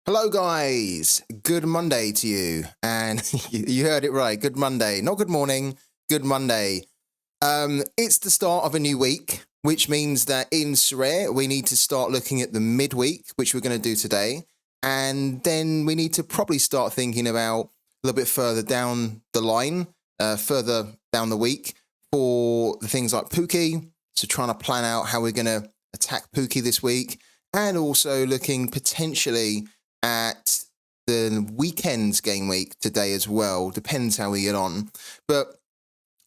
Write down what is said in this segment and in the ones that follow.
Hello guys, good Monday to you. And you heard it right, good Monday. Not good morning, good Monday. It's the start of a new week, which means that in Sorare, we need to start looking at the midweek, which we're going to do today. And then we need to probably start thinking about a little bit further down the line, further down the week for the things like pooky. So trying to plan out how we're going to attack pooky this week, and also looking potentially at the weekend's game week today as well. Depends how we get on. But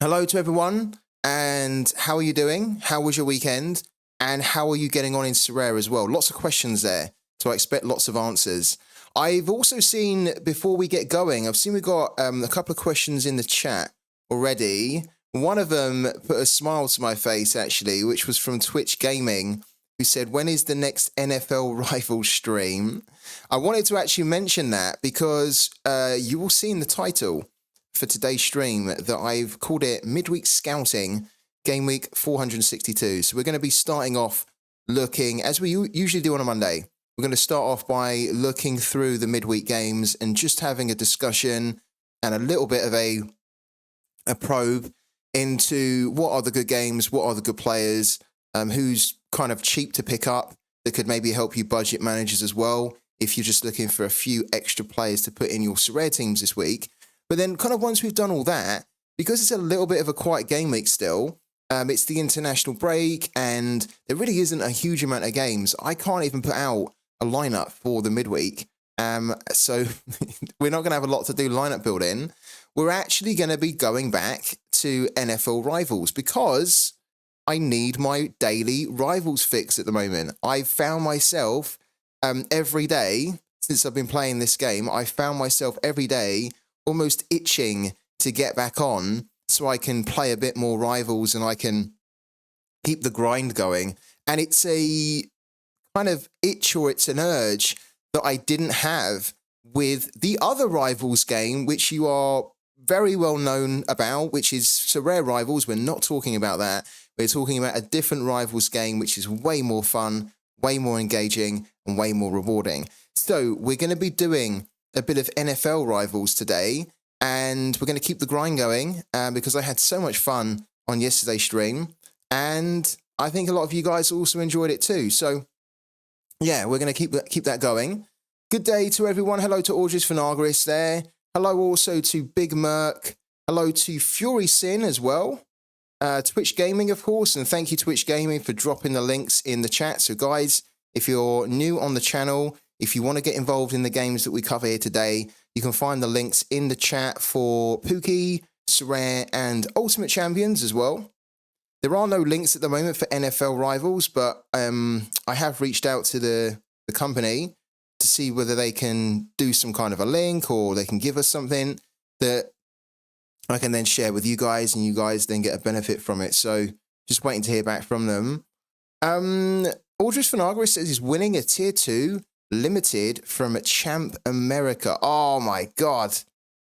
hello to everyone, and how are you doing? How was your weekend? And how are you getting on in Sorare as well? Lots of questions there, so I expect lots of answers. I've also seen, before we get going, I've seen we've got a couple of questions in the chat already. One of them put a smile to my face, actually, which was from Twitch Gaming, who said, when is the next NFL Rivals stream? I wanted to actually mention that because you will see in the title for today's stream that I've called it Midweek Scouting Game Week 462. So we're going to be starting off looking, as we usually do on a Monday, we're going to start off by looking through the midweek games and just having a discussion and a little bit of a probe into what are the good games, what are the good players, who's kind of cheap to pick up that could maybe help you budget managers as well if you're just looking for a few extra players to put in your Sorare teams this week. But then kind of once we've done all that, because it's a little bit of a quiet game week still, it's the international break and there really isn't a huge amount of games. I can't even put out a lineup for the midweek. So we're not going to have a lot to do lineup building. We're actually going to be going back to NFL Rivals because I need my daily Rivals fix at the moment. I've found myself every day since I've been playing this game, I found myself every day almost itching to get back on so I can play a bit more Rivals and I can keep the grind going. And it's a kind of itch, or it's an urge that I didn't have with the other Rivals game, which you are very well known about, which is Sorare Rivals. We're not talking about that. We're talking about a different Rivals game, which is way more fun, way more engaging, and way more rewarding. So we're going to be doing a bit of NFL Rivals today, and we're going to keep the grind going because I had so much fun on yesterday's stream, and I think a lot of you guys also enjoyed it too. So yeah, we're going to keep that going. Good day to everyone. Hello to Audris Finagris there. Hello also to Big Merc. Hello to Fury Sin as well. Twitch Gaming, of course, and thank you Twitch Gaming for dropping the links in the chat. So guys, if you're new on the channel, if you want to get involved in the games that we cover here today, you can find the links in the chat for Pooky, Sorare, and Ultimate Champions as well. There are no links at the moment for NFL Rivals, but I have reached out to the company to see whether they can do some kind of a link or they can give us something that I can then share with you guys, and you guys then get a benefit from it. So just waiting to hear back from them. Audris Finagris says he's winning a Tier 2 Limited from Champ America. Oh my God.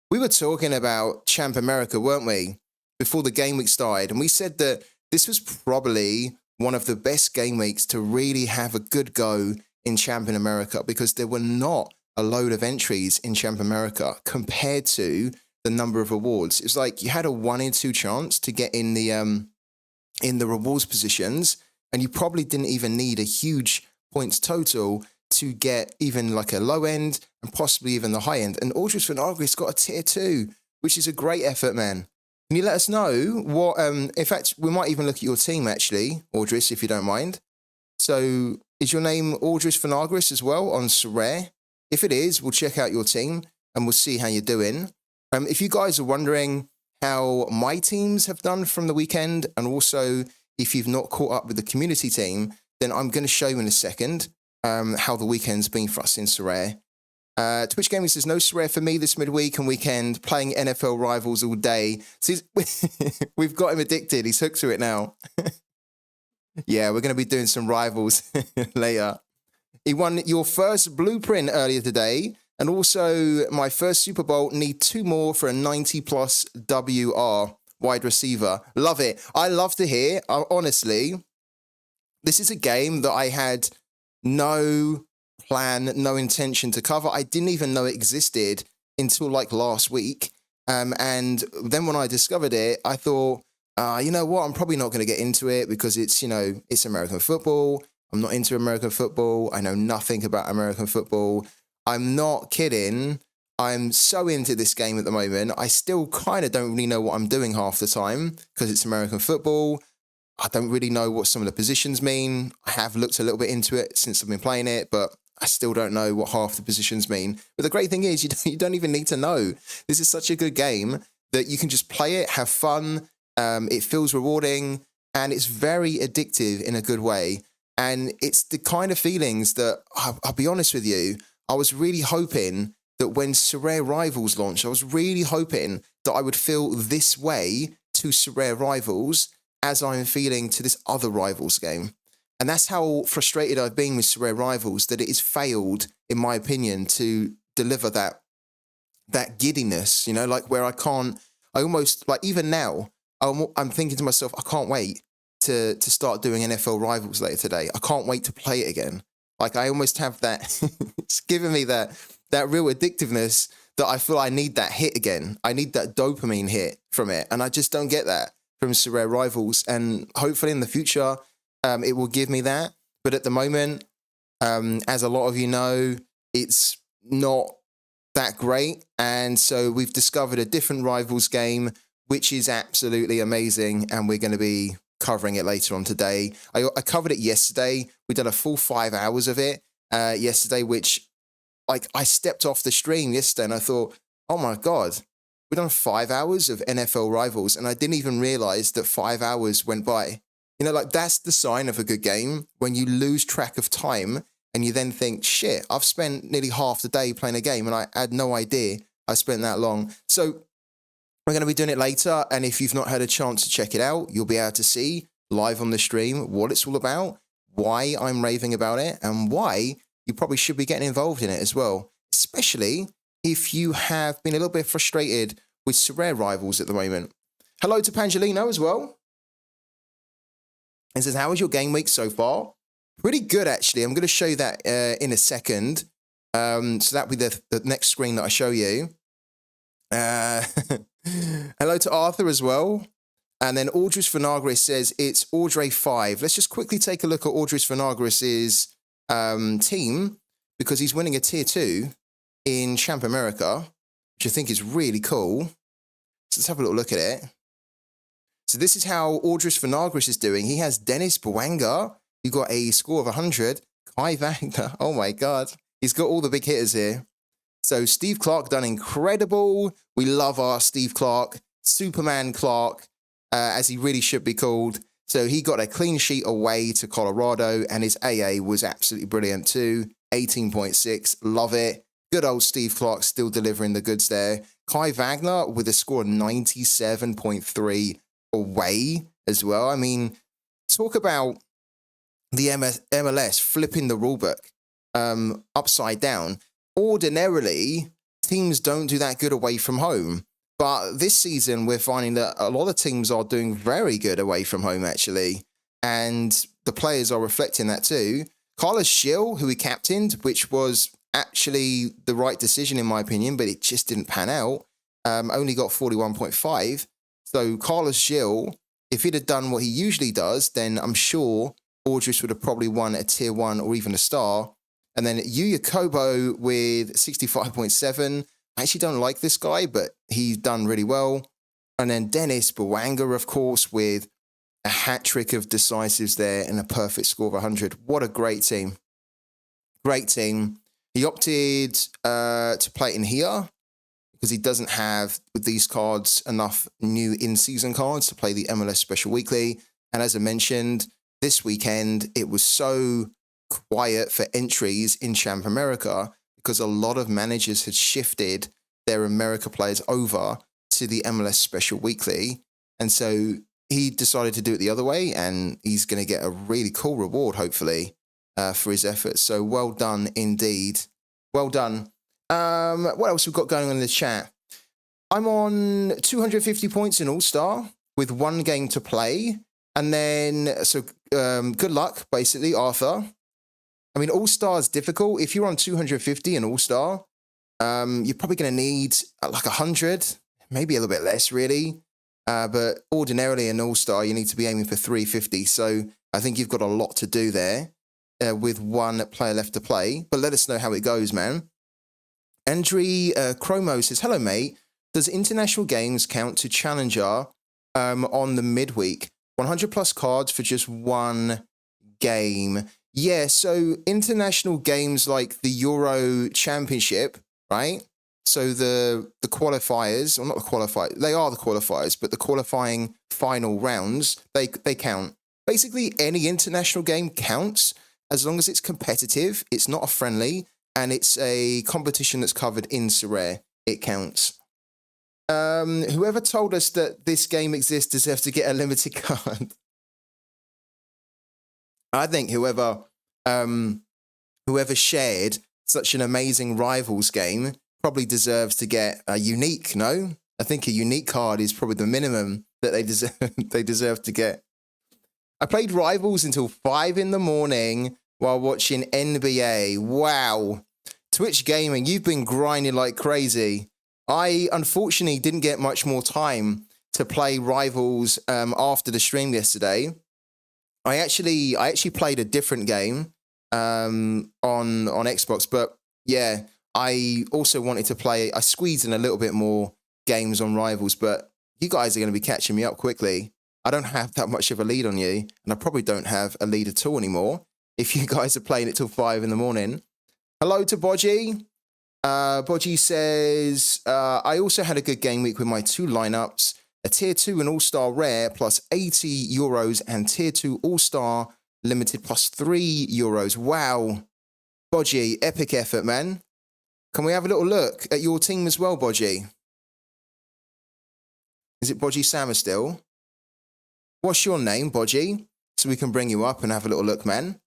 We were talking about Champ America, weren't we? Before the game week started. And we said that this was probably one of the best game weeks to really have a good go in Champ in America, because there were not a load of entries in Champ America compared to the number of awards. It's like you had a 1 in 2 chance to get in the rewards positions, and you probably didn't even need a huge points total to get even like a low end and possibly even the high end. And Audris Finagris got a Tier 2, which is a great effort, man. Can you let us know what, in fact, we might even look at your team actually, Audris, if you don't mind. So is your name Audris Finagris as well on Sorare? If it is, we'll check out your team and we'll see how you're doing. If you guys are wondering how my teams have done from the weekend, and also if you've not caught up with the community team, then I'm going to show you in a second how the weekend's been for us in Sorare. Twitch Gaming says, no Sorare for me this midweek and weekend, playing NFL Rivals all day. So we've got him addicted. He's hooked to it now. Yeah, we're going to be doing some Rivals later. He won your first blueprint earlier today. And also, my first Super Bowl, need 2 more for a 90+ WR wide receiver. Love it. I love to hear, honestly, this is a game that I had no plan, no intention to cover. I didn't even know it existed until like last week. And then when I discovered it, I thought, you know what? I'm probably not going to get into it because it's, it's American football. I'm not into American football. I know nothing about American football. I'm not kidding. I'm so into this game at the moment. I still kind of don't really know what I'm doing half the time because it's American football. I don't really know what some of the positions mean. I have looked a little bit into it since I've been playing it, but I still don't know what half the positions mean. But the great thing is you don't even need to know. This is such a good game that you can just play it, have fun. It feels rewarding, and it's very addictive in a good way. And it's the kind of feelings that, I'll be honest with you, I was really hoping that when Sorare Rivals launched, I was really hoping that I would feel this way to Sorare Rivals as I'm feeling to this other Rivals game. And that's how frustrated I've been with Sorare Rivals, that it has failed, in my opinion, to deliver that giddiness, like where I almost, like even now, I'm thinking to myself, I can't wait to start doing NFL Rivals later today. I can't wait to play it again. Like I almost have that, it's giving me that real addictiveness that I feel I need that hit again. I need that dopamine hit from it. And I just don't get that from Sorare Rivals. And hopefully in the future, it will give me that. But at the moment, as a lot of you know, it's not that great. And so we've discovered a different Rivals game, which is absolutely amazing. And we're going to be covering it later on today. I covered it yesterday. We did a full 5 hours of it yesterday, which like I stepped off the stream yesterday and I thought, oh my God, we've done 5 hours of NFL Rivals. And I didn't even realize that 5 hours went by. Like that's the sign of a good game, when you lose track of time and you then think, shit, I've spent nearly half the day playing a game and I had no idea I spent that long. So we're going to be doing it later. And if you've not had a chance to check it out, you'll be able to see live on the stream what it's all about, why I'm raving about it, and why you probably should be getting involved in it as well, especially if you have been a little bit frustrated with Sorare Rivals at the moment. Hello to Pangelino as well. It says, how was your game week so far? Pretty good, actually. I'm going to show you that in a second. So that'll be the next screen that I show you. Hello to Arthur as well. And then Audris Vinagris says, it's Audrey 5. Let's just quickly take a look at Audris Vinagris' team, because he's winning a tier 2 in Champ America, which I think is really cool. So let's have a little look at it. So this is how Audris Vinagris is doing. He has Dennis Bwanga, who got a score of 100. Kai Wagner, oh my God. He's got all the big hitters here. So Steve Clark done incredible. We love our Steve Clark, Superman Clark, as he really should be called. So he got a clean sheet away to Colorado, and his AA was absolutely brilliant too. 18.6, love it. Good old Steve Clark still delivering the goods there. Kai Wagner with a score of 97.3 away as well. I mean, talk about the MLS flipping the rulebook upside down. Ordinarily, teams don't do that good away from home. But this season, we're finding that a lot of teams are doing very good away from home, actually. And the players are reflecting that too. Carlos Gil, who he captained, which was actually the right decision in my opinion, but it just didn't pan out, only got 41.5. So Carlos Gil, if he'd have done what he usually does, then I'm sure Audris would have probably won a tier 1 or even a star. And then Yuya Kobo with 65.7. I actually don't like this guy, but he's done really well. And then Dennis Bwanga, of course, with a hat trick of decisives there and a perfect score of 100. What a great team. Great team. He opted to play in here because he doesn't have, with these cards, enough new in-season cards to play the MLS Special Weekly. And as I mentioned, this weekend, it was so quiet for entries in Champ America because a lot of managers had shifted their America players over to the MLS Special Weekly. And so he decided to do it the other way, and he's going to get a really cool reward, hopefully, for his efforts. So well done indeed. Well done. What else we've got going on in the chat? I'm on 250 points in All-Star with 1 game to play. And then, so good luck, basically, Arthur. I mean, All-Star is difficult. If you're on 250 in All-Star, you're probably going to need like 100, maybe a little bit less, really. But ordinarily in All-Star, you need to be aiming for 350. So I think you've got a lot to do there with one player left to play. But let us know how it goes, man. Andre Chromo says, hello, mate. Does international games count to Challenger on the midweek? 100 plus cards for just one game. Yeah, so international games like the Euro Championship, right? So the qualifiers, or not the qualifiers, they are the qualifiers, but the qualifying final rounds, they count. Basically, any international game counts as long as it's competitive, it's not a friendly, and it's a competition that's covered in Sorare. It counts. Whoever told us that this game exists deserves to get a limited card. I think whoever shared such an amazing Rivals game probably deserves to get a unique, no? I think a unique card is probably the minimum that they deserve to get. I played Rivals until 5 in the morning while watching NBA. Wow. Twitch Gaming, you've been grinding like crazy. I unfortunately didn't get much more time to play Rivals after the stream yesterday. I actually played a different game on Xbox, but yeah, I also wanted to play. I squeezed in a little bit more games on Rivals, but you guys are going to be catching me up quickly. I don't have that much of a lead on you, and I probably don't have a lead at all anymore if you guys are playing it till 5 in the morning. Hello to Bodgy. Bodgy says, I also had a good game week with my 2 lineups, a Tier 2 and All-Star Rare plus 80 euros and Tier 2 All-Star Limited plus 3 euros. Wow. Bodgy, epic effort, man. Can we have a little look at your team as well, Bodgy? Is it Bodgy Sama still? What's your name, Bodgy? So we can bring you up and have a little look, man.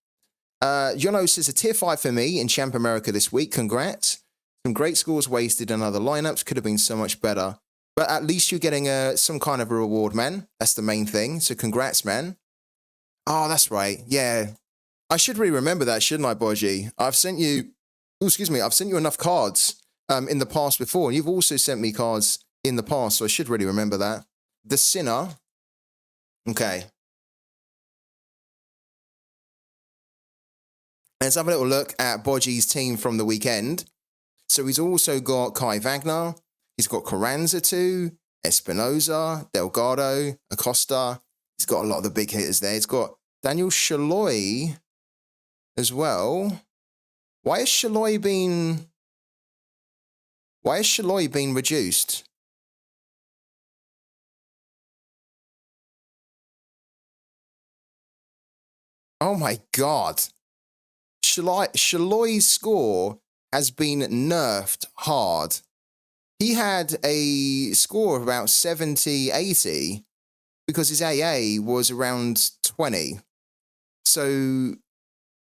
Jono says, a Tier 5 for me in Champ America this week. Congrats. Some great scores wasted and other lineups could have been so much better. But at least you're getting some kind of a reward, man. That's the main thing. So congrats, man. Oh, that's right. Yeah. I should really remember that, shouldn't I, Bodgy? I've sent you... Oh, excuse me. I've sent you enough cards in the past before. And you've also sent me cards in the past, so I should really remember that. The Sinner. Okay. Let's have a little look at Bodgy's team from the weekend. So he's also got Kai Wagner. He's got Carranza too, Espinoza, Delgado, Acosta. He's got a lot of the big hitters there. He's got Daniel Shaloi as well. Why has Shaloi been reduced? Oh my God. Shaloy's score has been nerfed hard. He had a score of about 70, 80 because his AA was around 20. So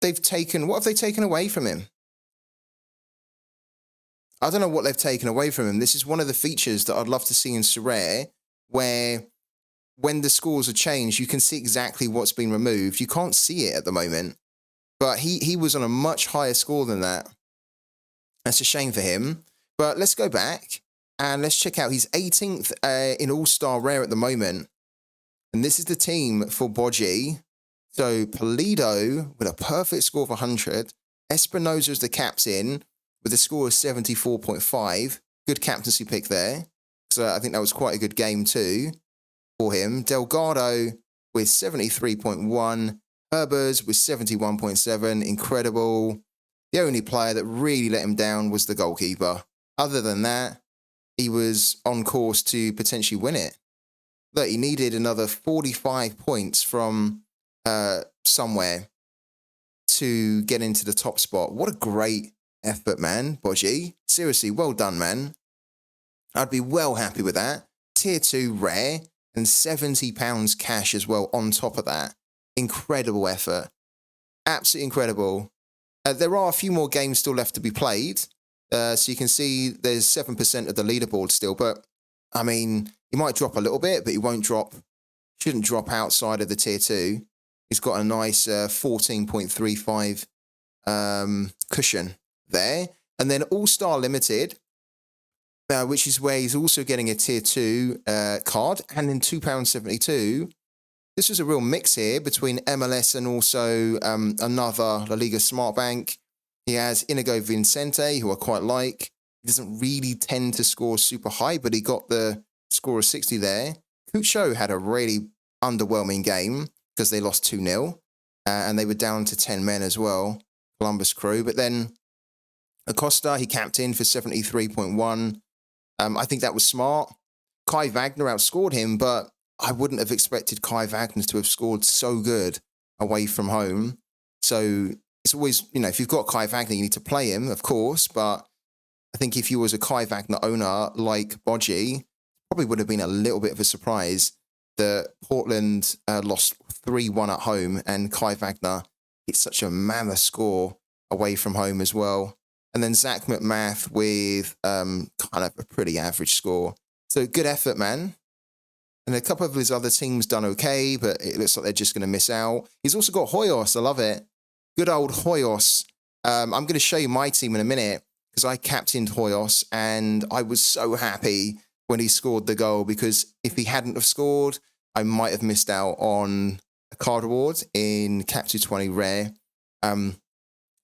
what have they taken away from him? I don't know what they've taken away from him. This is one of the features that I'd love to see in Sorare, where when the scores are changed, you can see exactly what's been removed. You can't see it at the moment, but he was on a much higher score than that. That's a shame for him. But let's go back and let's check out. He's 18th in All-Star Rare at the moment. And this is the team for Bodgy. So Pulido with a perfect score of 100. Espinoza is the captain with a score of 74.5. Good captaincy pick there. So I think that was quite a good game too for him. Delgado with 73.1. Herbers with 71.7. Incredible. The only player that really let him down was the goalkeeper. Other than that, he was on course to potentially win it. Look, he needed another 45 points from somewhere to get into the top spot. What a great effort, man, Bodgy. Seriously, well done, man. I'd be well happy with that. Tier 2 rare and £70 cash as well on top of that. Incredible effort. Absolutely incredible. There are a few more games still left to be played. So you can see there's 7% of the leaderboard still. But, I mean, he might drop a little bit, but he shouldn't drop outside of the Tier 2. He's got a nice 14.35 cushion there. And then All-Star Limited, which is where he's also getting a tier 2 card, and in £2.72. This was a real mix here between MLS and also another La Liga Smart Bank. He has Inigo Vicente, who I quite like. He doesn't really tend to score super high, but he got the score of 60 there. Cucho had a really underwhelming game because they lost 2-0, and they were down to 10 men as well, Columbus Crew. But then Acosta, he captained for 73.1. I think that was smart. Kai Wagner outscored him, but I wouldn't have expected Kai Wagner to have scored so good away from home. So it's always, if you've got Kai Wagner, you need to play him, of course. But I think if you was a Kai Wagner owner like Bodgie, probably would have been a little bit of a surprise that Portland lost 3-1 at home and Kai Wagner hit such a mammoth score away from home as well. And then Zach McMath with kind of a pretty average score. So good effort, man. And a couple of his other teams done okay, but it looks like they're just going to miss out. He's also got Hoyos. I love it. Good old Hoyos. I'm going to show you my team in a minute because I captained Hoyos and I was so happy when he scored the goal, because if he hadn't have scored, I might have missed out on a card award in Cap 220 Rare.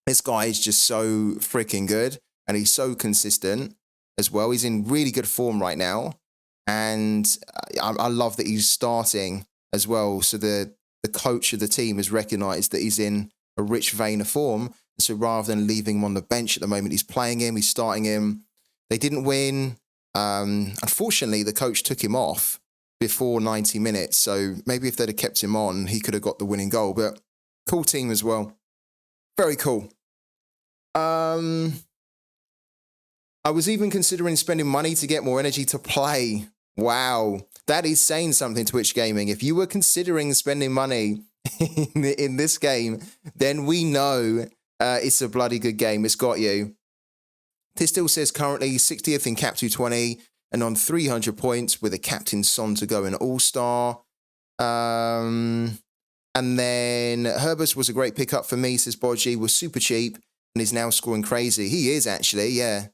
This guy is just so freaking good, and he's so consistent as well. He's in really good form right now, and I love that he's starting as well. So the coach of the team has recognised that he's in a rich vein of form. So rather than leaving him on the bench at the moment, he's playing him, he's starting him. They didn't win. Unfortunately, the coach took him off before 90 minutes. So maybe if they'd have kept him on, he could have got the winning goal. But cool team as well. Very cool. I was even considering spending money to get more energy to play. Wow. That is saying something, Twitch Gaming. If you were considering spending money in this game, then we know it's a bloody good game. It's got you. This still says currently 60th in Cap 220 and on 300 points with a captain son to go in All-Star. And then Herbus was a great pickup for me, says Bodgie, was super cheap and is now scoring crazy. He is actually, yeah.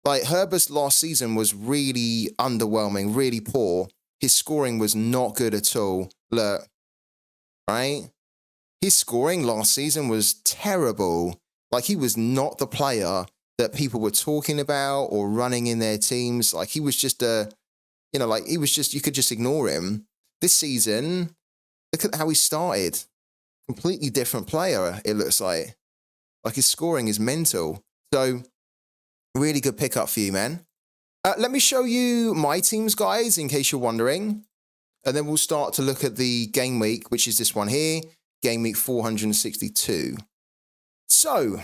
Like Herbus last season was really underwhelming, really poor. His scoring was not good at all. Look, right? His scoring last season was terrible. Like he was not the player that people were talking about or running in their teams. Like he was just you could just ignore him. This season, look at how he started. Completely different player, it looks like. Like his scoring is mental. So, really good pickup for you, man. Let me show you my teams, guys, in case you're wondering. And then we'll start to look at the game week, which is this one here. Game week 462. So,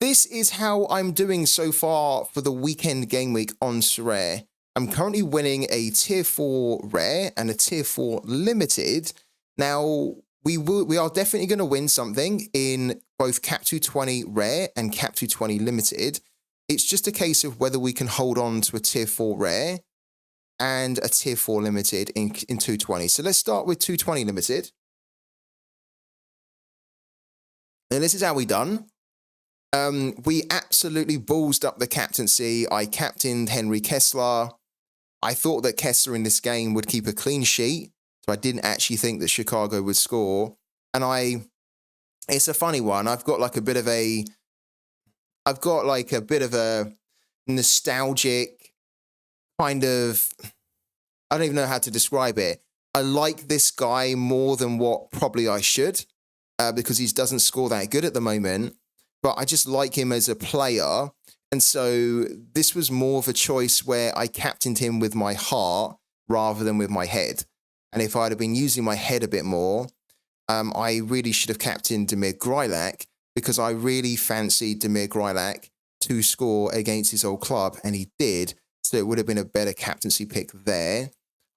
this is how I'm doing so far for the weekend game week on Sorare. I'm currently winning a tier 4 rare and a tier 4 limited. Now, we are definitely going to win something in both Cap 220 rare and Cap 220 limited. It's just a case of whether we can hold on to a tier 4 rare and a tier 4 limited in 220. So let's start with 220 limited. And this is how we done. We absolutely ballsed up the captaincy. I captained Henry Kessler. I thought that Kessler in this game would keep a clean sheet, so I didn't actually think that Chicago would score. And it's a funny one. I've got like a bit of a nostalgic kind of, I don't even know how to describe it. I like this guy more than what probably I should, because he doesn't score that good at the moment. But I just like him as a player. And so this was more of a choice where I captained him with my heart rather than with my head. And if I'd have been using my head a bit more, I really should have captained Damir Grilak, because I really fancied Damir Grilak to score against his old club, and he did. So it would have been a better captaincy pick there.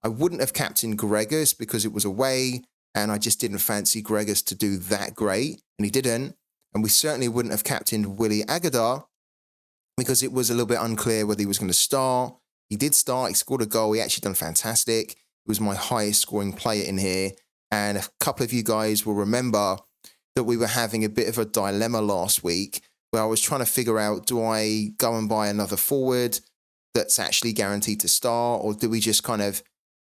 I wouldn't have captained Gregos because it was away, and I just didn't fancy Gregos to do that great, and he didn't. And we certainly wouldn't have captained Willie Agadar because it was a little bit unclear whether he was going to start. He did start. He scored a goal. He actually done fantastic. He was my highest scoring player in here. And a couple of you guys will remember that we were having a bit of a dilemma last week where I was trying to figure out, do I go and buy another forward that's actually guaranteed to start, or do we just kind of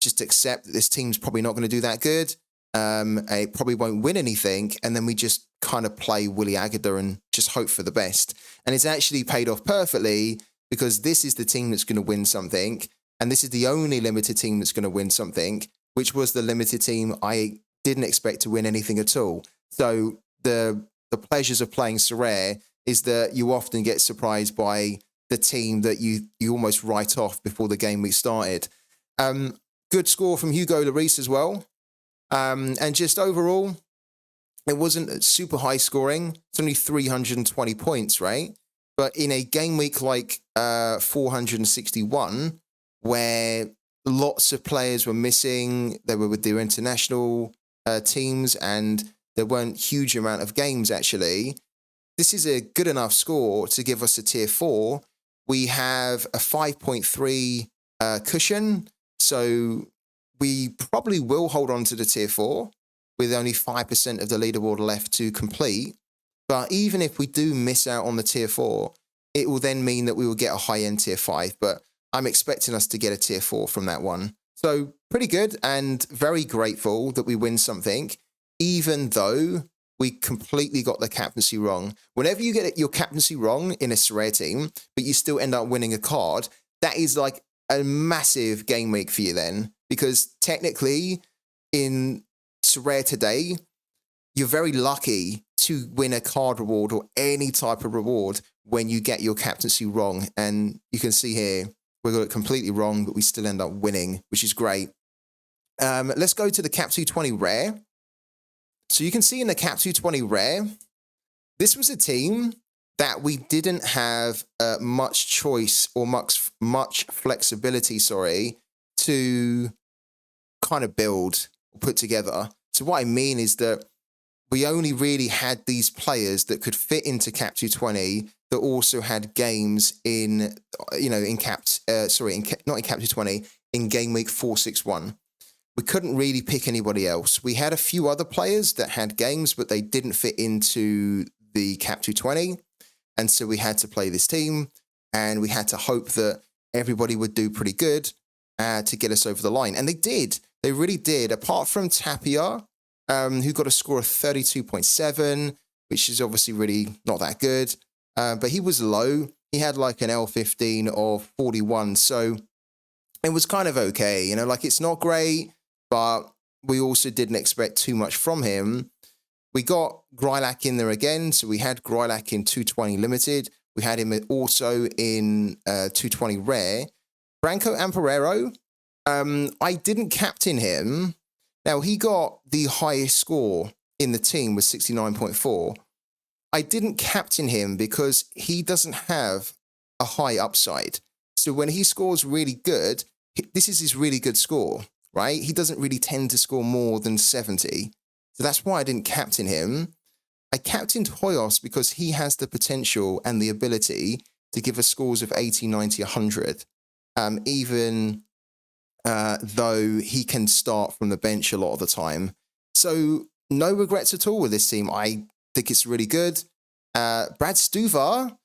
just accept that this team's probably not going to do that good? It probably won't win anything, and then we just kind of play Willie Agada and just hope for the best. And it's actually paid off perfectly, because this is the team that's going to win something, and this is the only limited team that's going to win something, which was the limited team I didn't expect to win anything at all. So the pleasures of playing Sorare is that you often get surprised by the team that you almost write off before the game week started. Good score from Hugo Lloris as well. And just overall, it wasn't super high scoring. It's only 320 points, right? But in a game week like 461, where lots of players were missing, they were with their international teams, and there weren't huge amount of games actually, this is a good enough score to give us a tier 4. We have a 5.3 cushion, so we probably will hold on to the tier 4 with only 5% of the leaderboard left to complete. But even if we do miss out on the tier 4, it will then mean that we will get a high-end tier 5. But I'm expecting us to get a tier 4 from that one. So pretty good, and very grateful that we win something, even though we completely got the captaincy wrong. Whenever you get your captaincy wrong in a Sorare team, but you still end up winning a card, that is like a massive game week for you then. Because technically, in Sorare today, you're very lucky to win a card reward or any type of reward when you get your captaincy wrong. And you can see here, we got it completely wrong, but we still end up winning, which is great. Let's go to the Cap 220 Rare. So you can see in the Cap 220 Rare, this was a team that we didn't have much choice or much flexibility, to kind of build or put together. So what I mean is that we only really had these players that could fit into Cap 220 that also had games in, in Cap 220, in game week 461. We couldn't really pick anybody else. We had a few other players that had games, but they didn't fit into the Cap 220. And so we had to play this team, and we had to hope that everybody would do pretty good to get us over the line. And they did. They really did. Apart from Tapia, who got a score of 32.7, which is obviously really not that good. But he was low. He had like an L15 of 41. So it was kind of okay. It's not great, but we also didn't expect too much from him. We got Grylak in there again. So we had Grylak in 220 limited. We had him also in 220 rare. Branco Amperero, I didn't captain him. Now, he got the highest score in the team with 69.4. I didn't captain him because he doesn't have a high upside. So when he scores really good, this is his really good score, right? He doesn't really tend to score more than 70. So that's why I didn't captain him. I captained Hoyos because he has the potential and the ability to give us scores of 80, 90, 100, even though he can start from the bench a lot of the time. So no regrets at all with this team. I think it's really good. Brad Stuvar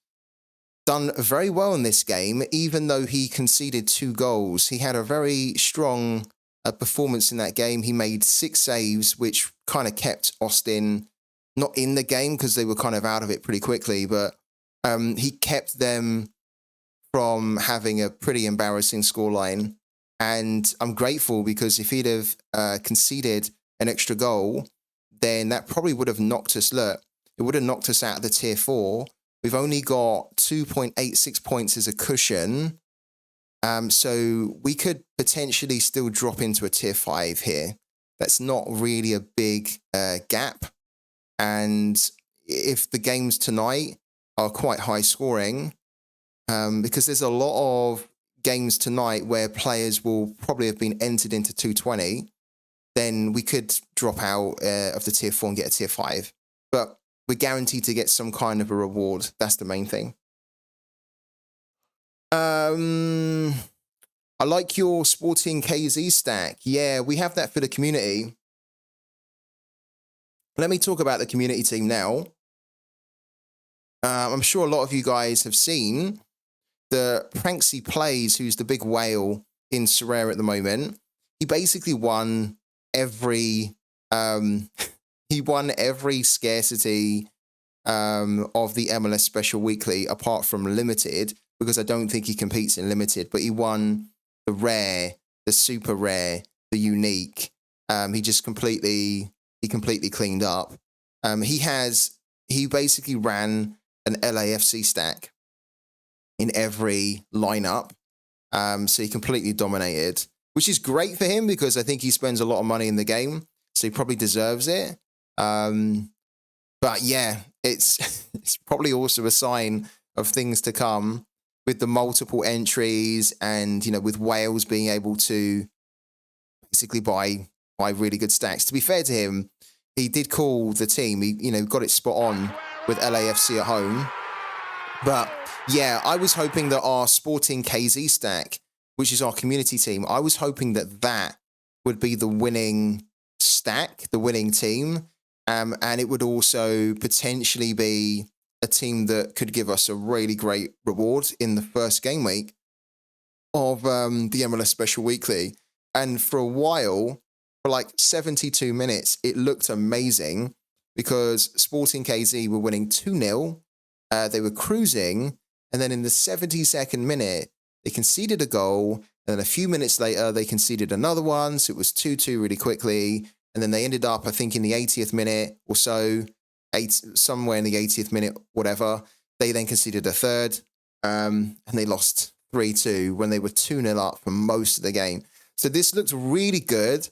done very well in this game, even though he conceded 2 goals. He had a very strong performance in that game. He made 6 saves, which kind of kept Austin not in the game because they were kind of out of it pretty quickly, but he kept them from having a pretty embarrassing scoreline. And I'm grateful because if he'd have conceded an extra goal, then that probably would have knocked us, it would have knocked us out of the tier 4. We've only got 2.86 points as a cushion. So we could potentially still drop into a tier 5 here. That's not really a big gap. And if the games tonight are quite high scoring, because there's a lot of games tonight where players will probably have been entered into 220, then we could drop out of the tier 4 and get a tier 5. But we're guaranteed to get some kind of a reward. That's the main thing. I like your Sporting KZ stack. Yeah, we have that for the community. Let me talk about the community team now. I'm sure a lot of you guys have seen the Pranksy Plays, who's the big whale in Sorare at the moment. He basically won every he won every scarcity of the MLS Special Weekly apart from Limited, because I don't think he competes in Limited, but he won the rare, the super rare, the unique. He just completely cleaned up. He basically ran an LAFC stack in every lineup. So he completely dominated, which is great for him because I think he spends a lot of money in the game, so he probably deserves it. But yeah, it's probably also a sign of things to come with the multiple entries and, with Wales being able to basically buy really good stacks. To be fair to him, he did call the team. He, got it spot on with LAFC at home. But yeah, I was hoping that our Sporting KZ stack, which is our community team, I was hoping that would be the winning stack, the winning team. And it would also potentially be a team that could give us a really great reward in the first game week of the MLS Special Weekly. And for a while, for like 72 minutes, it looked amazing because Sporting KZ were winning 2-0. They were cruising. And then in the 72nd minute, they conceded a goal. And then a few minutes later, they conceded another one. So it was 2-2 really quickly. And then they ended up, I think, in the 80th minute or so, somewhere in the 80th minute, whatever. They then conceded a third, and they lost 3-2 when they were 2-0 up for most of the game. So this looked really good,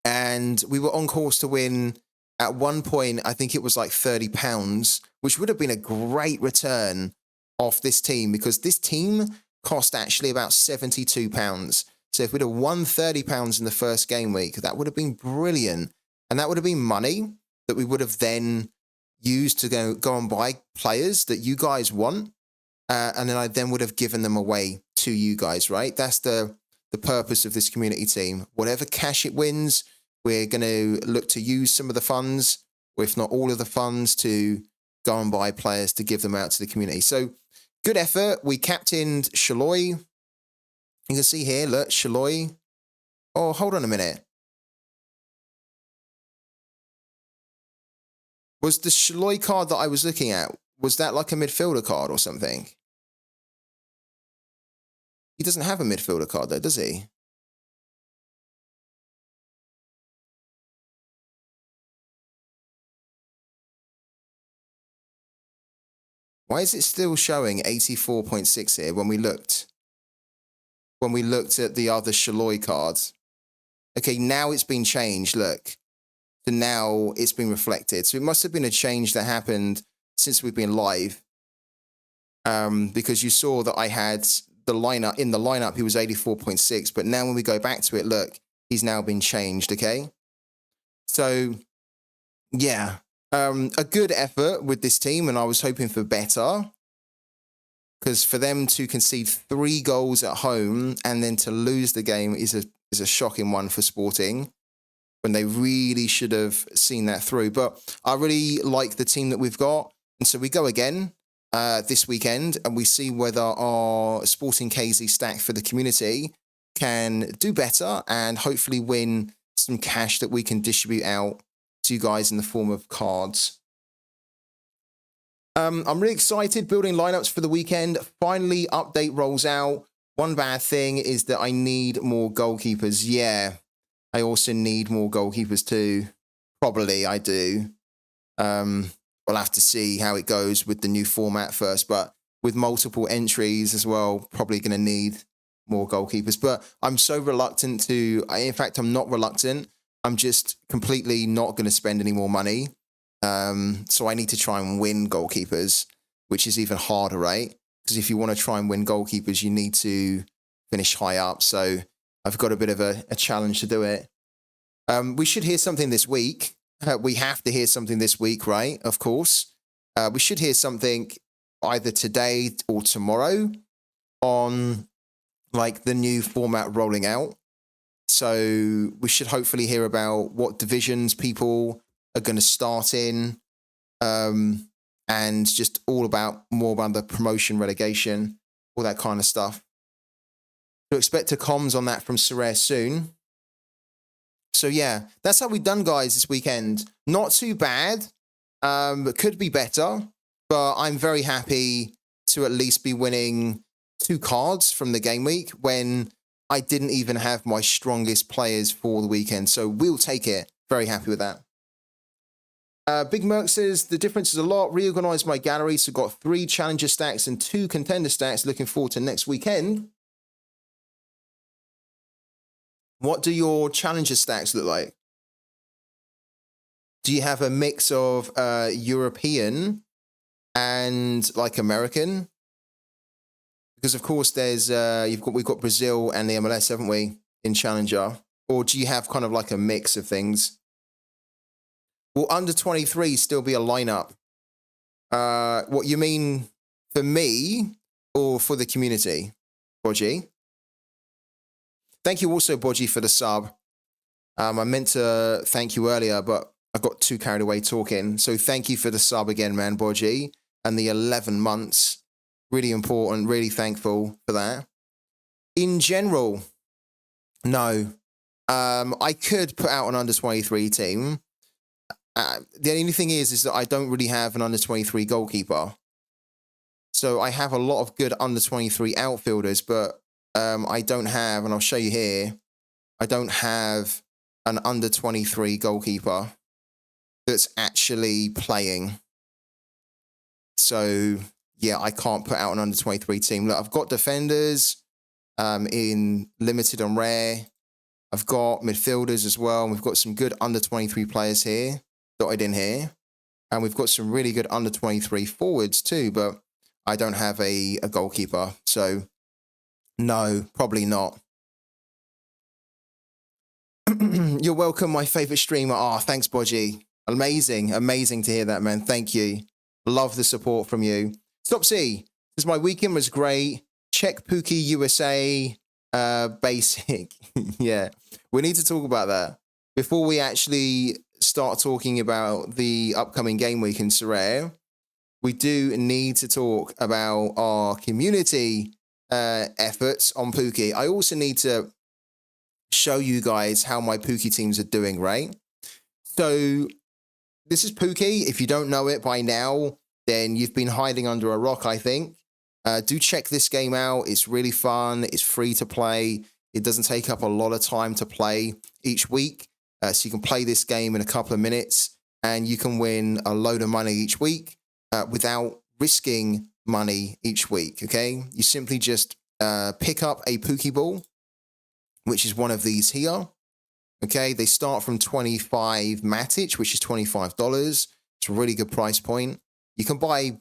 and we were on course to win. At one point, I think it was like £30, which would have been a great return off this team because this team cost actually about £72. So if we'd have won £30 in the first game week, that would have been brilliant. And that would have been money that we would have then used to go and buy players that you guys want. And then I then would have given them away to you guys, right? That's the purpose of this community team. Whatever cash it wins, we're going to look to use some of the funds, or if not all of the funds, to go and buy players to give them out to the community. So good effort. We captained Shaloy. You can see here, look, Shaloy. Oh, hold on a minute. Was the Shaloy card that I was looking at, was that like a midfielder card or something? He doesn't have a midfielder card though, does he? Why is it still showing 84.6 here when we looked at the other Shaloy cards? Okay, now it's been changed, look. So now it's been reflected. So it must have been a change that happened since we've been live. Because you saw that I had the lineup, in the lineup, he was 84.6. But now when we go back to it, look, he's now been changed, okay? So, yeah. A good effort with this team, and I was hoping for better. Because for them to concede 3 goals at home and then to lose the game is a shocking one for Sporting, when they really should have seen that through. But I really like the team that we've got. And so we go again this weekend, and we see whether our Sporting KZ stack for the community can do better and hopefully win some cash that we can distribute out to you guys in the form of cards. I'm really excited building lineups for the weekend. Finally, update rolls out. One bad thing is that I need more goalkeepers. Yeah, I also need more goalkeepers too. Probably I do. We'll have to see how it goes with the new format first, but with multiple entries as well, probably going to need more goalkeepers. But I'm so reluctant to, in fact, I'm not reluctant. I'm just completely not going to spend any more money. So I need to try and win goalkeepers, which is even harder, right? Because if you want to try and win goalkeepers, you need to finish high up. So I've got a bit of a challenge to do it. We should hear something this week. We have to hear something this week, right? Of course. We should hear something either today or tomorrow on like the new format rolling out. So we should hopefully hear about what divisions people are going to start in, and just more about the promotion, relegation, all that kind of stuff. So expect a comms on that from Sorare soon. So yeah, that's how we've done, guys, this weekend. Not too bad. But could be better. But I'm very happy to at least be winning 2 cards from the game week when I didn't even have my strongest players for the weekend. So we'll take it. Very happy with that. Big Merc says, the difference is a lot. Reorganized my gallery, so got 3 challenger stacks and 2 contender stacks. Looking forward to next weekend. What do your challenger stacks look like? Do you have a mix of European and like American? Because of course there's we've got Brazil and the MLS, haven't we, in Challenger? Or do you have kind of like a mix of things? Will under 23 still be a lineup? What you mean for me or for the community, Bodgy? Thank you also, Bodgy, for the sub. I meant to thank you earlier, but I got too carried away talking. So thank you for the sub again, man, Bodgy, and the 11 months. Really important, really thankful for that. In general, no. I could put out an under 23 team. The only thing is that I don't really have an under 23 goalkeeper. So I have a lot of good under 23 outfielders, but I don't have, and I'll show you here, I don't have an under 23 goalkeeper that's actually playing. So yeah, I can't put out an under 23 team. Look, I've got defenders in limited and rare. I've got midfielders as well. And we've got some good under 23 players here, dotted in here. And we've got some really good under 23 forwards too, but I don't have a goalkeeper. So no, probably not. You're welcome, my favorite streamer. Ah, thanks, Bodgy. Amazing, amazing to hear that, man. Thank you. Love the support from you. Stopsy says, my weekend was great. Check Pooky USA basic. Yeah, we need to talk about that before we actually start talking about the upcoming game week in Sorare. We do need to talk about our community efforts on Pooky. I also need to show you guys how my Pooky teams are doing, right? So this is Pooky. If you don't know it by now, then you've been hiding under a rock, I think. Do check this game out. It's really fun. It's free to play. It doesn't take up a lot of time to play each week. So you can play this game in a couple of minutes and you can win a load of money each week without risking money each week, okay? You simply just pick up a Pokeball, which is one of these here, okay? They start from 25 Matic, which is $25. It's a really good price point. You can buy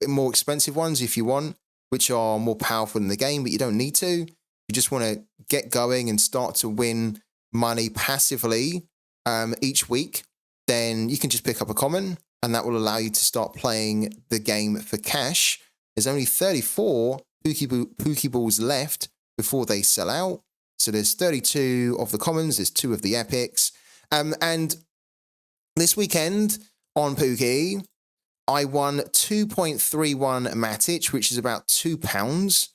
more expensive ones if you want, which are more powerful in the game, but you don't need to. You just want to get going and start to win money passively each week, then you can just pick up a common, and that will allow you to start playing the game for cash. There's only 34 Pokeballs left before they sell out. So there's 32 of the commons, there's 2 of the epics. And this weekend on Pooky, I won 2.31 Matic, which is about £2.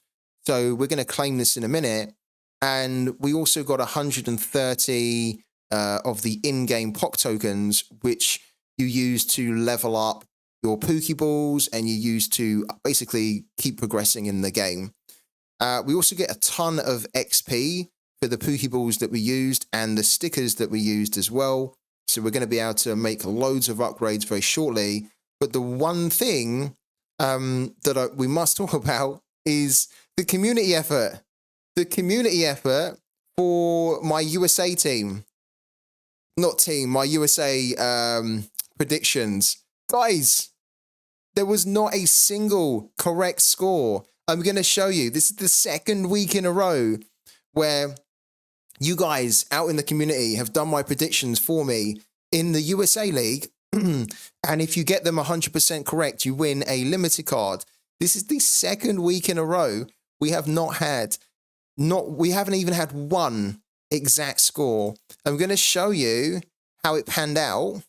So we're going to claim this in a minute. And we also got 130 of the in-game POC tokens, which you use to level up your Pokeballs and you use to basically keep progressing in the game. We also get a ton of XP for the Pokeballs that we used and the stickers that we used as well. So we're going to be able to make loads of upgrades very shortly. But the one thing that we must talk about is the community effort. The community effort for my USA team. Not team, my USA predictions. Guys, there was not a single correct score. I'm going to show you. This is the second week in a row where you guys out in the community have done my predictions for me in the USA League. And if you get them 100% correct, you win a limited card. This is the second week in a row we have we haven't even had one exact score. I'm going to show you how it panned out.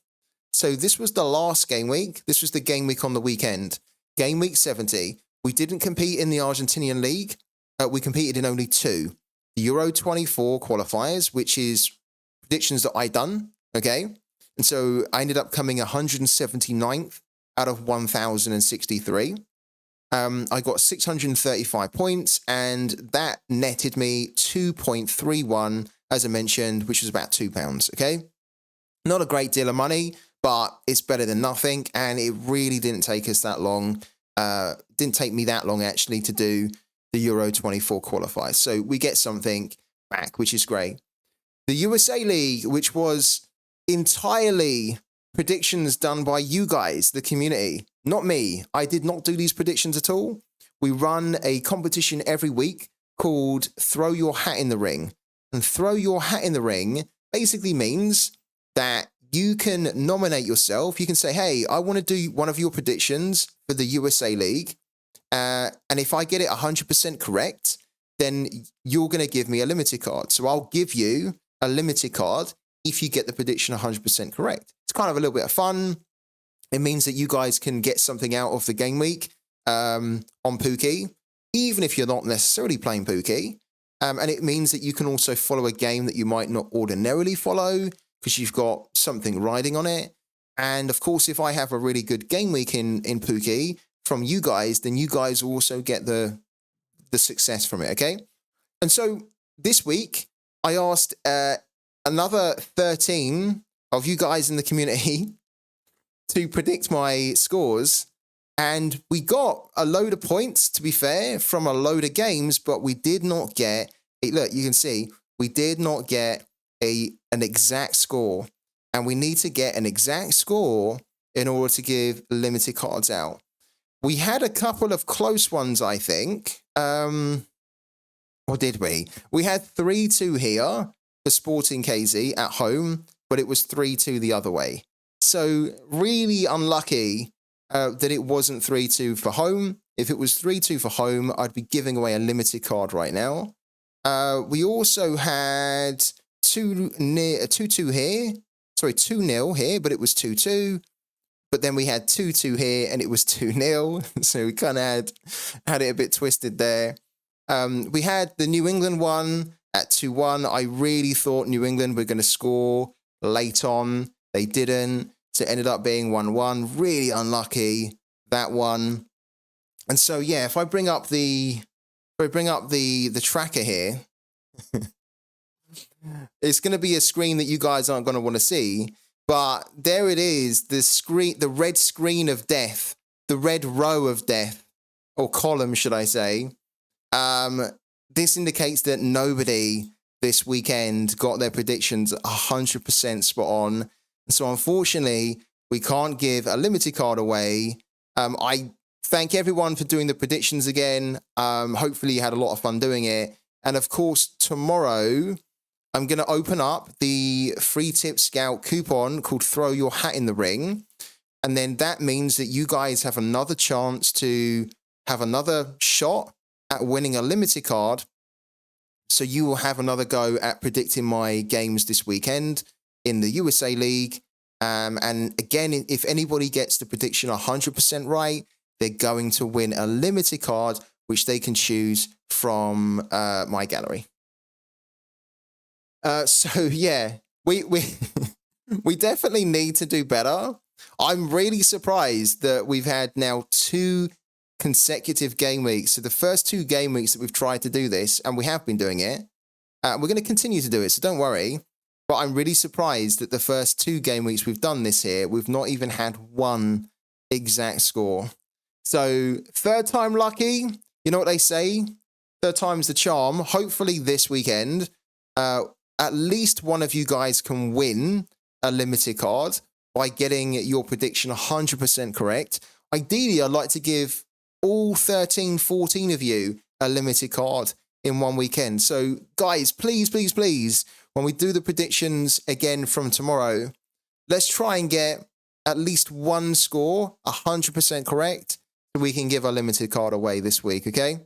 So this was the last game week. This was the game week on the weekend. Game week 70. We didn't compete in the Argentinian League. We competed in only 2. The Euro 24 qualifiers, which is predictions that I done, okay? And so I ended up coming 179th out of 1,063. I got 635 points, and that netted me 2.31, as I mentioned, which was about £2, okay? Not a great deal of money, but it's better than nothing, and it really didn't take us that long. Didn't take me that long, actually, to do the Euro 24 qualifiers. So we get something back, which is great. The USA League, which was entirely predictions done by you guys, the community, not me. I did not do these predictions at all. We run a competition every week called Throw Your Hat in the Ring. And Throw Your Hat in the Ring basically means that you can nominate yourself. You can say, hey, I want to do one of your predictions for the USA League. And if I get it 100% correct, then you're going to give me a limited card. So I'll give you a limited card if you get the prediction 100% correct. It's kind of a little bit of fun. It means that you guys can get something out of the game week on Pooky, even if you're not necessarily playing Pooky. And it means that you can also follow a game that you might not ordinarily follow because you've got something riding on it. And of course, if I have a really good game week in Pooky from you guys, then you guys also get the success from it, okay? And so this week, I asked another 13 of you guys in the community to predict my scores. And we got a load of points, to be fair, from a load of games, but we did not get, look, you can see, we did not get an exact score. And we need to get an exact score in order to give limited cards out. We had a couple of close ones, I think. Or did we? We had 3-2 here for Sporting KZ at home, but it was 3-2 the other way. So really unlucky that it wasn't 3-2 for home. If it was 3-2 for home, I'd be giving away a limited card right now. We also had 2-2 here. Sorry, 2-0 here, but it was 2-2. But then we had 2-2 here, and it was 2-0. So we kind of had it a bit twisted there. We had the New England one at 2-1. I really thought New England were going to score late on. They didn't. So it ended up being 1-1. Really unlucky, that one. And so, yeah, if I bring up the tracker here, it's going to be a screen that you guys aren't going to want to see. But there it is, the red screen of death, the red row of death, or column, should I say. This indicates that nobody this weekend got their predictions 100% spot on. So unfortunately, we can't give a limited card away. I thank everyone for doing the predictions again. Hopefully you had a lot of fun doing it. And of course, tomorrow, I'm going to open up the free tip scout coupon called Throw Your Hat in the Ring. And then that means that you guys have another chance to have another shot at winning a limited card. So you will have another go at predicting my games this weekend in the USA League. And again, if anybody gets the prediction 100% right, they're going to win a limited card, which they can choose from my gallery. So yeah, we we definitely need to do better. I'm really surprised that we've had now 2 consecutive game weeks. So the first 2 game weeks that we've tried to do this, and we have been doing it, we're going to continue to do it, so don't worry. But I'm really surprised that the first 2 game weeks we've done this here, we've not even had one exact score. So 3rd time lucky, you know what they say? 3rd time's the charm. Hopefully this weekend, at least one of you guys can win a limited card by getting your prediction 100% correct. Ideally, I'd like to give all 13, 14 of you a limited card in one weekend. So guys, please, please, please, when we do the predictions again from tomorrow, let's try and get at least one score 100% correct so we can give a limited card away this week, okay?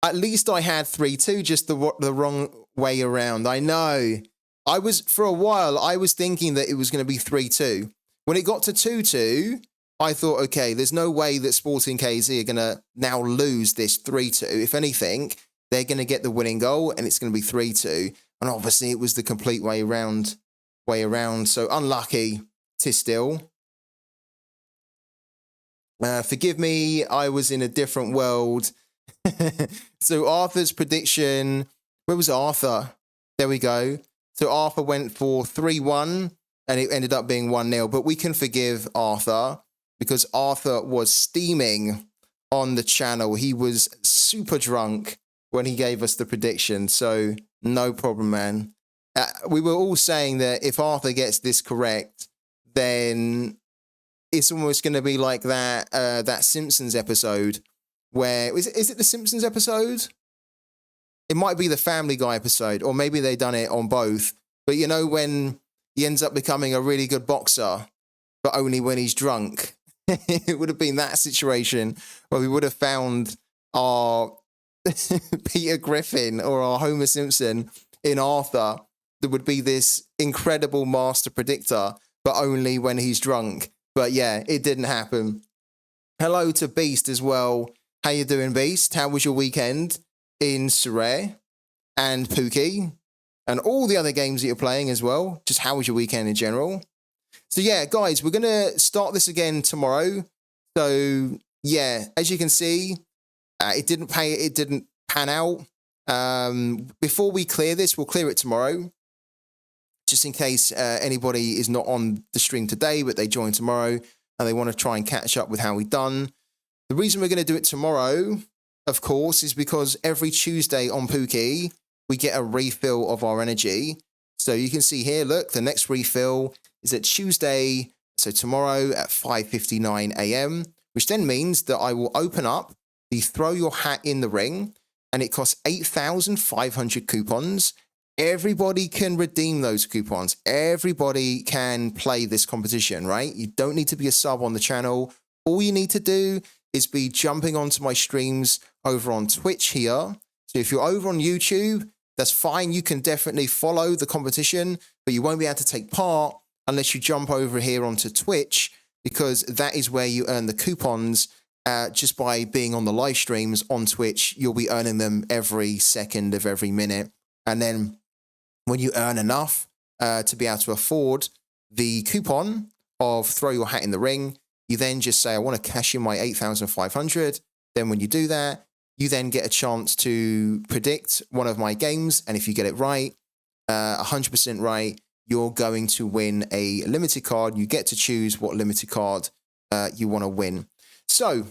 At least I had 3-2, just the wrong way around. I know. For a while, I was thinking that it was going to be 3-2. When it got to 2-2, I thought, okay, there's no way that Sporting KZ are going to now lose this 3-2. If anything, they're going to get the winning goal and it's going to be 3-2. And obviously it was the complete way around. So unlucky to still. Forgive me, I was in a different world. So Arthur's prediction, where was Arthur? There we go. So Arthur went for 3-1 and it ended up being 1-0. But we can forgive Arthur because Arthur was steaming on the channel. He was super drunk when he gave us the prediction. So no problem, man. We were all saying that if Arthur gets this correct, then it's almost going to be like that Simpsons episode where is it the Simpsons episode? It might be the Family Guy episode, or maybe they done it on both. But you know when he ends up becoming a really good boxer, but only when he's drunk. It would have been that situation where we would have found our Peter Griffin or our Homer Simpson in Arthur. There would be this incredible master predictor, but only when he's drunk. But yeah, it didn't happen. Hello to Beast as well. How you doing, Beast? How was your weekend in Sorare and Pooky and all the other games that you're playing as well? Just how was your weekend in general? So yeah, guys, we're going to start this again tomorrow. So yeah, as you can see, it didn't pan out. Before we clear this, we'll clear it tomorrow. Just in case anybody is not on the stream today, but they join tomorrow and they want to try and catch up with how we've done. The reason we're going to do it tomorrow, of course, is because every Tuesday on Pooky, we get a refill of our energy. So you can see here, look, the next refill is at Tuesday, so tomorrow at 5:59 a.m., which then means that I will open up the Throw Your Hat in the Ring, and it costs 8,500 coupons. Everybody can redeem those coupons. Everybody can play this competition, right? You don't need to be a sub on the channel. All you need to do is be jumping onto my streams over on Twitch here. So if you're over on YouTube, that's fine. You can definitely follow the competition, but you won't be able to take part unless you jump over here onto Twitch, because that is where you earn the coupons. Just by being on the live streams on Twitch, you'll be earning them every second of every minute. And then when you earn enough to be able to afford the coupon of Throw Your Hat in the Ring, you then just say, I want to cash in my 8,500. Then when you do that, you then get a chance to predict one of my games. And if you get it right, 100% right, you're going to win a limited card. You get to choose what limited card you want to win. So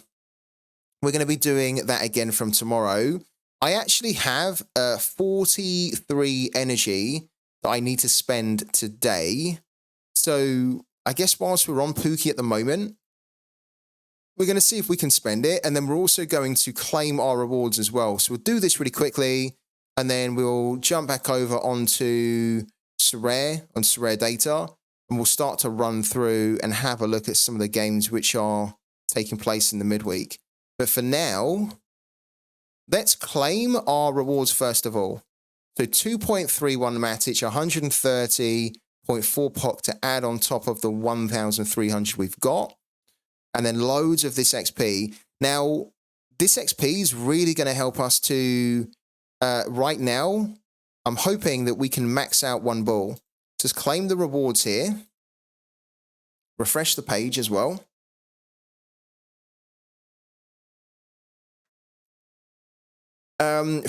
we're going to be doing that again from tomorrow. I actually have 43 energy that I need to spend today. So I guess whilst we're on Pooky at the moment, we're going to see if we can spend it. And then we're also going to claim our rewards as well. So we'll do this really quickly. And then we'll jump back over onto Sorare, on Sorare data. And we'll start to run through and have a look at some of the games which are taking place in the midweek. But for now, let's claim our rewards first of all. So 2.31 Matic, 130.4 POC to add on top of the 1,300 we've got. And then loads of this XP. Now, this XP is really going to help us to, right now, I'm hoping that we can max out one ball. Just claim the rewards here. Refresh the page as well.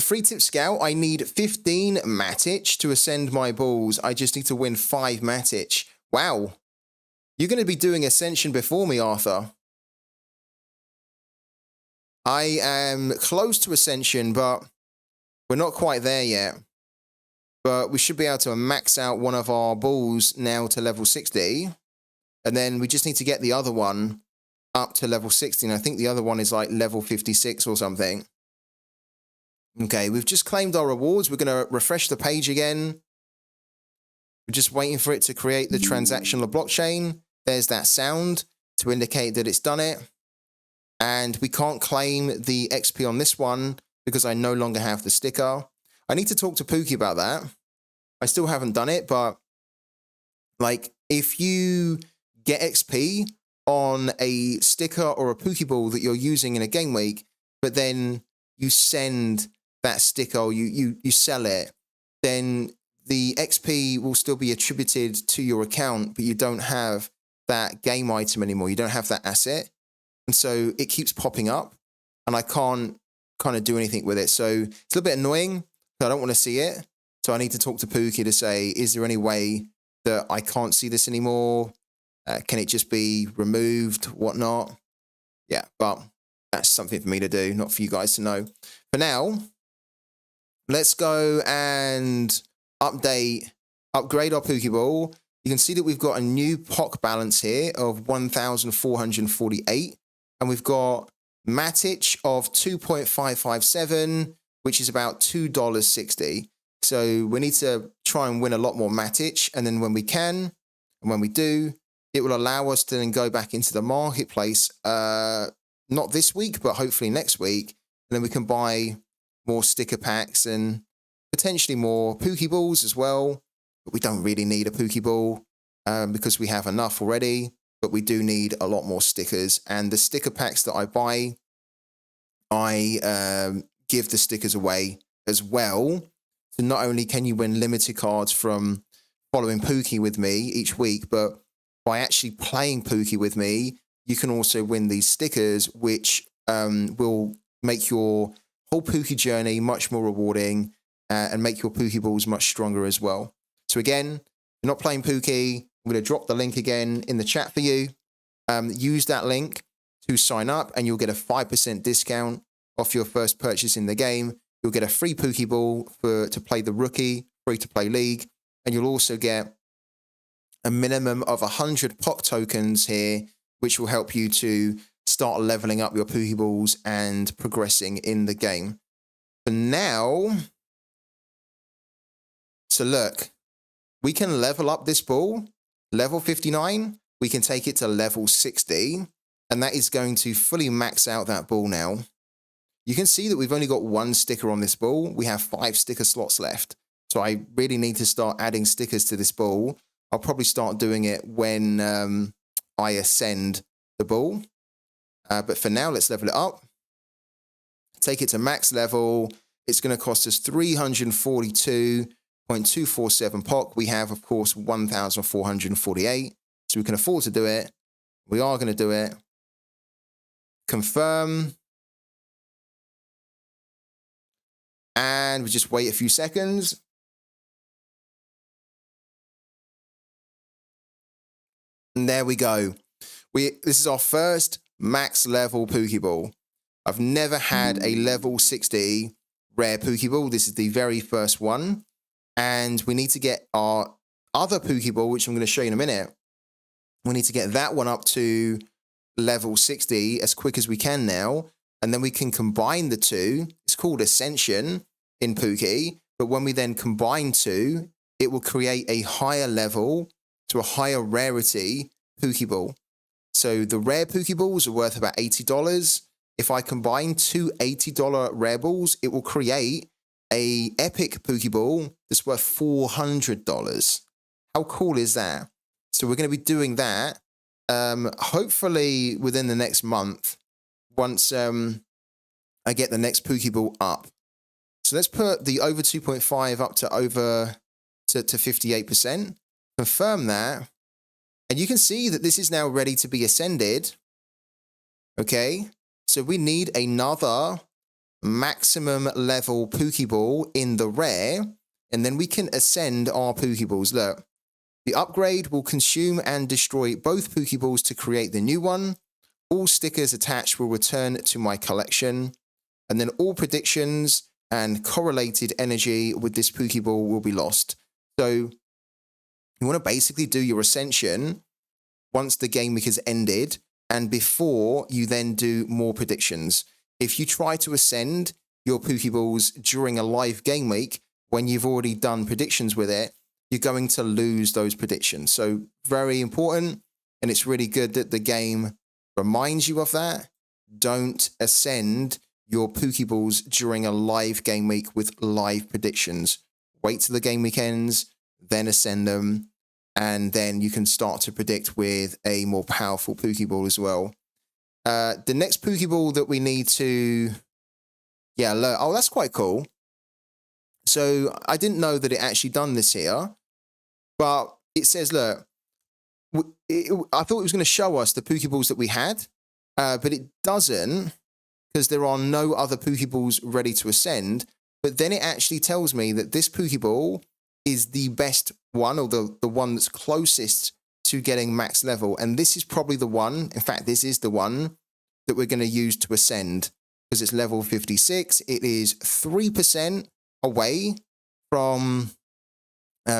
Free tip scout, I need 15 Matic to ascend my balls. I just need to win 5 Matic. Wow. You're going to be doing ascension before me, Arthur. I am close to ascension, but we're not quite there yet. But we should be able to max out one of our balls now to level 60. And then we just need to get the other one up to level 16. I think the other one is like level 56 or something. Okay, we've just claimed our rewards. We're going to refresh the page again. We're just waiting for it to create the transactional blockchain. There's that sound to indicate that it's done it. And we can't claim the XP on this one because I no longer have the sticker. I need to talk to Pooky about that. I still haven't done it, but like if you get XP on a sticker or a Pokeball that you're using in a game week, but then you send that sticker or you sell it, then the XP will still be attributed to your account, but you don't have that game item anymore. You don't have that asset. And so it keeps popping up and I can't kind of do anything with it. So it's a little bit annoying. So I don't want to see it. So I need to talk to Pooky to say, is there any way that I can't see this anymore? Can it just be removed, whatnot? Yeah, but that's something for me to do, not for you guys to know. For now, let's go and upgrade our Pokeball. You can see that we've got a new POC balance here of 1,448. And we've got Matic of 2.557, which is about $2.60. So we need to try and win a lot more Matic. And then when we can, and when we do, it will allow us to then go back into the marketplace, not this week, but hopefully next week. And then we can buy more sticker packs and potentially more Pokeballs as well. But we don't really need a Pokeball because we have enough already. But we do need a lot more stickers. And the sticker packs that I buy, I give the stickers away as well. So not only can you win limited cards from following Pooky with me each week, but by actually playing Pooky with me, you can also win these stickers, which will make your whole Pooky journey much more rewarding and make your Pokeballs much stronger as well. So again, if you're not playing Pooky, I'm going to drop the link again in the chat for you. Use that link to sign up and you'll get a 5% discount off your first purchase in the game. You'll get a free Pokeball to play the rookie free-to-play league. And you'll also get a minimum of 100 POC tokens here, which will help you to start leveling up your Pokeballs and progressing in the game. For now, so look, we can level up this ball. Level 59, we can take it to level 60, and that is going to fully max out that ball now. You can see that we've only got one sticker on this ball. We have 5 sticker slots left. So I really need to start adding stickers to this ball. I'll probably start doing it when I ascend the ball. But for now, let's level it up. Take it to max level. It's going to cost us 342.247 POC. We have, of course, 1,448. So we can afford to do it. We are going to do it. Confirm. And we just wait a few seconds. And there we go. This is our first max level Pokeball. I've never had a level 60 rare Pokeball. This is the very first one. And we need to get our other Pokeball, which I'm going to show you in a minute. We need to get that one up to level 60 as quick as we can now. And then we can combine the two. It's called Ascension in Pooky. But when we then combine two, it will create a higher level to a higher rarity Pokeball. So the rare Pokeballs are worth about $80. If I combine two $80 rare balls, it will create a epic Pokeball that's worth $400. How cool is that? So we're going to be doing that hopefully within the next month once I get the next Pokeball up. So let's put the over 2.5 up to over to 58%. Confirm that. And you can see that this is now ready to be ascended. Okay. So we need another maximum level Pokeball in the rare. And then we can ascend our Pokeballs. Look. The upgrade will consume and destroy both Pokeballs to create the new one. All stickers attached will return to my collection. And then all predictions and correlated energy with this Pokeball will be lost. So you want to basically do your ascension once the game week has ended and before you then do more predictions. If you try to ascend your Pokeballs during a live game week when you've already done predictions with it, you're going to lose those predictions. So very important. And it's really good that the game reminds you of that. Don't ascend your Pokeballs during a live game week with live predictions. wait till the game weekends, then ascend them, and then you can start to predict with a more powerful Pokeball as well. The next Pokeball that we need to, oh, that's quite cool. So I didn't know that it actually done this here, but it says, look, I thought it was going to show us the Pokeballs that we had, but it doesn't, because there are no other Pokeballs ready to ascend. But then it actually tells me that this Pokeball is the best one, or the one that's closest to getting max level. And this is probably the one, in fact, this is the one that we're going to use to ascend, because it's level 56. It is 3% away from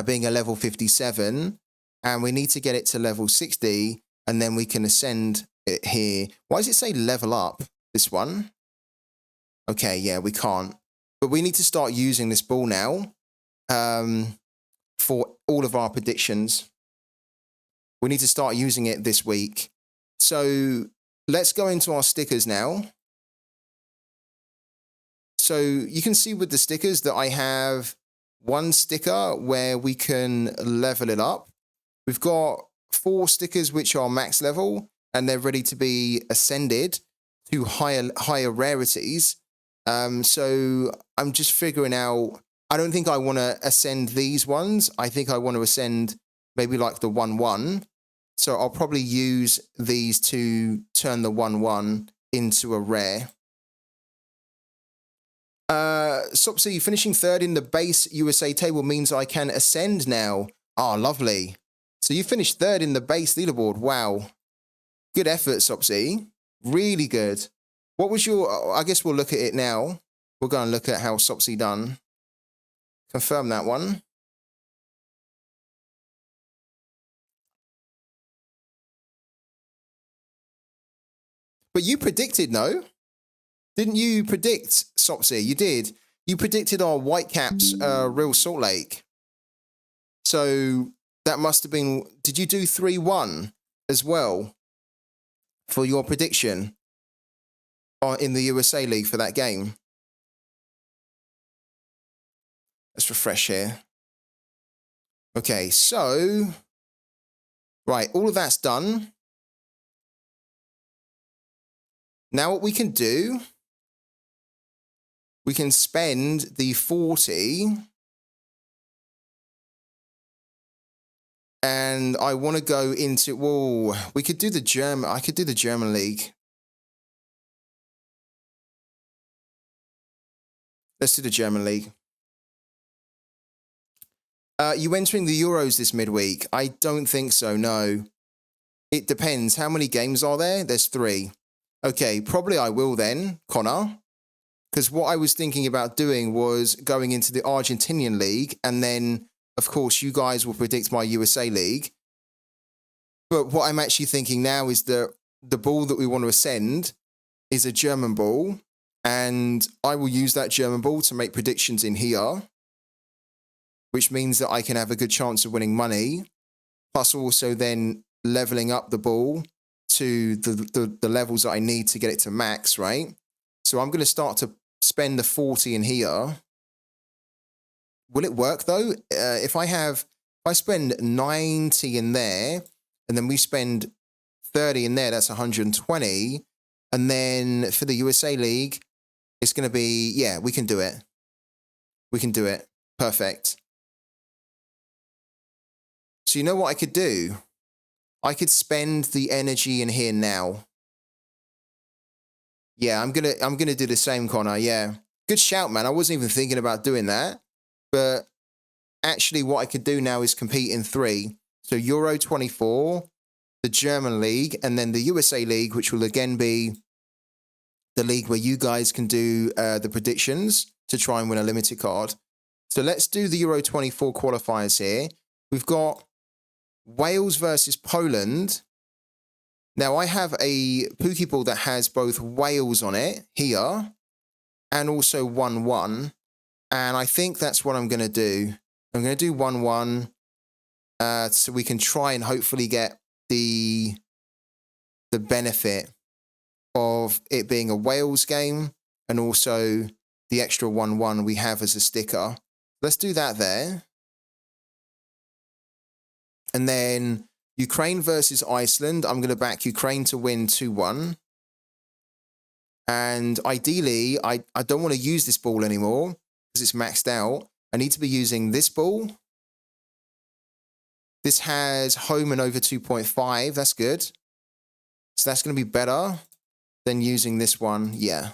being a level 57. And we need to get it to level 60, and then we can ascend it here. Why does it say level up, this one? Okay, yeah, we can't. But we need to start using this ball now for all of our predictions. We need to start using it this week. So let's go into our stickers now. So you can see with the stickers that I have one sticker where we can level it up. We've got 4 stickers which are max level, and they're ready to be ascended to higher rarities. So I'm just figuring out, I don't think I want to ascend these ones. I think I want to ascend maybe like the 1-1. So I'll probably use these to turn the 1-1 into a rare. Sopsy, finishing 3rd in the base USA table means I can ascend now. Oh, lovely. So you finished 3rd in the base leaderboard. Wow. Good effort, Sopsy. Really good. What was your, I guess we'll look at it now. We'll go and look at how Sopsy done. Confirm that one. But you predicted, no? Didn't you predict, Sopsy? You did. You predicted our Whitecaps Real Salt Lake. So that must have been, did you do 3-1 as well for your prediction in the USA League for that game? Let's refresh here. Okay, so, right, all of that's done. Now what we can do, we can spend the 40, and I want to go into, whoa, we could do the German, I could do the German League. Let's do the German League. You entering the Euros this midweek? I don't think so, no. It depends. How many games are there? There's 3. Okay, probably I will then, Connor. Because what I was thinking about doing was going into the Argentinian League, and then, of course, you guys will predict my USA League. But what I'm actually thinking now is that the ball that we want to ascend is a German ball, and I will use that German ball to make predictions in here, which means that I can have a good chance of winning money, plus also then leveling up the ball to the levels that I need to get it to max, right? So I'm going to start to spend the 40 in here. Will it work though? If I spend 90 in there, and then we spend 30 in there, that's 120. And then for the USA League, it's going to be, yeah, we can do it. We can do it. Perfect. So you know what I could do? I could spend the energy in here now. Yeah, I'm gonna do the same, Connor. Yeah. Good shout, man. I wasn't even thinking about doing that. But actually what I could do now is compete in 3. So Euro 24, the German League, and then the USA League, which will again be the league where you guys can do the predictions to try and win a limited card. So let's do the Euro 24 qualifiers here. We've got Wales versus Poland. Now, I have a Pokeball that has both Wales on it here and also 1-1. And I think that's what I'm going to do. I'm going to do 1-1 so we can try and hopefully get the benefit of it being a Wales game and also the extra 1-1 we have as a sticker. Let's do that there. And then Ukraine versus Iceland. I'm going to back Ukraine to win 2-1. And ideally, I don't want to use this ball anymore because it's maxed out. I need to be using this ball. This has home and over 2.5. That's good. So that's going to be better than using this one. Yeah.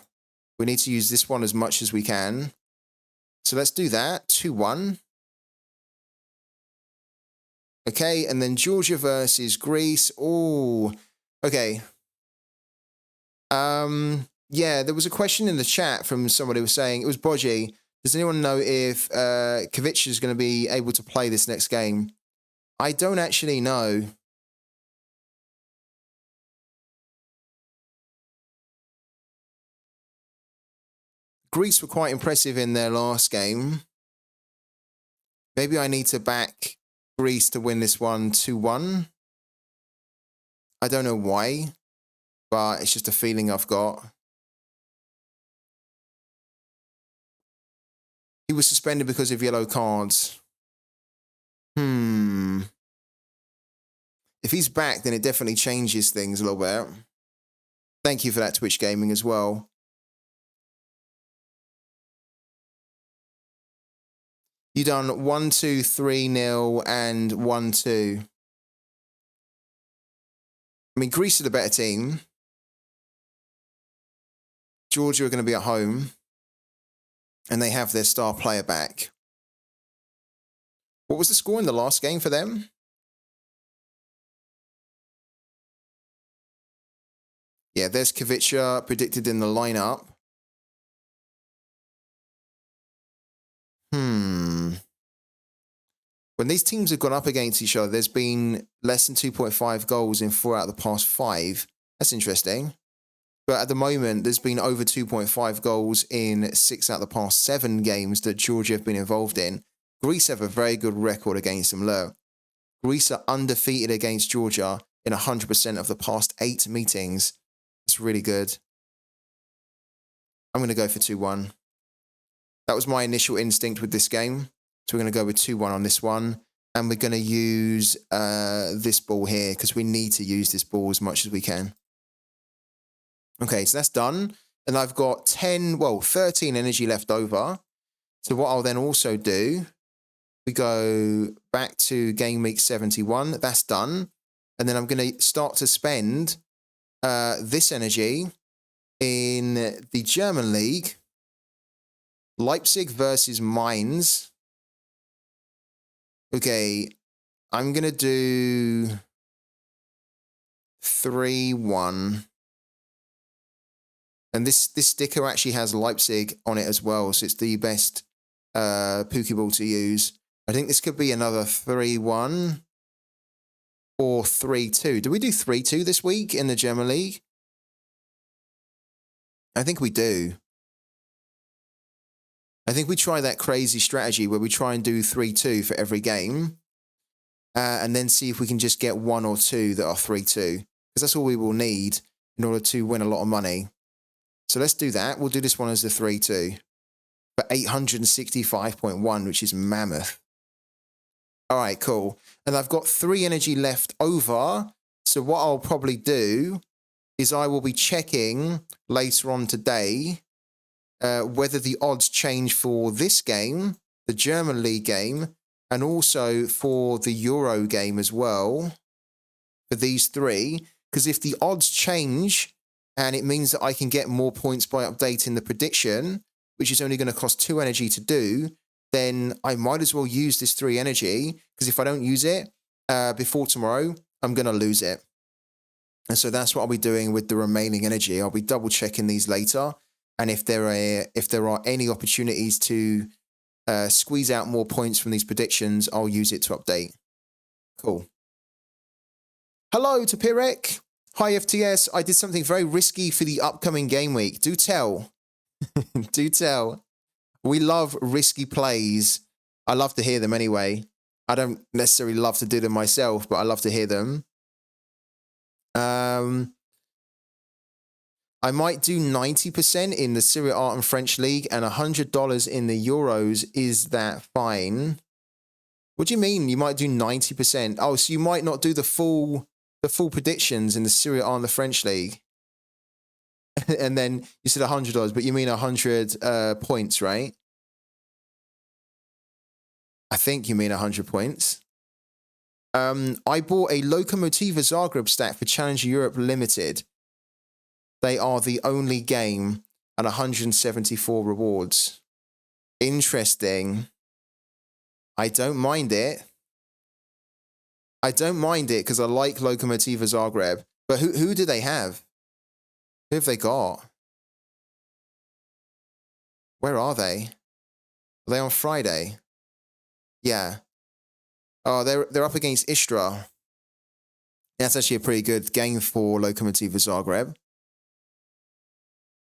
We need to use this one as much as we can. So let's do that. 2-1. Okay, and then Georgia versus Greece. Oh, okay. Yeah, there was a question in the chat from somebody who was saying, it was Boji. Does anyone know if Kovic is going to be able to play this next game? I don't actually know. Greece were quite impressive in their last game. Maybe I need to back Greece to win this one 2-1. I don't know why, but it's just a feeling I've got. He was suspended because of yellow cards. If he's back, then it definitely changes things a little bit. Thank you for that, Twitch Gaming, as well. You done 1-2, 3-0, and 1-2. I mean, Greece are the better team. Georgia are going to be at home. And they have their star player back. What was the score in the last game for them? Yeah, there's Kovic predicted in the lineup. When these teams have gone up against each other, there's been less than 2.5 goals in 4 out of the past 5. That's interesting. But at the moment, there's been over 2.5 goals in 6 out of the past 7 games that Georgia have been involved in. Greece have a very good record against them. Look, Greece are undefeated against Georgia in 100% of the past 8 meetings. That's really good. I'm going to go for 2-1. That was my initial instinct with this game. So we're going to go with 2-1 on this one. And we're going to use this ball here because we need to use this ball as much as we can. Okay, so that's done. And I've got 13 energy left over. So what I'll then also do, we go back to game week 71. That's done. And then I'm going to start to spend this energy in the German league. Leipzig versus Mainz. Okay, I'm going to do 3-1. And this sticker actually has Leipzig on it as well, so it's the best Pokeball to use. I think this could be another 3-1 or 3-2. Do we do 3-2 this week in the German League? I think we do. I think we try that crazy strategy where we try and do 3-2 for every game and then see if we can just get 1 or 2 that are 3-2 because that's all we will need in order to win a lot of money. So let's do that. We'll do this one as the 3-2 for 865.1, which is mammoth. All right, cool. And I've got 3 energy left over. So what I'll probably do is I will be checking later on today whether the odds change for this game, the German League game, and also for the Euro game as well, for these 3. Because if the odds change and it means that I can get more points by updating the prediction, which is only going to cost 2 energy to do, then I might as well use this 3 energy, because if I don't use it before tomorrow, I'm going to lose it. And so that's what I'll be doing with the remaining energy. I'll be double checking these later. And if there are any opportunities to squeeze out more points from these predictions, I'll use it to update. Cool. Hello to Pirek. Hi, FTS. I did something very risky for the upcoming game week. Do tell. Do tell. We love risky plays. I love to hear them anyway. I don't necessarily love to do them myself, but I love to hear them. I might do 90% in the Serie A and French League and $100 in the Euros. Is that fine? What do you mean you might do 90%? Oh, so you might not do the full predictions in the Serie A and the French League. And then you said $100, but you mean 100 points, right? I think you mean 100 points. I bought a Lokomotiva Zagreb stack for Challenger Europe Limited. They are the only game and 174 rewards. Interesting. I don't mind it. I don't mind it because I like Lokomotiva Zagreb. But who do they have? Who have they got? Where are they? Are they on Friday? Yeah. Oh, they're up against Istra. That's actually a pretty good game for Lokomotiva Zagreb.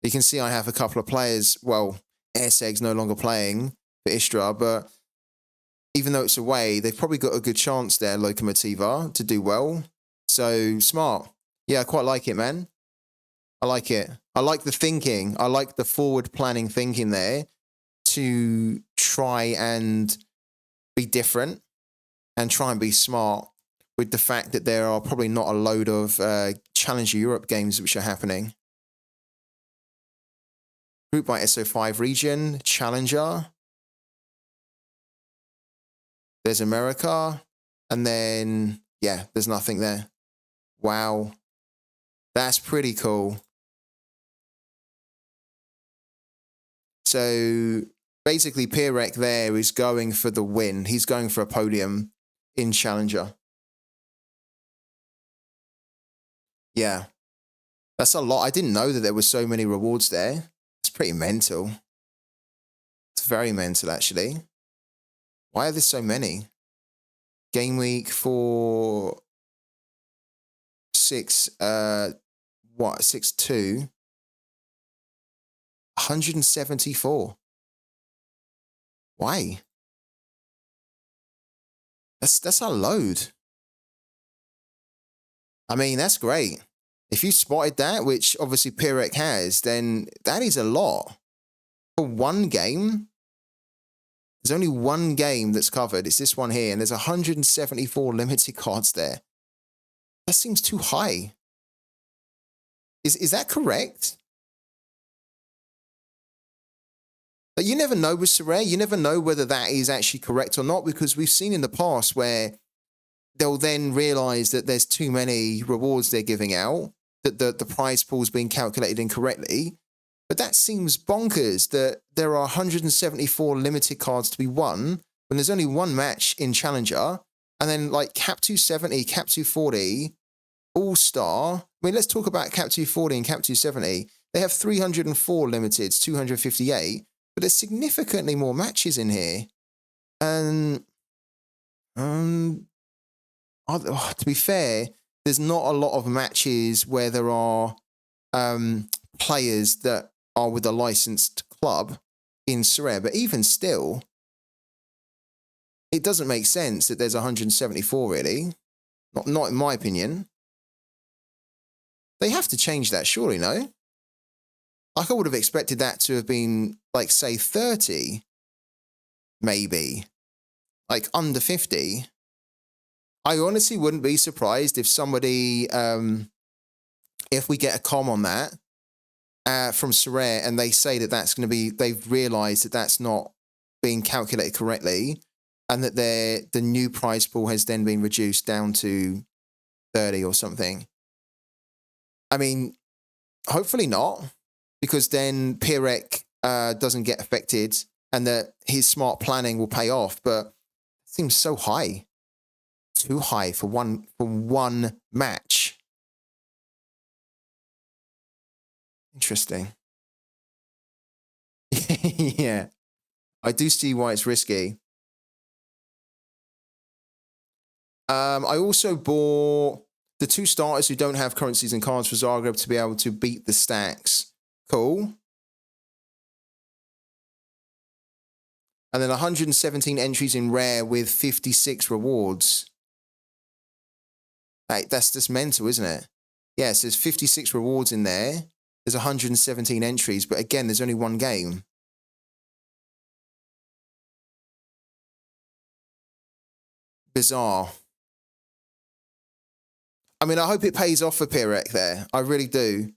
You can see I have a couple of players. Well, Airseg's no longer playing for Istra, but even though it's away, they've probably got a good chance there, Lokomotiva, to do well. So, smart. Yeah, I quite like it, man. I like it. I like the thinking. I like the forward planning thinking there to try and be different and try and be smart with the fact that there are probably not a load of Challenger Europe games which are happening. Group by SO5 region, Challenger. There's America. And then, yeah, there's nothing there. Wow. That's pretty cool. So basically, Pirek there is going for the win. He's going for a podium in Challenger. Yeah. That's a lot. I didn't know that there were so many rewards there. It's pretty mental. It's very mental, actually. Why are there so many? Game week for 6-2. 174. Why? That's a load. I mean, that's great. If you spotted that, which obviously Pirek has, then that is a lot. For one game, there's only one game that's covered. It's this one here, and there's 174 limited cards there. That seems too high. Is that correct? But you never know with Sorare. You never know whether that is actually correct or not, because we've seen in the past where they'll then realize that there's too many rewards they're giving out, that the prize pool's being calculated incorrectly. But that seems bonkers that there are 174 limited cards to be won when there's only one match in Challenger. And then like Cap 270, Cap 240, All-Star. I mean, let's talk about Cap 240 and Cap 270. They have 304 limiteds, 258. But there's significantly more matches in here. And to be fair, there's not a lot of matches where there are players that are with a licensed club in Sorare. But even still, it doesn't make sense that there's 174, really. Not in my opinion. They have to change that, surely, no? Like, I would have expected that to have been, like, say, 30, maybe. Like, under 50. I honestly wouldn't be surprised if somebody, if we get a com on that from Sorare and they say that that's going to be, they've realized that that's not being calculated correctly and that the new prize pool has then been reduced down to 30 or something. I mean, hopefully not. Because then Pirek doesn't get affected and that his smart planning will pay off. But it seems so high. Too high for one match. Interesting. Yeah. I do see why it's risky. I also bought the two starters who don't have current season cards for Zagreb to be able to beat the stacks. Cool. And then 117 entries in rare with 56 rewards. Hey, that's just mental, isn't it? Yes, there's 56 rewards in there. There's 117 entries, but again, there's only one game. Bizarre. I mean, I hope it pays off for Pirek there. I really do.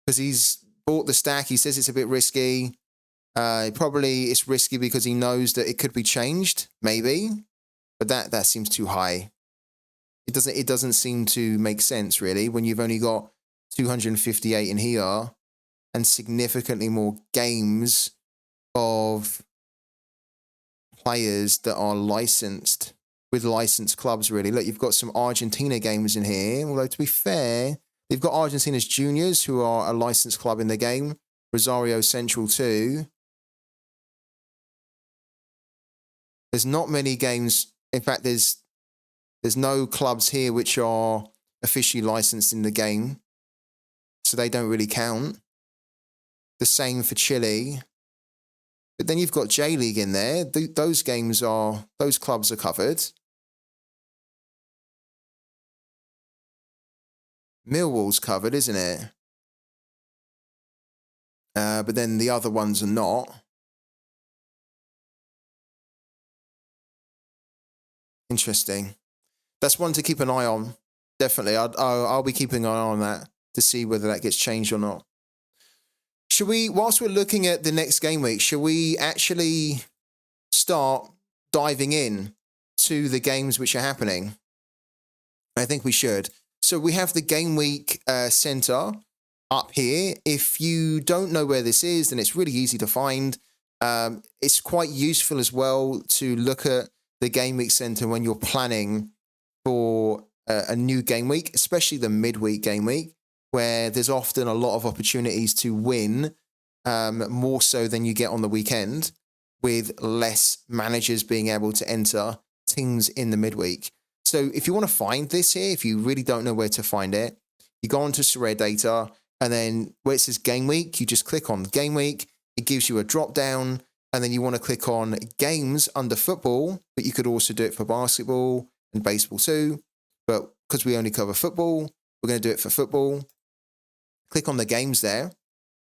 Because he's bought the stack. He says it's a bit risky. Probably it's risky because he knows that it could be changed, maybe. But that seems too high. It doesn't seem to make sense, really, when you've only got 258 in here and significantly more games of players that are licensed with licensed clubs, really. Look, you've got some Argentina games in here, although to be fair, they've got Argentina's Juniors, who are a licensed club in the game. Rosario Central too. There's not many games. In fact, there's no clubs here which are officially licensed in the game, so they don't really count. The same for Chile. But then you've got J-League in there. Those clubs are covered. Millwall's covered, isn't it? But then the other ones are not. Interesting. That's one to keep an eye on. Definitely. I'll be keeping an eye on that to see whether that gets changed or not. Should we, whilst we're looking at the next game week, should we actually start diving in to the games which are happening? I think we should. So we have the game week center up here. If you don't know where this is, then it's really easy to find. It's quite useful as well to look at the game week center when you're planning for a new game week, especially the midweek game week, where there's often a lot of opportunities to win, more so than you get on the weekend, with less managers being able to enter teams in the midweek. So if you want to find this here, if you really don't know where to find it, you go onto Sorare data, and then where it says game week, you just click on game week. It gives you a drop down, and then you want to click on games under football, but you could also do it for basketball and baseball too. But because we only cover football, we're going to do it for football. Click on the games there, and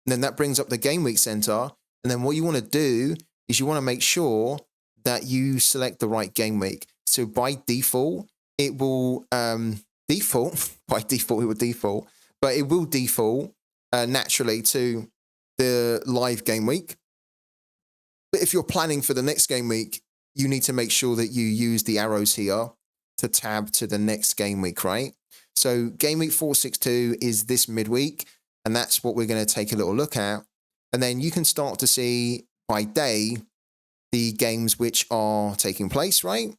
then that brings up the game week center. And then what you want to do is you want to make sure that you select the right game week. So by default, it will default naturally to the live game week. But if you're planning for the next game week, you need to make sure that you use the arrows here to tab to the next game week, right? So game week 462 is this midweek, and that's what we're going to take a little look at. And then you can start to see by day the games which are taking place, right?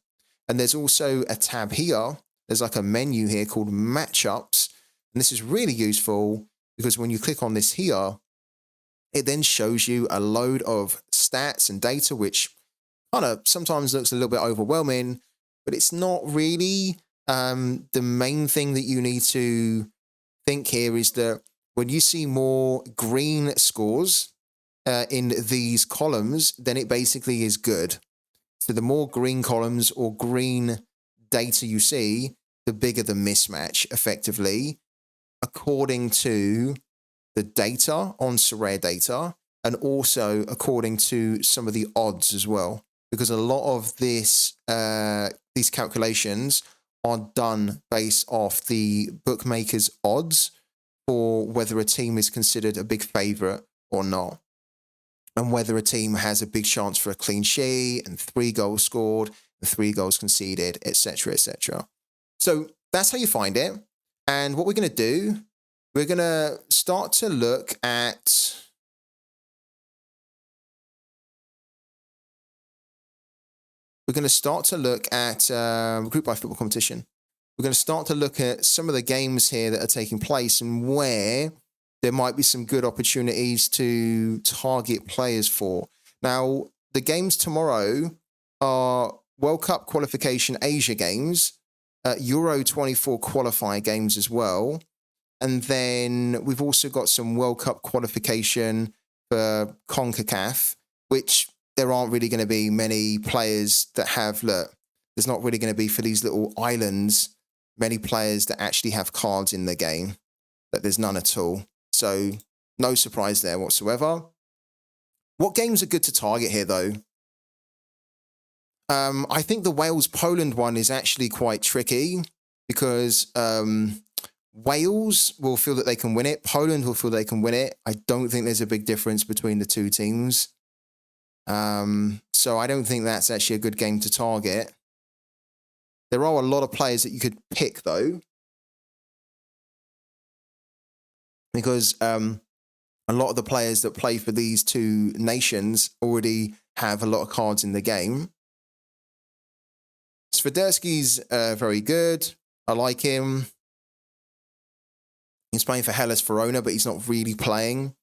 And there's also a tab here. There's like a menu here called matchups. And this is really useful because when you click on this here, it then shows you a load of stats and data, which kind of sometimes looks a little bit overwhelming, but it's not really. The main thing that you need to think here is that when you see more green scores in these columns, then it basically is good. So the more green columns or green data you see, the bigger the mismatch, effectively, according to the data on Sorare data, and also according to some of the odds as well, because a lot of these calculations are done based off the bookmakers' odds for whether a team is considered a big favorite or not, and whether a team has a big chance for a clean sheet and 3 goals scored and 3 goals conceded, etc., etc. So that's how you find it. And what we're going to do, we're going to start to look at group by football competition. We're going to start to look at some of the games here that are taking place and where there might be some good opportunities to target players for. Now, the games tomorrow are World Cup qualification Asia games, Euro 24 qualifier games as well. And then we've also got some World Cup qualification for CONCACAF, which there aren't really going to be many players that have, there's not really going to be, for these little islands, many players that actually have cards in the game, that there's none at all. So No surprise there whatsoever. What games are good to target here, though? I think the Wales-Poland one is actually quite tricky because Wales will feel that they can win it. Poland will feel they can win it. I don't think there's a big difference between the two teams. So I don't think that's actually a good game to target. There are a lot of players that you could pick, though, because a lot of the players that play for these two nations already have a lot of cards in the game. Swiderski's very good. I like him. He's playing for Hellas Verona, but he's not really playing.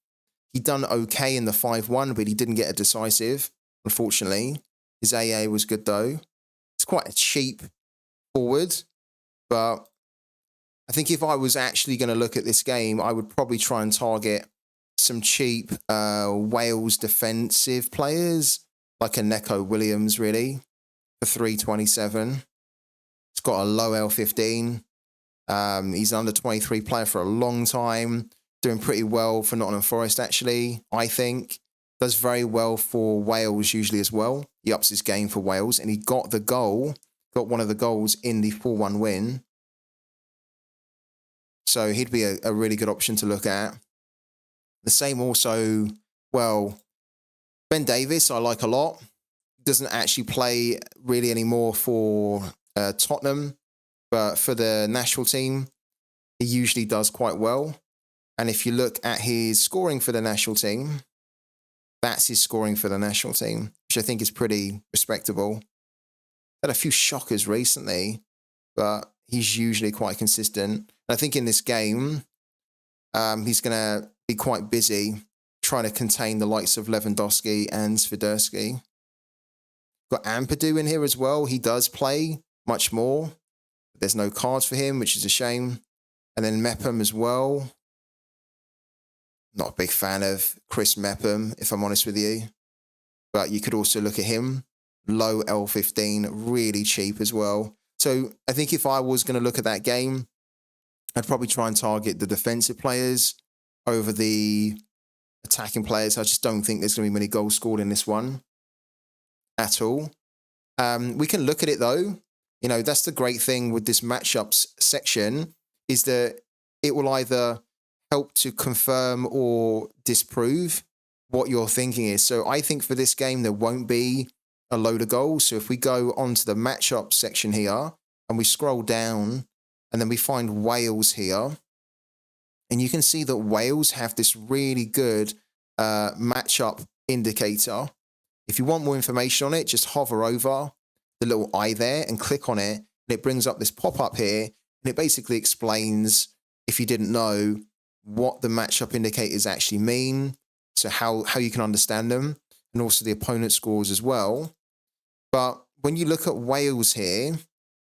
He done okay in the 5-1, but he didn't get a decisive, unfortunately. His AA was good, though. It's quite a cheap forward, but I think if I was actually going to look at this game, I would probably try and target some cheap Wales defensive players, like a Neco Williams, really, for 327. He's got a low L15. He's an under 23 player for a long time, doing pretty well for Nottingham Forest, actually, I think. Does very well for Wales usually as well. He ups his game for Wales, and he got the goal, got one of the goals in the 4-1 win. So he'd be a really good option to look at. The same also, well, Ben Davies I like a lot. Doesn't actually play really anymore for Tottenham, but for the national team, he usually does quite well. And if you look at his scoring for the national team, that's his scoring for the national team, which I think is pretty respectable. Had a few shockers recently, but he's usually quite consistent. And I think in this game, he's going to be quite busy trying to contain the likes of Lewandowski and Swiderski. Got Ampadu in here as well. He does play much more. There's no cards for him, which is a shame. And then Mepham as well. Not a big fan of Chris Mepham, if I'm honest with you. But you could also look at him. Low L15, really cheap as well. So I think if I was going to look at that game, I'd probably try and target the defensive players over the attacking players. I just don't think there's going to be many goals scored in this one at all. We can look at it, though. You know, that's the great thing with this matchups section, is that it will either help to confirm or disprove what your thinking is. So I think for this game, there won't be a load of goals. So if we go onto the matchup section here and we scroll down and then we find Wales here, and you can see that Wales have this really good matchup indicator. If you want more information on it, just hover over the little eye there and click on it, and it brings up this pop-up here, and it basically explains, if you didn't know, what the matchup indicators actually mean, so how you can understand them, and also the opponent scores as well. But when you look at Wales here,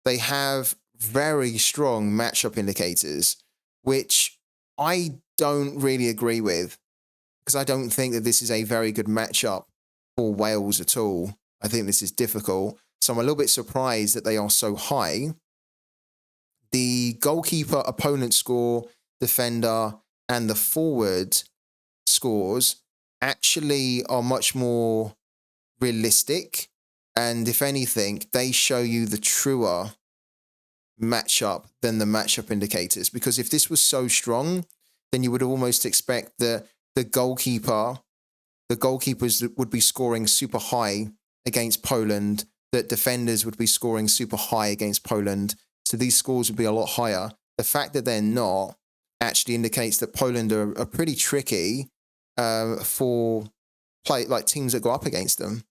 they have very strong matchup indicators, which I don't really agree with, because I don't think that this is a very good matchup for Wales at all. I think this is difficult. So I'm a little bit surprised that they are so high. The goalkeeper, opponent score, defender, and the forward scores actually are much more realistic. And if anything, they show you the truer matchup than the matchup indicators. Because if this was so strong, then you would almost expect that the goalkeepers would be scoring super high against Poland, that defenders would be scoring super high against Poland. So these scores would be a lot higher. The fact that they're not actually indicates that Poland are pretty tricky for teams that go up against them.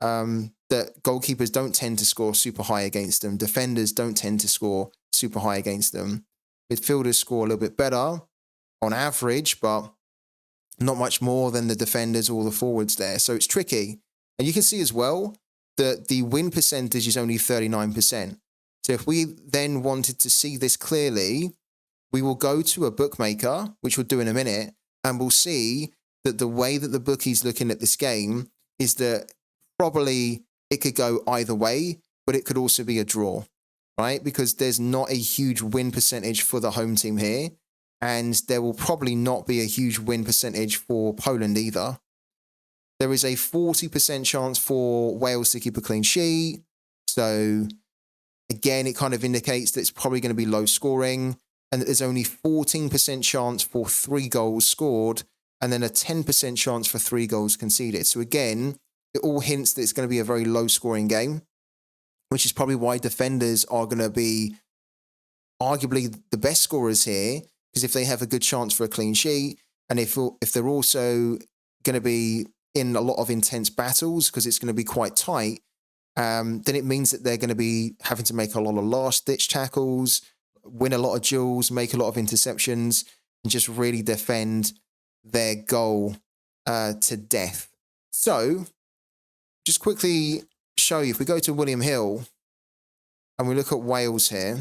That goalkeepers don't tend to score super high against them. Defenders don't tend to score super high against them. Midfielders score a little bit better on average, but not much more than the defenders or the forwards there. So it's tricky. And you can see as well that the win percentage is only 39%. So if we then wanted to see this clearly, we will go to a bookmaker, which we'll do in a minute, and we'll see that the way that the bookie's looking at this game is that probably it could go either way, but it could also be a draw, right? Because there's not a huge win percentage for the home team here. and there will probably not be a huge win percentage for Poland either. There is a 40% chance for Wales to keep a clean sheet. So again, it kind of indicates that it's probably going to be low scoring, and that there's only 14% chance for 3 goals scored, and then a 10% chance for 3 goals conceded. So again, it all hints that it's going to be a very low scoring game, which is probably why defenders are going to be arguably the best scorers here, because if they have a good chance for a clean sheet, and if they're also going to be in a lot of intense battles because it's going to be quite tight, then it means that they're going to be having to make a lot of last-ditch tackles, win a lot of duels, make a lot of interceptions, and just really defend their goal to death. So, just quickly show you, if we go to William Hill and we look at Wales here,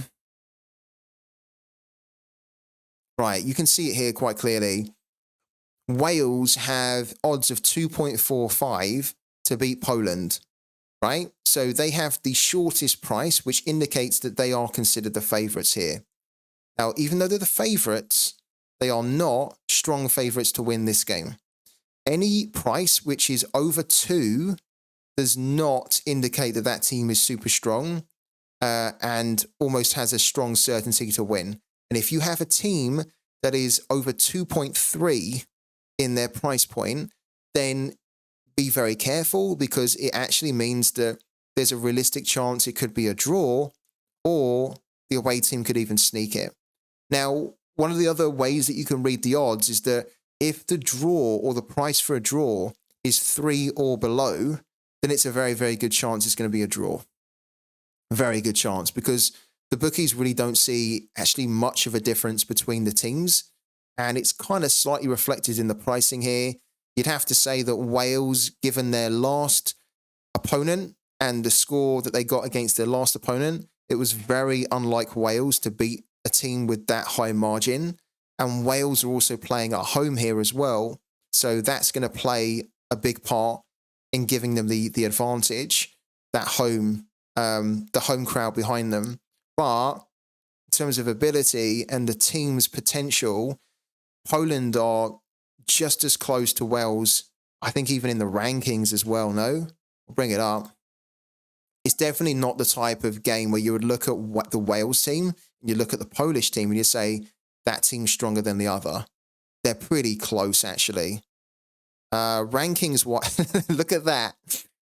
right, you can see it here quite clearly. Wales have odds of 2.45 to beat Poland, right? So they have the shortest price, which indicates that they are considered the favourites here. Now, even though they're the favourites, they are not strong favourites to win this game. Any price which is over 2 does not indicate that that team is super strong and almost has a strong certainty to win. And if you have a team that is over 2.3 in their price point, then be very careful, because it actually means that there's a realistic chance it could be a draw, or the away team could even sneak it. Now, one of the other ways that you can read the odds is that if the draw, or the price for a draw, is 3 or below, then it's a very, very good chance it's going to be a draw. Very good chance, because the bookies really don't see actually much of a difference between the teams. And it's kind of slightly reflected in the pricing here. You'd have to say that Wales, given their last opponent and the score that they got against their last opponent, it was very unlike Wales to beat a team with that high margin. And Wales are also playing at home here as well. So that's going to play a big part in giving them the advantage, that the home crowd behind them. But in terms of ability and the team's potential, Poland are just as close to Wales, I think even in the rankings as well, no? I'll bring it up. It's definitely not the type of game where you would look at the Wales team, and you look at the Polish team, and you say, that team's stronger than the other. They're pretty close, actually. Rankings-wise, look at that.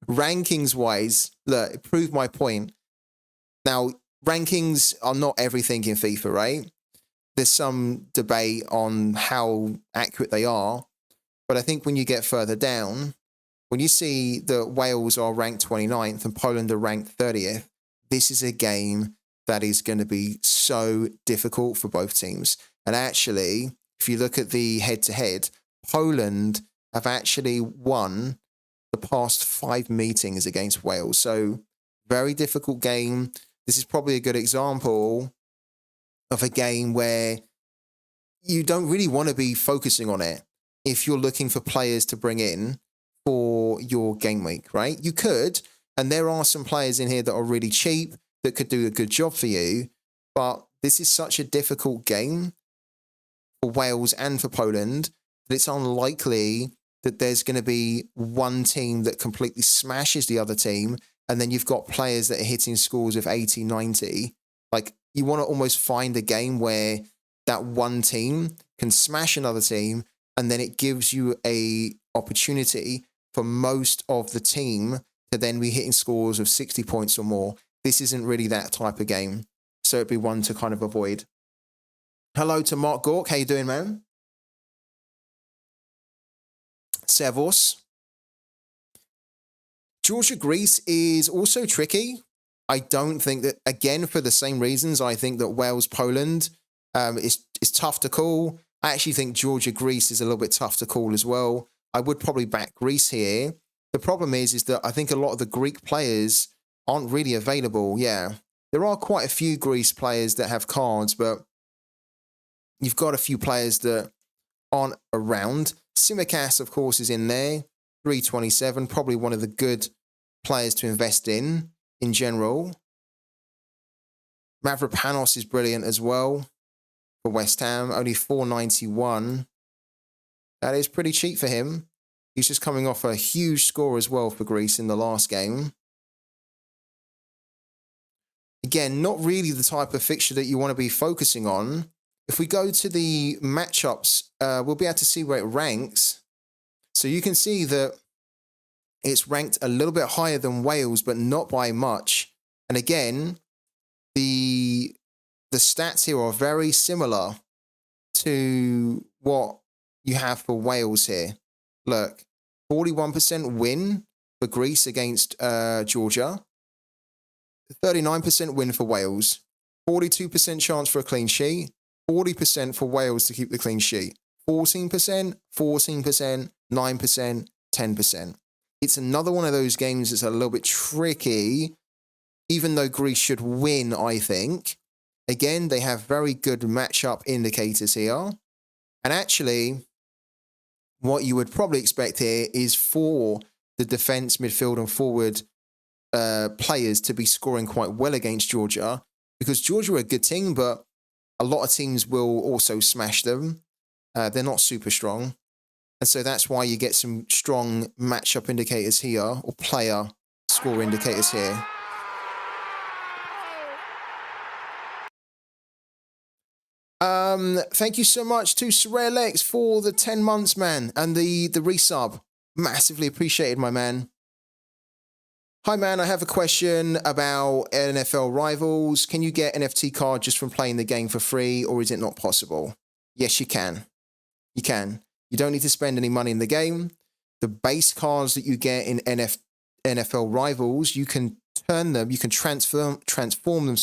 Rankings-wise, look, it proved my point. Now, rankings are not everything in FIFA, right? There's some debate on how accurate they are, but I think when you get further down, when you see that Wales are ranked 29th and Poland are ranked 30th, this is a game that is going to be so difficult for both teams. And actually, if you look at the head-to-head, Poland have actually won the past 5 meetings against Wales. So, very difficult game. This is probably a good example of a game where you don't really want to be focusing on it if you're looking for players to bring in for your game week, right? You could, and there are some players in here that are really cheap that could do a good job for you, but this is such a difficult game for Wales and for Poland that it's unlikely that there's going to be one team that completely smashes the other team, and then you've got players that are hitting scores of 80, 90. Like, you want to almost find a game where that one team can smash another team, and then it gives you a opportunity for most of the team to then be hitting scores of 60 points or more. This isn't really that type of game, so it'd be one to kind of avoid. Hello to Mark Gork. How you doing, man? Servos. Georgia-Greece is also tricky. I don't think that, again, for the same reasons, I think that Wales-Poland is tough to call. I actually think Georgia-Greece is a little bit tough to call as well. I would probably back Greece here. The problem is that I think a lot of the Greek players aren't really available. Yeah, there are quite a few Greece players that have cards, but you've got a few players that aren't around. Tsimikas, of course, is in there. 327, probably one of the good players to invest in general. Mavropanos is brilliant as well. for West Ham, only 491. That is pretty cheap for him. He's just coming off a huge score as well for Greece in the last game. Again, not really the type of fixture that you want to be focusing on. If we go to the matchups, we'll be able to see where it ranks. So you can see that it's ranked a little bit higher than Wales, but not by much. And again, the stats here are very similar to what you have for Wales here. Look, 41% win for Greece against Georgia. 39% win for Wales. 42% chance for a clean sheet. 40% for Wales to keep the clean sheet. 14%, 14%, 9%, 10%. It's another one of those games that's a little bit tricky, even though Greece should win, I think. Again, they have very good matchup indicators here. And actually, what you would probably expect here is for the defense, midfield, and forward players to be scoring quite well against Georgia, because Georgia are a good team, but a lot of teams will also smash them. They're not super strong. And so that's why you get some strong matchup indicators here, or player score indicators here. Thank you so much to Sorare for the 10 months, man, and the resub. Massively appreciated, my man. Hi, man. I have a question about NFL Rivals. Can you get NFT card just from playing the game for free, or is it not possible? Yes, you can. You can. You don't need to spend any money in the game. The base cards that you get in NFL Rivals, you can turn them, you can transform them,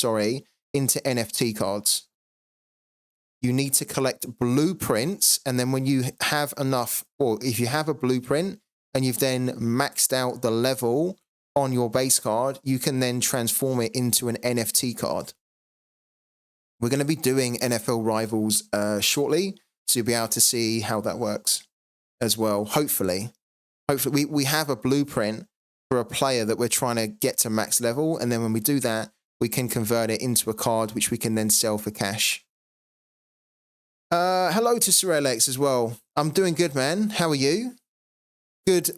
into NFT cards. You need to collect blueprints, and then when you have enough, or if you have a blueprint and you've then maxed out the level on your base card, you can then transform it into an NFT card. We're going to be doing NFL Rivals shortly, so you'll be able to see how that works as well. Hopefully we have a blueprint for a player that we're trying to get to max level, and then when we do that, we can convert it into a card which we can then sell for cash. Hello to Sorare as well. I'm doing good, man. How are you? Good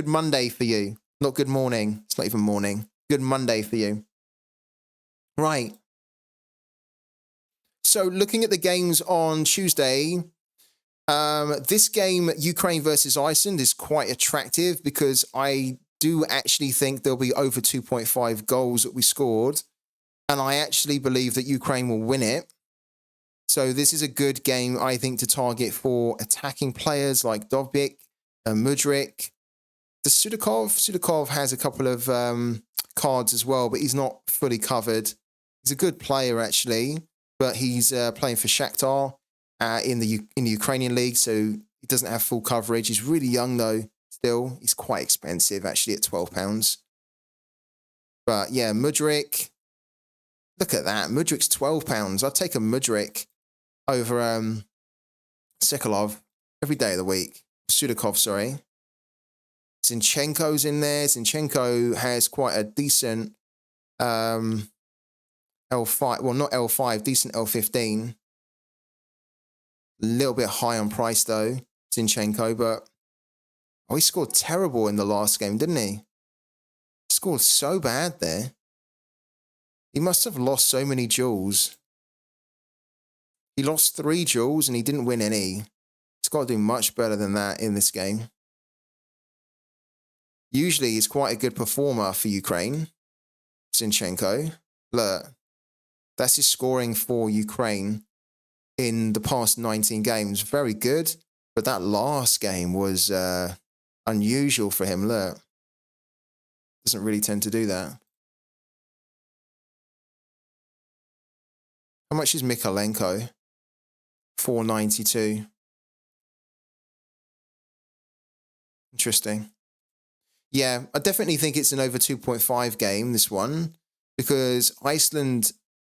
Monday for you. Not good morning. It's not even morning. Good Monday for you. Right. So looking at the games on Tuesday, this game, Ukraine versus Iceland, is quite attractive because I do actually think there'll be over 2.5 goals that we scored. And I actually believe that Ukraine will win it. So this is a good game, I think, to target for attacking players like Dovbyk, MIDWEEK. The Sudakov has a couple of cards as well, but he's not fully covered. He's a good player, actually, but he's playing for Shakhtar in the Ukrainian league, so he doesn't have full coverage. He's really young, though, still. He's quite expensive, actually, at £12. But, yeah, MIDWEEK. Look at that. MIDWEEK's £12. I'd take a MIDWEEK over Sokolov every day of the week. Sudakov, sorry. Zinchenko's in there. Zinchenko has quite a decent L5. Well, not L5, decent L15. A little bit high on price, though, Zinchenko. But he scored terrible in the last game, didn't he? He scored so bad there. He must have lost so many duels. He lost 3 duels and he didn't win any. He's got to do much better than that in this game. Usually he's quite a good performer for Ukraine, Zinchenko. Look, that's his scoring for Ukraine in the past 19 games. Very good, but that last game was unusual for him. Look, doesn't really tend to do that. How much is Mikalenko? 492. Interesting. Yeah, I definitely think it's an over 2.5 game, this one, because Iceland,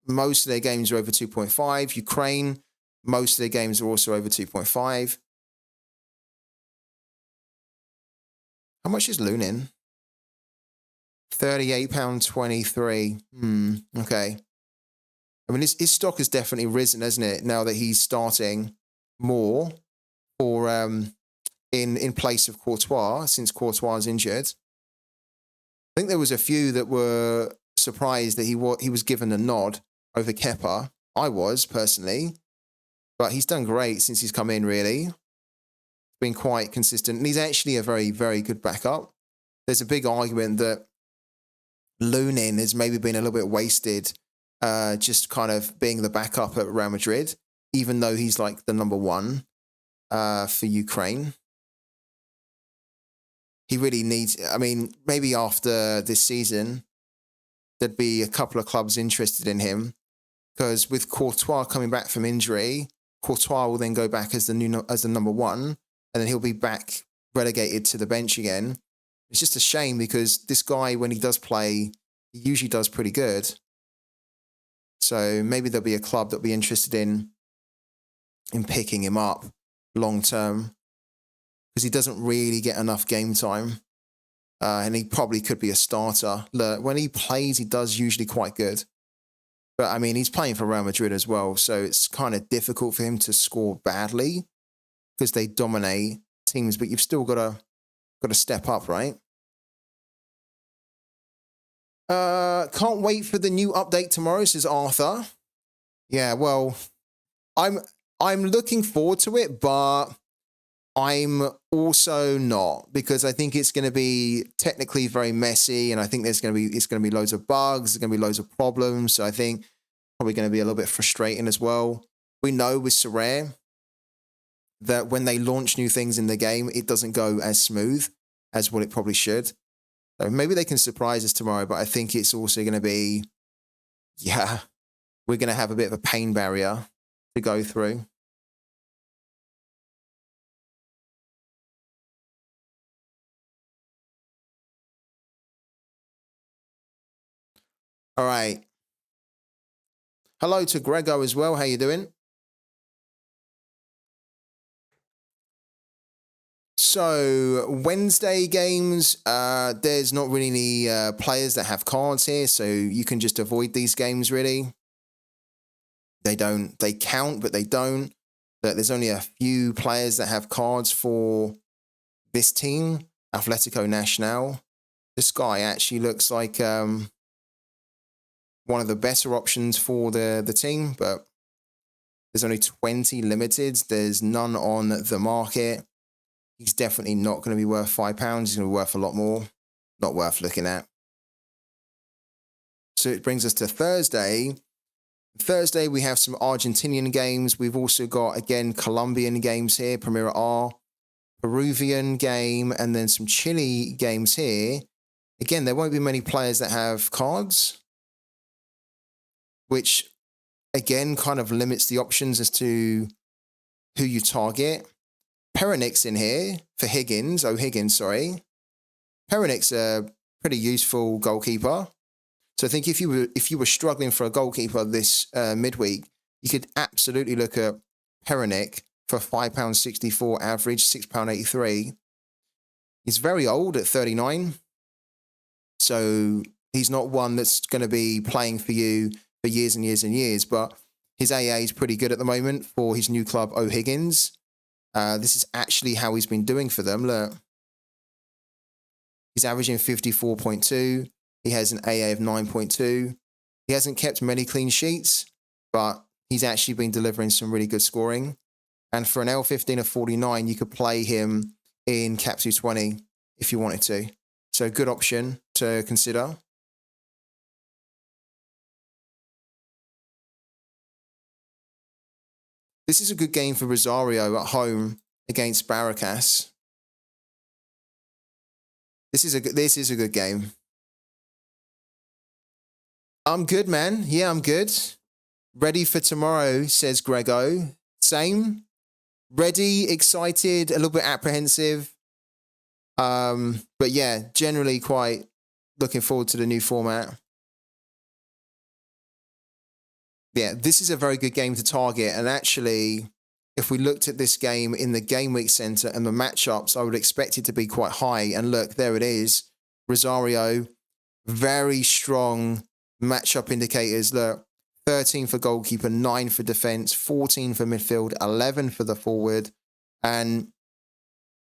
most of their games are over 2.5. Ukraine, most of their games are also over 2.5. How much is Lunin? £38.23. Okay. I mean, his stock has definitely risen, hasn't it? Now that he's starting more for in place of Courtois since Courtois is injured. I think there was a few that were surprised that he was given a nod over Kepa. I was personally, but he's done great since he's come in. Really, been quite consistent, and he's actually a very, very good backup. There's a big argument that Lunin has maybe been a little bit wasted, just kind of being the backup at Real Madrid, even though he's like the number one for Ukraine. He really needs, I mean, maybe after this season, there'd be a couple of clubs interested in him, because with Courtois coming back from injury, Courtois will then go back as the number one, and then he'll be back relegated to the bench again. It's just a shame because this guy, when he does play, he usually does pretty good. So maybe there'll be a club that'll be interested in picking him up long term, because he doesn't really get enough game time. And he probably could be a starter. Look, when he plays, he does usually quite good. But I mean, he's playing for Real Madrid as well, so it's kind of difficult for him to score badly because they dominate teams, but you've still got to step up, right? Can't wait for the new update tomorrow, says Arthur. Yeah, well, I'm looking forward to it, but I'm also not, because I think it's going to be technically very messy, and I think it's going to be loads of bugs, there's going to be loads of problems. So I think probably going to be a little bit frustrating as well. We know with Sorare that when they launch new things in the game, it doesn't go as smooth as what it probably should. So maybe they can surprise us tomorrow, but I think it's also going to be, yeah, we're going to have a bit of a pain barrier to go through. All right. Hello to Grego as well. How you doing? So Wednesday games, there's not really any players that have cards here, so you can just avoid these games really. They count, but they don't. There's only a few players that have cards for this team, Atletico Nacional. This guy actually looks like one of the better options for the team, but there's only 20 limited. There's none on the market. He's definitely not going to be worth £5. He's going to be worth a lot more. Not worth looking at. So it brings us to Thursday. Thursday, we have some Argentinian games. We've also got, again, Colombian games here, Primera R, Peruvian game, and then some Chile games here. Again, there won't be many players that have cards, which, again, kind of limits the options as to who you target. Peronic's in here for O'Higgins, sorry. Peronic's a pretty useful goalkeeper. So I think if you were struggling for a goalkeeper this midweek, you could absolutely look at Peronic for £5.64 average, £6.83. He's very old at 39. So he's not one that's going to be playing for you for years and years and years, but his AA is pretty good at the moment for his new club, O'Higgins. This is actually how he's been doing for them. Look, he's averaging 54.2. He has an AA of 9.2. He hasn't kept many clean sheets, but he's actually been delivering some really good scoring. And for an L15 of 49, you could play him in Capsule 20 if you wanted to. So good option to consider. This is a good game for Rosario at home against Barracas. This is a good game. I'm good, man. Yeah, I'm good. Ready for tomorrow, says Grego. Same. Ready, excited, a little bit apprehensive. But yeah, generally quite looking forward to the new format. Yeah, this is a very good game to target. And actually, if we looked at this game in the Game Week Center and the matchups, I would expect it to be quite high. And look, there it is. Rosario, very strong matchup indicators. Look, 13 for goalkeeper, 9 for defense, 14 for midfield, 11 for the forward. And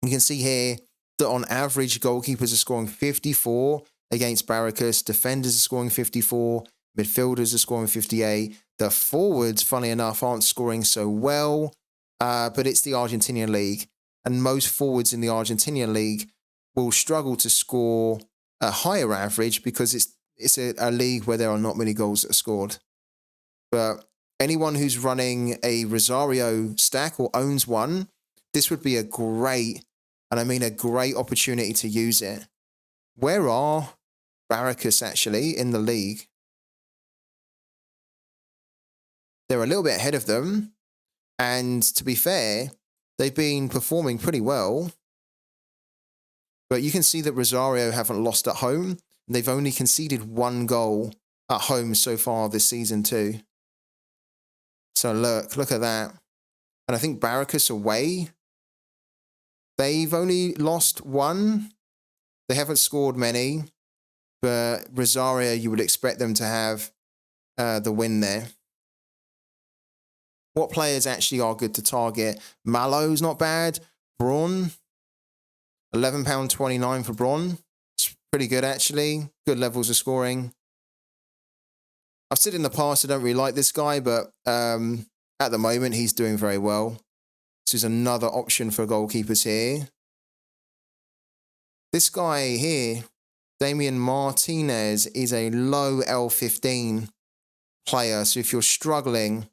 you can see here that on average, goalkeepers are scoring 54 against Barracas. Defenders are scoring 54. Midfielders are scoring 58. The forwards, funny enough, aren't scoring so well, but it's the Argentinian league. And most forwards in the Argentinian league will struggle to score a higher average because it's a league where there are not many goals that are scored. But anyone who's running a Rosario stack or owns one, this would be a great, and I mean a great opportunity to use it. Where are Barracas actually in the league? They're a little bit ahead of them. And to be fair, they've been performing pretty well. But you can see that Rosario haven't lost at home. They've only conceded 1 goal at home so far this season too. So look at that. And I think Barracas away, they've only lost 1. They haven't scored many. But Rosario, you would expect them to have the win there. What players actually are good to target? Malo's not bad. Braun, £11.29 for Braun. It's pretty good, actually. Good levels of scoring. I've said in the past I don't really like this guy, but at the moment he's doing very well. This is another option for goalkeepers here. This guy here, Damian Martinez, is a low L15 player. So if you're struggling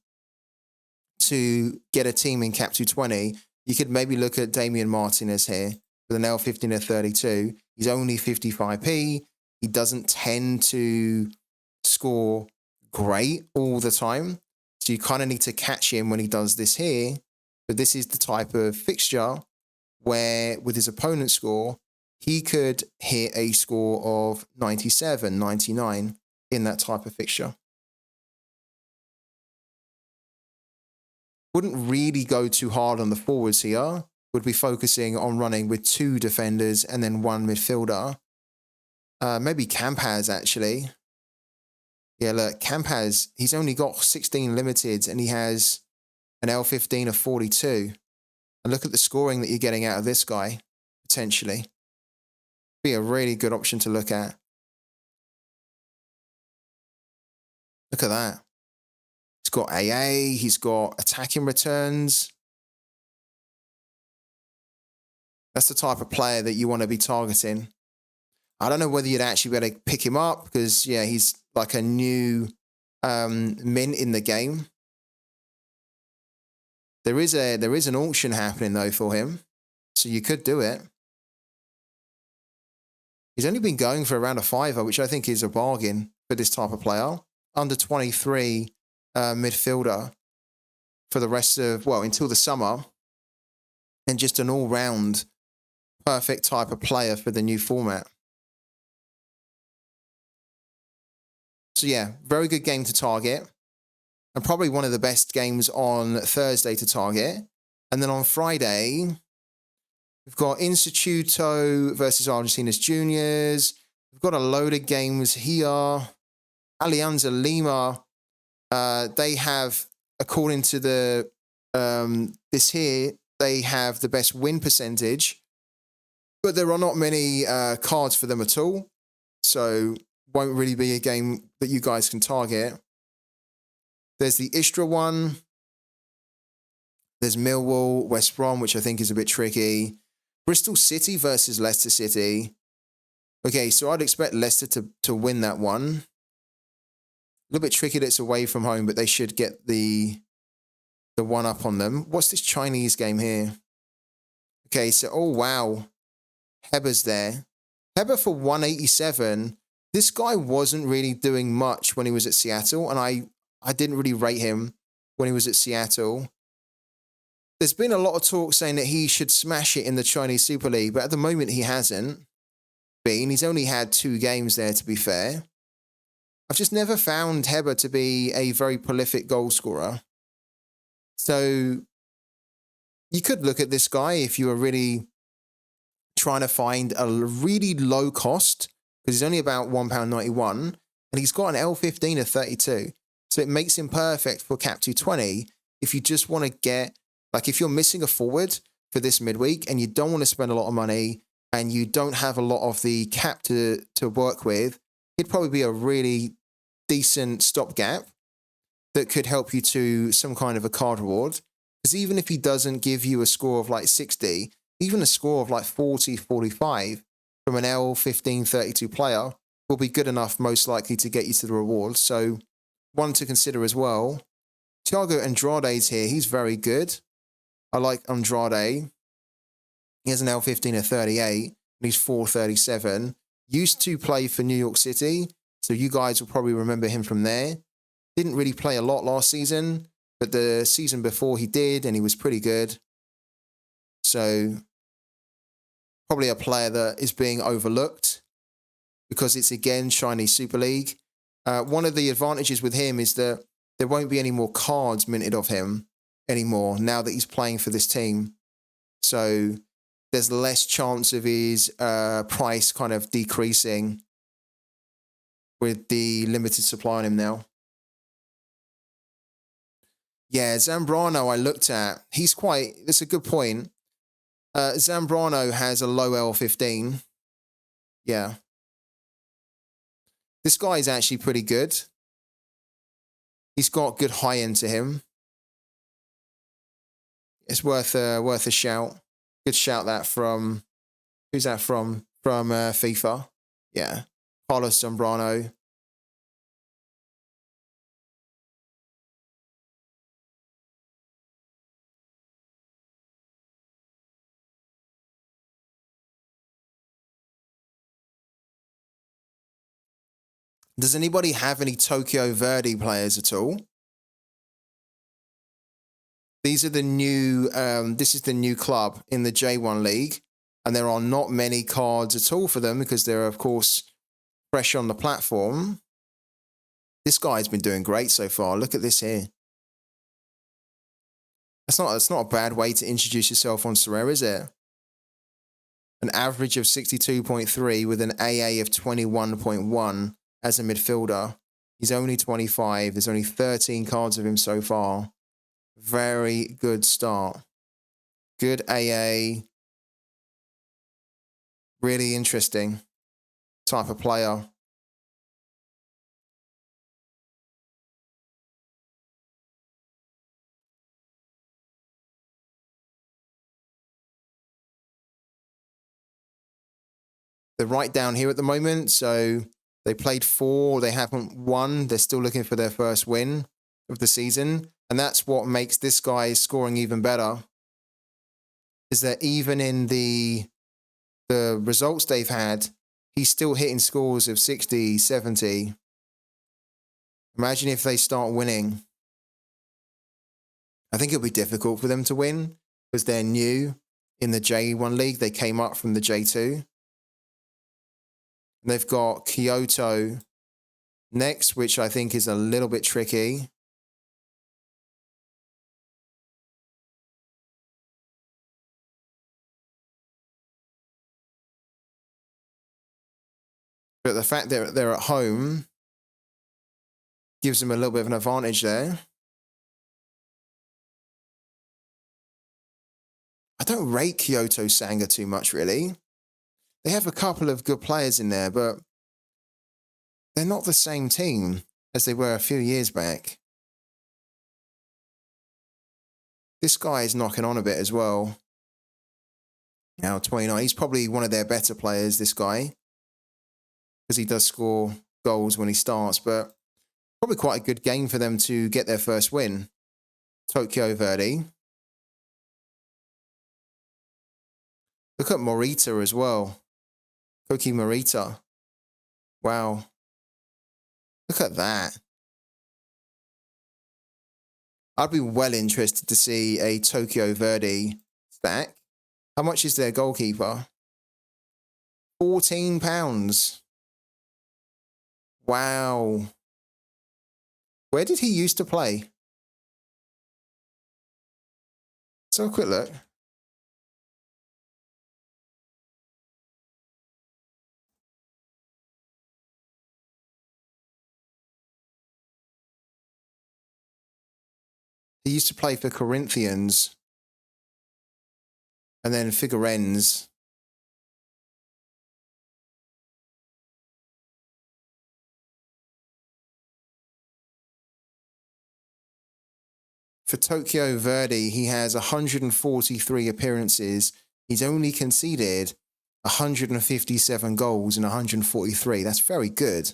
to get a team in Cap 220, you could maybe look at Damian Martinez here with an L15 of 32. He's only 55p. He doesn't tend to score great all the time. So you kind of need to catch him when he does this here. But this is the type of fixture where with his opponent's score, he could hit a score of 97, 99 in that type of fixture. Wouldn't really go too hard on the forwards here. Would be focusing on running with 2 defenders and then 1 midfielder. Maybe Campaz, actually. Yeah, look, Campaz, he's only got 16 limiteds and he has an L15 of 42. And look at the scoring that you're getting out of this guy, potentially. Be a really good option to look at. Look at that. He's got AA, he's got attacking returns. That's the type of player that you want to be targeting. I don't know whether you'd actually be able to pick him up because, yeah, he's like a new mint in the game. There is an auction happening, though, for him. So you could do it. He's only been going for around a £5, which I think is a bargain for this type of player. Under 23 midfielder for the rest of, well, until the summer. And just an all-round perfect type of player for the new format. So yeah, very good game to target. And probably one of the best games on Thursday to target. And then on Friday, we've got Instituto versus Argentinos Juniors. We've got a load of games here. Alianza Lima, they have, according to the this here, they have the best win percentage. But there are not many cards for them at all. So won't really be a game that you guys can target. There's the Istra one. There's Millwall, West Brom, which I think is a bit tricky. Bristol City versus Leicester City. Okay, so I'd expect Leicester to win that one. A little bit tricky that it's away from home, but they should get the one up on them. What's this Chinese game here? Okay, so, oh, wow. Heber's there. Heber for 187. This guy wasn't really doing much when he was at Seattle, and I didn't really rate him when he was at Seattle. There's been a lot of talk saying that he should smash it in the Chinese Super League, but at the moment he hasn't been. He's only had 2 games there, to be fair. I've just never found Heber to be a very prolific goal scorer. So you could look at this guy if you were really trying to find a really low cost, because he's only about £1.91, and he's got an L15 of 32. So it makes him perfect for Cap 220 if you just want to get, like if you're missing a forward for this midweek and you don't want to spend a lot of money and you don't have a lot of the cap to work with, he'd probably be a really decent stopgap that could help you to some kind of a card reward. Because even if he doesn't give you a score of like 60, even a score of like 40, 45 from an L1532 player will be good enough, most likely, to get you to the reward. So one to consider as well. Thiago Andrade's here. He's very good. I like Andrade. He has an L15 of 38, and he's 437. Used to play for New York City, so you guys will probably remember him from there. Didn't really play a lot last season, but the season before he did, and he was pretty good. So probably a player that is being overlooked because it's, again, Chinese Super League. One of the advantages with him is that there won't be any more cards minted of him anymore now that he's playing for this team. So there's less chance of his price kind of decreasing with the limited supply on him now. Yeah, Zambrano I looked at. That's a good point. Zambrano has a low L15. Yeah. This guy is actually pretty good. He's got good high end to him. It's worth a shout. Good shout that from, who's that from? From FIFA. Yeah. Carlos Zambrano. Does anybody have any Tokyo Verde players at all? These are the new, this is the new club in the J1 League, and there are not many cards at all for them because they're, of course, fresh on the platform. This guy's been doing great so far. Look at this here. That's not a bad way to introduce yourself on Sorare, is it? An average of 62.3 with an AA of 21.1 as a midfielder. He's only 25. There's only 13 cards of him so far. Very good start. Good AA. Really interesting type of player. They're right down here at the moment, so they played 4. They haven't won. They're still looking for their first win of the season, and that's what makes this guy scoring even better, is that even in the results they've had, he's still hitting scores of 60, 70. Imagine if they start winning. I think it'll be difficult for them to win because they're new in the J1 League. They came up from the J2. They've got Kyoto next, which I think is a little bit tricky. But the fact that they're at home gives them a little bit of an advantage there. I don't rate Kyoto Sanga too much, really. They have a couple of good players in there, but they're not the same team as they were a few years back. This guy is knocking on a bit as well. Now, 29. He's probably one of their better players, this guy, because he does score goals when he starts, but probably quite a good game for them to get their first win. Tokyo Verde. Look at Morita as well. Koki Morita. Wow. Look at that. I'd be well interested to see a Tokyo Verde stack. How much is their goalkeeper? £14. Wow. Where did he used to play? Let's have a quick look. He used to play for Corinthians and then Figueirense. For Tokyo Verdy, he has 143 appearances. He's only conceded 157 goals in 143. That's very good.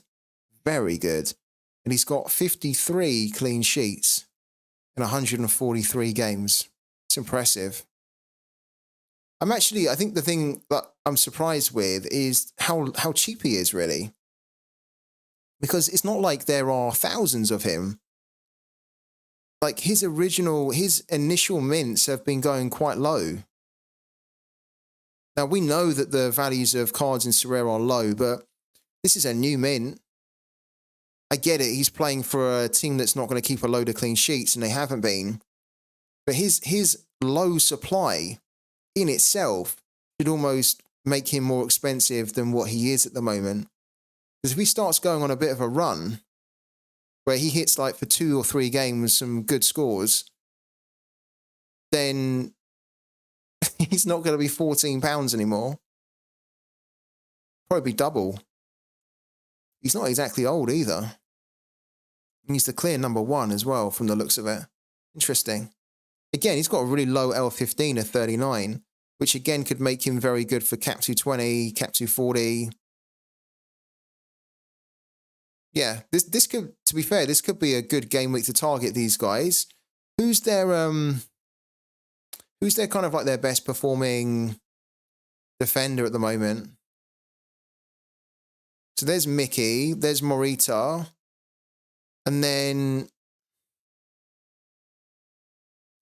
Very good. And he's got 53 clean sheets in 143 games. It's impressive. I think the thing that I'm surprised with is how cheap he is, really. Because it's not like there are thousands of him. Like his initial mints have been going quite low. Now, we know that the values of cards in Sorare are low, but this is a new mint. I get it. He's playing for a team that's not going to keep a load of clean sheets, and they haven't been. But his low supply in itself should almost make him more expensive than what he is at the moment. Because if he starts going on a bit of a run, where he hits like for 2 or 3 games some good scores, then he's not going to be £14 anymore. Probably double. He's not exactly old either. He's the clear number 1 as well from the looks of it. Interesting. Again, he's got a really low L15 of 39, which again could make him very good for Cap 220, Cap 240. Yeah, this could, to be fair, this could be a good game week to target these guys. Who's their kind of like their best performing defender at the moment? So there's Mickey, there's Morita, and then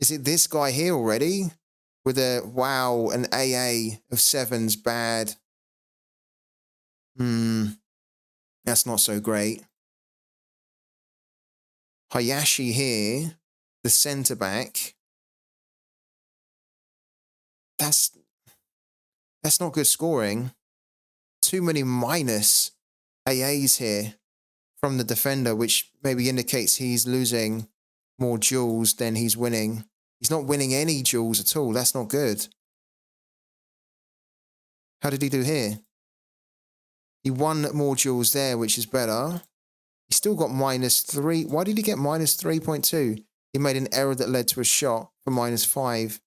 is it this guy here already? With an AA of 7's bad. That's not so great. Hayashi here, the centre back. That's not good scoring. Too many minus AAs here from the defender, which maybe indicates he's losing more duels than he's winning. He's not winning any duels at all. That's not good. How did he do here? He won more duels there, which is better. He still got -3. Why did he get -3.2? He made an error that led to a shot for -5.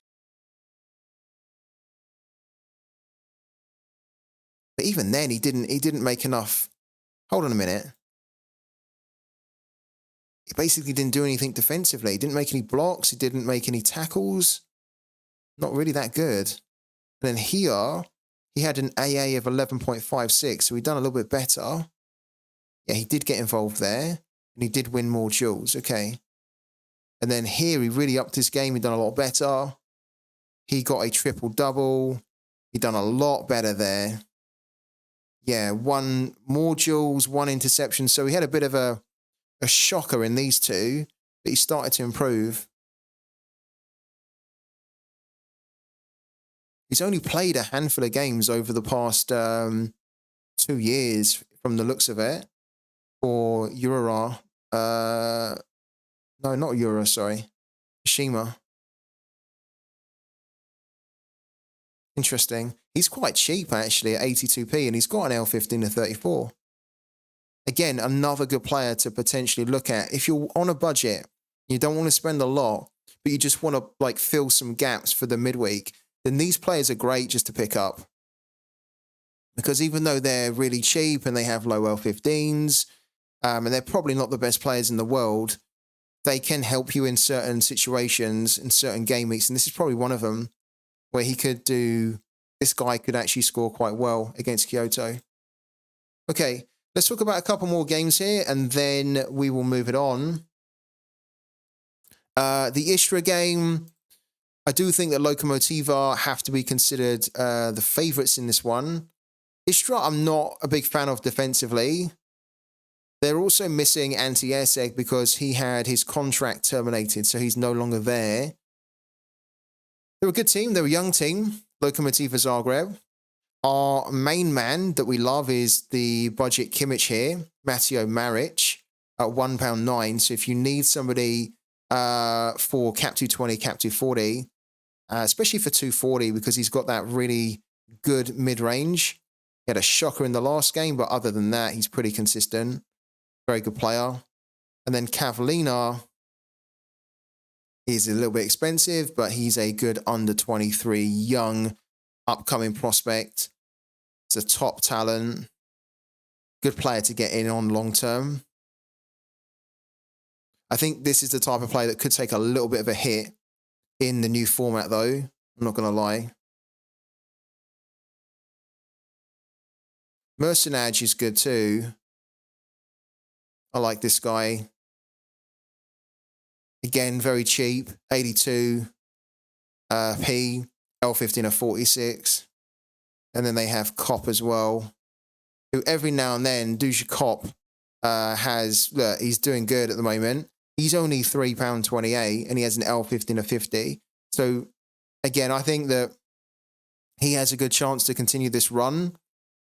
But even then, he didn't make enough. Hold on a minute. He basically didn't do anything defensively. He didn't make any blocks. He didn't make any tackles. Not really that good. And then here, he had an AA of 11.56, so he'd done a little bit better. Yeah, he did get involved there, and he did win more duels. Okay. And then here, he really upped his game. He'd done a lot better. He got a triple-double. He'd done a lot better there. Yeah, 1 more duels, 1 interception. So he had a bit of a shocker in these two, but he started to improve. He's only played a handful of games over the past 2 years from the looks of it for Ura. No, not Ura, sorry. Shima. Interesting. He's quite cheap, actually, at 82p, and he's got an L15 of 34. Again, another good player to potentially look at. If you're on a budget, you don't want to spend a lot, but you just want to like fill some gaps for the midweek, then these players are great just to pick up. Because even though they're really cheap and they have low L15s, and they're probably not the best players in the world, they can help you in certain situations, in certain game weeks. And this is probably one of them where this guy could actually score quite well against Kyoto. Okay, let's talk about a couple more games here, and then we will move it on. The Istra game, I do think that Lokomotiva have to be considered the favourites in this one. Istra, I'm not a big fan of defensively. They're also missing Ante Esek because he had his contract terminated, so he's no longer there. They're a good team. They're a young team, Lokomotiva Zagreb. Our main man that we love is the budget Kimmich here, Mateo Maric, at £1.9. So if you need somebody for Cap 220, Cap 240, especially for 240 because he's got that really good mid-range. He had a shocker in the last game, but other than that, he's pretty consistent. Very good player. And then Cavallina, he's a little bit expensive, but he's a good under 23 young upcoming prospect. It's a top talent. Good player to get in on long term. I think this is the type of player that could take a little bit of a hit in the new format, though. I'm not going to lie. Mercenage is good too. I like this guy. Again, very cheap. 82 P, L15 of 46. And then they have Cop as well, who every now and then, Douche Cop has, look, he's doing good at the moment. He's only £3.28 and he has an L15 of 50. So again, I think that he has a good chance to continue this run.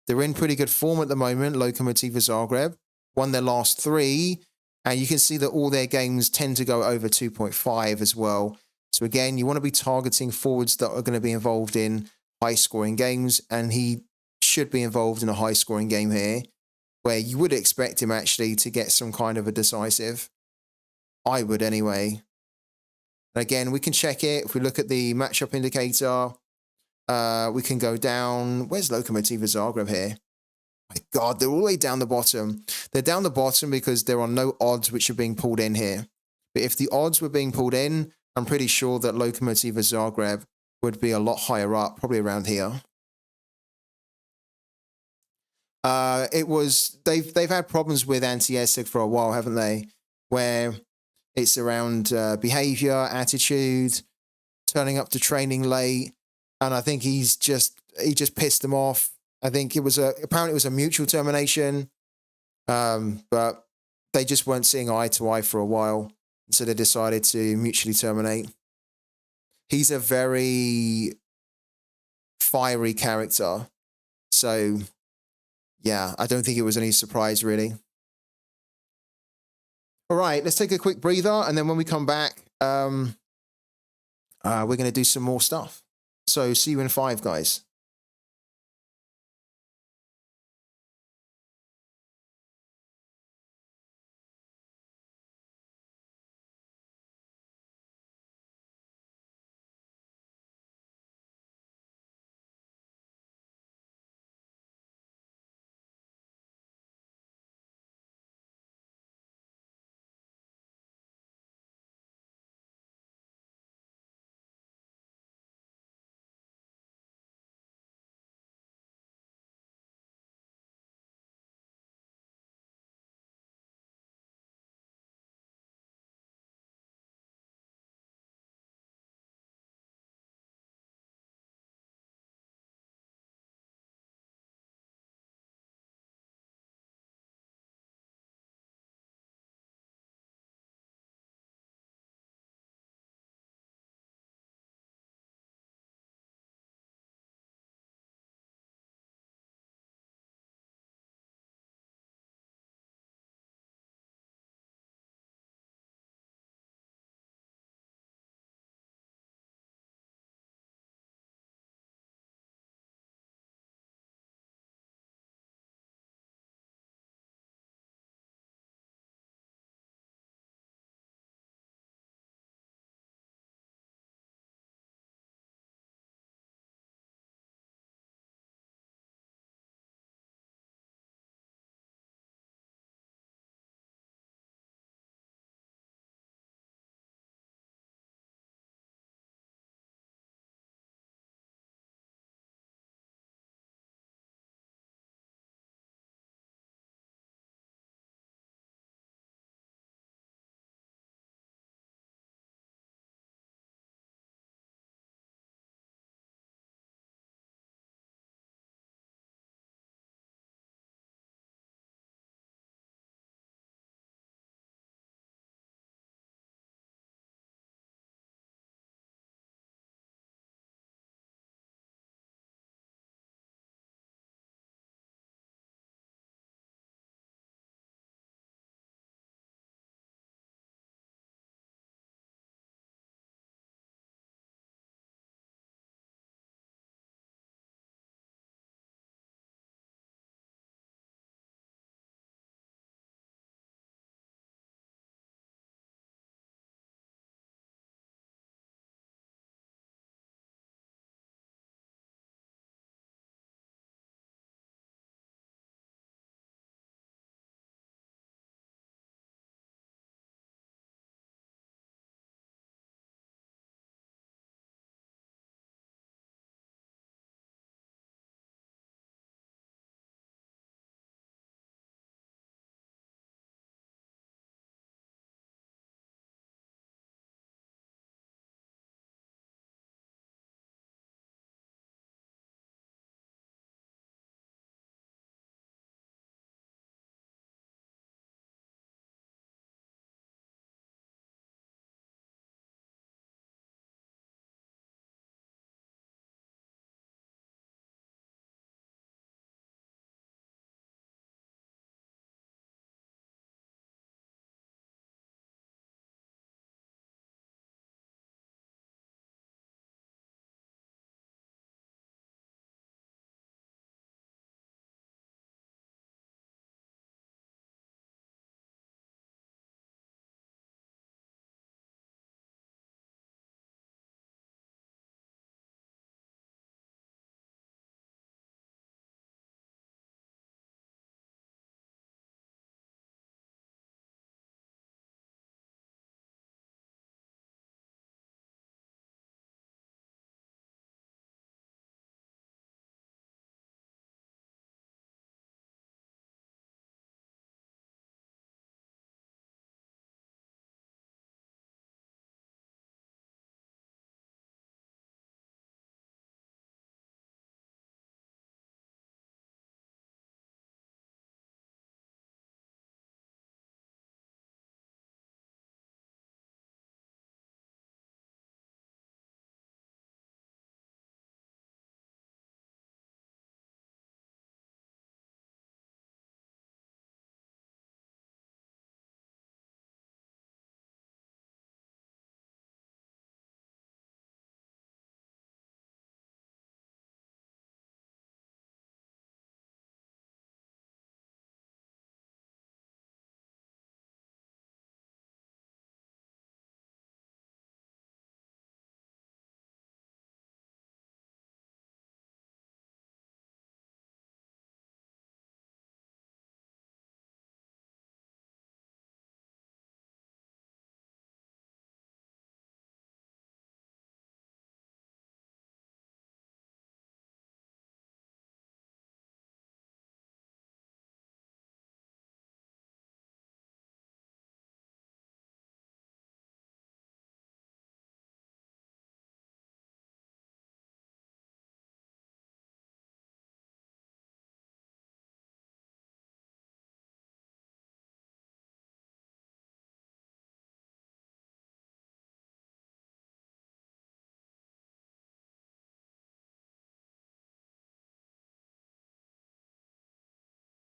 They're in pretty good form at the moment, Lokomotiva Zagreb. Won their last 3, and you can see that all their games tend to go over 2.5 as well. So again, you want to be targeting forwards that are going to be involved in high-scoring games, and he should be involved in a high-scoring game here, where you would expect him actually to get some kind of a decisive. I would anyway. And again, we can check it. If we look at the matchup indicator, we can go down. Where's Lokomotiva Zagreb here? My God, they're all the way down the bottom. They're down the bottom because there are no odds which are being pulled in here. But if the odds were being pulled in, I'm pretty sure that Lokomotiva Zagreb would be a lot higher up, probably around here. They've had problems with Anti-Esig for a while, haven't they? Where it's around behavior, attitude, turning up to training late, and I think he just pissed them off. I think apparently it was a mutual termination, but they just weren't seeing eye to eye for a while, so they decided to mutually terminate. He's a very fiery character, so yeah, I don't think it was any surprise really. All right, let's take a quick breather, and then when we come back, we're going to do some more stuff. So see you in 5, guys.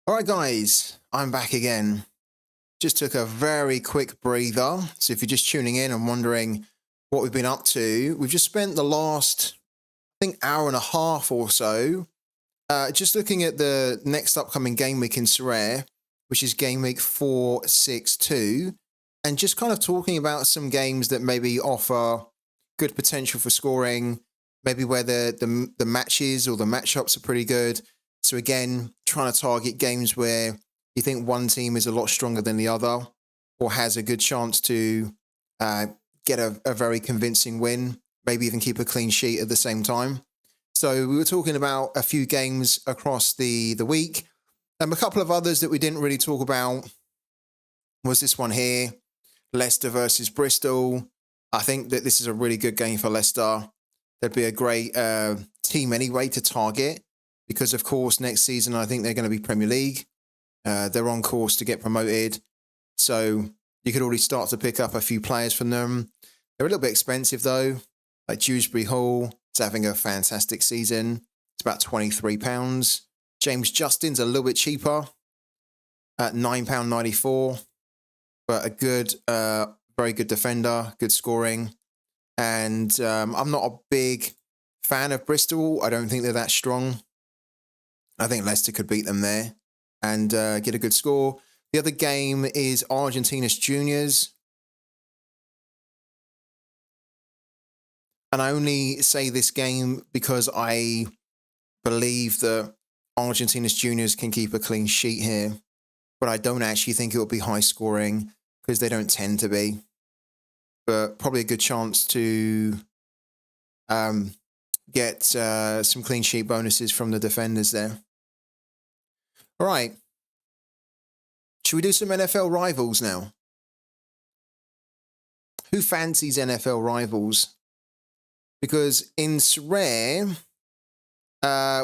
All right, guys, I'm back again. Just took a very quick breather. So if you're just tuning in and wondering what we've been up to, we've just spent the last, I think, hour and a half or so just looking at the next upcoming game week in Sorare, which is game week 462, and just kind of talking about some games that maybe offer good potential for scoring, maybe where the matches or the matchups are pretty good. So again, trying to target games where you think one team is a lot stronger than the other or has a good chance to get a very convincing win, maybe even keep a clean sheet at the same time. So we were talking about a few games across the week. A couple of others that we didn't really talk about was this one here, Leicester versus Bristol. I think that this is a really good game for Leicester. They'd be a great team anyway to target because, of course, next season I think they're going to be Premier League. They're on course to get promoted. So you could already start to pick up a few players from them. They're a little bit expensive, though, like Dewsbury Hall. It's having a fantastic season. It's about £23. James Justin's a little bit cheaper at £9.94, but a good, very good defender, good scoring. And I'm not a big fan of Bristol. I don't think they're that strong. I think Leicester could beat them there and get a good score. The other game is Argentinos Juniors. And I only say this game because I believe that Argentinos Juniors can keep a clean sheet here. But I don't actually think it will be high scoring because they don't tend to be. But probably a good chance to get some clean sheet bonuses from the defenders there. All right. Should we do some NFL rivals now? Who fancies NFL rivals? Because in Sorare,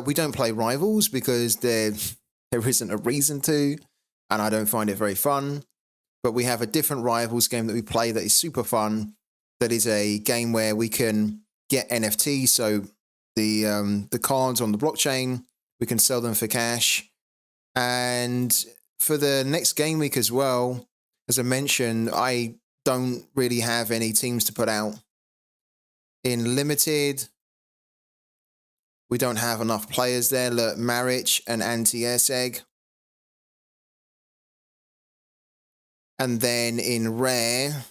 we don't play rivals because there isn't a reason to, and I don't find it very fun. But we have a different rivals game that we play that is super fun. That is a game where we can get NFT, so the cards on the blockchain, we can sell them for cash. And for the next game week as well, as I mentioned, I don't really have any teams to put out. In Limited, we don't have enough players there. Look, Maric and Anti-Airseg. And then in Rare,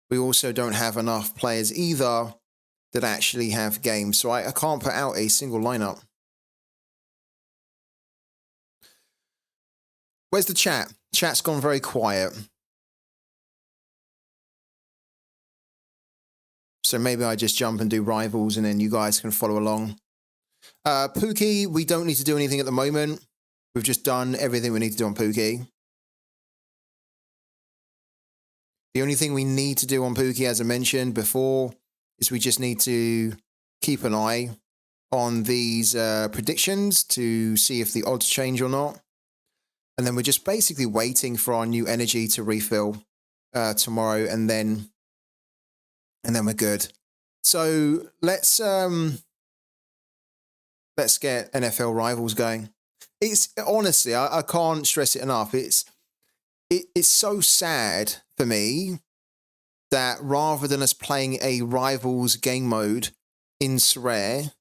we also don't have enough players either that actually have games. So I can't put out a single lineup. Where's the chat? Chat's gone very quiet. So maybe I just jump and do rivals and then you guys can follow along. Pooky, we don't need to do anything at the moment. We've just done everything we need to do on Pooky. The only thing we need to do on Pooky, as I mentioned before, is we just need to keep an eye on these predictions to see if the odds change or not. And then we're just basically waiting for our new energy to refill tomorrow, and then we're good. So let's get NFL rivals going. It's honestly, I can't stress it enough. It's so sad for me that rather than us playing a rivals game mode in Sorare,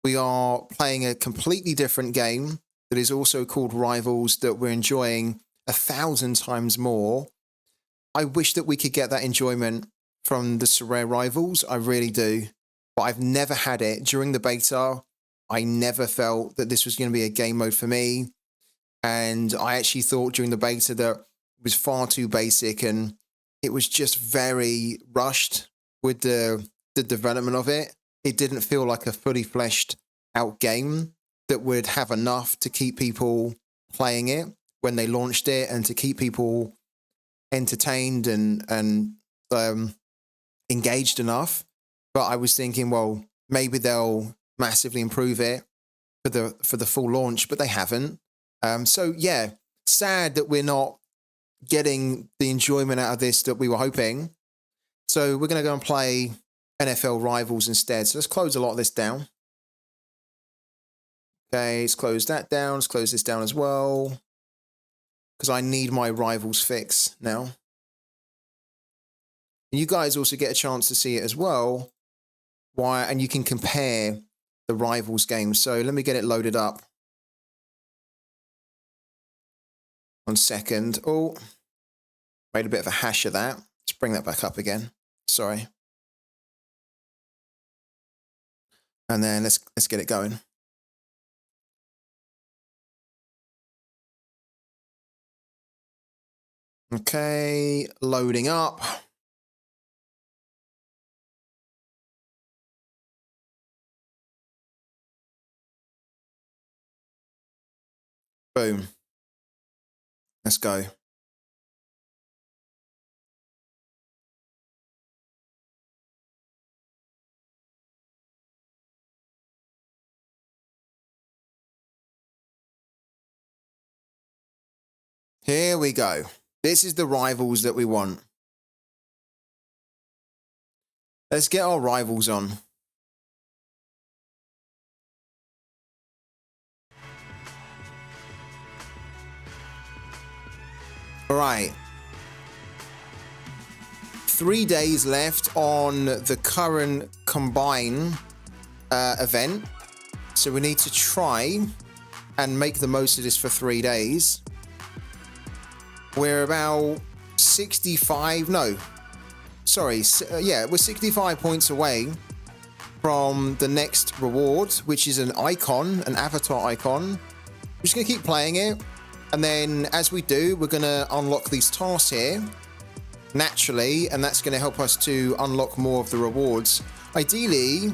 we are playing a completely different game that is also called Rivals that we're enjoying 1,000 times more. I wish that we could get that enjoyment from the Sorare Rivals. I really do. But I've never had it. During the beta, I never felt that this was going to be a game mode for me. And I actually thought during the beta that it was far too basic and it was just very rushed with the development of it. It didn't feel like a fully fleshed out game that would have enough to keep people playing it when they launched it and to keep people entertained and engaged enough. But I was thinking, well, maybe they'll massively improve it for the full launch, but they haven't. So yeah, sad that we're not getting the enjoyment out of this that we were hoping. So we're going to go and play NFL Rivals instead. So let's close a lot of this down. Okay, let's close that down. Let's close this down as well. Because I need my rivals fix now. And you guys also get a chance to see it as well. And you can compare the rivals games. So let me get it loaded up. 1 second. Oh, made a bit of a hash of that. Let's bring that back up again. Sorry. And then let's get it going. Okay, loading up. Boom. Let's go. Here we go. This is the rivals that we want. Let's get our rivals on. All right. 3 days left on the current combine event. So we need to try and make the most of this for 3 days. We're about 65, no, sorry, yeah, we're 65 points away from the next reward, which is an icon, an avatar icon. We're just gonna keep playing it. And then as we do, we're gonna unlock these tasks here naturally, and that's gonna help us to unlock more of the rewards. Ideally,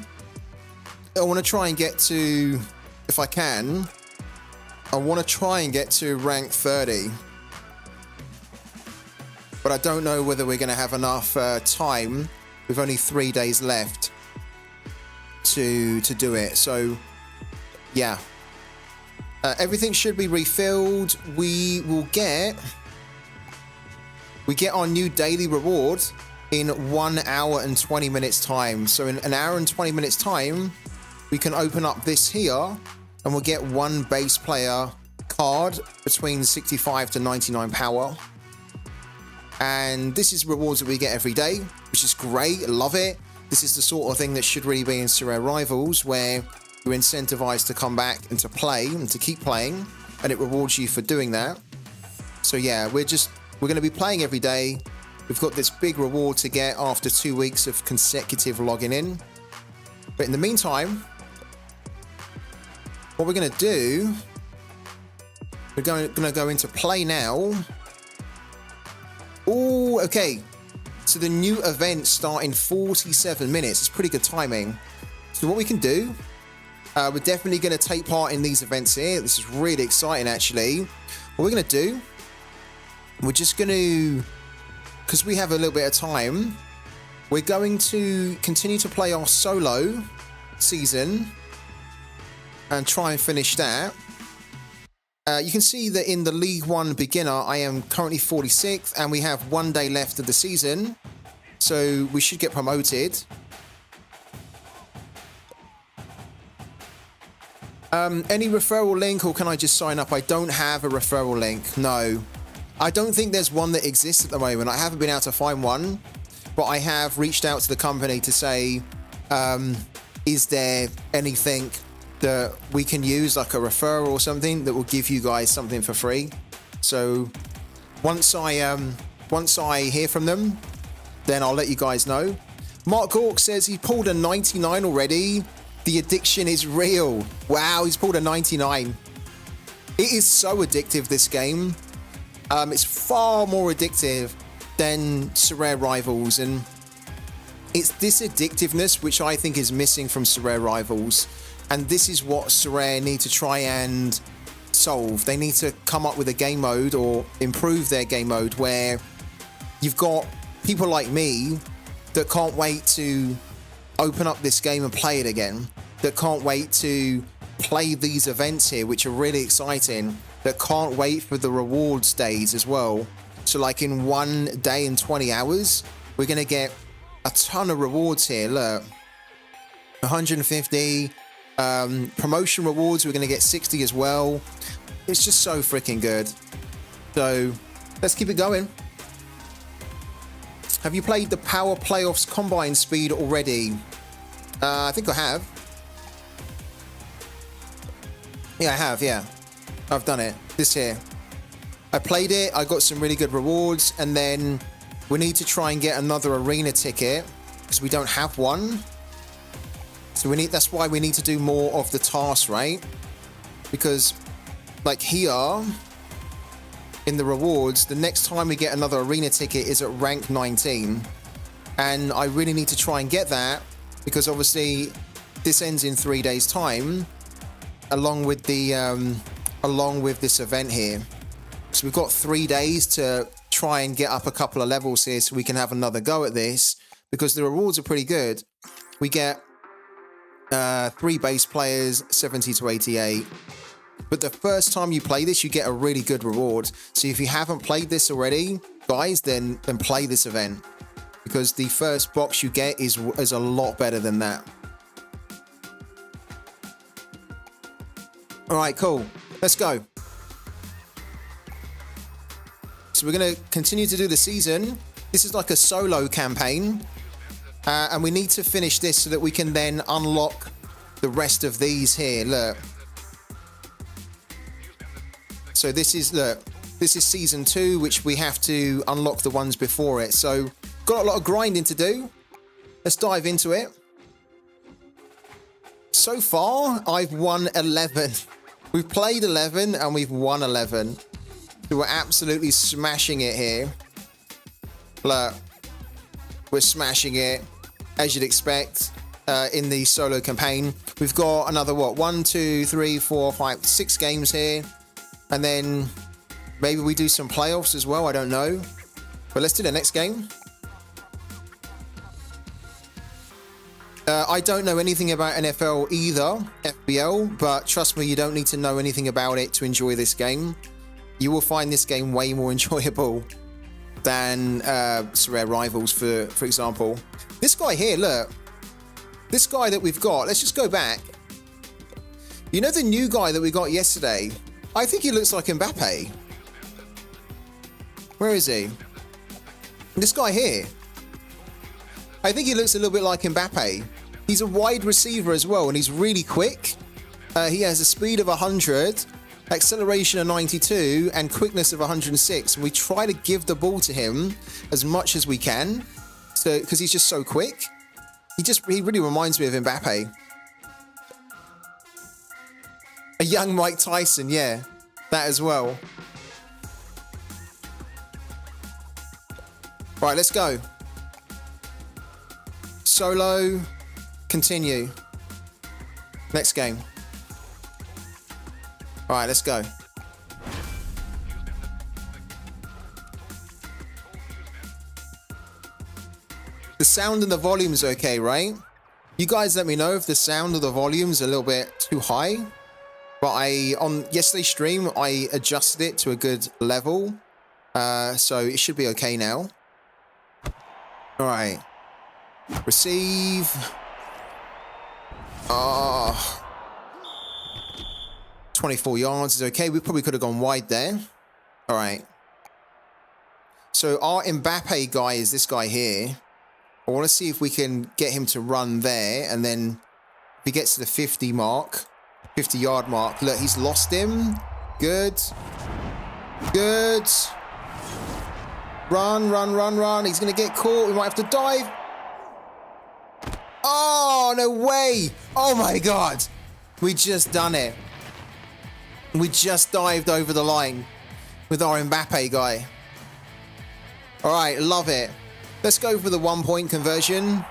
I wanna try and get to, if I can, I wanna try and get to rank 30. But I don't know whether we're going to have enough time with only 3 days left to do it. So, yeah. Everything should be refilled. We get our new daily reward in 1 hour and 20 minutes time. So in an hour and 20 minutes time, we can open up this here and we'll get 1 base player card between 65 to 99 power. And this is rewards that we get every day, which is great. Love it. This is the sort of thing that should really be in Sorare Rivals, where you're incentivized to come back and to play and to keep playing, and it rewards you for doing that. So yeah, we're going to be playing every day. We've got this big reward to get after 2 weeks of consecutive logging in. But in the meantime, what we're going to do, we're going to go into play now. Oh, okay. So the new event start in 47 minutes. It's pretty good timing. So what we can do, we're definitely going to take part in these events here. This is really exciting, actually. What we're going to do, we're just going to, because we have a little bit of time, we're going to continue to play our solo season and try and finish that. You can see that in the League 1 beginner, I am currently 46th, and we have 1 day left of the season. So we should get promoted. Any referral link, or can I just sign up? I don't have a referral link. No. I don't think there's one that exists at the moment. I haven't been able to find one, but I have reached out to the company to say, is there anything that we can use, like a referral or something that will give you guys something for free? So once I hear from them, then I'll let you guys know. Mark Hawk says he pulled a 99 already. The addiction is real. Wow, he's pulled a 99. It is so addictive, this game. It's far more addictive than Sorare Rivals, and it's this addictiveness which I think is missing from Sorare Rivals. And this is what Sorare need to try and solve. They need to come up with a game mode or improve their game mode where you've got people like me that can't wait to open up this game and play it again, that can't wait to play these events here, which are really exciting, that can't wait for the rewards days as well. So like in 1 day and 20 hours, we're going to get a ton of rewards here. Look, 150, Promotion rewards, we're going to get 60 as well. It's just so freaking good. So let's keep it going. Have you played the Power Playoffs Combine Speed already? I think I have. Yeah, I have, yeah. I've done it. This here. I played it, I got some really good rewards, and then we need to try and get another arena ticket because we don't have one. So that's why we need to do more of the tasks, right? Because like here in the rewards, the next time we get another arena ticket is at rank 19. And I really need to try and get that because obviously this ends in 3 days time along with the along with this event here. So we've got 3 days to try and get up a couple of levels here so we can have another go at this because the rewards are pretty good. We get 3 base players, 70 to 88. But the first time you play this, you get a really good reward. So if you haven't played this already, guys, then play this event. Because the first box you get is a lot better than that. All right, cool. Let's go. So we're going to continue to do the season. This is like a solo campaign. And we need to finish this so that we can then unlock the rest of these here. Look. So this is, look, this is season 2, which we have to unlock the ones before it. So got a lot of grinding to do. Let's dive into it. So far, I've won 11. We've played 11 and we've won 11. So we're absolutely smashing it here. Look, we're smashing it, as you'd expect, in the solo campaign. We've got another, what, 1, 2, 3, 4, 5, 6 games here. And then maybe we do some playoffs as well, I don't know. But let's do the next game. I don't know anything about NFL either, FBL, but trust me, you don't need to know anything about it to enjoy this game. You will find this game way more enjoyable than Sorare Rivals, for example. This guy here, look. This guy that we've got, let's just go back. You know the new guy that we got yesterday? I think he looks like Mbappe. Where is he? This guy here. I think he looks a little bit like Mbappe. He's a wide receiver as well, and he's really quick. He has a speed of 100, acceleration of 92, and quickness of 106. And we try to give the ball to him as much as we can, so because he's just so quick. He really reminds me of Mbappe. A young Mike Tyson, yeah, that as well. Right, let's go. Solo, continue. Next game. All right, let's go. The sound and the volume's okay, right? You guys let me know if the sound of the volume's a little bit too high. But on yesterday's stream, I adjusted it to a good level. So it should be okay now. All right. Receive. 24 yards is okay. We probably could have gone wide there. All right. So our Mbappe guy is this guy here. I want to see if we can get him to run there. And then if he gets to the 50 mark, 50-yard mark. Look, he's lost him. Good. Good. Run, run, run, run. He's going to get caught. We might have to dive. Oh, no way. Oh, my God. We just done it. We just dived over the line with our Mbappe guy. All right, love it. Let's go for the 1-point conversion.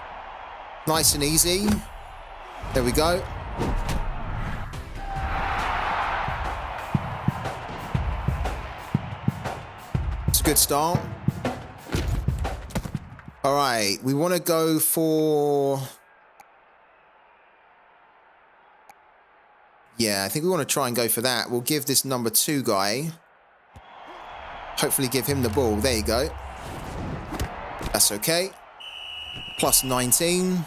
Nice and easy. There we go. It's a good start. All right, we want to go for... Yeah, I think we want to try and go for that. We'll give this number 2 guy. Hopefully give him the ball. There you go. That's okay. Plus 19.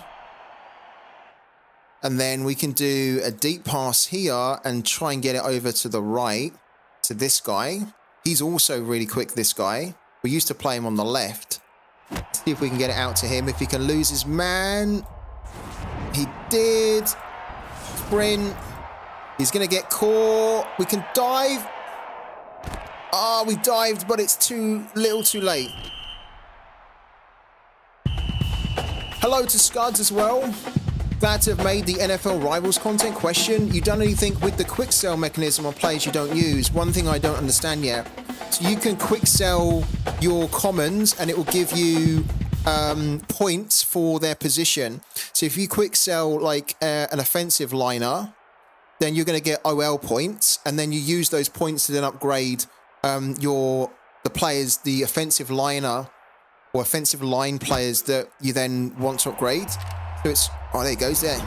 And then we can do a deep pass here and try and get it over to the right to this guy. He's also really quick, this guy. We used to play him on the left. See if we can get it out to him. If he can lose his man. He did. Sprint. He's going to get caught. We can dive. Ah, we dived, but it's too little too late. Hello to Scuds as well. Glad to have made the NFL Rivals content. Question, you done anything with the quick sell mechanism on players you don't use? One thing I don't understand yet. So you can quick sell your commons and it will give you points for their position. So if you quick sell like an offensive liner, then you're going to get OL points, and then you use those points to then upgrade the offensive liner or offensive line players that you then want to upgrade. So it's, oh, there it goes there.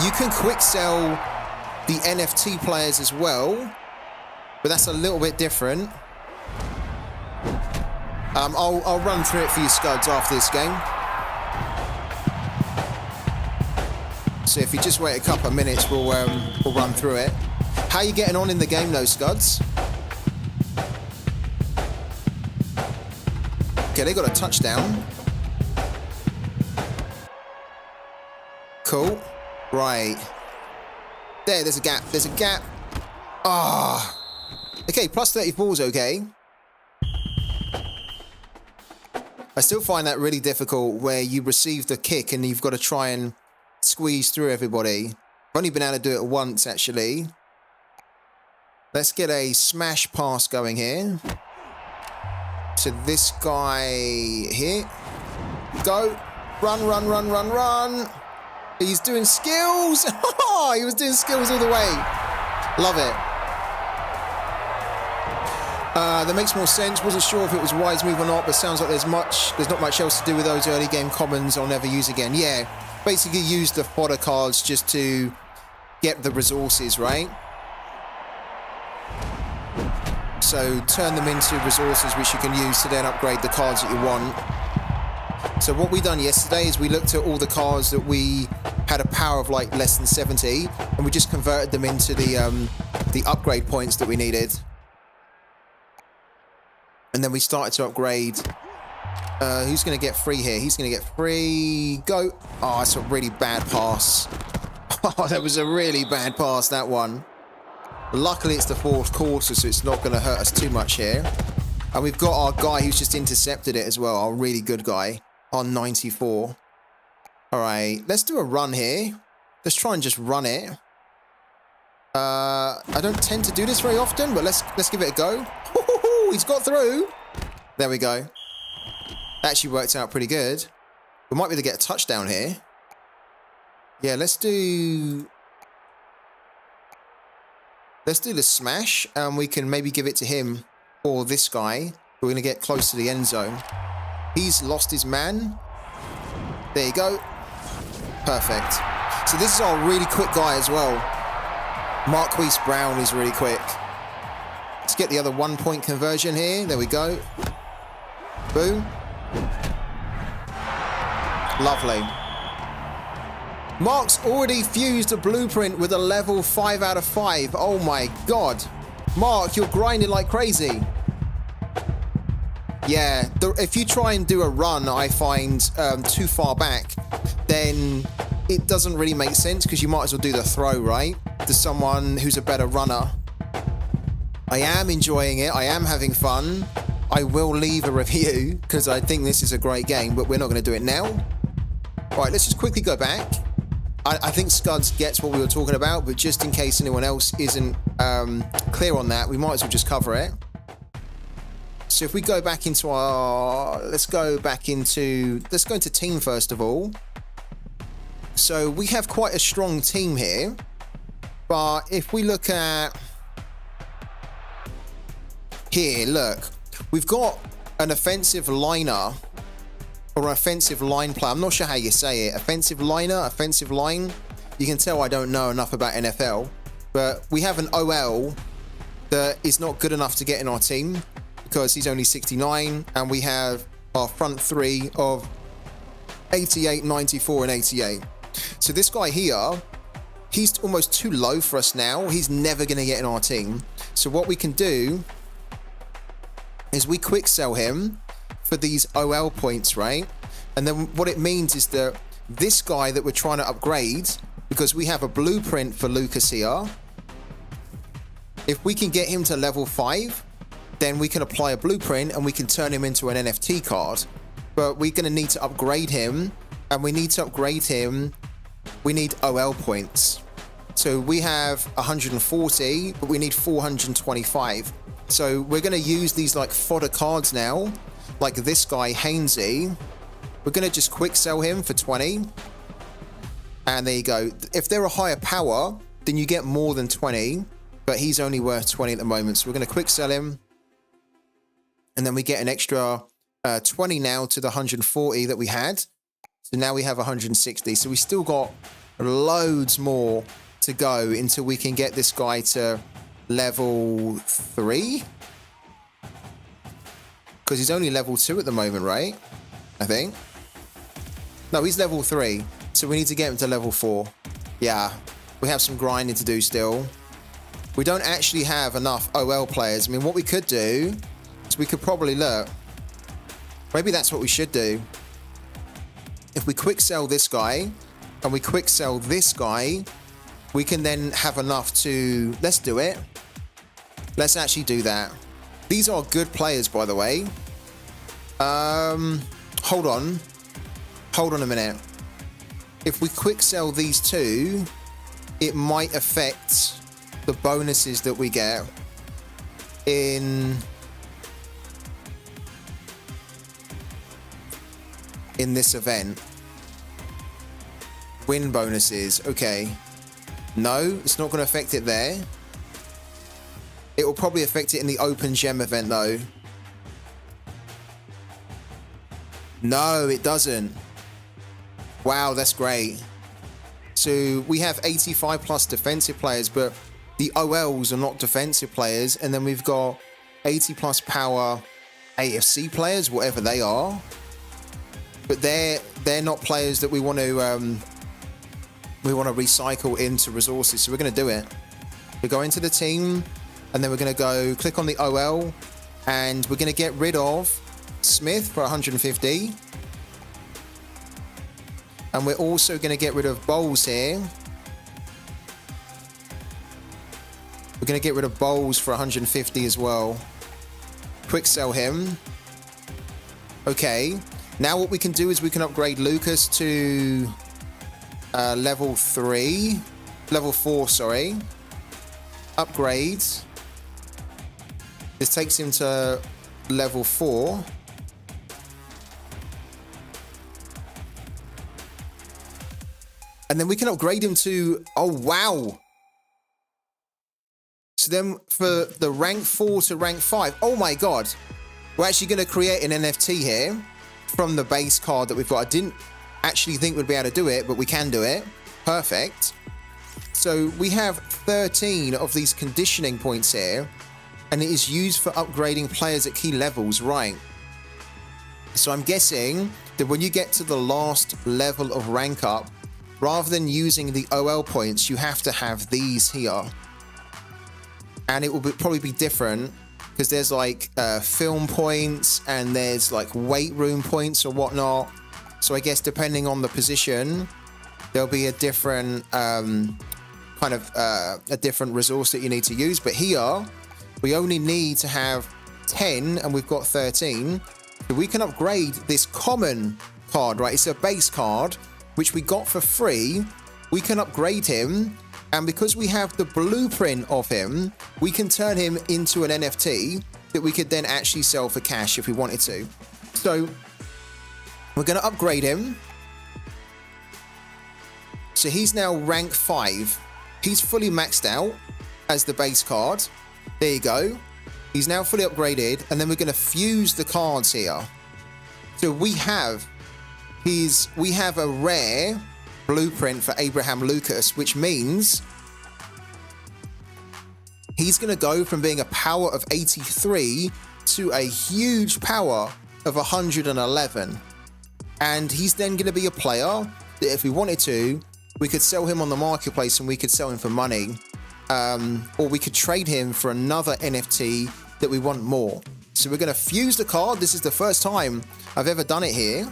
You can quick sell the NFT players as well, but that's a little bit different. I'll run through it for you Scuds after this game. So if you just wait a couple of minutes, we'll run through it. How are you getting on in the game though, Scuds? Okay, they got a touchdown. Cool. Right. There's a gap. There's a gap. Ah. Okay, plus 34 is okay. I still find that really difficult where you receive the kick and you've got to try and squeeze through everybody. I've only been able to do it once, actually. Let's get a smash pass going here. To this guy here. Go. Run, run, run, run, run. He's doing skills. He was doing skills all the way. Love it. That makes more sense. Wasn't sure if it was a wise move or not, but sounds like there's not much else to do with those early game commons I'll never use again. Yeah, basically use the fodder cards just to get the resources, right? So turn them into resources which you can use to then upgrade the cards that you want. So what we done yesterday is we looked at all the cards that we had a power of like less than 70, and we just converted them into the upgrade points that we needed. And then we started to upgrade. Who's going to get free here? He's going to get free. Go. Oh, that's a really bad pass. Oh, that was a really bad pass, that one. Luckily, it's the fourth quarter, so it's not going to hurt us too much here. And we've got our guy who's just intercepted it as well. Our really good guy on 94. All right, let's do a run here. Let's try and just run it. I don't tend to do this very often, but let's give it a go. He's got through. There we go. That actually worked out pretty good. We might be able to get a touchdown here. Yeah, let's do the smash, and we can maybe give it to him or this guy. We're going to get close to the end zone. He's lost his man. There you go. Perfect. So this is our really quick guy as well. Marquise Brown is really quick. Let's get the other 1 point conversion here. There we go. Boom. Lovely. Mark's already fused a blueprint with a level 5 out of 5. Oh my god. Mark, you're grinding like crazy. Yeah, if you try and do a run, I find too far back, then it doesn't really make sense because you might as well do the throw, right? To someone who's a better runner. I am enjoying it. I am having fun. I will leave a review because I think this is a great game, but we're not going to do it now. All right, let's just quickly go back. I think Scuds gets what we were talking about, but just in case anyone else isn't clear on that, we might as well just cover it. So if we go back into let's go into team first of all. So we have quite a strong team here, but if we look at here, look, we've got an offensive liner or an offensive line player. I'm not sure how you say it. Offensive liner, offensive line. You can tell I don't know enough about NFL, but we have an OL that is not good enough to get in our team because he's only 69, and we have our front three of 88, 94, and 88. So this guy here, he's almost too low for us now. He's never going to get in our team. So what we can do is we quick sell him for these OL points, right? And then what it means is that this guy that we're trying to upgrade, because we have a blueprint for Lucas here, if we can get him to level 5, then we can apply a blueprint and we can turn him into an NFT card. But we're going to need to upgrade him, and we need to upgrade him. We need OL points. So we have 140, but we need 425. So we're going to use these like fodder cards now, like this guy, Hainsey. We're going to just quick sell him for 20. And there you go. If they're a higher power, then you get more than 20, but he's only worth 20 at the moment. So we're going to quick sell him. And then we get an extra 20 now to the 140 that we had. So now we have 160. So we still got loads more to go until we can get this guy to level 3. Because he's only level 2 at the moment, right? I think. No, he's level 3. So we need to get him to level 4. Yeah, we have some grinding to do still. We don't actually have enough OL players. I mean, what we could do is we could probably look. Maybe that's what we should do. If we quick sell this guy and we quick sell this guy, we can then have enough to... Let's do it. Let's actually do that. These are good players, by the way. Hold on. Hold on a minute. If we quick sell these two, it might affect the bonuses that we get in this event. Win bonuses. Okay. No, it's not going to affect it there. It will probably affect it in the open gem event though. No, it doesn't. Wow, that's great. So we have 85 plus defensive players, but the OLs are not defensive players. And then we've got 80 plus power AFC players, whatever they are. But they're not players that we want to recycle into resources. So we're going to do it. We go into the team, and then we're going to go click on the OL, and we're going to get rid of Smith for 150. And we're also going to get rid of Bowles here. We're going to get rid of Bowles for 150 as well. Quick sell him. Okay. Now what we can do is we can upgrade Lucas to level 4, sorry. Upgrade. This takes him to level 4. And then we can upgrade him to, oh wow. So then for the rank 4 to rank 5, oh my God. We're actually going to create an NFT here from the base card that we've got. I didn't actually think we'd be able to do it, but we can do it. Perfect. So we have 13 of these conditioning points here, and it is used for upgrading players at key levels, right? So I'm guessing that when you get to the last level of rank up, rather than using the OL points, you have to have these here. And it will probably be different because there's like film points and there's like weight room points or whatnot. So I guess depending on the position, there'll be a different a different resource that you need to use. But here, we only need to have 10 and we've got 13. So we can upgrade this common card, right? It's a base card, which we got for free. We can upgrade him, and because we have the blueprint of him, we can turn him into an NFT that we could then actually sell for cash if we wanted to. So we're going to upgrade him. So he's now rank 5. He's fully maxed out as the base card. There you go. He's now fully upgraded, and then we're going to fuse the cards here. So we have a rare blueprint for Abraham Lucas, which means he's going to go from being a power of 83 to a huge power of 111. And he's then going to be a player that if we wanted to, we could sell him on the marketplace and we could sell him for money. Or we could trade him for another NFT that we want more. So we're going to fuse the card. This is the first time I've ever done it here.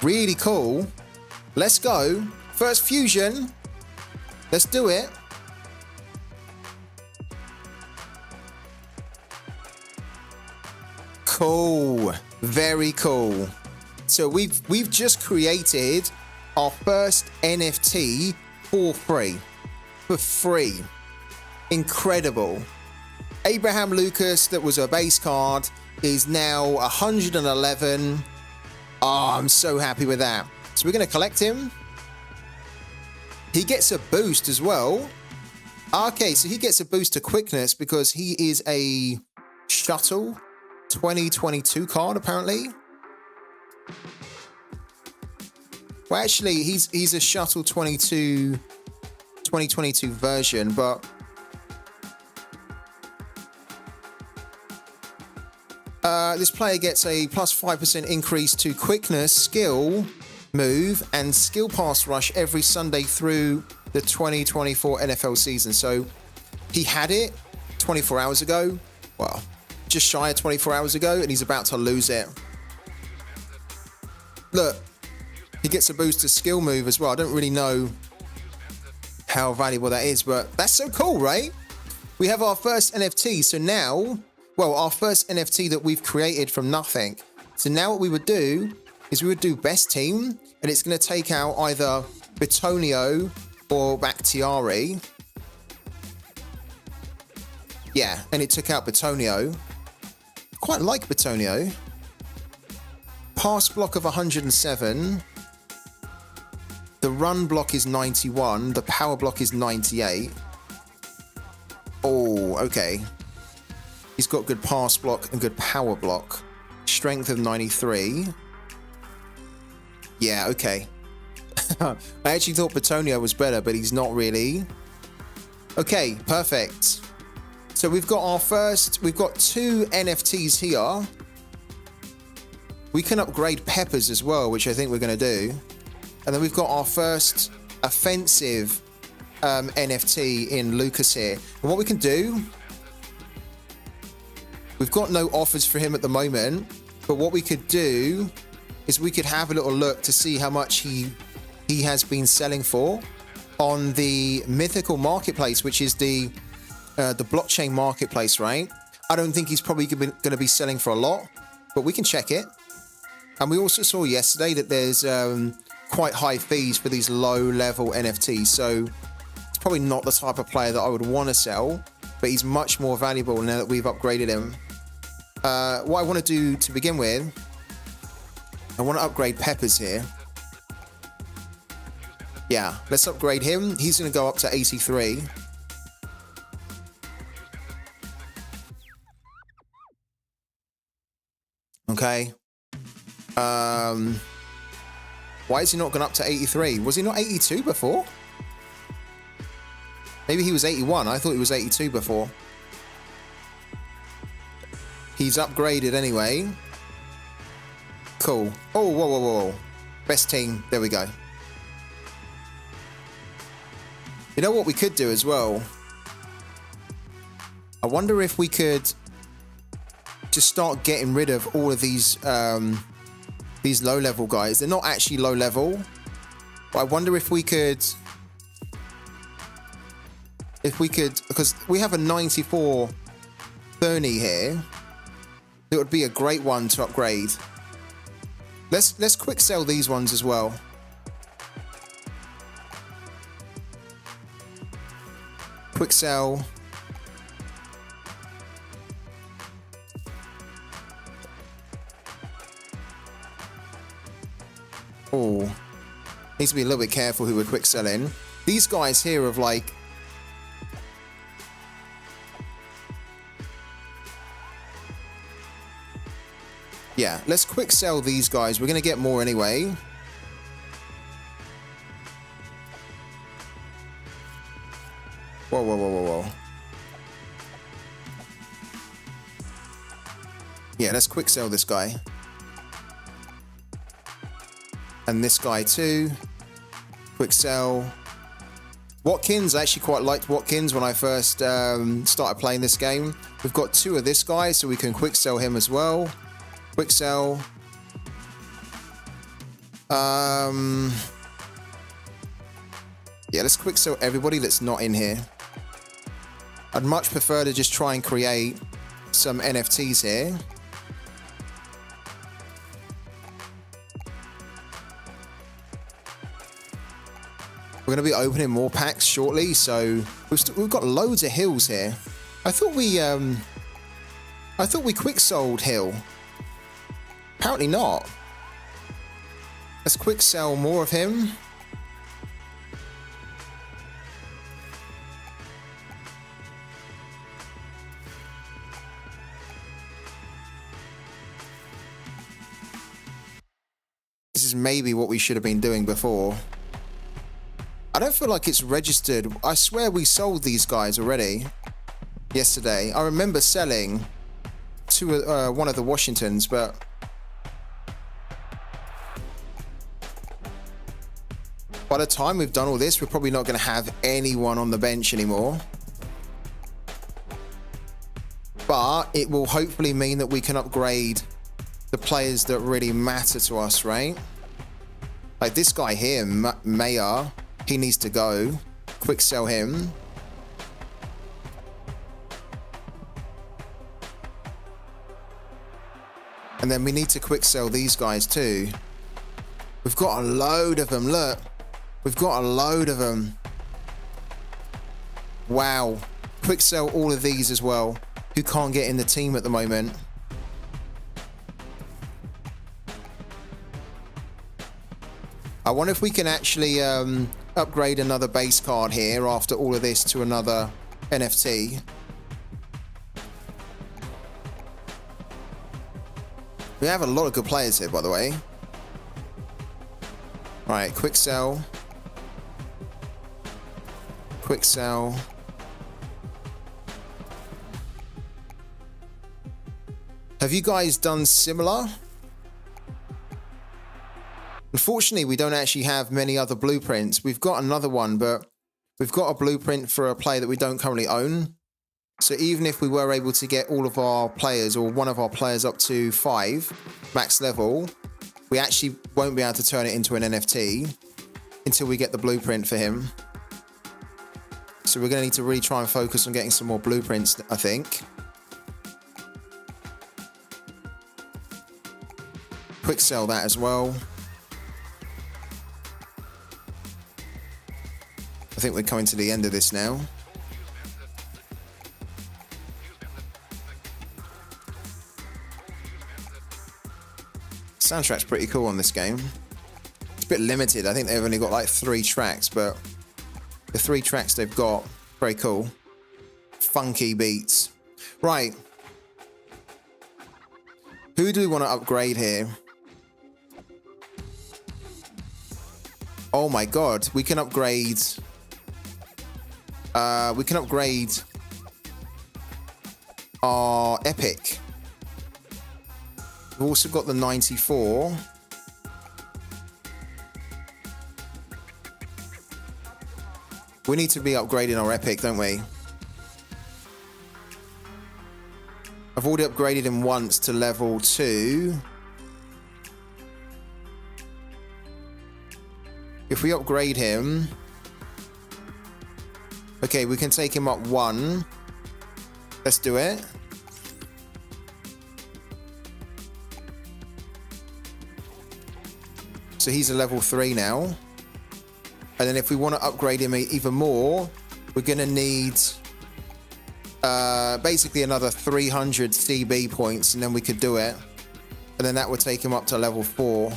Really cool. Let's go. First fusion. Let's do it. Cool. Very cool. So we've just created our first NFT for free. For free. Incredible. Abraham Lucas, that was a base card, is now 111. Oh, I'm so happy with that. So we're going to collect him. He gets a boost as well. Okay, so he gets a boost to quickness because he is a shuttle 2022 card, apparently. Well, actually, he's a shuttle 2022 version, but this player gets a plus 5% increase to quickness, skill, move, and skill pass rush every Sunday through the 2024 NFL season. So he had it 24 hours ago. Well, just shy of 24 hours ago, and he's about to lose it. Look, he gets a boost to skill move as well. I don't really know how valuable that is, but that's so cool, right? We have our first NFT. So now, well, our first NFT that we've created from nothing. So now what we would do is we would do best team, and it's going to take out either Bitonio or Bakhtiari. Yeah, and it took out Bitonio. Quite like Bitonio. Pass block of 107. The run block is 91. The power block is 98. Oh, okay. He's got good pass block and good power block. Strength of 93. Yeah, okay. I actually thought Bitonio was better, but he's not really. Okay, perfect. So we've got we've got 2 NFTs here. We can upgrade Peppers as well, which I think we're going to do. And then we've got our first offensive NFT in Lucas here. And what we can do, we've got no offers for him at the moment, but what we could do is we could have a little look to see how much he has been selling for on the Mythical Marketplace, which is the blockchain marketplace, right? I don't think he's probably going to be selling for a lot, but we can check it. And we also saw yesterday that there's quite high fees for these low-level NFTs, so it's probably not the type of player that I would want to sell, but he's much more valuable now that we've upgraded him. What I want to do to begin with, I want to upgrade Peppers here. Yeah, let's upgrade him. He's going to go up to 83. Okay. Why is he not gone up to 83? Was he not 82 before? Maybe he was 81. I thought he was 82 before. He's upgraded anyway. Cool. Oh, whoa, whoa, whoa. Best team. There we go. You know what we could do as well? I wonder if we could just start getting rid of all of these low-level guys. They're not actually low-level, but I wonder if we could, because we have a 94 Bernie here. It would be a great one to upgrade. Let's quick sell these ones as well. Quick sell. Oh, needs to be a little bit careful who we're quick selling. These guys here have like, yeah, let's quick sell these guys. We're going to get more anyway. Whoa, whoa, whoa, whoa, whoa. Yeah, let's quick sell this guy. And this guy too. Quick sell. Watkins, I actually quite liked Watkins when I first started playing this game. We've got 2 of this guy, so we can quick sell him as well. Quick sell. Yeah, let's quick sell everybody that's not in here. I'd much prefer to just try and create some NFTs here. We're going to be opening more packs shortly, so we've got loads of hills here. I thought we quick sold Hill. Apparently not. Let's quick sell more of him. This is maybe what we should have been doing before. I don't feel like it's registered. I swear we sold these guys already yesterday. I remember selling to one of the Washingtons, but by the time we've done all this, we're probably not going to have anyone on the bench anymore. But it will hopefully mean that we can upgrade the players that really matter to us, right? Like this guy here, Mayer. He needs to go. Quick sell him. And then we need to quick sell these guys too. We've got a load of them, look. We've got a load of them. Wow. Quick sell all of these as well, who can't get in the team at the moment. I wonder if we can actually upgrade another base card here after all of this to another NFT. We have a lot of good players here, by the way. Right, quick sell. Quick sell. Have you guys done similar? Unfortunately, we don't actually have many other blueprints. We've got another one, but we've got a blueprint for a player that we don't currently own. So even if we were able to get all of our players or one of our players up to 5 max level, we actually won't be able to turn it into an NFT until we get the blueprint for him. So we're going to need to really try and focus on getting some more blueprints, I think. Quick sell that as well. I think we're coming to the end of this now. Soundtrack's pretty cool on this game. It's a bit limited. I think they've only got like 3 tracks, but the 3 tracks they've got, very cool. Funky beats. Right. Who do we want to upgrade here? Oh my god, we can upgrade... we can upgrade our Epic. We've also got the 94. We need to be upgrading our Epic, don't we? I've already upgraded him once to level 2. If we upgrade him... Okay, we can take him up 1. Let's do it. So he's a level 3 now. And then if we want to upgrade him even more, we're going to need basically another 300 CB points, and then we could do it. And then that would take him up to level 4.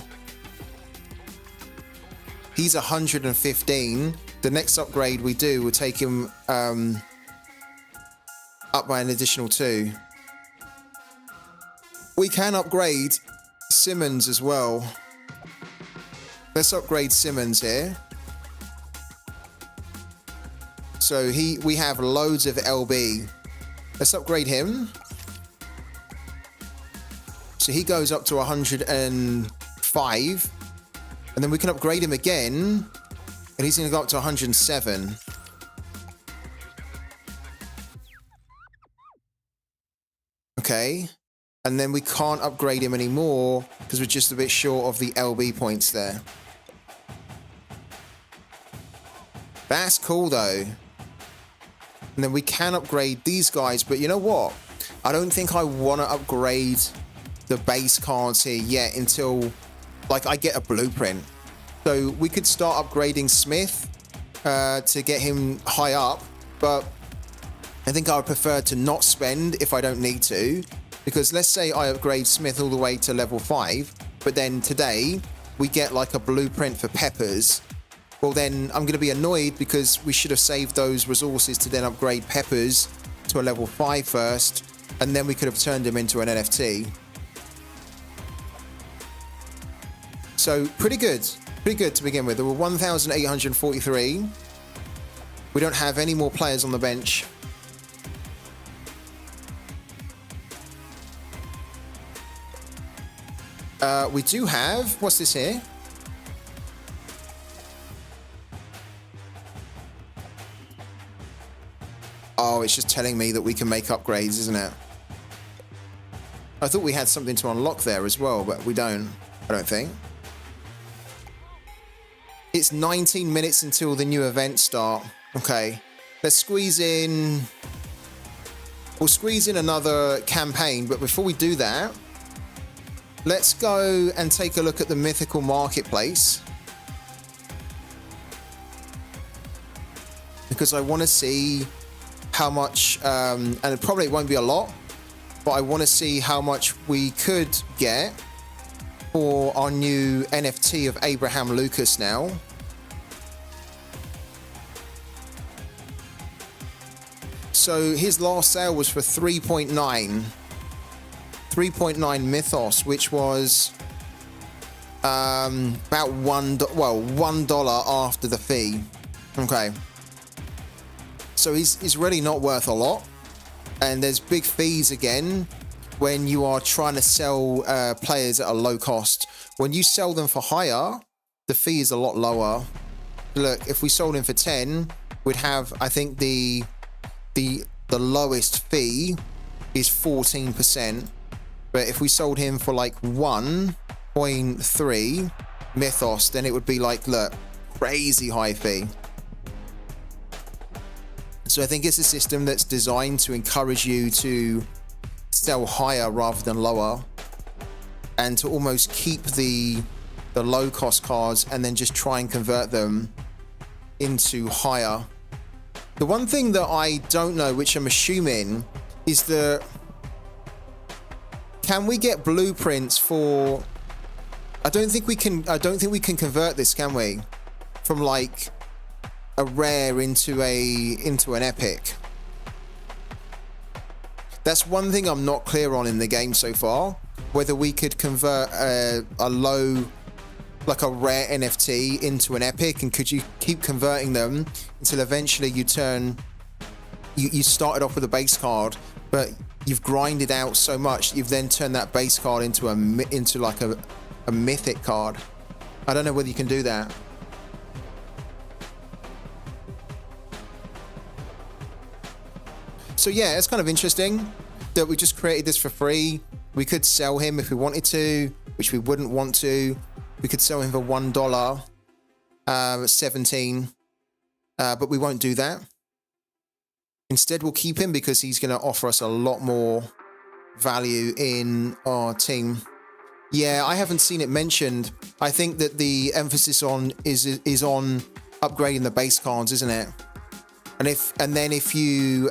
He's 115. The next upgrade we do will take him up by an additional 2. We can upgrade Simmons as well. Let's upgrade Simmons here. So we have loads of LB. Let's upgrade him. So he goes up to 105. And then we can upgrade him again, and he's going to go up to 107. Okay. And then we can't upgrade him anymore because we're just a bit short of the LB points there. That's cool, though. And then we can upgrade these guys, but you know what? I don't think I want to upgrade the base cards here yet until, like, I get a blueprint. So we could start upgrading Smith to get him high up, but I think I would prefer to not spend if I don't need to, because let's say I upgrade Smith all the way to level 5, but then today we get like a blueprint for Peppers. Well, then I'm going to be annoyed because we should have saved those resources to then upgrade Peppers to a level 5 first, and then we could have turned him into an NFT. So pretty good to begin with. There were 1,843. We don't have any more players on the bench. We do have, what's this here? Oh, it's just telling me that we can make upgrades, isn't it? I thought we had something to unlock there as well, but we don't, I don't think. It's 19 minutes until the new events start. Okay, let's squeeze in... We'll squeeze in another campaign, but before we do that, let's go and take a look at the mythical marketplace. Because I want to see how much, and it probably won't be a lot, but I want to see how much we could get for our new NFT of Abraham Lucas now. So his last sale was for 3.9 Mythos, which was about $1 after the fee. Okay. So he's really not worth a lot. And there's big fees again when you are trying to sell players at a low cost. When you sell them for higher, the fee is a lot lower. Look, if we sold him for 10, we'd have, I think the lowest fee is 14%. But if we sold him for like 1.3 Mythos, then it would be like, look, crazy high fee. So I think it's a system that's designed to encourage you to sell higher rather than lower, and to almost keep the low cost cards and then just try and convert them into higher. The one thing that I don't know, which I'm assuming, is that can we get blueprints for... I don't think we can convert this, can we? From like a rare into an epic. That's one thing I'm not clear on in the game so far, whether we could convert a low, like a rare NFT into an epic, and could you keep converting them until eventually you started off with a base card, but you've grinded out so much you've then turned that base card into like a mythic card. I don't know whether you can do that. So yeah, it's kind of interesting that we just created this for free. We could sell him if we wanted to, which we wouldn't want to. We could sell him for $1, 17, but we won't do that. Instead, we'll keep him because he's going to offer us a lot more value in our team. Yeah, I haven't seen it mentioned. I think that the emphasis is on upgrading the base cards, isn't it? And then if you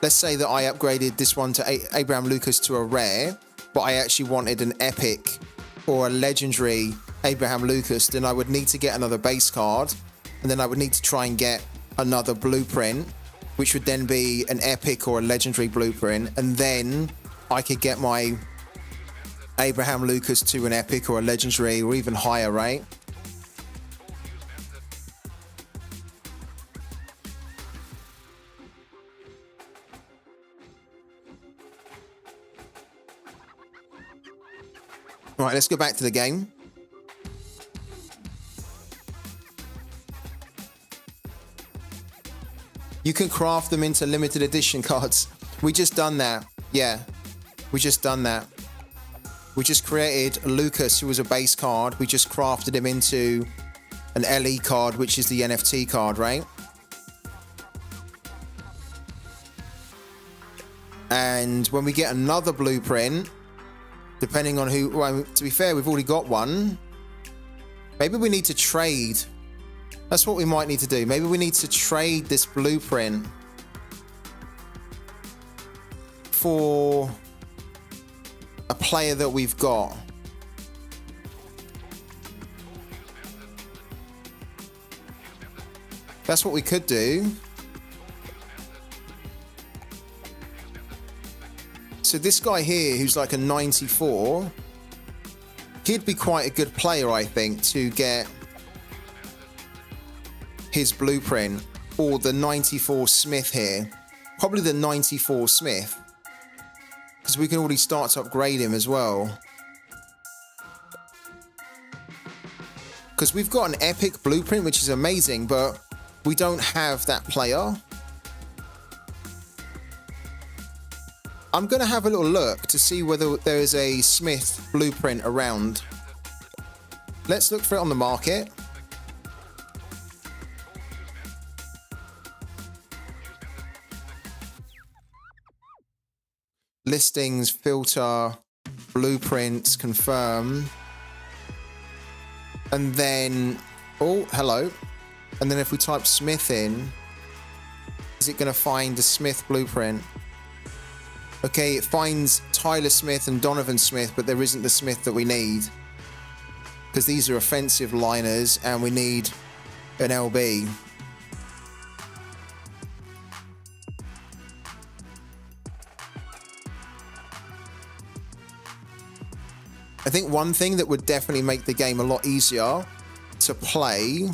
let's say that I upgraded this one to Abraham Lucas to a rare, but I actually wanted an epic or a legendary Abraham Lucas, then I would need to get another base card, and then I would need to try and get another blueprint, which would then be an epic or a legendary blueprint, and then I could get my Abraham Lucas to an epic or a legendary or even higher, right? Right, let's go back to the game. You can craft them into limited edition cards. We just done that. Yeah, we just done that. We just created Lucas, who was a base card. We just crafted him into an LE card, which is the NFT card, right? And when we get another blueprint, depending on who, well, to be fair, we've already got one. Maybe we need to trade. That's what we might need to do. Maybe we need to trade this blueprint for a player that we've got. That's what we could do. So this guy here, who's like a 94, he'd be quite a good player, I think, to get his blueprint, or the 94 Smith here. Probably the 94 Smith, because we can already start to upgrade him as well. Because we've got an epic blueprint, which is amazing, but we don't have that player. I'm going to have a little look to see whether there is a Smith blueprint around. Let's look for it on the market. Listings, filter, blueprints, confirm. And then, oh, hello. And then if we type Smith in, is it going to find a Smith blueprint? Okay, it finds Tyler Smith and Donovan Smith, but there isn't the Smith that we need. Because these are offensive liners and we need an LB. I think one thing that would definitely make the game a lot easier to play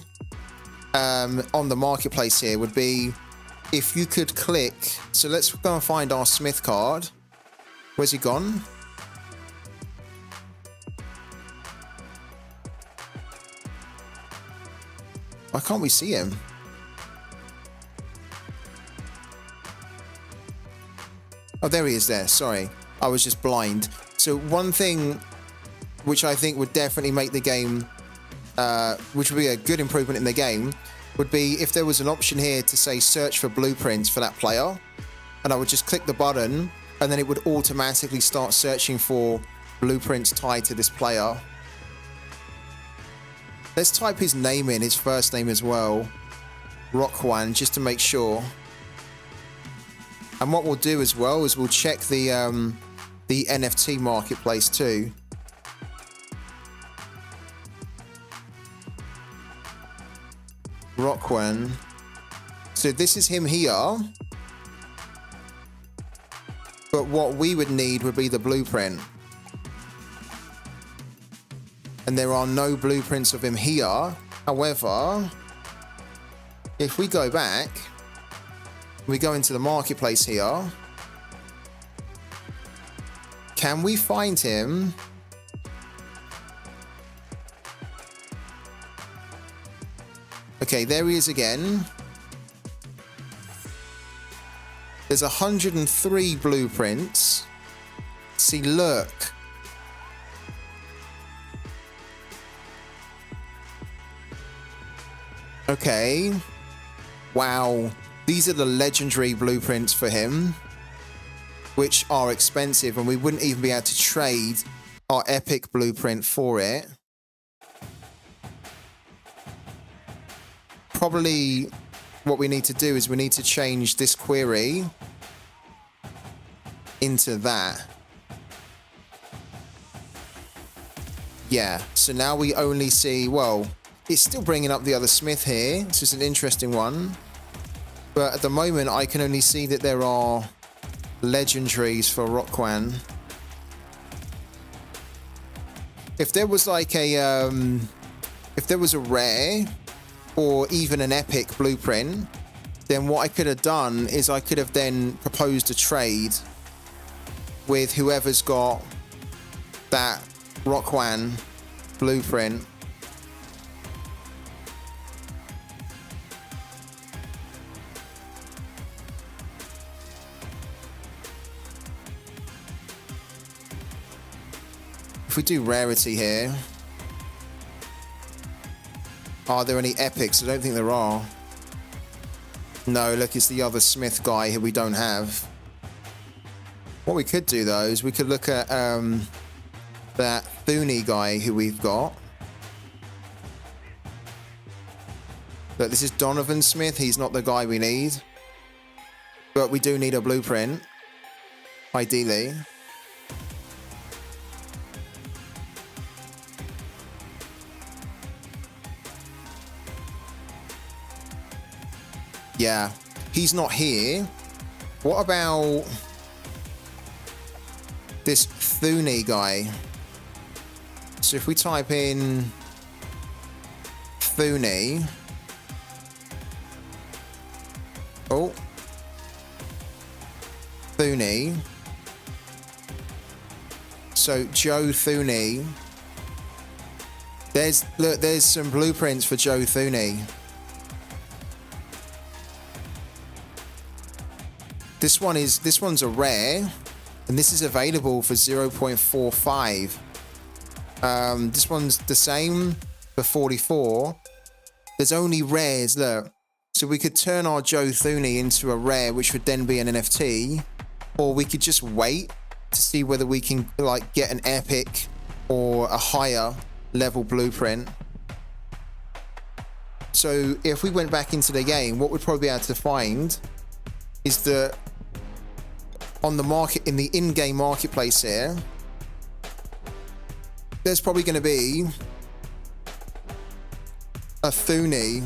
on the marketplace here would be if you could click. So let's go and find our Smith card. Where's he gone? Why can't we see him? Oh, there he is there. Sorry, I was just blind. So one thing which I think would definitely make the game, which would be a good improvement in the game, would be if there was an option here to say search for blueprints for that player, and I would just click the button and then it would automatically start searching for blueprints tied to this player. Let's type his name in, his first name as well, Rockwan, just to make sure. And what we'll do as well is we'll check the NFT marketplace too. Rockwan. So this is him here. But what we would need would be the blueprint. And there are no blueprints of him here. However, if we go back, we go into the marketplace here. Can we find him? Okay, there he is again. There's 103 blueprints. See, look. Okay. Wow. These are the legendary blueprints for him, which are expensive, and we wouldn't even be able to trade our epic blueprint for it. Probably what we need to do is we need to change this query into that. Yeah, so now we only see, well, it's still bringing up the other Smith here. This is an interesting one. But at the moment, I can only see that there are legendaries for Rockwan. If there was like a, if there was a rare or even an epic blueprint, then what I could have done is I could have then proposed a trade with whoever's got that Rockwan blueprint. if we do rarity here, are there any epics? I don't think there are. No, look, it's the other Smith guy who we don't have. What we could do though is we could look at that Thuni guy who we've got. Look, this is Donovan Smith. He's not the guy we need, but we do need a blueprint, ideally. Yeah, he's not here. What about this Thuni guy? So if we type in Thuni, oh, Thuni. So Joe Thuni. There's some blueprints for Joe Thuni. This one's a rare, and this is available for 0.45. This one's the same for 44. There's only rares, look. So we could turn our Joe Thuni into a rare, which would then be an NFT, or we could just wait to see whether we can like get an epic or a higher level blueprint. So if we went back into the game, what we'd probably be able to find is that on the market, in the in-game marketplace here, there's probably going to be a Thuni,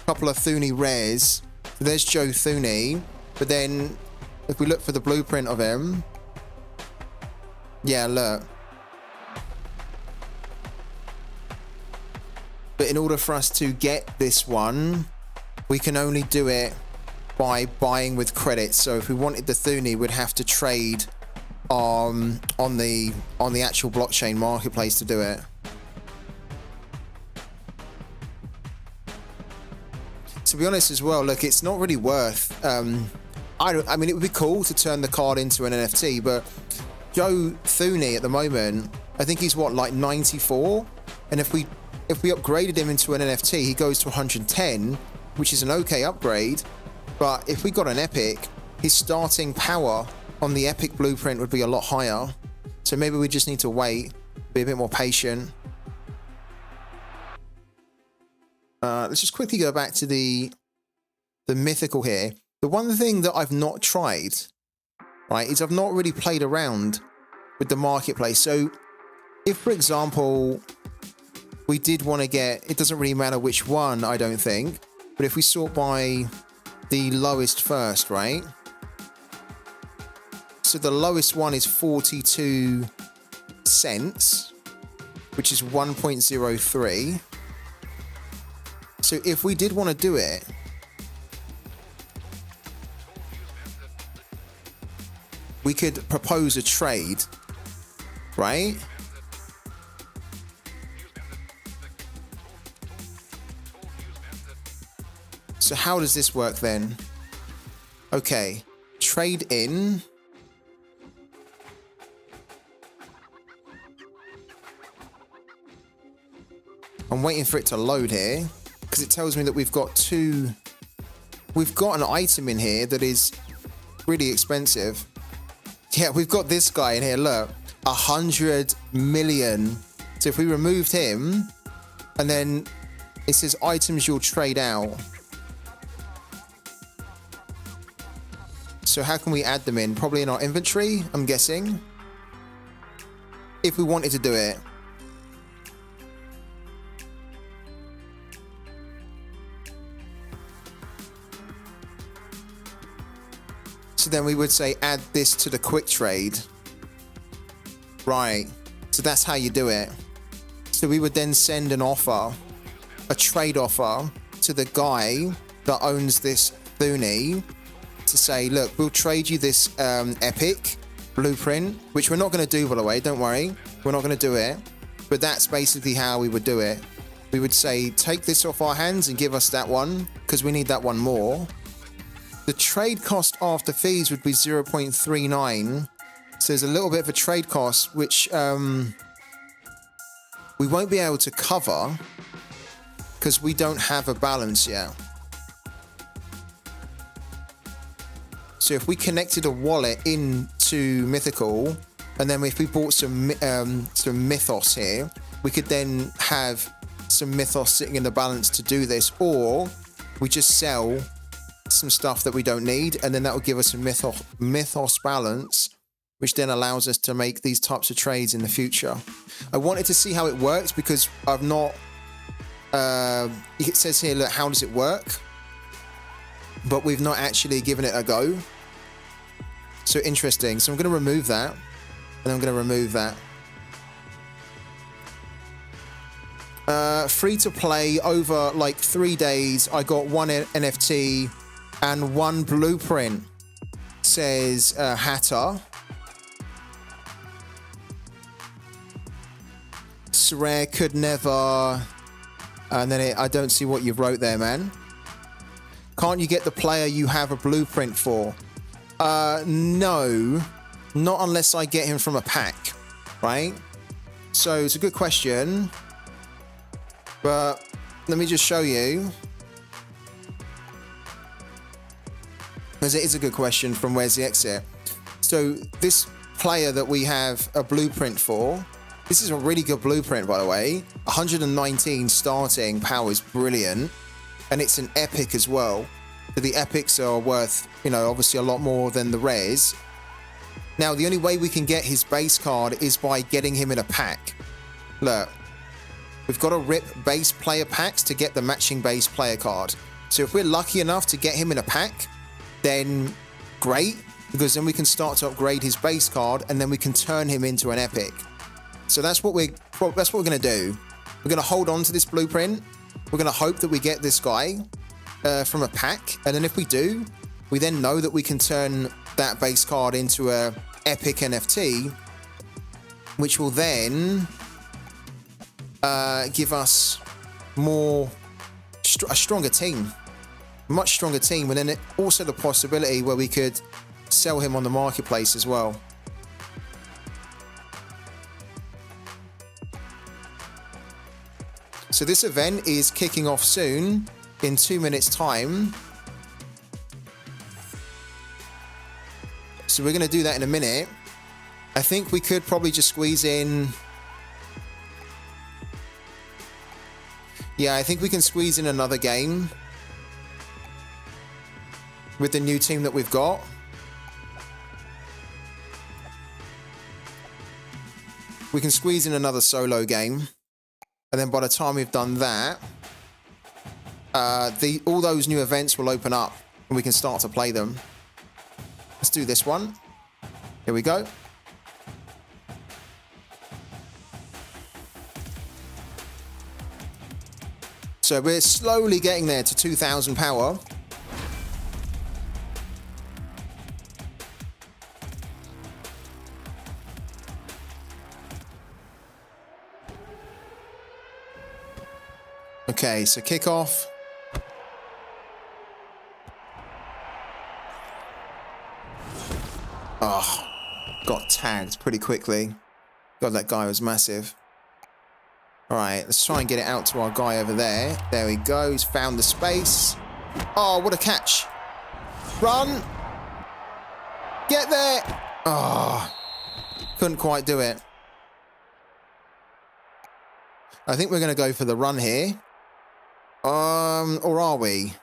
couple of Thuni rares. So there's Joe Thuni, but then if we look for the blueprint of him, yeah, look. But in order for us to get this one, we can only do it by buying with credits. So if we wanted the Thuni, we'd have to trade on the actual blockchain marketplace to do it. To be honest as well, look, it's not really worth. I mean, it would be cool to turn the card into an NFT, but Joe Thuni at the moment, I think he's what, like 94, and if we upgraded him into an NFT, he goes to 110, which is an okay upgrade. But if we got an epic, his starting power on the epic blueprint would be a lot higher. So maybe we just need to wait, be a bit more patient. Let's just quickly go back to the mythical here. The one thing that I've not tried, right, is I've not really played around with the marketplace. So if, for example, we did want to get, it doesn't really matter which one, I don't think, but if we sort by the lowest first, right? So the lowest one is 42 cents, which is 1.03. So if we did want to do it, we could propose a trade, right? So how does this work then? Okay, trade in. I'm waiting for it to load here because it tells me that we've got an item in here that is really expensive. Yeah, we've got this guy in here, look, 100 million. So if we removed him and then it says items you'll trade out. So how can we add them in? Probably in our inventory, I'm guessing. If we wanted to do it. So then we would say add this to the quick trade. Right. So that's how you do it. So we would then send an offer, a trade offer to the guy that owns this Thuni to say, look, we'll trade you this epic blueprint, which we're not going to do, by the way, don't worry. We're not going to do it. But that's basically how we would do it. We would say, take this off our hands and give us that one, because we need that one more. The trade cost after fees would be 0.39. So there's a little bit of a trade cost, which we won't be able to cover because we don't have a balance yet. So if we connected a wallet into Mythical, and then if we bought some Mythos here, we could then have some Mythos sitting in the balance to do this, or we just sell some stuff that we don't need, and then that will give us a Mythos balance, which then allows us to make these types of trades in the future. I wanted to see how it works because I've not... it says here, look, how does it work? But we've not actually given it a go. So interesting. So I'm going to remove that. And I'm going to remove that. Free to play over like 3 days. I got 1 NFT and 1 blueprint, says Hatter. Sorare could never... And then I don't see what you wrote there, man. Can't you get the player you have a blueprint for? No, not unless I get him from a pack, right? So it's a good question, but let me just show you. Because it is a good question from Where's the Exit. So this player that we have a blueprint for, this is a really good blueprint, by the way. 119 starting power is brilliant. And it's an epic as well. So the epics are worth, you know, obviously a lot more than the rares. Now, the only way we can get his base card is by getting him in a pack. Look, we've got to rip base player packs to get the matching base player card. So if we're lucky enough to get him in a pack, then great, because then we can start to upgrade his base card and then we can turn him into an epic. So that's what we're going to do. We're going to hold on to this blueprint. We're going to hope that we get this guy from a pack. And then if we do, we then know that we can turn that base card into a epic NFT, which will then give us a stronger team, much stronger team. And then also the possibility where we could sell him on the marketplace as well. So this event is kicking off soon, in 2 minutes time. So we're going to do that in a minute. I think we could probably just squeeze in... Yeah, I think we can squeeze in another game with the new team that we've got. We can squeeze in another solo game. And then by the time we've done that, all those new events will open up and we can start to play them. Let's do this one. Here we go. So we're slowly getting there to 2,000 power. Okay, so kickoff. Oh, got tagged pretty quickly. God, that guy was massive. All right, let's try and get it out to our guy over there. There we go. He's found the space. Oh, what a catch. Run. Get there. Oh, couldn't quite do it. I think we're going to go for the run here. Or are we?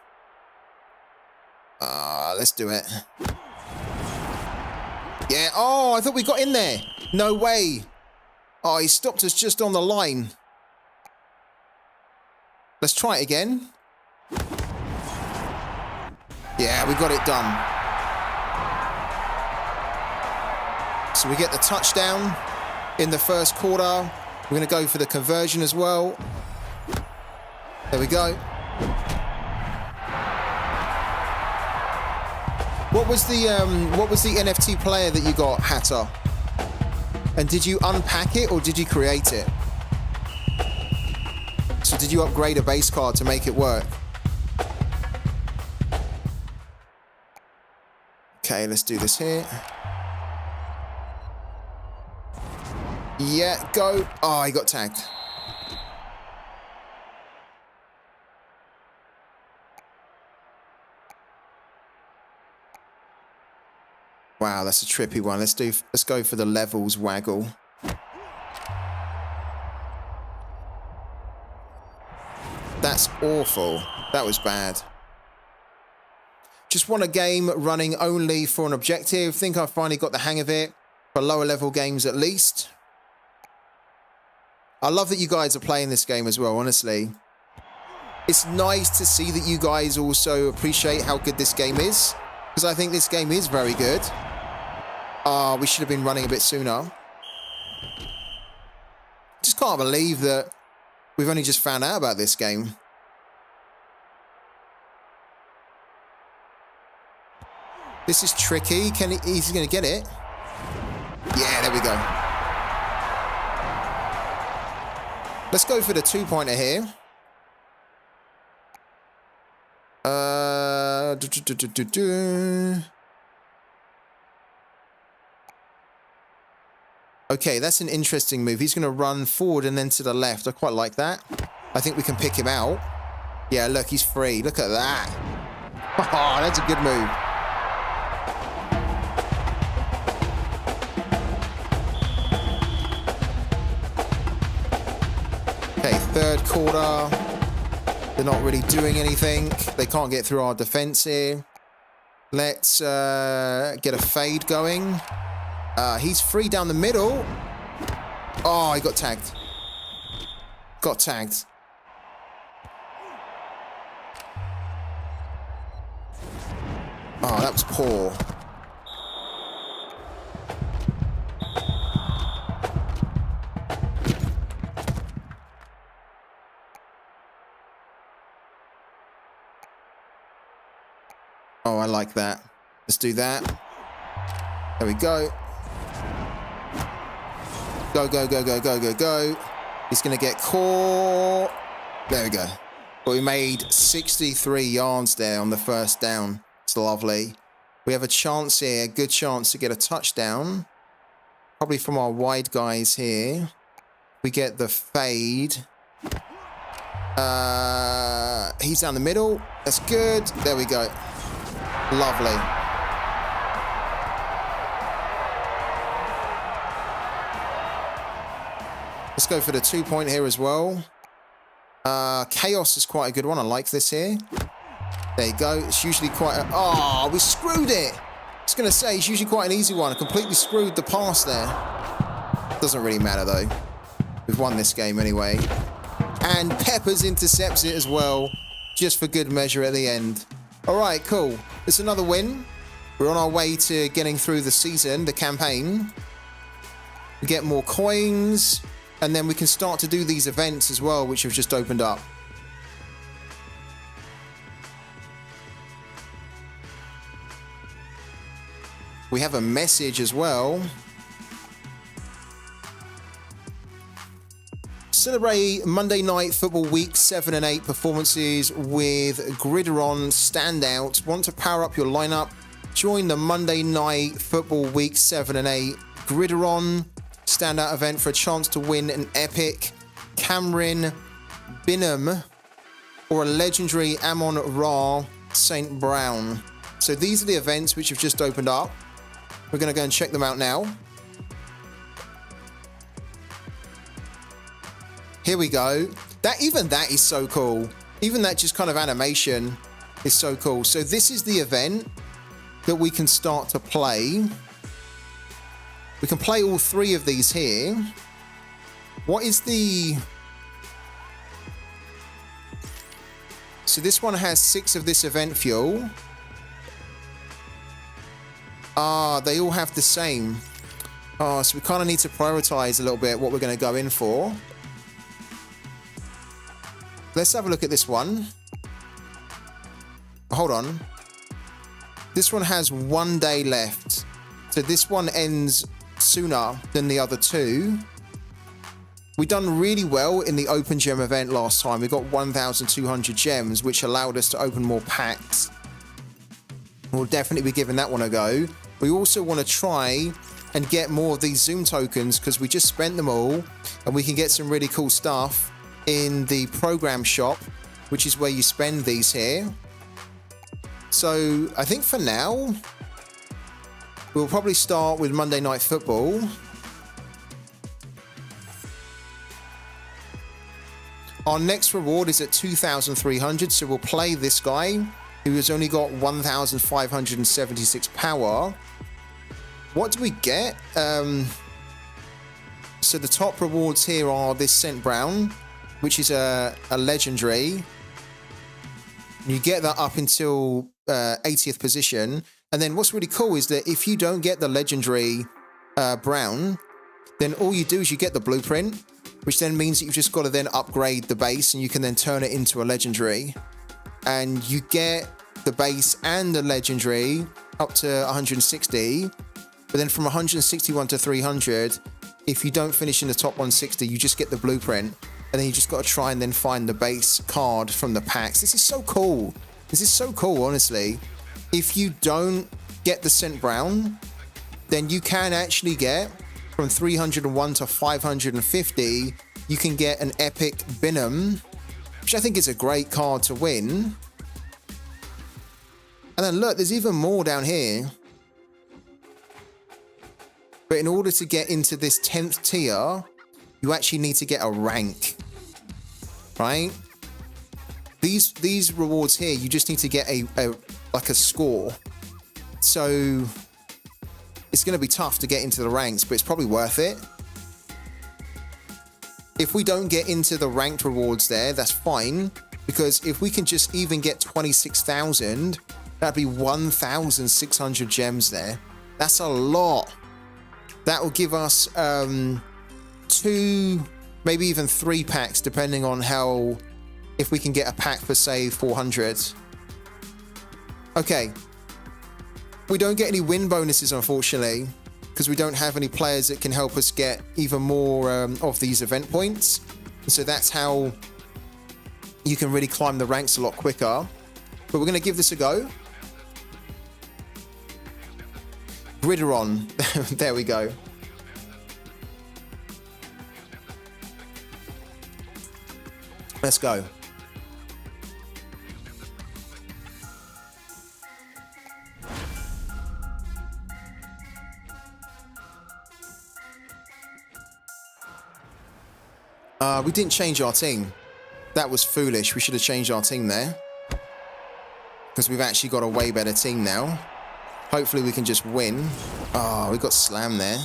Let's do it. Yeah. Oh, I thought we got in there. No way. Oh, he stopped us just on the line. Let's try it again. Yeah, we got it done. So we get the touchdown in the first quarter. We're going to go for the conversion as well. There we go. What was the NFT player that you got, Hatter? And did you unpack it or did you create it? So did you upgrade a base card to make it work? Okay, let's do this here. Yeah, go. Oh, he got tagged. Wow, that's a trippy one. Let's go for the levels waggle. That's awful. That was bad. Just want a game running only for an objective. Think I've finally got the hang of it for lower level games at least. I love that you guys are playing this game as well, honestly. It's nice to see that you guys also appreciate how good this game is, because I think this game is very good. We should have been running a bit sooner. Just can't believe that we've only just found out about this game. This is tricky. He's going to get it. Yeah, there we go. Let's go for the 2-pointer here. Okay, that's an interesting move. He's going to run forward and then to the left. I quite like that. I think we can pick him out. Yeah, look, he's free. Look at that. Oh, that's a good move. Okay, third quarter. They're not really doing anything. They can't get through our defense here. Let's get a fade going. He's free down the middle. Oh, he got tagged. Got tagged. Oh, that was poor. Oh, I like that. Let's do that. There we go. Go, go, go, go, go, go, go. He's going to get caught. There we go. But we made 63 yards there on the first down. It's lovely. We have a chance here, a good chance to get a touchdown. Probably from our wide guys here. We get the fade. He's down the middle. That's good. There we go. Lovely. Let's go for the 2-point here as well. Chaos is quite a good one. I like this here. There you go. It's usually quite a... Oh, we screwed it. I was going to say, it's usually quite an easy one. I completely screwed the pass there. Doesn't really matter, though. We've won this game anyway. And Peppers intercepts it as well, just for good measure at the end. All right, cool. It's another win. We're on our way to getting through the season, the campaign. We get more coins, and then we can start to do these events as well, which have just opened up. We have a message as well. Celebrate Monday Night Football Week 7 and 8 performances with Gridiron Standout. Want to power up your lineup? Join the Monday Night Football Week 7 and 8 Gridiron Standout event for a chance to win an epic Cameron Binham or a legendary Amon-Ra St. Brown. So these are the events which have just opened up. We're going to go and check them out now. Here we go. Even that is so cool. Even that just kind of animation is so cool. So this is the event that we can start to play. We can play all three of these here. What is the... So this one has 6 of this event fuel. They all have the same. So we kind of need to prioritize a little bit what we're going to go in for. Let's have a look at this one. Hold on. This one has 1 day left. So this one ends sooner than the other two. We done really well in the open gem event last time. We got 1,200 gems, which allowed us to open more packs. We'll definitely be giving that one a go. We also want to try and get more of these Zoom tokens because we just spent them all and we can get some really cool stuff in the program shop, which is where you spend these here. So I think for now, we'll probably start with Monday Night Football. Our next reward is at 2,300, so we'll play this guy who has only got 1,576 power. What do we get? So the top rewards here are this Scent Brown, which is a legendary. You get that up until 80th position. And then what's really cool is that if you don't get the legendary Brown, then all you do is you get the blueprint, which then means that you've just got to then upgrade the base and you can then turn it into a legendary. And you get the base and the legendary up to 160. But then from 161 to 300, if you don't finish in the top 160, you just get the blueprint. And then you just got to try and then find the base card from the packs. This is so cool. This is so cool, honestly. If you don't get the Scent Brown, then you can actually get from 301 to 550, you can get an epic Bingham, which I think is a great card to win. And then look, there's even more down here. But in order to get into this 10th tier, you actually need to get a rank, right? These rewards here, you just need to get a score. So it's going to be tough to get into the ranks, but it's probably worth it. If we don't get into the ranked rewards there, that's fine. Because if we can just even get 26,000, that'd be 1,600 gems there. That's a lot. That will give us 2, maybe even 3 packs, depending on how, if we can get a pack for, say, 400. Okay. We don't get any win bonuses, unfortunately, because we don't have any players that can help us get even more of these event points. So that's how you can really climb the ranks a lot quicker. But we're going to give this a go. Grideron. There we go. Let's go. We didn't change our team. That was foolish. We should have changed our team there. Because we've actually got a way better team now. Hopefully we can just win. Oh, we got slammed there.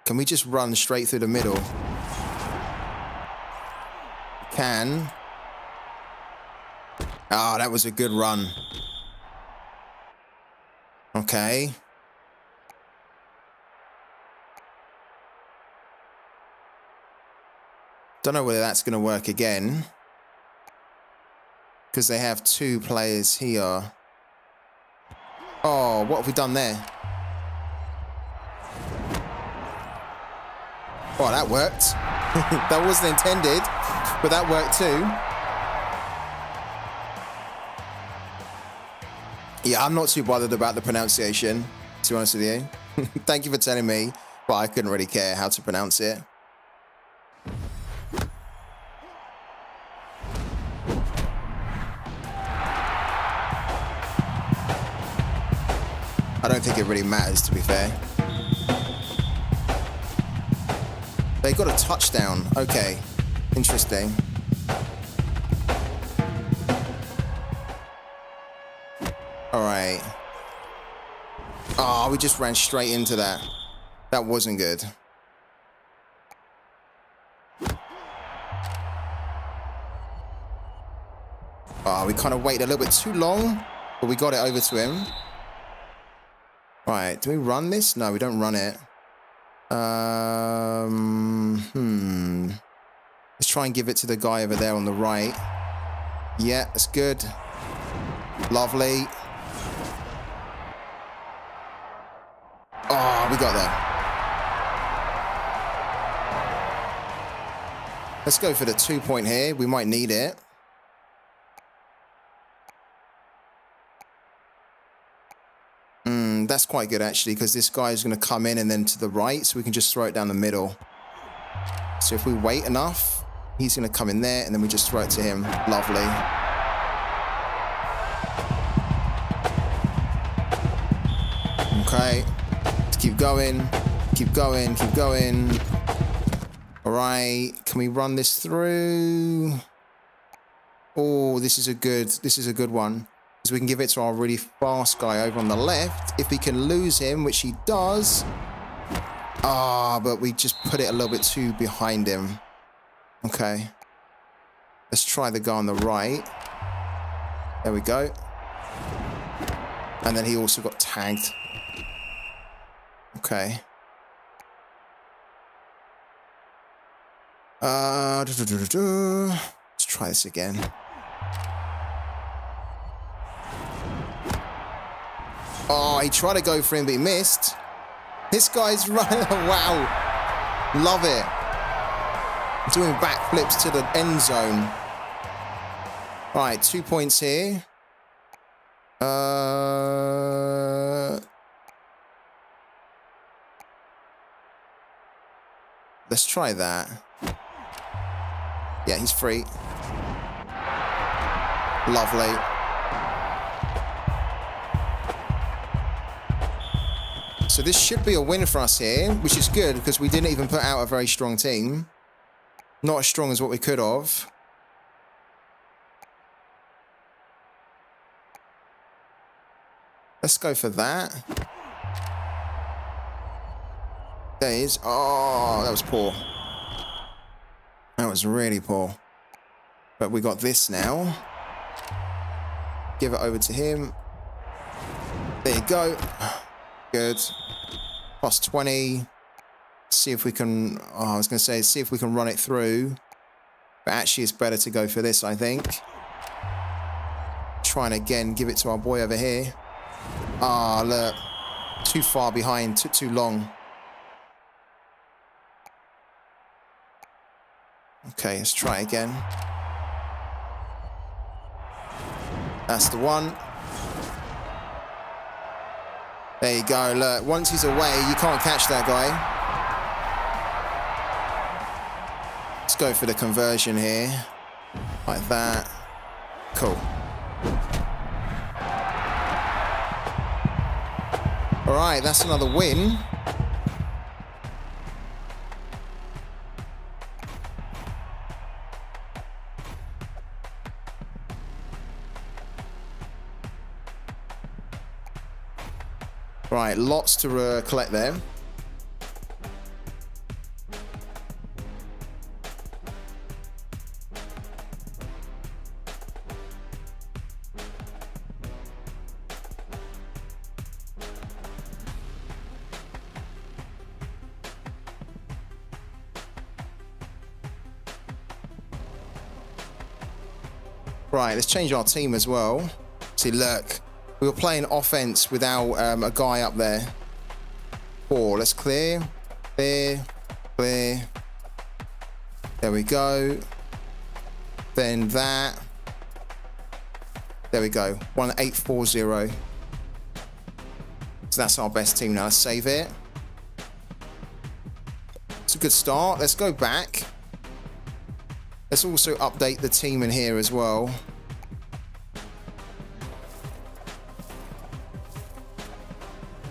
Can we just run straight through the middle? Can. Oh, that was a good run. Okay. Don't know whether that's going to work again. Because they have 2 players here. Oh, what have we done there? Oh, that worked. That wasn't intended, but that worked too. Yeah, I'm not too bothered about the pronunciation, to be honest with you. Thank you for telling me, but I couldn't really care how to pronounce it. I don't think it really matters, to be fair. They got a touchdown. Okay. Interesting. Alright. Oh, we just ran straight into that. That wasn't good. Oh, we kind of waited a little bit too long, but we got it over to him. Right, do we run this? No, we don't run it. Let's try and give it to the guy over there on the right. Yeah, that's good. Lovely. Oh, we got there. Let's go for the 2 point here. We might need it. that's quite good actually, because this guy is going to come in and then to the right, so we can just throw it down the middle. So if we wait enough, he's going to come in there, and then we just throw it to him. Lovely. Okay. Let's keep going. Keep going. Keep going. All right. Can we run this through? Oh, this is a good one. Because we can give it to our really fast guy over on the left. If we can lose him, which he does. Ah, but we just put it a little bit too behind him. Okay. Let's try the guy on the right. There we go. And then he also got tagged. Okay. Let's try this again. Oh, he tried to go for him, but he missed. This guy's running. Wow. Love it. Doing backflips to the end zone. All right, 2 points here. Let's try that. Yeah, he's free. Lovely. So this should be a win for us here, which is good because we didn't even put out a very strong team. Not as strong as what we could have. Let's go for that. There he is. Oh, that was poor. That was really poor. But we got this now. Give it over to him. There you go. Good. Plus 20. See if we can... Oh, I was going to say, see if we can run it through. But actually, it's better to go for this, I think. Trying again, give it to our boy over here. Ah, look. Too far behind. Took too long. Okay, let's try again. That's the one. There you go. Look, once he's away, you can't catch that guy. Let's go for the conversion here. Like that. Cool. All right, that's another win. Right, lots to collect there. Right, let's change our team as well. See, look. We were playing offense without a guy up there. Four. Let's clear. Clear. Clear. There we go. Then that. There we go. 1840. So that's our best team now. Let's save it. It's a good start. Let's go back. Let's also update the team in here as well.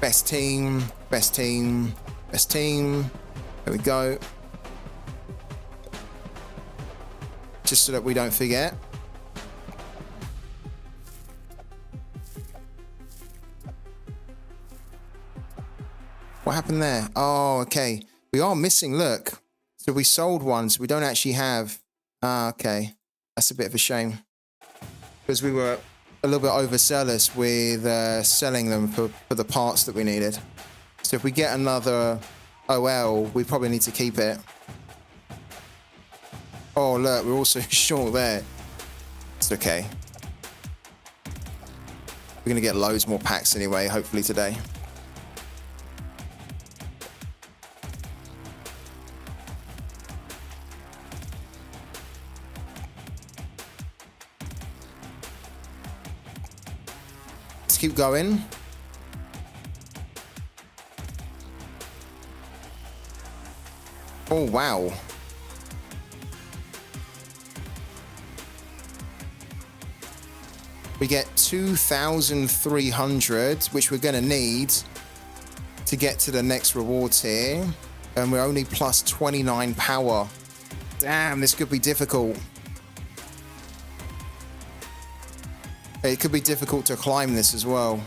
Best team, best team, best team. There we go. Just so that we don't forget. What happened there? Oh, okay. We are missing, look. So we sold one, so we don't actually have... Ah, okay. That's a bit of a shame. Because we were... a little bit overzealous with selling them for the parts that we needed. So if we get another OL, we probably need to keep it. Oh, look, we're also short there. It's okay. We're going to get loads more packs anyway, hopefully today. Keep going. Oh, wow. We get 2,300, which we're going to need to get to the next reward tier. And we're only plus 29 power. Damn, this could be difficult. It could be difficult to climb this as well.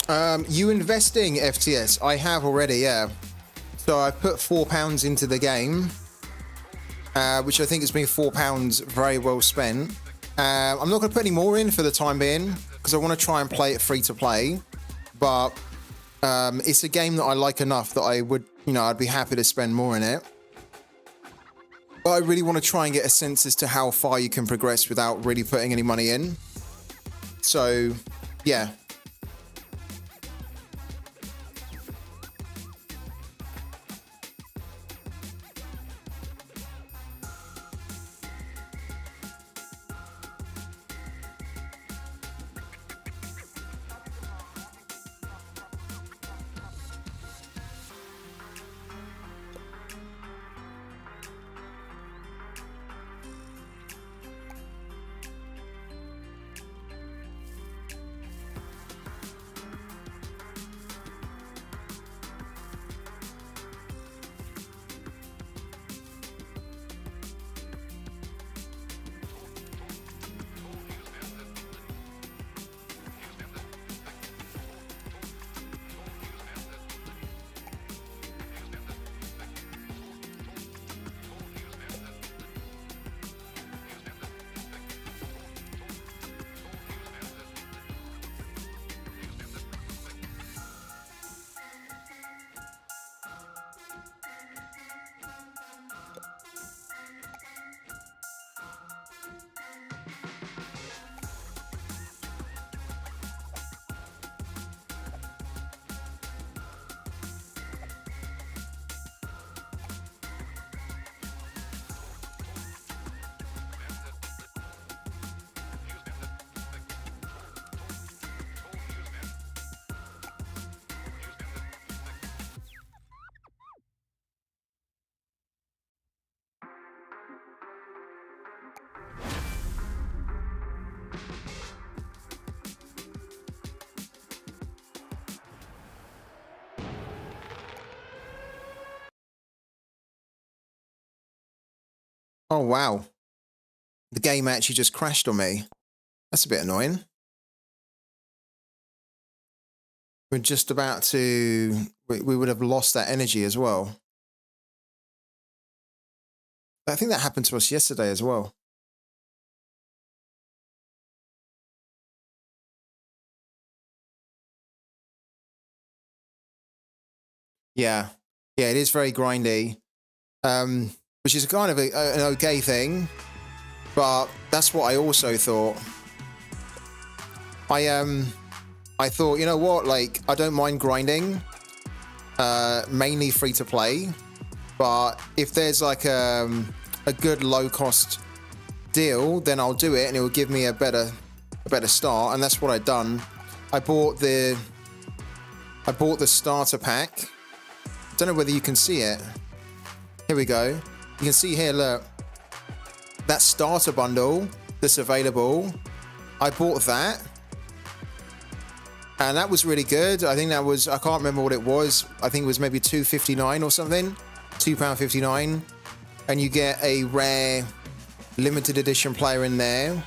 You investing, FTS? I have already, yeah. So I put £4 into the game, which I think has been £4 very well spent. I'm not going to put any more in for the time being because I want to try and play it free to play. But it's a game that I like enough that I would, I'd be happy to spend more in it. But I really want to try and get a sense as to how far you can progress without really putting any money in. So, yeah. Oh, wow. The game actually just crashed on me. That's a bit annoying. We're just about to... We would have lost that energy as well. I think that happened to us yesterday as well. Yeah. Yeah, it is very grindy. Which is kind of an okay thing. But that's what I also thought. I thought, you know what, like, I don't mind grinding, mainly free to play, but if there's like a good low cost deal, then I'll do it and it will give me a better start, and that's what I've done. I bought the starter pack. I don't know whether you can see it. Here we go. You can see here, look, that starter bundle that's available. I bought that. And that was really good. I think that was, I can't remember what it was. I think it was maybe £2.59 or something. £2.59. And you get a rare limited edition player in there.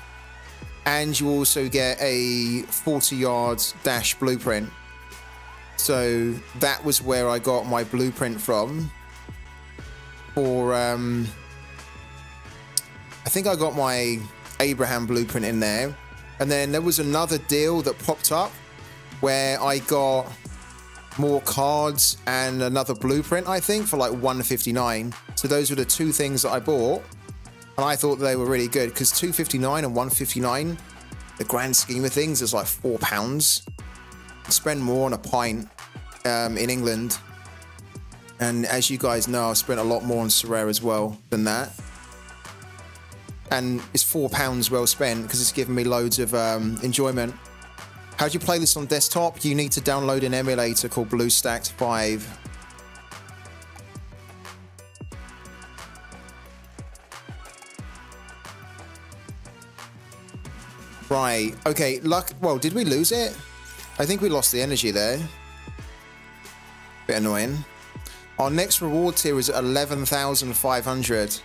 And you also get a 40-yard dash blueprint. So that was where I got my blueprint from. For, I think I got my Abraham blueprint in there. And then there was another deal that popped up where I got more cards and another blueprint, I think, for like £1.59. So those were the two things that I bought, and I thought they were really good because £2.59 and £1.59, the grand scheme of things, is like £4. Spend more on a pint in England, and as you guys know, I've spent a lot more on Sorare as well than that. And it's £4 well spent because it's given me loads of enjoyment. How do you play this on desktop? You need to download an emulator called BlueStacks 5. Right, okay, well, did we lose it? I think we lost the energy there. Bit annoying. Our next reward tier is 11,500.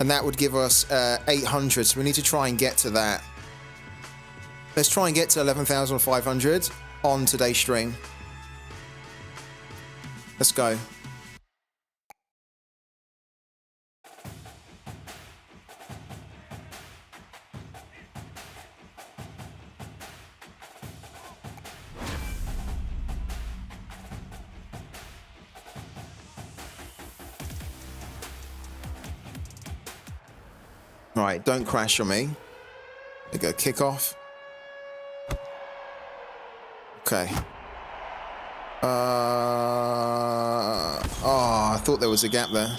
And that would give us 800, so we need to try and get to that. Let's try and get to 11,500. on today's stream. Let's go. Right, don't crash on me. There go, kickoff. Okay. Oh, I thought there was a gap there.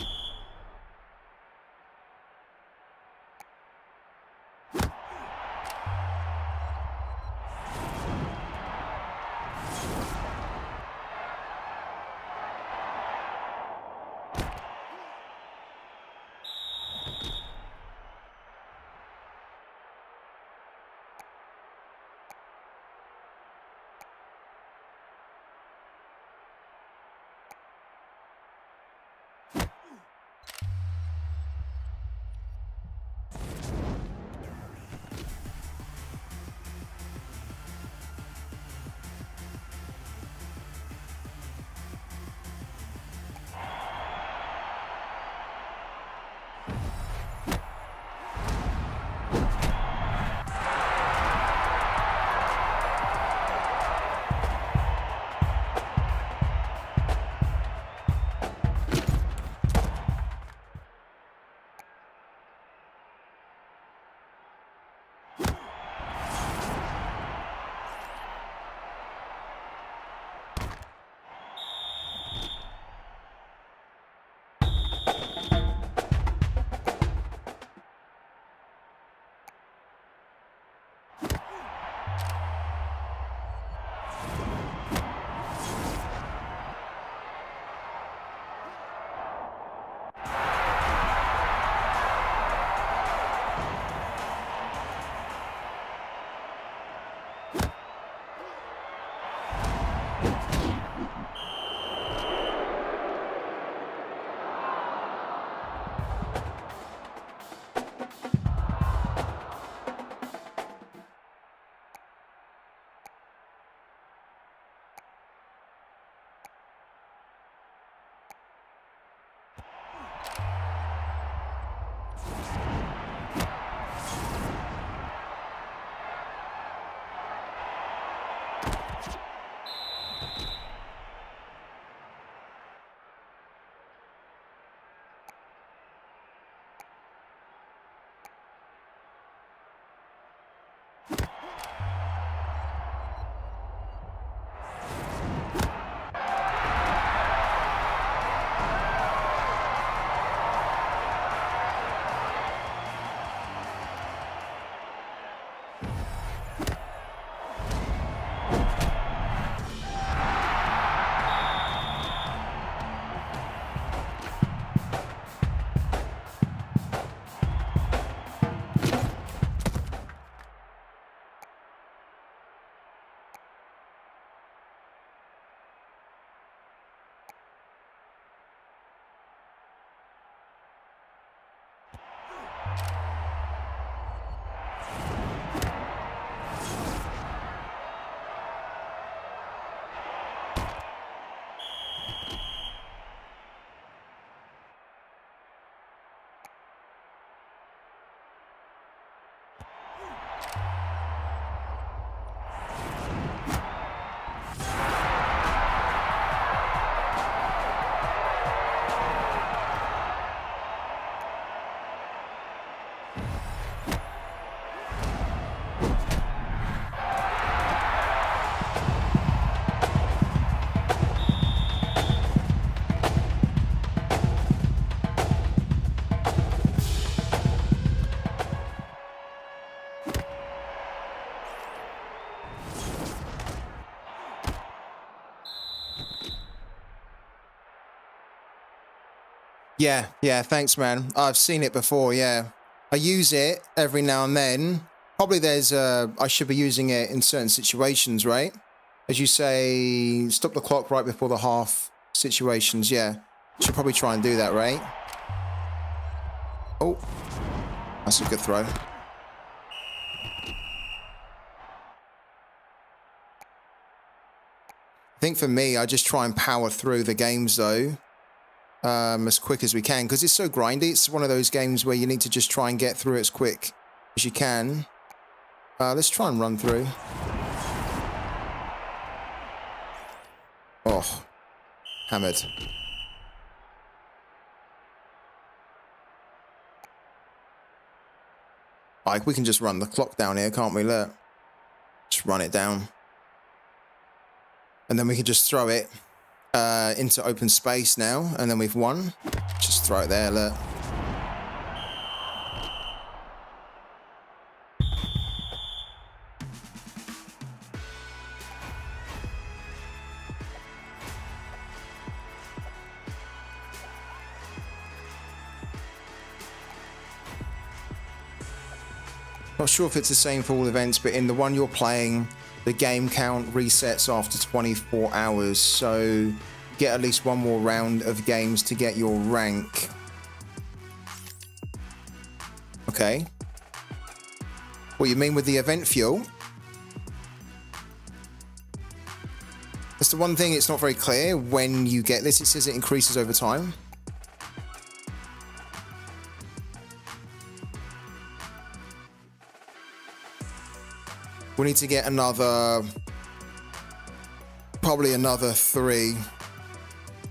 Yeah, thanks, man. I've seen it before, yeah. I use it every now and then. Probably I should be using it in certain situations, right? As you say, stop the clock right before the half situations, yeah. Should probably try and do that, right? Oh, that's a good throw. think for me, I just try and power through the games though, as quick as we can, because it's so grindy. It's one of those games where you need to just try and get through it as quick as you can. Let's try and run through. Oh, hammered. Like, we can just run the clock down here, can't we? Look. Just run it down. And then we can just throw it into open space now. And then we've won. Just throw it there, look. Not sure if it's the same for all events, but in the one you're playing, the game count resets after 24 hours. So get at least one more round of games to get your rank. Okay. What you mean with the event fuel? That's the one thing, it's not very clear when you get this. It says it increases over time. We need to get another, probably another three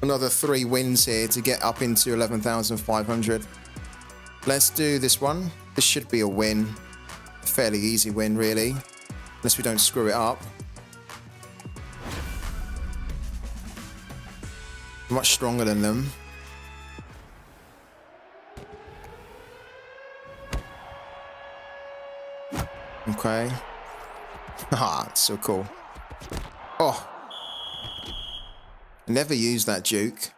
wins here to get up into 11,500. Let's do this one. This should be a win. A fairly easy win, really. Unless we don't screw it up. Much stronger than them. Okay. Ah, it's so cool. Oh. Never used that juke.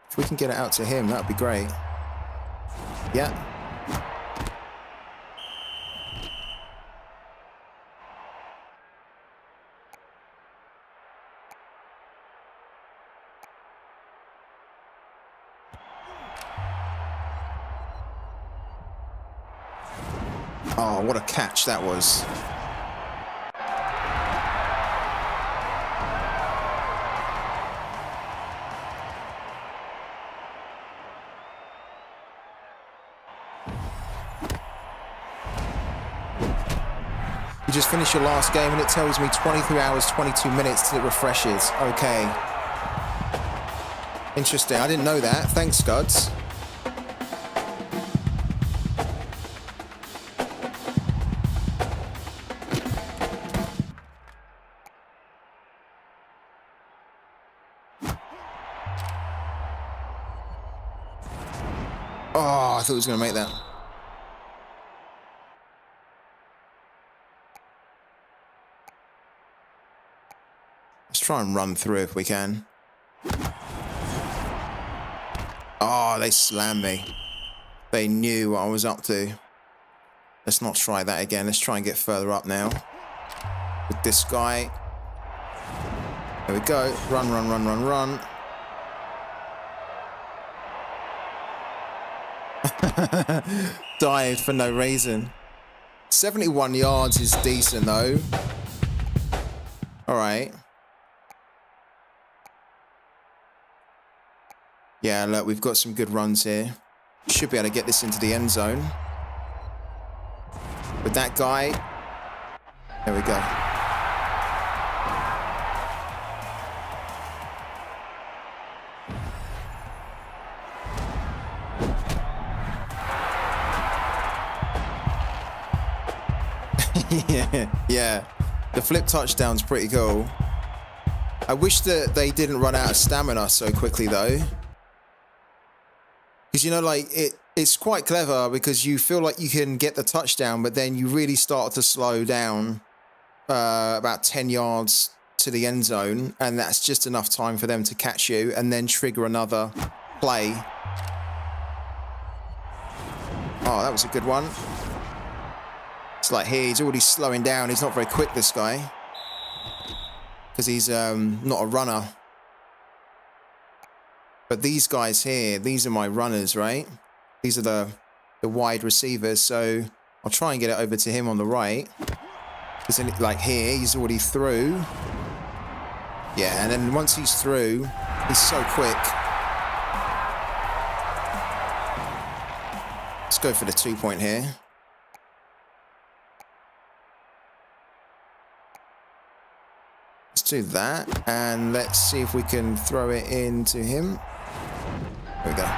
If we can get it out to him, that would be great. Yeah. Oh, what a catch that was. You just finished your last game and it tells me 23 hours, 22 minutes till it refreshes. Okay. Interesting. I didn't know that. Thanks, Scuds. Oh, I thought he was going to make that. Let's try and run through if we can. Oh, they slammed me. They knew what I was up to. Let's not try that again. Let's try and get further up now. With this guy. There we go. Run, run, run, run, run. Died for no reason. 71 yards is decent though. Alright. Yeah, look, we've got some good runs here. Should be able to get this into the end zone. With that guy. There we go. Yeah. The flip touchdown's pretty cool. I wish that they didn't run out of stamina so quickly though. Because, you know, like, it's quite clever because you feel like you can get the touchdown, but then you really start to slow down about 10 yards to the end zone, and that's just enough time for them to catch you and then trigger another play. Oh, that was a good one. It's like here, he's already slowing down. He's not very quick, this guy. Because he's not a runner. But these guys here, these are my runners, right? These are the wide receivers. So I'll try and get it over to him on the right. Because then, like here, he's already through. Yeah, and then once he's through, he's so quick. Let's go for the 2-point here. Let's do that, and let's see if we can throw it into him. There we go.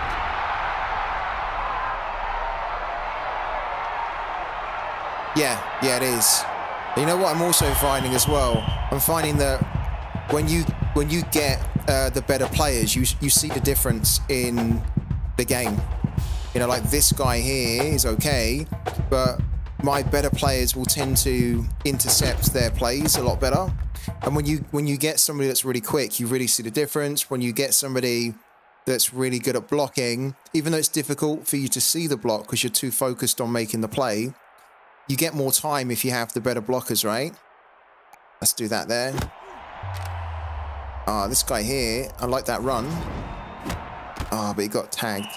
Yeah, it is. You know what I'm also finding as well? I'm finding that when you get the better players, you see the difference in the game. You know, like this guy here is okay, but my better players will tend to intercept their plays a lot better. And when you get somebody that's really quick, you really see the difference. When you get somebody that's really good at blocking, even though it's difficult for you to see the block because you're too focused on making the play, you get more time if you have the better blockers, right? Let's do that there. This guy here, I like that run. But he got tagged.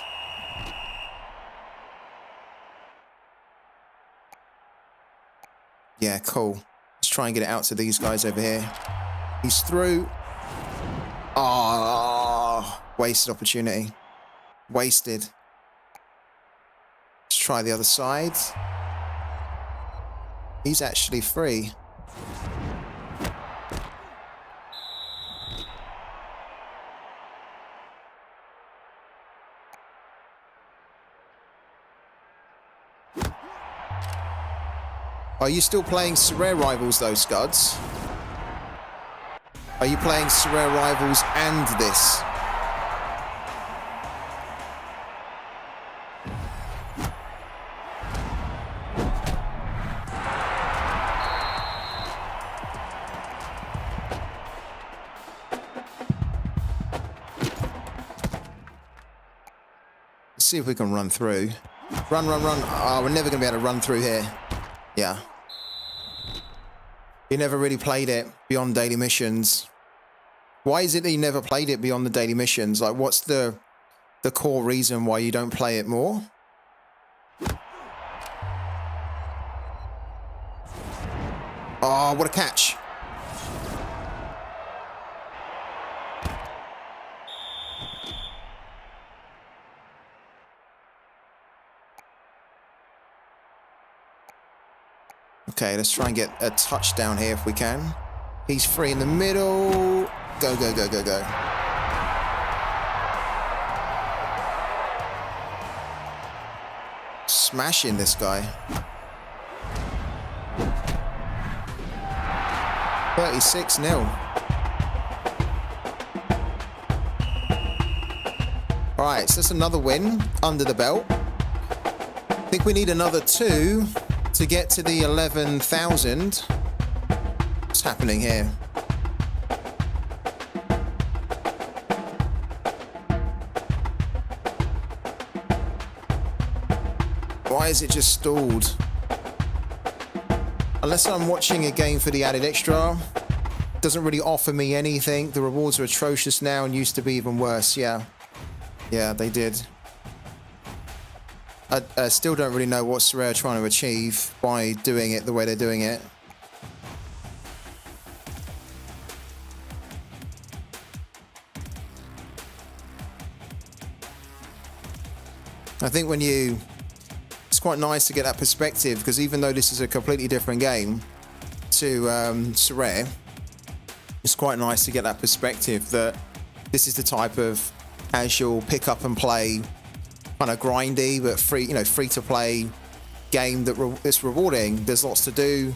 Yeah, cool. Let's try and get it out to these guys over here. He's through. Wasted opportunity. Wasted. Let's try the other side. He's actually free. Are you still playing Sorare Rivals though, Scuds? Are you playing Sorare Rivals and this? Let's see if we can run through. Run. Oh, we're never going to be able to run through here. Yeah. You never really played it beyond daily missions. Why is it that you never played it beyond the daily missions? Like, what's the core reason why you don't play it more? Oh, what a catch. Okay, let's try and get a touchdown here if we can. He's free in the middle. Go. Smashing this guy. 36-0. All right, so that's another win under the belt. I think we need another 2 to get to the 11,000. What's happening here? Why is it just stalled? Unless I'm watching a game for the added extra, it doesn't really offer me anything. The rewards are atrocious now and used to be even worse. Yeah, they did. I still don't really know what Sorare are trying to achieve by doing it the way they're doing it. I think it's quite nice to get that perspective, because even though this is a completely different game to Sorare, it's quite nice to get that perspective that this is the type of casual pick up and play, kind of grindy but free to play game that's rewarding. There's lots to do.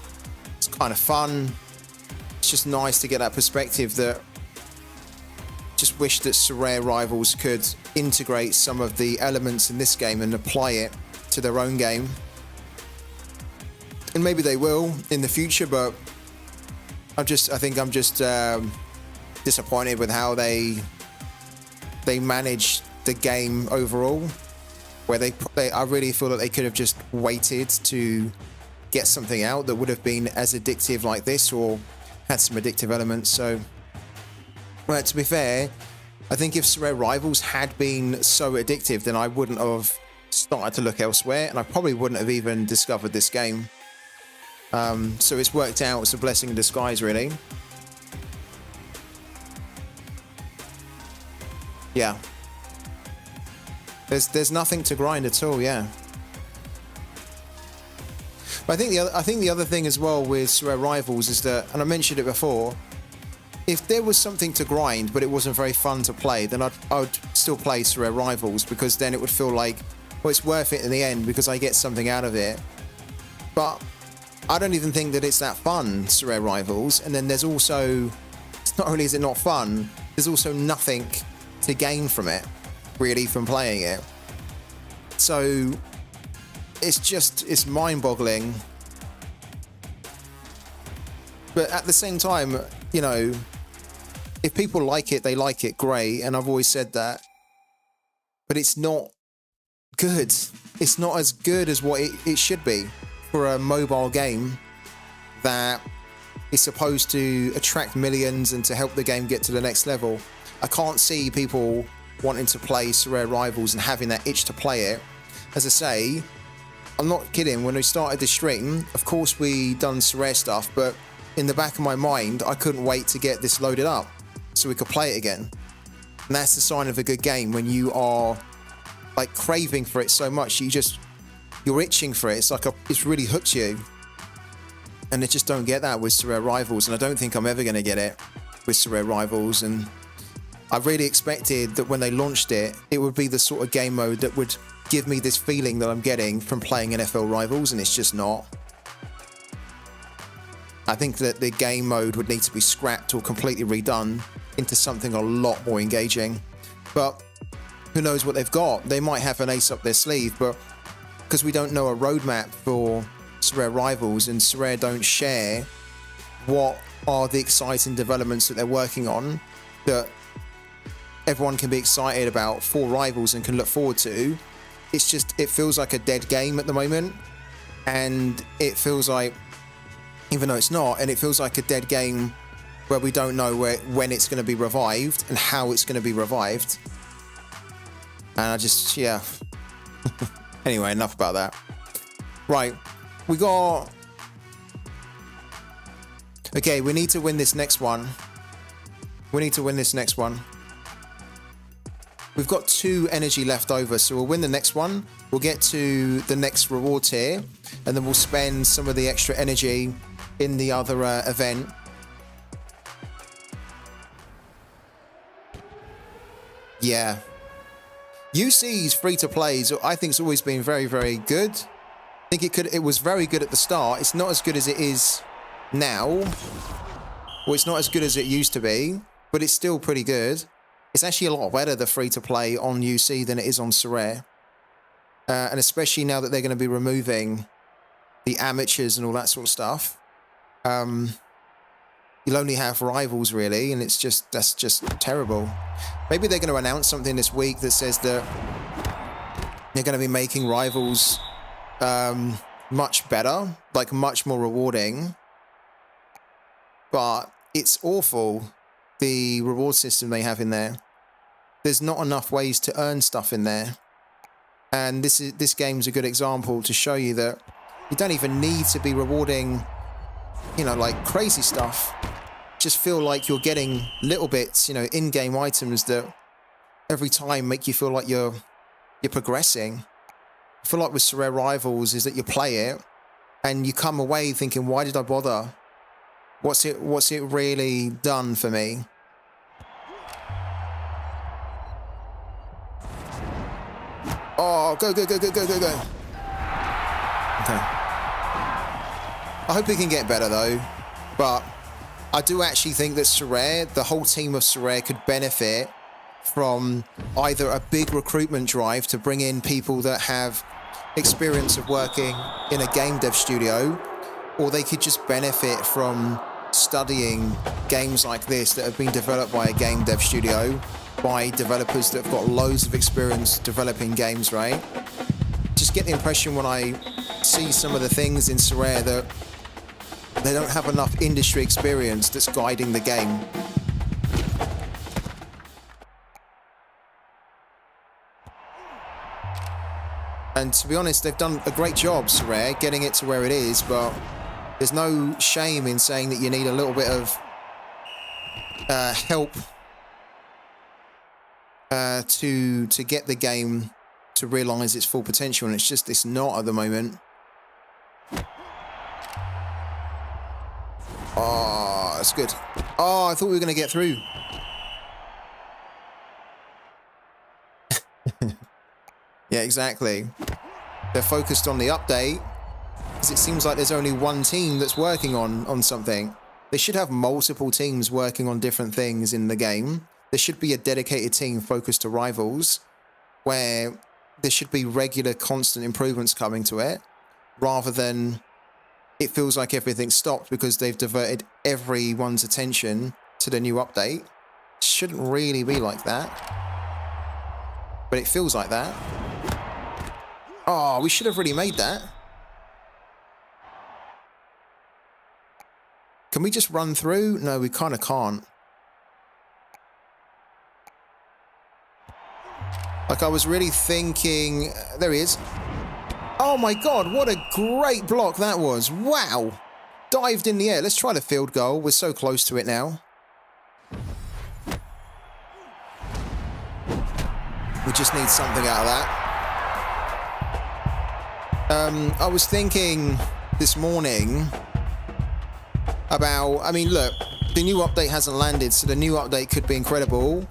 It's kind of fun. It's just nice to get that perspective. That just wish that Sorare Rivals could integrate some of the elements in this game and apply it to their own game. And maybe they will in the future, but I think I'm just disappointed with how they manage the game overall. Where I really feel that they could have just waited to get something out that would have been as addictive like this, or had some addictive elements. So, well, to be fair, I think if Sorare Rivals had been so addictive, then I wouldn't have started to look elsewhere, and I probably wouldn't have even discovered this game. So it's worked out. It's a blessing in disguise, really. Yeah. There's nothing to grind at all, yeah. But I think the other thing as well with Sorare Rivals is that, and I mentioned it before, if there was something to grind but it wasn't very fun to play, then I would still play Sorare Rivals, because then it would feel like, well, it's worth it in the end because I get something out of it. But I don't even think that it's that fun, Sorare Rivals. And then there's also, it's not only is it not fun, there's also nothing to gain from it, really, from playing it. So it's mind-boggling. But at the same time, you know, if people like it, they like it, great. And I've always said that. But it's not good. It's not as good as what it should be for a mobile game that is supposed to attract millions and to help the game get to the next level. I can't see people wanting to play Sorare Rivals and having that itch to play it. As I say, I'm not kidding. When we started the stream, of course we done Sorare stuff, but in the back of my mind, I couldn't wait to get this loaded up so we could play it again. And that's the sign of a good game, when you are like craving for it so much, you're itching for it. It's like it's really hooked you. And I just don't get that with Sorare Rivals, and I don't think I'm ever going to get it with Sorare Rivals. And I really expected that when they launched it, it would be the sort of game mode that would give me this feeling that I'm getting from playing NFL Rivals, and it's just not. I think that the game mode would need to be scrapped or completely redone into something a lot more engaging. But who knows what they've got? They might have an ace up their sleeve, but because we don't know a roadmap for Sorare Rivals, and Sorare don't share what are the exciting developments that they're working on that everyone can be excited about for Rivals and can look forward to, it feels like a dead game at the moment. And it feels like, even though it's not, and it feels like a dead game where we don't know when it's going to be revived and how it's going to be revived. And I just, yeah. Anyway, enough about that. Right, we got... Okay, we need to win this next one. We've got 2 energy left over, so we'll win the next one. We'll get to the next reward tier, and then we'll spend some of the extra energy in the other event. Yeah. UC's free-to-play, I think, it's always been very, very good. I think it was very good at the start. It's not as good as it is now. Well, it's not as good as it used to be, but it's still pretty good. It's actually a lot better, the free-to-play on UC, than it is on Sorare. And especially now that they're going to be removing the amateurs and all that sort of stuff. You'll only have Rivals, really, and that's just terrible. Maybe they're going to announce something this week that says that they're going to be making Rivals much better, like much more rewarding. But it's awful, the reward system they have in there. There's not enough ways to earn stuff in there. And this game's a good example to show you that you don't even need to be rewarding, you know, like crazy stuff. Just feel like you're getting little bits, you know, in-game items that every time make you feel like you're progressing. I feel like with Sorare Rivals is that you play it and you come away thinking, why did I bother? What's it really done for me? Oh, go. Okay. I hope we can get better though, but I do actually think that Sorare, the whole team of Sorare, could benefit from either a big recruitment drive to bring in people that have experience of working in a game dev studio, or they could just benefit from studying games like this that have been developed by a game dev studio, by developers that have got loads of experience developing games, right? Just get the impression when I see some of the things in Sorare that they don't have enough industry experience that's guiding the game. And to be honest, they've done a great job, Sorare, getting it to where it is, but there's no shame in saying that you need a little bit of help to get the game to realise its full potential, and it's not at the moment. Oh, that's good. Oh, I thought we were going to get through. Yeah, exactly. They're focused on the update because it seems like there's only one team that's working on something. They should have multiple teams working on different things in the game. There should be a dedicated team focused to Rivals where there should be regular, constant improvements coming to it, rather than it feels like everything's stopped because they've diverted everyone's attention to the new update. It shouldn't really be like that, but it feels like that. Oh, we should have really made that. Can we just run through? No, we kind of can't. Like, I was really thinking... There he is. Oh my god, what a great block that was. Wow. Dived in the air. Let's try the field goal. We're so close to it now. We just need something out of that. I was thinking this morning about... I mean, look, the new update hasn't landed, so the new update could be incredible.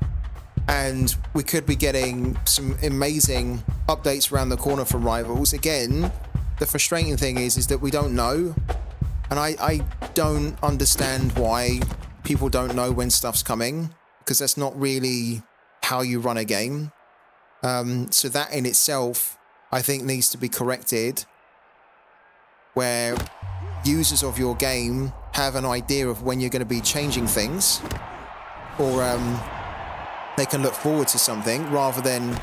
And we could be getting some amazing updates around the corner from Rivals. Again, the frustrating thing is that we don't know. And I don't understand why people don't know when stuff's coming, because that's not really how you run a game. So that in itself, I think, needs to be corrected, where users of your game have an idea of when you're going to be changing things, or they can look forward to something, rather than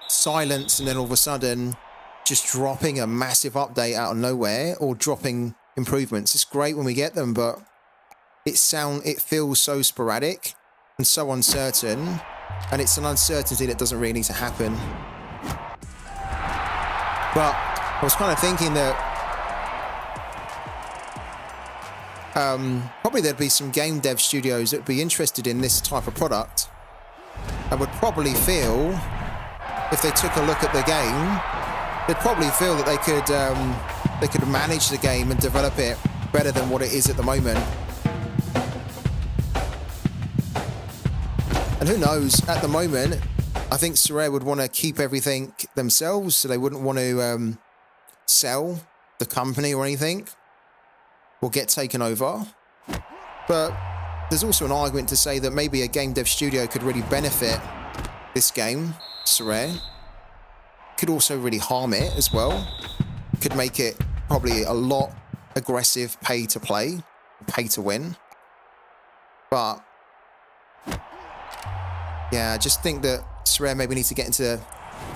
silence and then all of a sudden just dropping a massive update out of nowhere or dropping improvements. It's great when we get them, but it feels so sporadic and so uncertain, and it's an uncertainty that doesn't really need to happen. But I was kind of thinking that probably there'd be some game dev studios that would be interested in this type of product, and would probably feel, if they took a look at the game, they'd probably feel that they could manage the game and develop it better than what it is at the moment. And who knows, at the moment, I think Sorare would want to keep everything themselves, so they wouldn't want to sell the company or anything, or get taken over. But there's also an argument to say that maybe a game dev studio could really benefit this game, Sorare. Could also really harm it as well. Could make it probably a lot aggressive pay to play, pay to win. But yeah, I just think that Sorare maybe needs to get into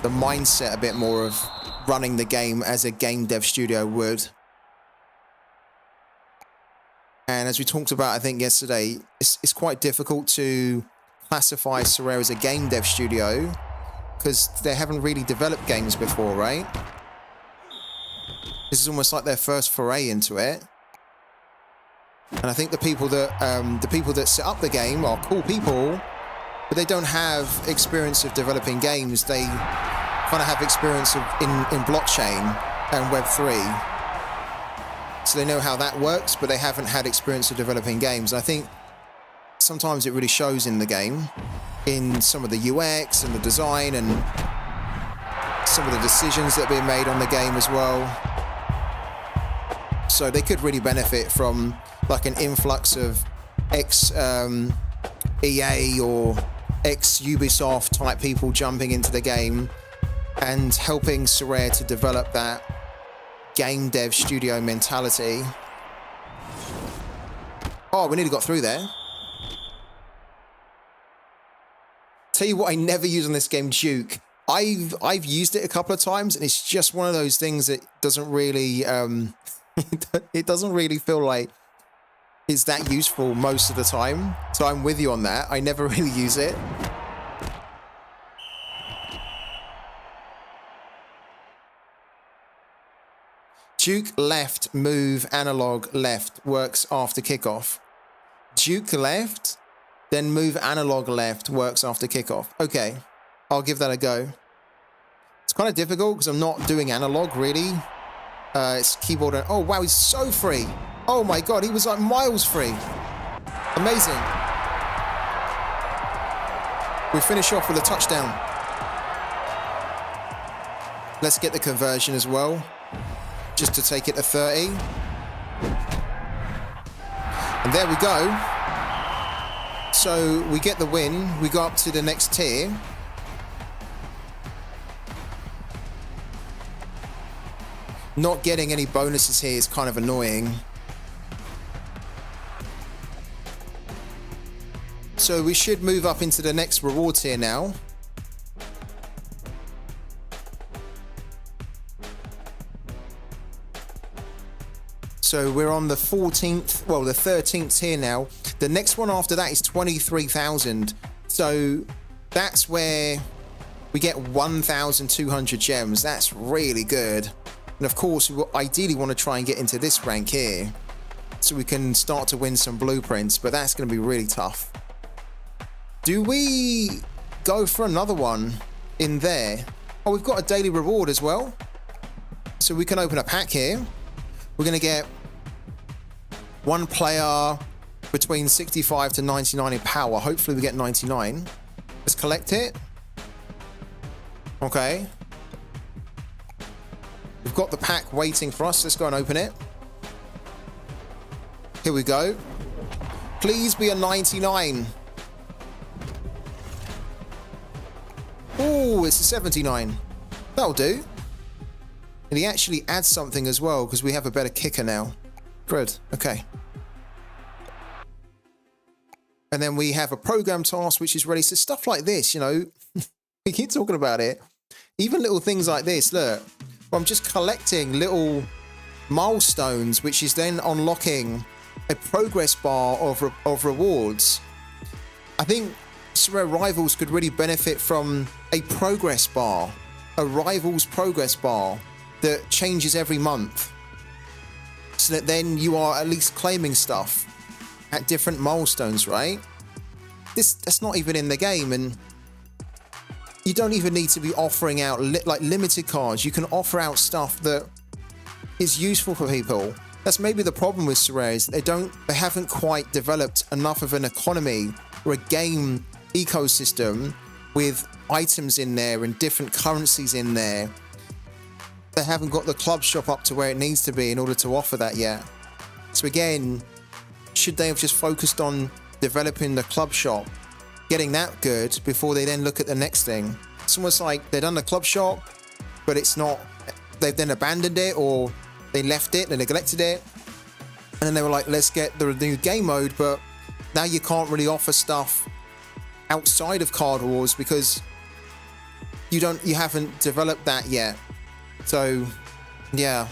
the mindset a bit more of running the game as a game dev studio would. And as we talked about, I think yesterday, it's quite difficult to classify Sorare as a game dev studio because they haven't really developed games before, right? This is almost like their first foray into it. And I think the people that set up the game are cool people, but they don't have experience of developing games. They kind of have experience in blockchain and Web3. So they know how that works, but they haven't had experience of developing games. I think sometimes it really shows in the game, in some of the UX and the design and some of the decisions that are being made on the game as well. So they could really benefit from like an influx of ex-EA or ex-Ubisoft type people jumping into the game and helping Sorare to develop that game dev studio mentality. Oh, we nearly got through there. Tell you what I never use on this game, Duke. I've used it a couple of times, and it's just one of those things that doesn't really it doesn't really feel like it's that useful most of the time. So I'm with you on that. I never really use it. Duke left, move, analog left, works after kickoff. Duke left, then move analog left, works after kickoff. Okay, I'll give that a go. It's kind of difficult because I'm not doing analog really. It's keyboard and... Oh, wow, he's so free. Oh my God, he was like miles free. Amazing. We finish off with a touchdown. Let's get the conversion as well, just to take it to 30. And there we go. So we get the win. We go up to the next tier. Not getting any bonuses here is kind of annoying. So we should move up into the next reward tier now. So we're on the 14th, well, the 13th tier now. The next one after that is 23,000. So that's where we get 1,200 gems. That's really good. And of course, we ideally want to try and get into this rank here so we can start to win some blueprints, but that's going to be really tough. Do we go for another one in there? Oh, we've got a daily reward as well. So we can open a pack here. We're going to get one player between 65 to 99 in power. Hopefully we get 99. Let's collect it. Okay. We've got the pack waiting for us. Let's go and open it. Here we go. Please be a 99. Oh, it's a 79. That'll do. And he actually adds something as well because we have a better kicker now. Good. Okay. And then we have a program task which is ready. So stuff like this, you know, we keep talking about it. Even little things like this, look. I'm just collecting little milestones, which is then unlocking a progress bar of rewards. I think Sorare Rivals could really benefit from a progress bar, a Rivals progress bar that changes every month, so that then you are at least claiming stuff at different milestones, right? That's not even in the game, and you don't even need to be offering out like limited cards. You can offer out stuff that is useful for people. That's maybe the problem with Sorare, is that they haven't quite developed enough of an economy or a game ecosystem with items in there and different currencies in there. They haven't got the club shop up to where it needs to be in order to offer that yet. So again, should they have just focused on developing the club shop, getting that good before they then look at the next thing? It's almost like they've done the club shop, but it's not, they've then abandoned it, or they left it, they neglected it, and then they were like, let's get the new game mode, but now you can't really offer stuff outside of Card Wars because you haven't developed that yet. So yeah.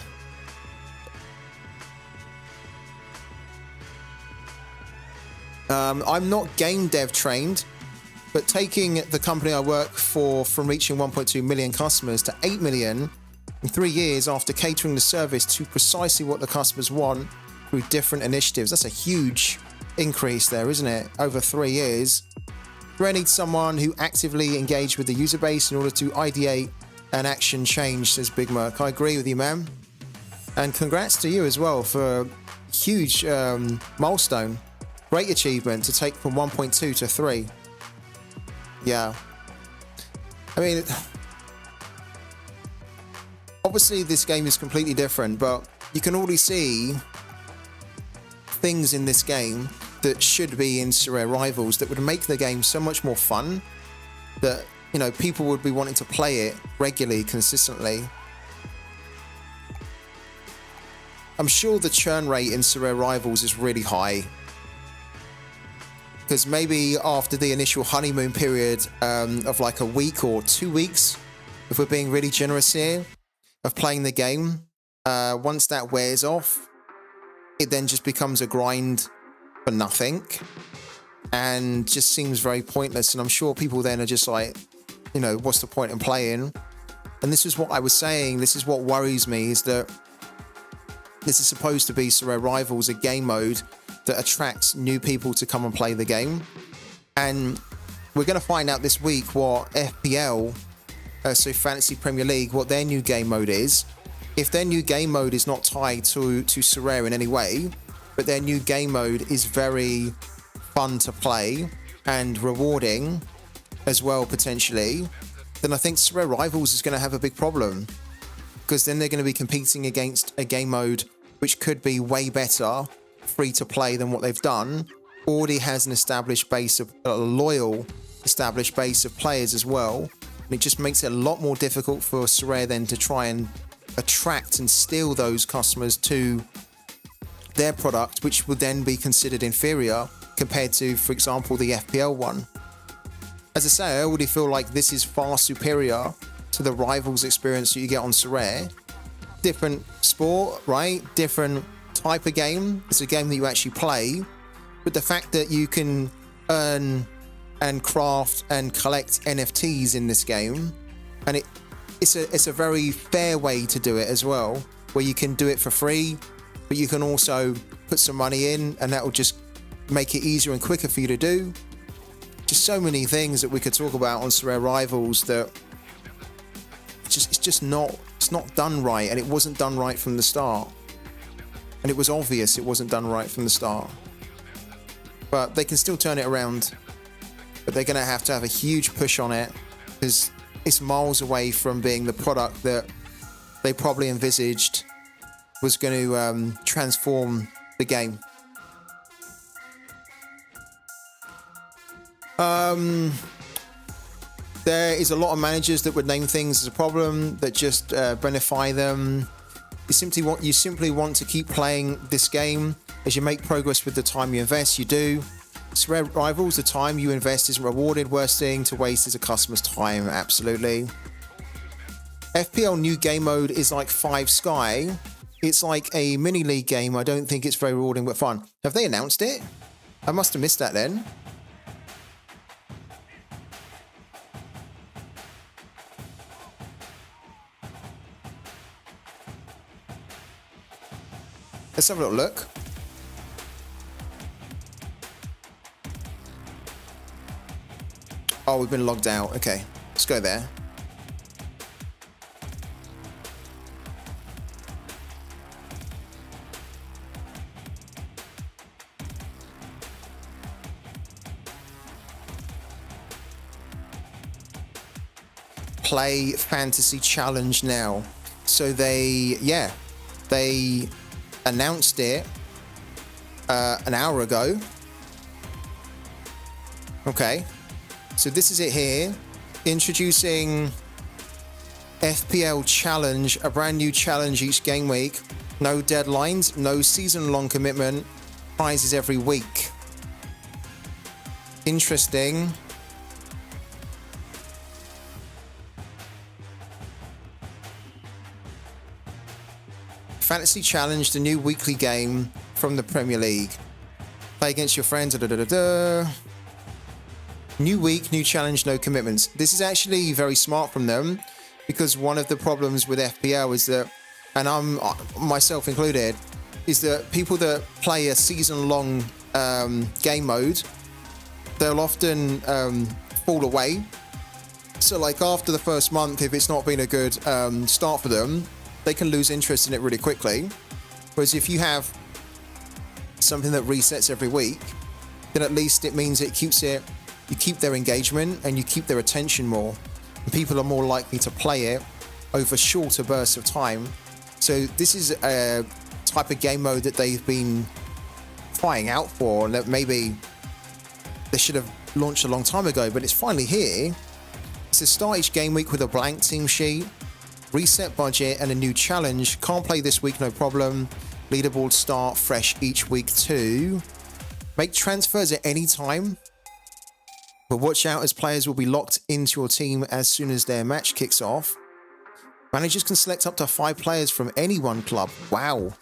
I'm not game dev trained, but taking the company I work for from reaching 1.2 million customers to 8 million in 3 years after catering the service to precisely what the customers want through different initiatives. That's a huge increase there, isn't it? Over 3 years. Sorare needs someone who actively engaged with the user base in order to ideate an action change, says Big Merc. I agree with you, man. And congrats to you as well for a huge milestone. Great achievement to take from 1.2 to 3. Yeah. I mean, obviously this game is completely different, but you can already see things in this game that should be in Sorare Rivals that would make the game so much more fun, that, you know, people would be wanting to play it regularly, consistently. I'm sure the churn rate in Sorare Rivals is really high, because maybe after the initial honeymoon period of like a week or 2 weeks, if we're being really generous here, of playing the game, once that wears off, it then just becomes a grind for nothing and just seems very pointless. And I'm sure people then are just like, you know, what's the point in playing? And this is what I was saying, this is what worries me, is that This is supposed to be Sorare Rivals, a game mode that attracts new people to come and play the game. And we're going to find out this week what FPL, so Fantasy Premier League, what their new game mode is. If their new game mode is not tied to Sorare in any way, but their new game mode is very fun to play and rewarding as well, potentially, then I think Sorare Rivals is going to have a big problem, because then they're going to be competing against a game mode which could be way better, free to play, than what they've done. Already has an established base of a loyal established base of players as well. And it just makes it a lot more difficult for Sorare then to try and attract and steal those customers to their product, which would then be considered inferior compared to, for example, the FPL one. As I say, I already feel like this is far superior to the Rivals experience that you get on Sorare. Different sport, right? Different type of game. It's a game that you actually play. But the fact that you can earn and craft and collect NFTs in this game, and it's a very fair way to do it as well, where you can do it for free, but you can also put some money in, and that will just make it easier and quicker for you to do. Just so many things that we could talk about on Sorare Rivals that it's just not done right, and it wasn't done right from the start. And it was obvious it wasn't done right from the start. But they can still turn it around. But they're going to have a huge push on it, because it's miles away from being the product that they probably envisaged was going to transform the game. There is a lot of managers that would name things as a problem that just benefit them. You simply want to keep playing this game. As you make progress with the time you invest, you do. Sorare Rivals, the time you invest isn't rewarded. Worst thing to waste is a customer's time. Absolutely. FPL new game mode is like Five Sky. It's like a mini league game. I don't think it's very rewarding but fun. Have they announced it? I must have missed that then. Let's have a little look. Oh, we've been logged out. Okay, let's go there. Play Fantasy Challenge now. So they announced it an hour ago. Okay, so this is it here, introducing FPL Challenge, a brand new challenge each game week. No deadlines, no season-long commitment, prizes every week. Interesting. Fantasy Challenge, the new weekly game from the Premier League. Play against your friends. New week, new challenge, no commitments. This is actually very smart from them, because one of the problems with FPL is that, and I'm myself included, is that people that play a season-long game mode, they'll often fall away. So like after the first month, if it's not been a good start for them, they can lose interest in it really quickly. Whereas if you have something that resets every week, then at least it means you keep their engagement and you keep their attention more. And people are more likely to play it over shorter bursts of time. So this is a type of game mode that they've been crying out for, and that maybe they should have launched a long time ago, but it's finally here. It's a start each game week with a blank team sheet, reset budget, and a new challenge. Can't play this week, no problem. Leaderboard start fresh each week too. Make transfers at any time, but watch out as players will be locked into your team as soon as their match kicks off. Managers can select up to 5 players from any one club. Wow.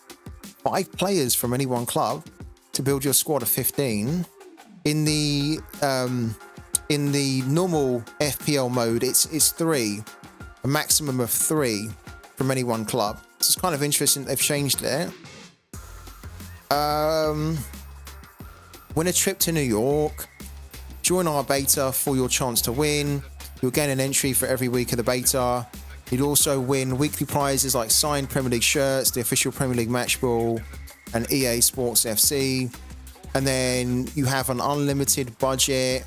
5 players from any one club to build your squad of 15. In the normal FPL mode, it's 3. A maximum of 3 from any one club. So it's kind of interesting that they've changed it. Win a trip to New York. Join our beta for your chance to win. You'll gain an entry for every week of the beta. You'd also win weekly prizes like signed Premier League shirts, the official Premier League match ball, and EA Sports FC. And then you have an unlimited budget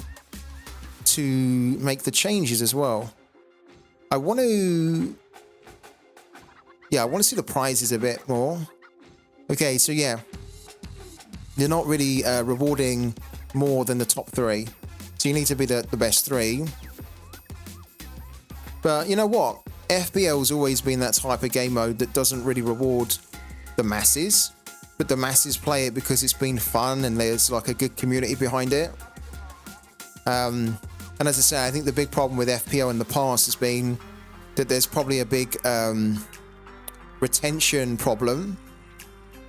to make the changes as well. I want to see the prizes a bit more. Okay, so yeah, you're not really rewarding more than the top 3. So you need to be the best 3. But you know what? FPL's always been that type of game mode that doesn't really reward the masses, but the masses play it because it's been fun and there's like a good community behind it. And as I say, I think the big problem with FPL in the past has been that there's probably a big retention problem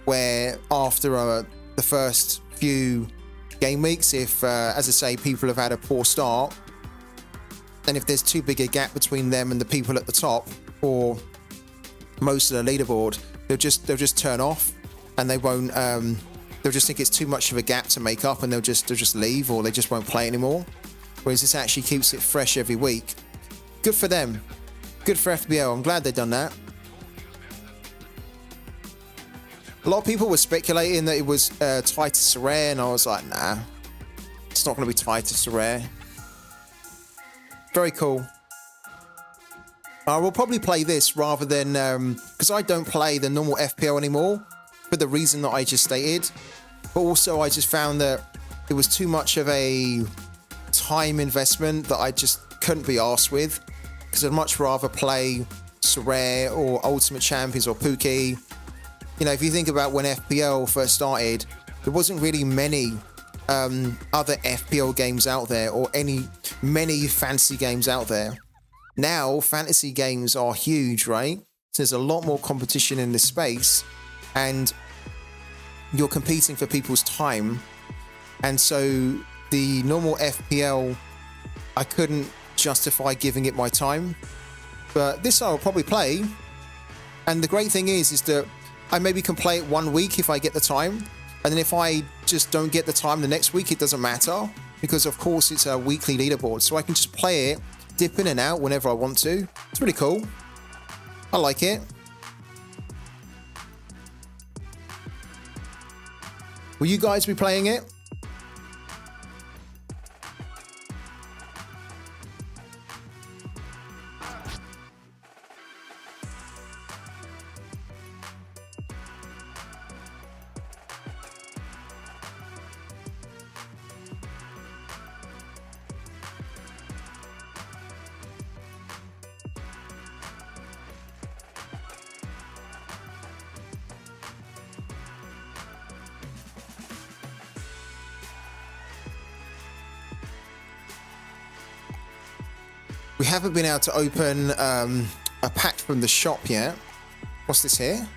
where after the first few game weeks, if, as I say, people have had a poor start, and if there's too big a gap between them and the people at the top or most of the leaderboard, they'll just turn off and they won't. They'll just think it's too much of a gap to make up, and they'll just leave, or they just won't play anymore. Whereas this actually keeps it fresh every week. Good for them. Good for FBL. I'm glad they've done that. A lot of people were speculating that it was tied to Sorare, and I was like, nah, it's not going to be tied to Sorare. Very cool. I will probably play this rather than, because I don't play the normal FPL anymore for the reason that I just stated. But also I just found that it was too much of a time investment that I just couldn't be arsed with, because I'd much rather play Sorare or Ultimate Champions or Pooky. You know, if you think about when FPL first started, there wasn't really many other FPL games out there, or many fantasy games out there. Now fantasy games are huge, right? So there's a lot more competition in this space, and you're competing for people's time. And so the normal FPL, I couldn't justify giving it my time, but this I'll probably play. And the great thing is that I maybe can play it 1 week if I get the time, and then if I just don't get the time the next week, it doesn't matter, because of course it's a weekly leaderboard, so I can just play it, dip in and out whenever I want to. It's really cool. I like it. Will you guys be playing it? We haven't been able to open a pack from the shop yet. What's this here?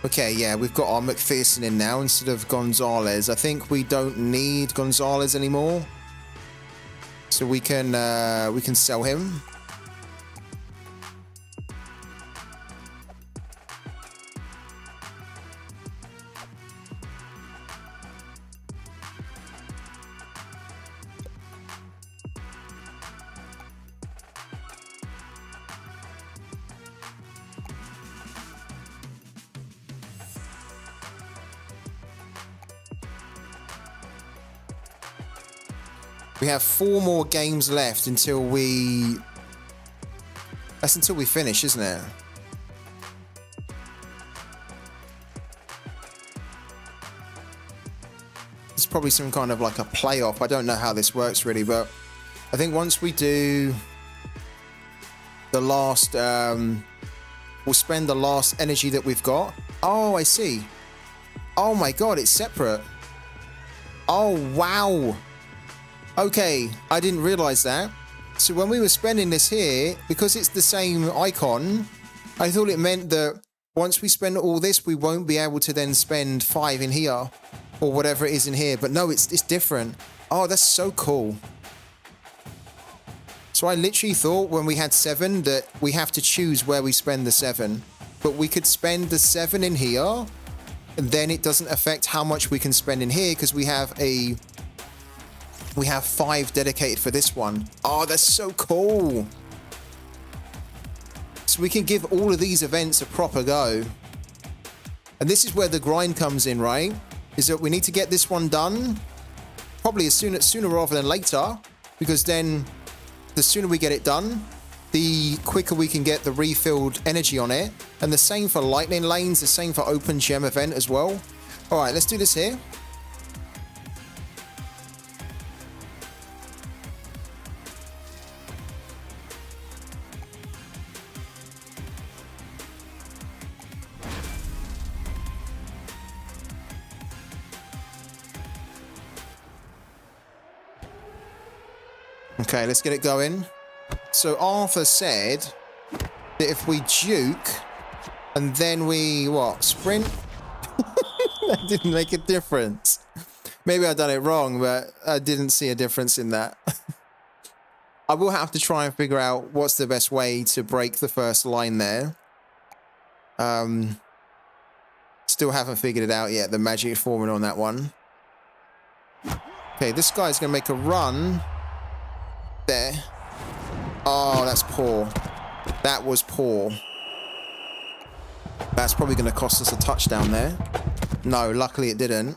Okay, yeah, we've got our McPherson in now instead of Gonzalez. I think we don't need Gonzalez anymore, so we can sell him. We have 4 more games left until we... That's until we finish, isn't it? It's probably some kind of like a playoff. I don't know how this works really, but I think once we do the last... we'll spend the last energy that we've got. Oh, I see. Oh my god, it's separate. Oh, wow. Okay, I didn't realize that. So when we were spending this here, because it's the same icon, I thought it meant that once we spend all this, we won't be able to then spend 5 in here or whatever it is in here. But no, it's different. Oh, that's so cool. So I literally thought when we had 7 that we have to choose where we spend the 7. But we could spend the 7 in here, then it doesn't affect how much we can spend in here because we have 5 dedicated for this one. Oh, that's so cool. So we can give all of these events a proper go. And this is where the grind comes in, right? Is that we need to get this one done probably sooner rather than later, because then the sooner we get it done, the quicker we can get the refilled energy on it. And the same for lightning lanes, the same for open gem event as well. All right, let's do this here. Okay, let's get it going. So Arthur said that if we juke and then we, what, sprint? That didn't make a difference. Maybe I done it wrong, but I didn't see a difference in that. I will have to try and figure out what's the best way to break the first line there. Still haven't figured it out yet, the magic formula on that one. Okay, this guy's going to make a run. There. Oh, that's poor. That was poor. That's probably going to cost us a touchdown there. No, luckily it didn't.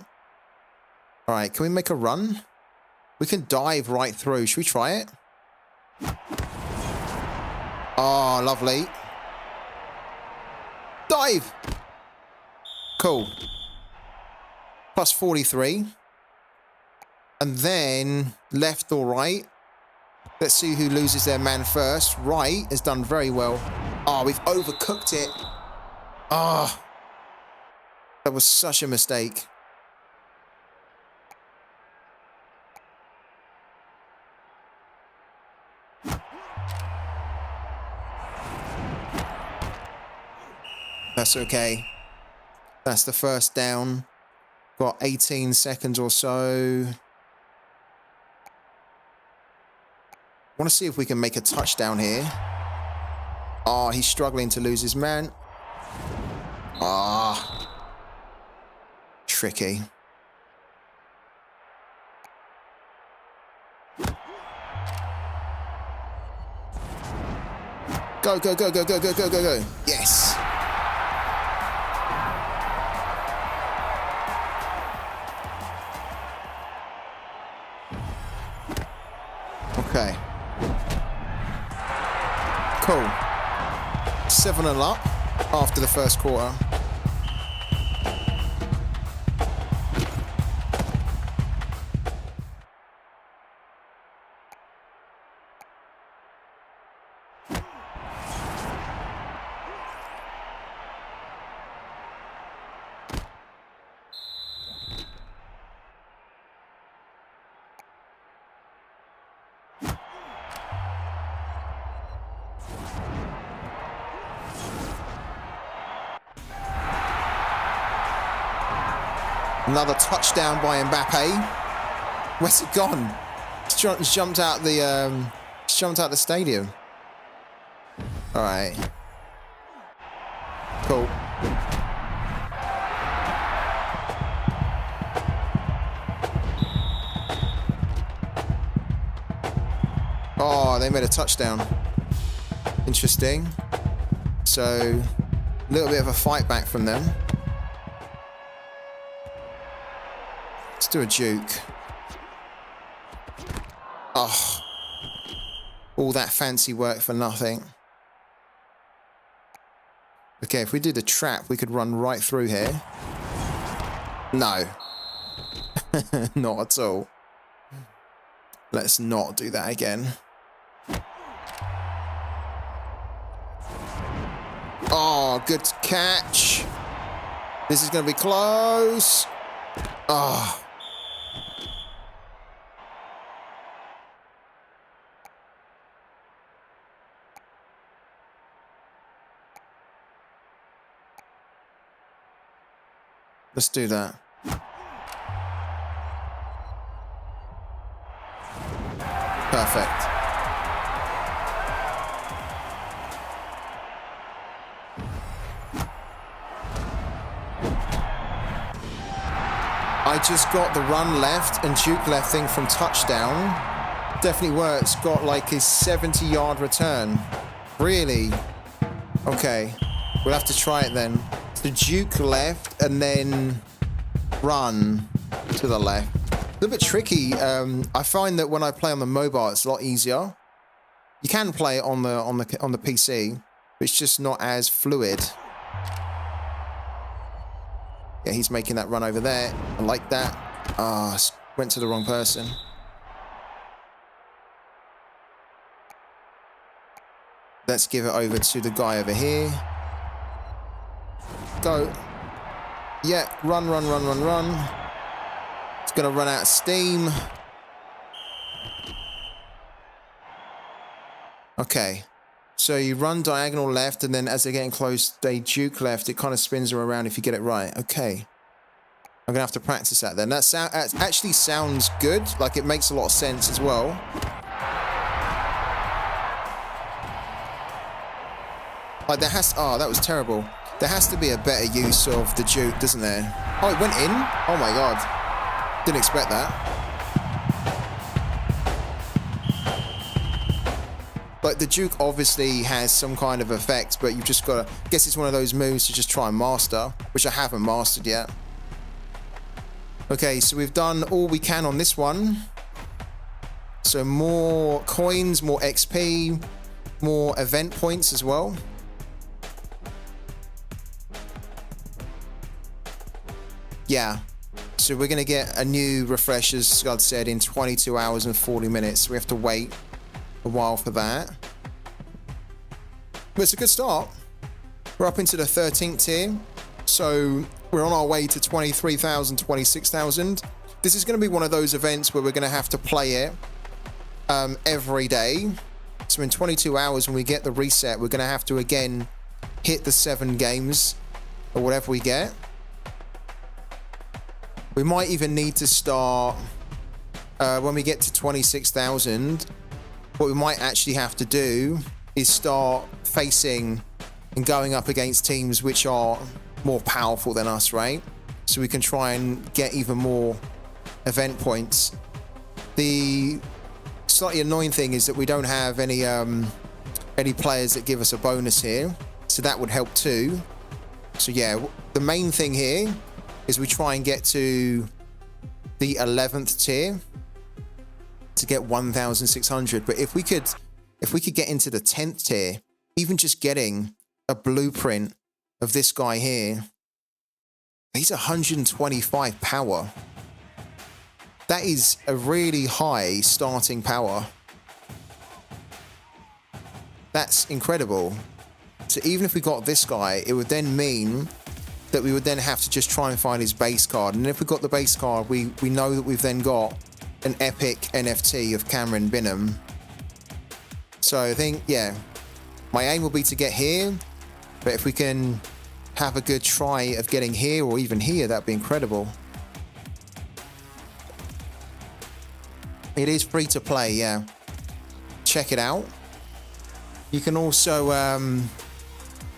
All right, can we make a run? We can dive right through. Should we try it? Oh, lovely. Dive! Cool. Plus 43. And then left or right. Let's see who loses their man first. Right has done very well. Oh, we've overcooked it. Oh, that was such a mistake. That's okay. That's the first down. Got 18 seconds or so. I want to see if we can make a touchdown here. Oh, he's struggling to lose his man. Ah. Tricky. Go, go, go, go, go, go, go, go, go. Yes. Okay. Cool. 7-0 up after the first quarter. Another touchdown by Mbappe. Where's it gone? It's jumped out the stadium. All right. Cool. Oh, they made a touchdown. Interesting. So, a little bit of a fight back from them. Let's do a juke. Oh. All that fancy work for nothing. Okay, if we did a trap, we could run right through here. No. Not at all. Let's not do that again. Oh, good catch. This is going to be close. Oh. Let's do that. Perfect. just got the run left and Duke left thing from touchdown. Definitely works. Got like his 70-yard return. Really? Okay. We'll have to try it then. So Duke left and then run to the left. A little bit tricky. I find that when I play on the mobile, it's a lot easier. You can play it on the PC, but it's just not as fluid. Yeah, he's making that run over there. I like that. Ah, went to the wrong person. Let's give it over to the guy over here. Go. Yeah, run. It's going to run out of steam. Okay. So you run diagonal left, and then as they're getting close, they Duke left. It kind of spins them around if you get it right. Okay. I'm going to have to practice that then. That actually sounds good. Like, it makes a lot of sense as well. Like, there has... Oh, that was terrible. There has to be a better use of the Duke, doesn't there? Oh, it went in? Oh, my God. Didn't expect that. Like, the Duke obviously has some kind of effect, but you've just got to... I guess it's one of those moves to just try and master, which I haven't mastered yet. Okay, so we've done all we can on this one. So more coins, more XP, more event points as well. Yeah. So we're going to get a new refresh, as Scud said, in 22 hours and 40 minutes. So we have to wait a while for that. But it's a good start. We're up into the 13th tier. So we're on our way to 23,000, 26,000. This is going to be one of those events where we're going to have to play it every day. So in 22 hours, when we get the reset, we're going to have to, again, hit the 7 games or whatever we get. We might even need to start, when we get to 26,000, what we might actually have to do is start facing and going up against teams which are more powerful than us, right? So we can try and get even more event points. The slightly annoying thing is that we don't have any players that give us a bonus here, so that would help too. So yeah, the main thing here is we try and get to the 11th tier to get 1,600. But if we could get into the 10th tier, even just getting a blueprint of this guy here, he's 125 power. That is a really high starting power. That's incredible. So even if we got this guy, it would then mean that we would then have to just try and find his base card. And if we got the base card, we know that we've then got an epic NFT of Cameron Binham. So I think, yeah, my aim will be to get here. But if we can have a good try of getting here or even here, that'd be incredible. It is free to play, yeah. Check it out. You can also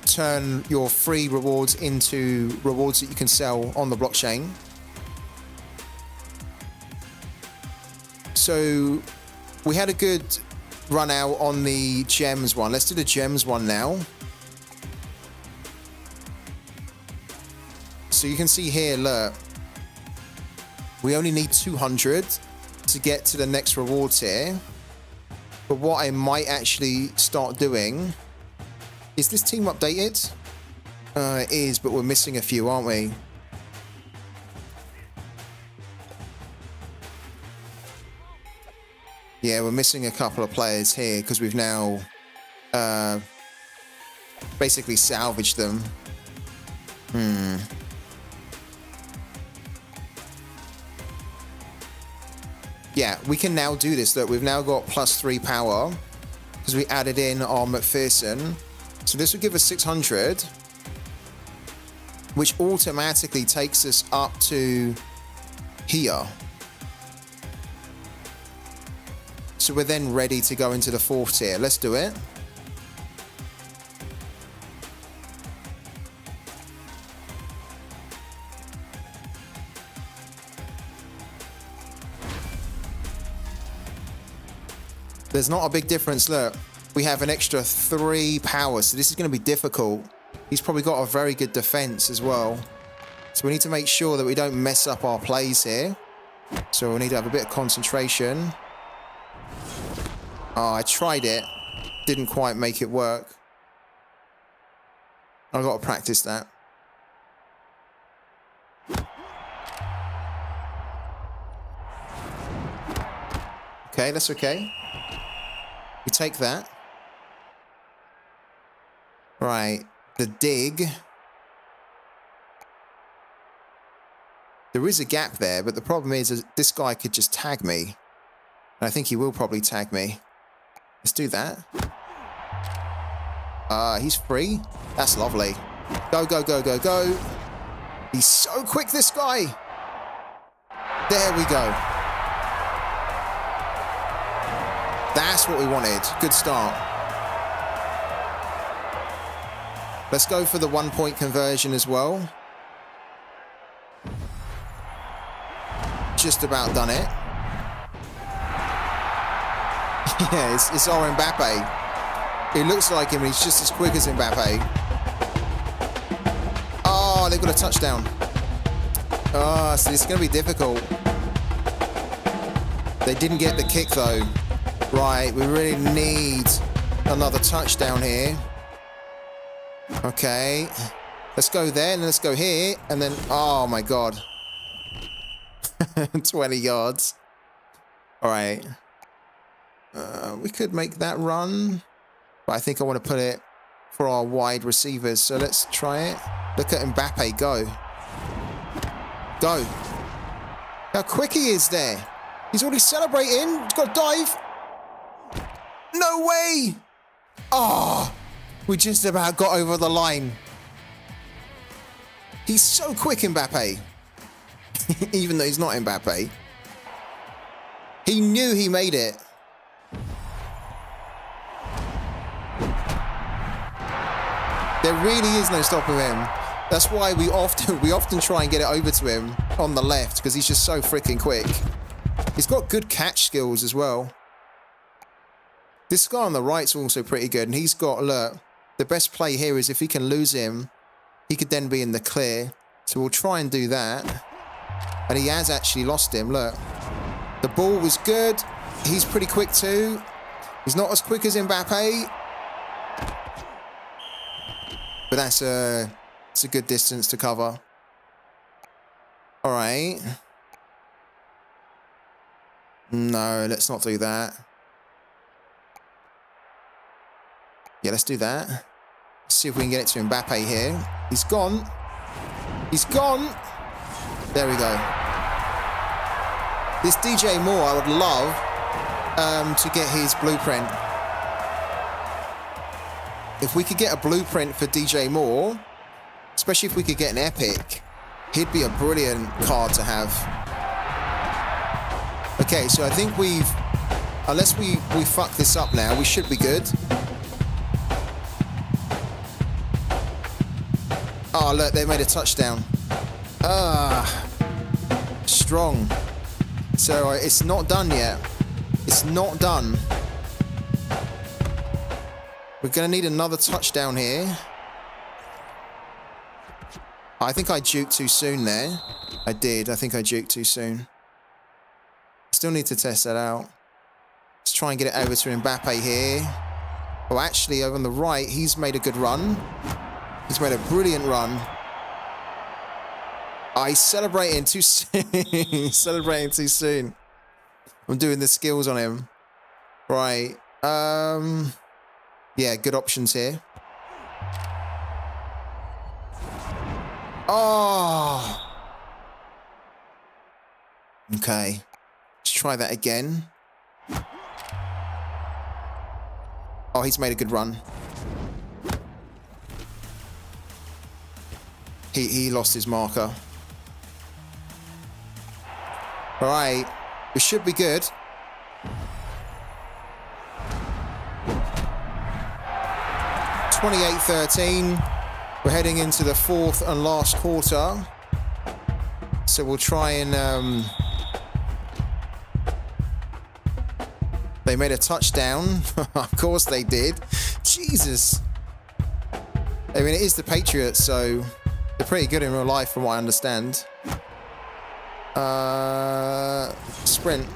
turn your free rewards into rewards that you can sell on the blockchain. So we had a good run out on the gems one. Let's do the gems one now. So you can see here, look, we only need 200 to get to the next reward tier. But what I might actually start doing, is this team updated? It is, but we're missing a few, aren't we? Yeah, we're missing a couple of players here because we've now basically salvaged them. Yeah, we can now do this. Look, we've now got +3 power because we added in our McPherson. So this will give us 600, which automatically takes us up to here. So we're then ready to go into the 4th tier. Let's do it. There's not a big difference. Look, we have an extra 3 power, so this is going to be difficult. He's probably got a very good defense as well. So we need to make sure that we don't mess up our plays here. So we need to have a bit of concentration. Oh, I tried it. Didn't quite make it work. I've got to practice that. Okay, that's okay. We take that. Right, the dig. There is a gap there, but the problem is this guy could just tag me. And I think he will probably tag me. Let's do that. He's free. That's lovely. Go, go, go, go, go. He's so quick, this guy. There we go. That's what we wanted. Good start. Let's go for the 1-point conversion as well. Just about done it. Yeah, it's our Mbappe. It looks like him, and he's just as quick as Mbappe. Oh, they've got a touchdown. Oh, so it's going to be difficult. They didn't get the kick, though. Right, we really need another touchdown here. Okay. Let's go there, and let's go here, and then... Oh, my God. 20 yards. All right. We could make that run, but I think I want to put it for our wide receivers. So let's try it. Look at Mbappe go. Go. How quick he is there. He's already celebrating. He's got to dive. No way. Oh, we just about got over the line. He's so quick, Mbappe. Even though he's not Mbappe. He knew he made it. There really is no stopping him. That's why we often try and get it over to him on the left, because he's just so freaking quick. He's got good catch skills as well. This guy on the right's also pretty good, and he's got, look, the best play here is if he can lose him, he could then be in the clear. So we'll try and do that. And he has actually lost him, look. The ball was good. He's pretty quick too. He's not as quick as Mbappe. But that's it's a good distance to cover. All right. No, let's not do that. Yeah, let's do that. Let's see if we can get it to Mbappe here. He's gone. He's gone. There we go. This DJ Moore, I would love to get his blueprint. If we could get a blueprint for DJ Moore, especially if we could get an epic, he'd be a brilliant card to have. Okay, so I think unless we fuck this up now, we should be good. Oh, look, they made a touchdown. Strong. So it's not done yet. It's not done. We're going to need another touchdown here. I think I juked too soon there. I did. I think I juked too soon. Still need to test that out. Let's try and get it over to Mbappe here. Oh, actually, over on the right, he's made a good run. He's made a brilliant run. Oh, he's celebrating too soon. He's celebrating too soon. I'm doing the skills on him. Right. Yeah, good options here. Oh. Okay. Let's try that again. Oh, he's made a good run. He lost his marker. All right. We should be good. (28-13). We're heading into the fourth and last quarter. So we'll try and They made a touchdown. Of course they did. Jesus. I mean, it is the Patriots, so they're pretty good in real life from what I understand. Sprint.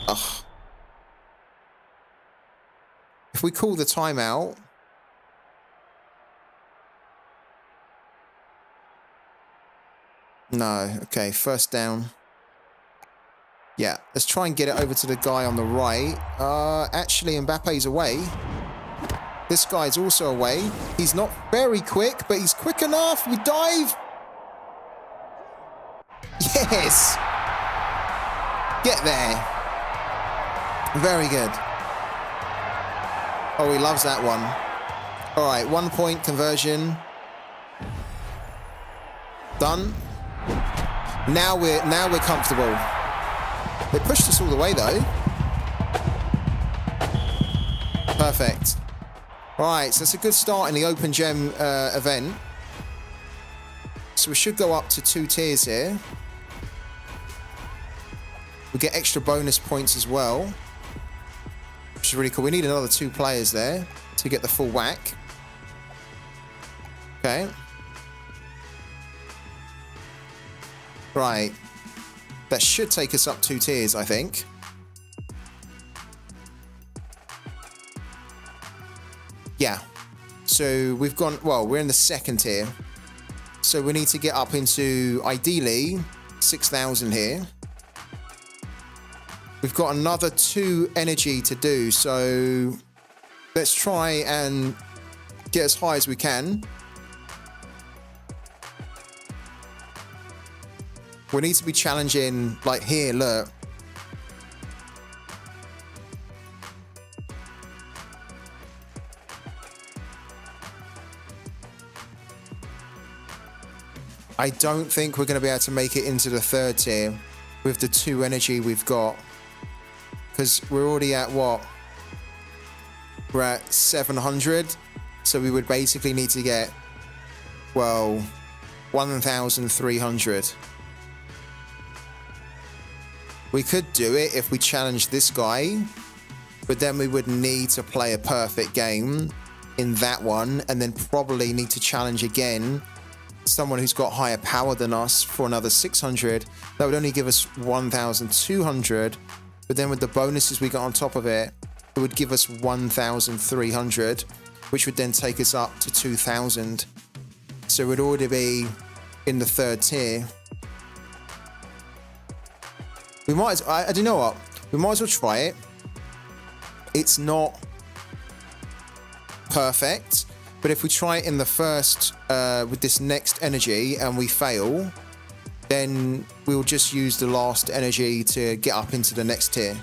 Ugh. If we call the timeout... No. Okay, first down. Yeah, let's try and get it over to the guy on the right. Actually, Mbappe's away. This guy's also away. He's not very quick, but he's quick enough. We dive. Yes. Get there. Very good. Oh, he loves that one. All right, 1 point conversion. Done. Now we're comfortable. They pushed us all the way though. Perfect. All right, so it's a good start in the Open Gem event. So we should go up to 2 tiers here. We get extra bonus points as well, which is really cool. We need another 2 players there to get the full whack. Okay. Right. That should take us up 2 tiers, I think. Yeah. So we've gone, well, we're in the 2nd tier. So we need to get up into, ideally, 6,000 here. We've got another 2 energy to do, so let's try and get as high as we can. We need to be challenging, like here, look. I don't think we're going to be able to make it into the 3rd tier with the 2 energy we've got. Because we're already at what? We're at 700. So we would basically need to get, well, 1,300. We could do it if we challenge this guy, but then we would need to play a perfect game in that one, and then probably need to challenge again someone who's got higher power than us for another 600. That would only give us 1,200, but then with the bonuses we got on top of it, it would give us 1,300, which would then take us up to 2,000. So we'd already be in the 3rd tier. We might, I don't know what, we might as well try it. It's not perfect, but if we try it in the first, with this next energy and we fail, then we'll just use the last energy to get up into the next tier.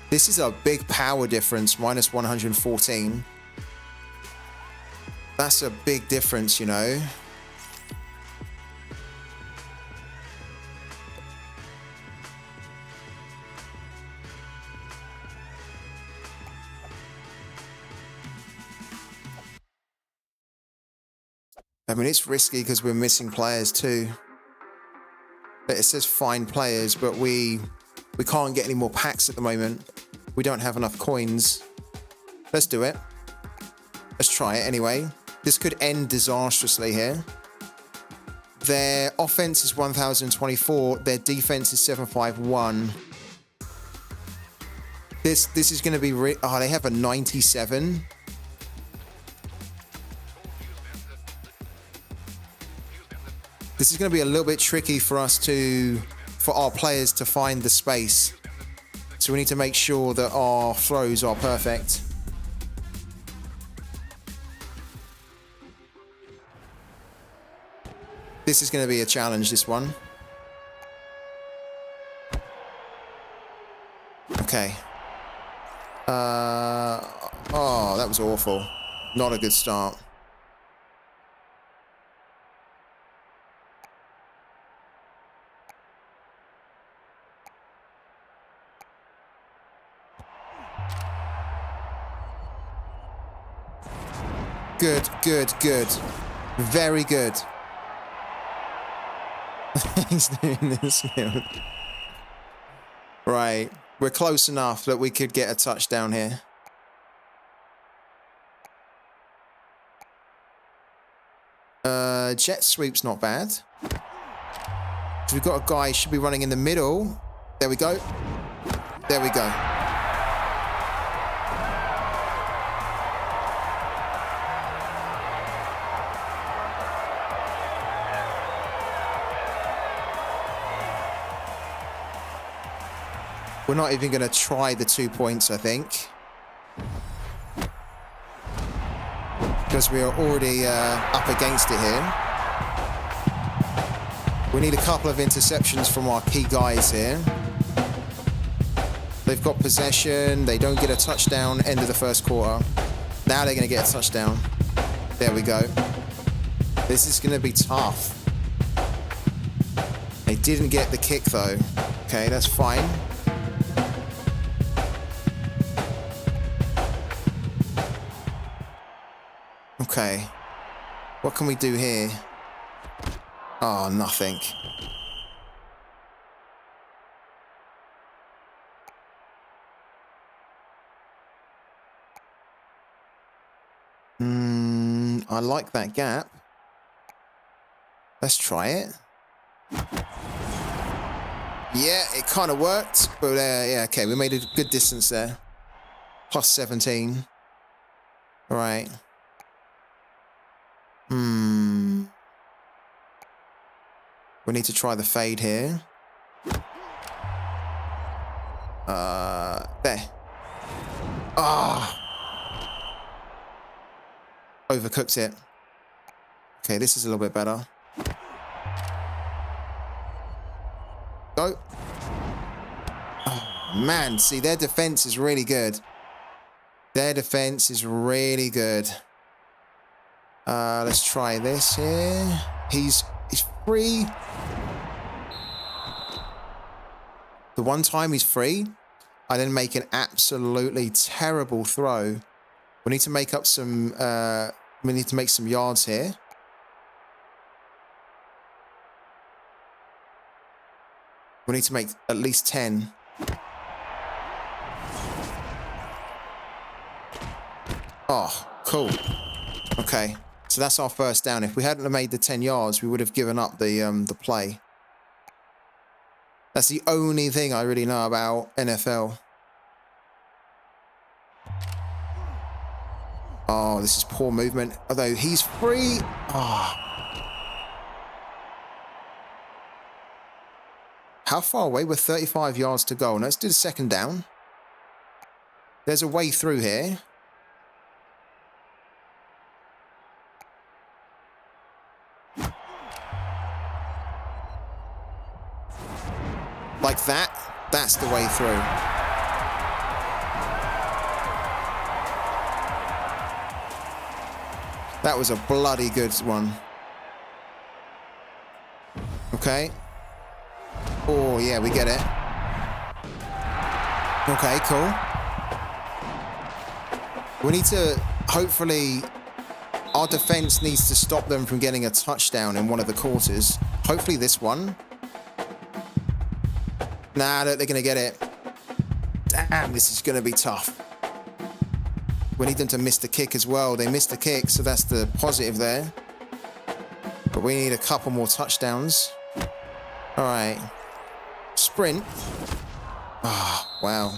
This is a big power difference, minus 114. That's a big difference, you know. I mean, it's risky because we're missing players too. But it says find players, but we can't get any more packs at the moment. We don't have enough coins. Let's do it. Let's try it anyway. This could end disastrously here. Their offense is 1,024. Their defense is 751. This is going to be... Oh, they have a 97. This is going to be a little bit tricky for us for our players to find the space. So we need to make sure that our throws are perfect. This is going to be a challenge, this one. Okay. Oh, that was awful. Not a good start. Good, good, good. Very good. He's doing this now. Right. We're close enough that we could get a touchdown here. Jet sweep's not bad. So we've got a guy should be running in the middle. There we go. There we go. We're not even going to try the 2 points, I think. Because we are already up against it here. We need a couple of interceptions from our key guys here. They've got possession. They don't get a touchdown end of the first quarter. Now they're going to get a touchdown. There we go. This is going to be tough. They didn't get the kick, though. Okay, that's fine. Okay, what can we do here? Oh, nothing. I like that gap. Let's try it. Yeah, it kind of worked, but yeah, okay, we made a good distance there. Plus 17. All right. We need to try the fade here. There. Ah. Overcooked it. Okay, this is a little bit better. Go. Oh, man, see, their defense is really good. Their defense is really good. Let's try this here. He's free. The one time he's free, I then make an absolutely terrible throw. We need to make up some. We need to make some yards here. We need to make at least 10. Oh, cool. Okay. So that's our first down. If we hadn't have made the 10 yards, we would have given up the play. That's the only thing I really know about NFL. Oh, this is poor movement. Although he's free. Oh. How far away? We're 35 yards to go. Let's do the second down. There's a way through here. Like that. That's the way through. That was a bloody good one. Okay. Oh, yeah, we get it. Okay, cool. We need to, hopefully, our defense needs to stop them from getting a touchdown in one of the quarters. Hopefully this one. Nah, they're going to get it. Damn, this is going to be tough. We need them to miss the kick as well. They missed the kick, so that's the positive there. But we need a couple more touchdowns. All right. Sprint. Ah, oh, wow.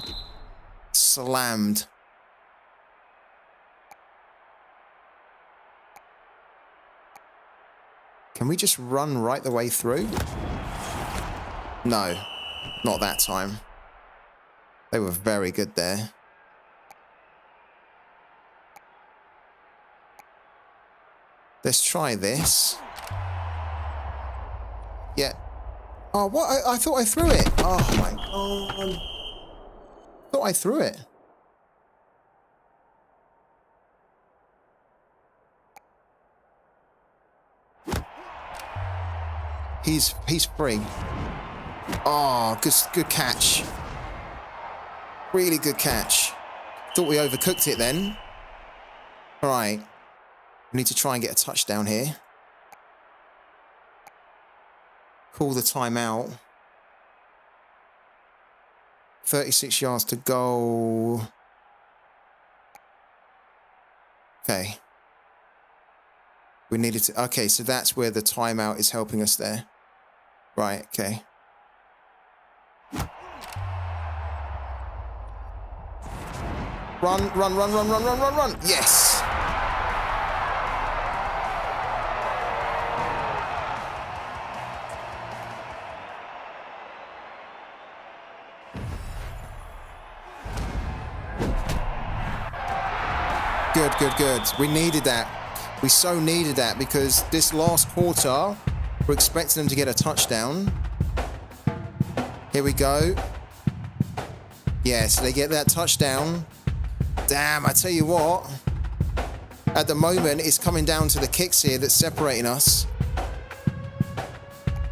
Slammed. Can we just run right the way through? No, not that time. They were very good there. Let's try this. Yeah. Oh, what? I thought I threw it. Oh, my God. I thought I threw it. He's free. Oh, good catch. Really good catch. Thought we overcooked it then. All right. We need to try and get a touchdown here. Call the timeout. 36 yards to go. Okay. We needed to... Okay, so that's where the timeout is helping us there. Right, okay. Run, run, run, run, run, run, run, run. Yes. Good, good, good. We needed that. We so needed that because this last quarter, we're expecting them to get a touchdown. Here we go. Yes, they get that touchdown. Damn, I tell you what. At the moment, it's coming down to the kicks here that's separating us.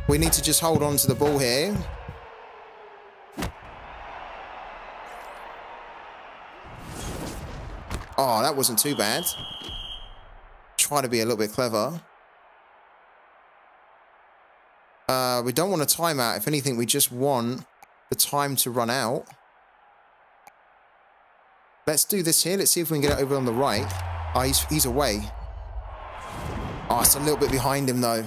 We need to just hold on to the ball here. Oh, that wasn't too bad. Try to be a little bit clever. We don't want a timeout. If anything, we just want the time to run out. Let's do this here. Let's see if we can get it over on the right. Oh, he's away. Oh, it's a little bit behind him, though.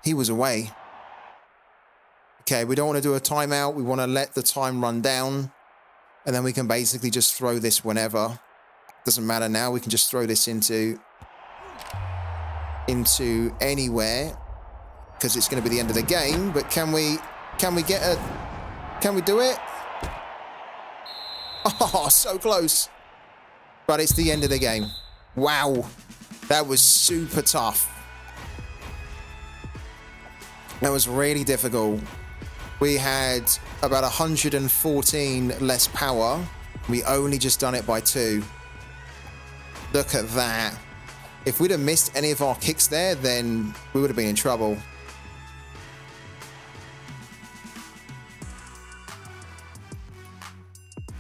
He was away. Okay, we don't want to do a timeout. We want to let the time run down. And then we can basically just throw this whenever. Doesn't matter now. We can just throw this into anywhere. Because it's going to be the end of the game. But can we do it? Oh, so close. But it's the end of the game. Wow. That was super tough. That was really difficult. We had about 114 less power. We only just done it by 2. Look at that. If we'd have missed any of our kicks there, then we would have been in trouble.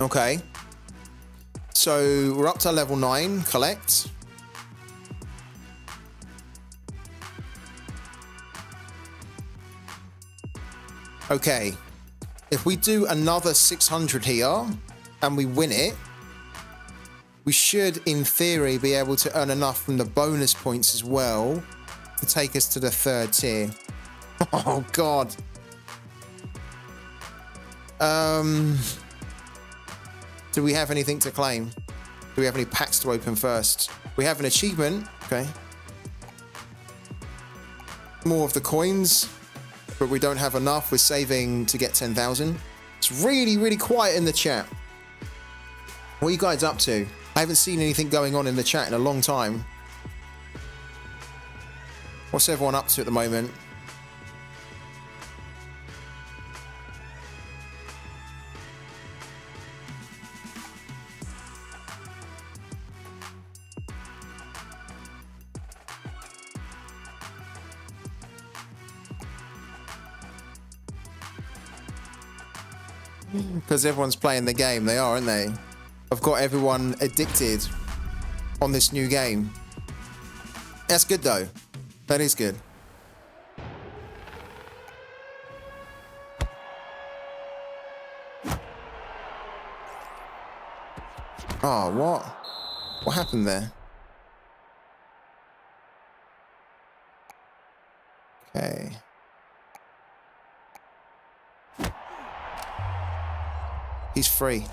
Okay. So we're up to level 9, collect. Okay. If we do another 600 here and we win it, we should, in theory, be able to earn enough from the bonus points as well to take us to the 3rd tier. Oh, God. Do we have anything to claim? Do we have any packs to open first? We have an achievement. Okay. More of the coins, but we don't have enough. We're saving to get 10,000. It's really, really quiet in the chat. What are you guys up to? I haven't seen anything going on in the chat in a long time. What's everyone up to at the moment? Because everyone's playing the game. They are, aren't they? I've got everyone addicted on this new game. That's good, though. That is good. Oh, what? What happened there? Okay. He's free.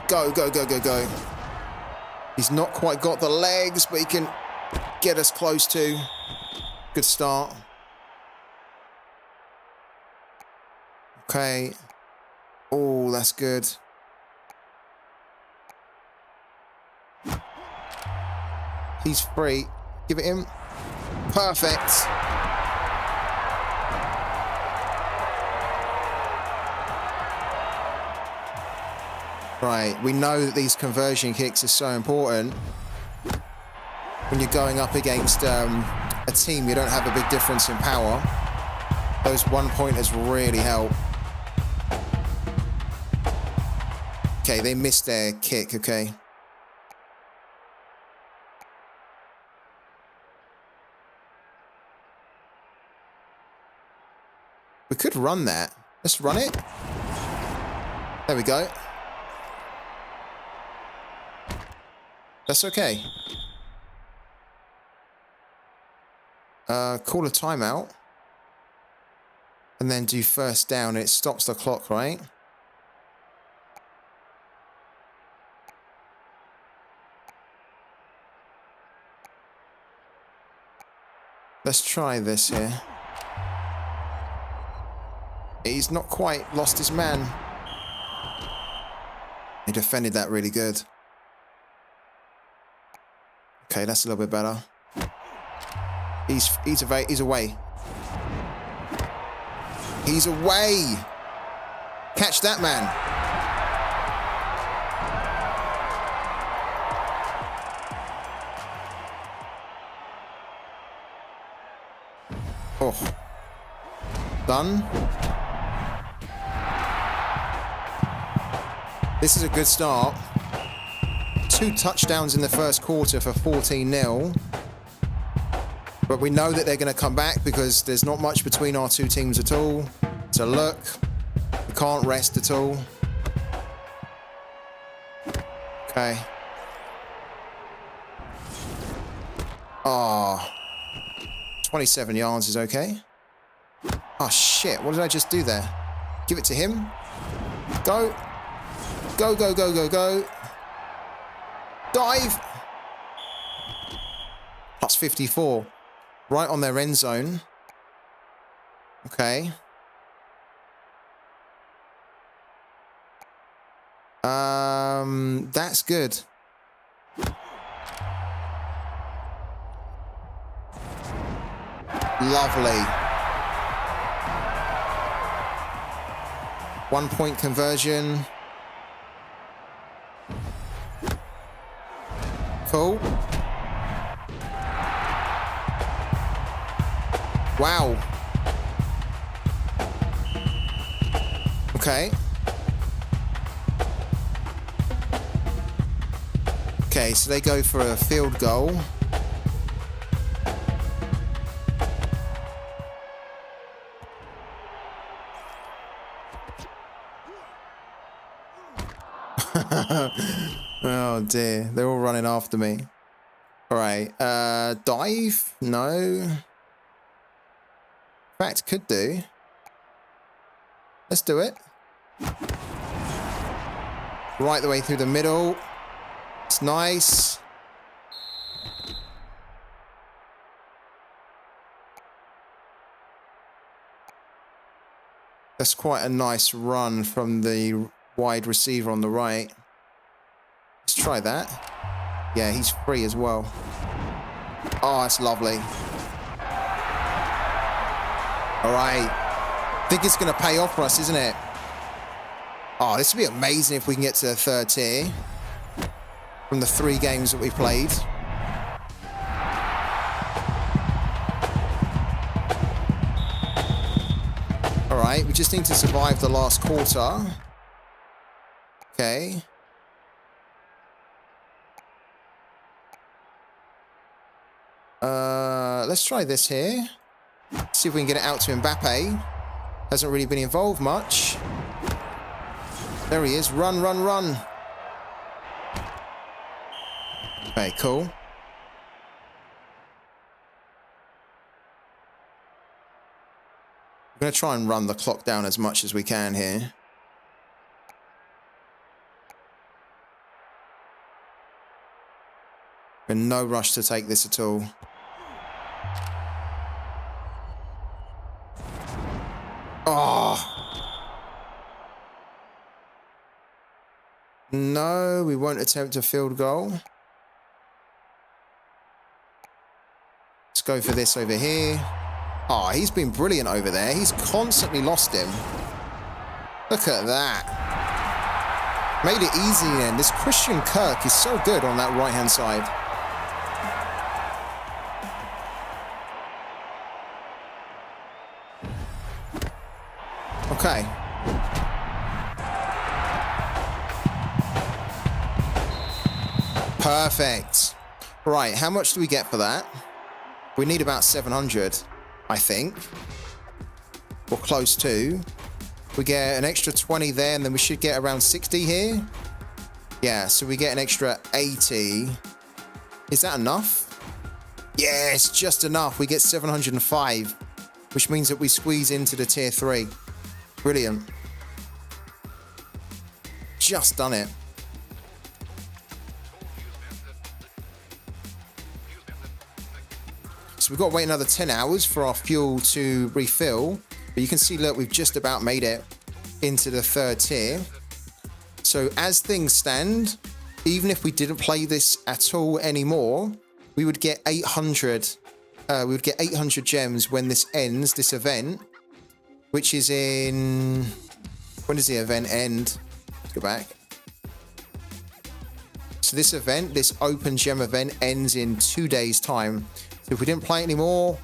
Go, go, go, go, go. He's not quite got the legs, but he can get us close to. Good start. Okay. Oh, that's good. He's free. Give it him. Perfect. Right, we know that these conversion kicks are so important when you're going up against a team you don't have a big difference in power. Those 1-pointers really help. Okay, they missed their kick, okay. We could run that. Let's run it. There we go. That's okay. Call a timeout. And then do first down. It stops the clock, right? Let's try this here. He's not quite lost his man. He defended that really good. Okay, that's a little bit better. He's away. He's away. Catch that, man. Oh. Done. This is a good start. 2 touchdowns in the first quarter for 14-0. But we know that they're going to come back because there's not much between our two teams at all. So look, we can't rest at all. Okay. Oh. 27 yards is okay. Oh, shit. What did I just do there? Give it to him. Go. Go, go, go, go, go. Dive. Plus 54. Right on their end zone. Okay. That's good. Lovely. 1-point conversion. Cool. Wow. Okay. Okay, so they go for a field goal. Oh dear, they're all running after me. All right, dive? No. In fact, could do. Let's do it. Right the way through the middle. It's nice. That's quite a nice run from the wide receiver on the right. Let's try that. Yeah, he's free as well. Oh, that's lovely. All right. I think it's going to pay off for us, isn't it? Oh, this would be amazing if we can get to the 3rd tier from the 3 games that we played. All right, we just need to survive the last quarter. Okay. Let's try this here. See if we can get it out to Mbappe. Hasn't really been involved much. There he is. Run, run, run. Okay, cool. I'm going to try and run the clock down as much as we can here. And no rush to take this at all. Oh. No, we won't attempt a field goal. Let's go for this over here. Oh, he's been brilliant over there. He's constantly lost him. Look at that. Made it easy then. This Christian Kirk is so good on that right-hand side. Okay. Perfect. Right, how much do we get for that? We need about 700, I think. Or close to. We get an extra 20 there, and then we should get around 60 here. Yeah, so we get an extra 80. Is that enough? Yeah, it's just enough. We get 705, which means that we squeeze into the tier 3. Brilliant. Just done it. So we've got to wait another 10 hours for our fuel to refill. But you can see, look, we've just about made it into the 3rd tier. So as things stand, even if we didn't play this at all anymore, we would get 800. We would get 800 gems when this ends, this event, which is in... When does the event end? Let's go back. So this event, this open gem event, ends in 2 days' time. So if we didn't play it anymore,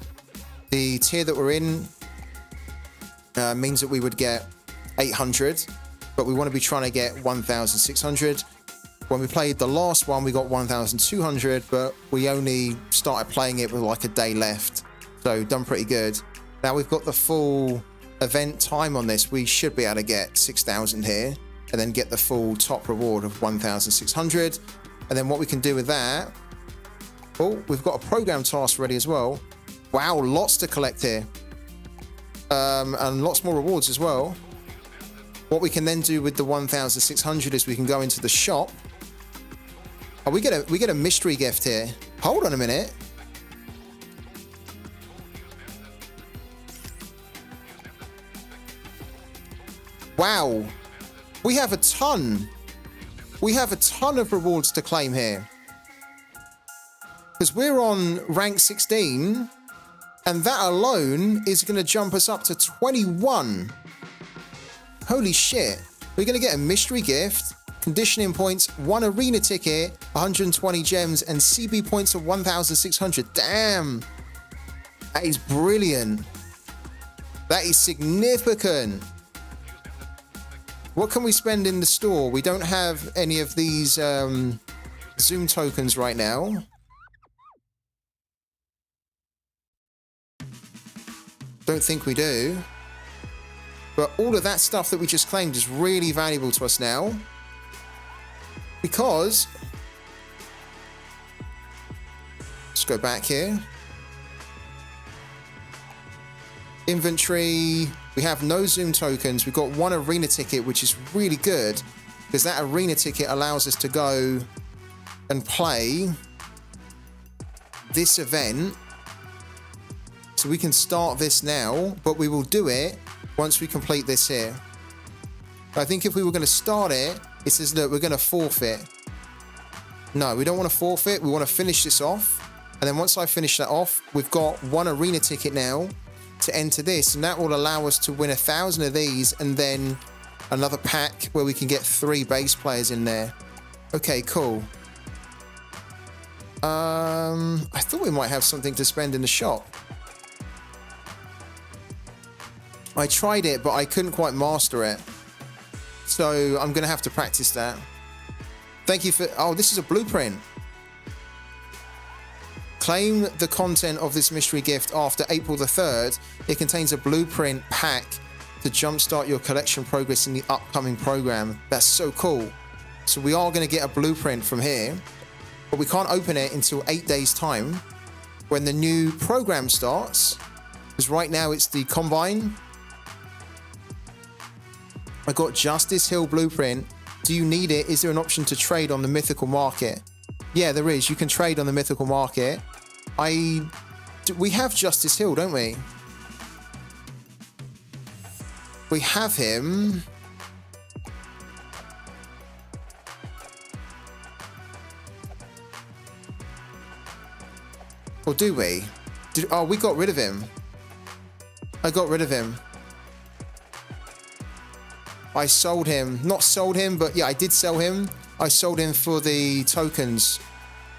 the tier that we're in means that we would get 800, but we want to be trying to get 1,600. When we played the last one, we got 1,200, but we only started playing it with like a day left. So done pretty good. Now we've got the full event time on this. We should be able to get 6,000 here and then get the full top reward of 1,600. And then what we can do with that, oh, we've got a program task ready as well. Wow, lots to collect here. And lots more rewards as well. What we can then do with the 1,600 is we can go into the shop. Oh, we get a mystery gift here. Hold on a minute. Wow. We have a ton. We have a ton of rewards to claim here. Because we're on rank 16, and that alone is going to jump us up to 21. Holy shit. We're going to get a mystery gift, conditioning points, 1 arena ticket, 120 gems, and CB points of 1,600. Damn. That is brilliant. That is significant. What can we spend in the store? We don't have any of these Zoom tokens right now. Don't think we do. But all of that stuff that we just claimed is really valuable to us now. Because... Let's go back here. Inventory. We have no Zoom tokens. We've got 1 arena ticket, which is really good. Because that arena ticket allows us to go and play this event. So we can start this now, but we will do it once we complete this here. I think if we were going to start it, it says, look, we're going to forfeit. No, we don't want to forfeit. We want to finish this off. And then once I finish that off, we've got 1 arena ticket now to enter this. And that will allow us to win 1,000 of these and then another pack where we can get 3 base players in there. Okay, cool. I thought we might have something to spend in the shop. I tried it, but I couldn't quite master it. So I'm going to have to practice that. Thank you for... Oh, this is a blueprint. Claim the content of this mystery gift after April the 3rd. It contains a blueprint pack to jumpstart your collection progress in the upcoming program. That's so cool. So we are going to get a blueprint from here, but we can't open it until 8 days' time when the new program starts. Because right now it's the Combine. I got Justice Hill blueprint. Do you need it? Is there an option to trade on the mythical market? Yeah, there is. You can trade on the mythical market. We have Justice Hill, don't we? We have him. Or do we? Oh, we got rid of him. I got rid of him. I sold him. Not sold him, but yeah, I did sell him. I sold him for the tokens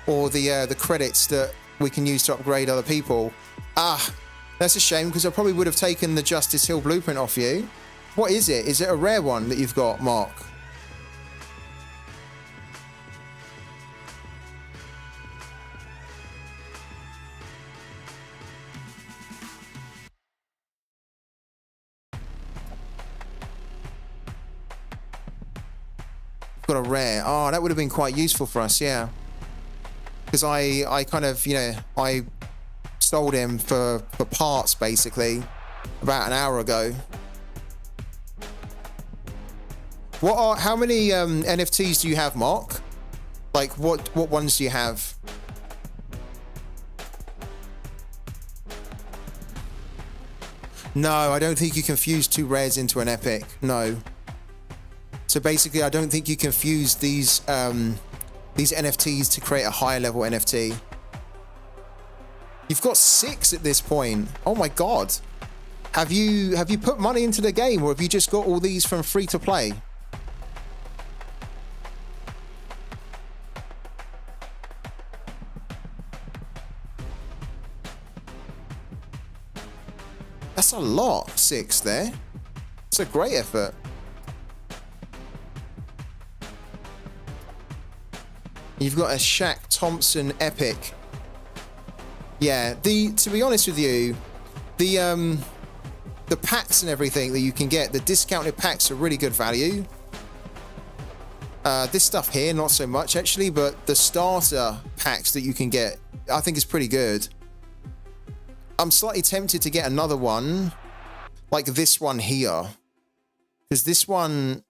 or the credits that we can use to upgrade other people. Ah, that's a shame because I probably would have taken the Justice Hill blueprint off you. What is it? Is it a rare one that you've got, Mark? got a rare. Oh, that would have been quite useful for us, yeah. Because I kind of, you know, I sold him for parts, basically, about an hour ago. How many NFTs do you have, Mark? Like, what ones do you have? No, I don't think you can fuse 2 rares into an epic. No. So basically, I don't think you can fuse these NFTs to create a higher level NFT. You've got 6 at this point. Oh my god. Have you put money into the game, or have you just got all these from free to play? That's a lot, 6 there. It's a great effort. You've got a Shaq Thompson epic. Yeah, to be honest with you, the packs and everything that you can get, the discounted packs are really good value. This stuff here, not so much actually, but the starter packs that you can get, I think is pretty good. I'm slightly tempted to get another one, like this one here, because this one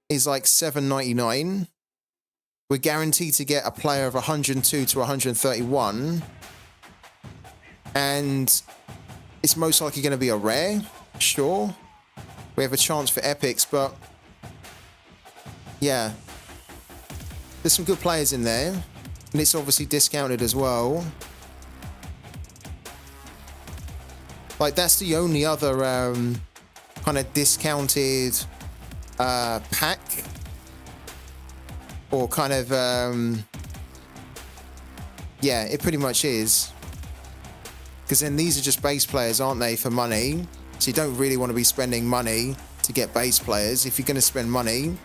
is like $7.99. We're guaranteed to get a player of 102 to 131, and it's most likely going to be a rare. Sure, we have a chance for epics, but yeah, there's some good players in there, and it's obviously discounted as well. Like, that's the only other kind of discounted pack, or kind of yeah, it pretty much is, because then these are just base players, aren't they, for money? So you don't really want to be spending money to get base players. If you're going to spend money,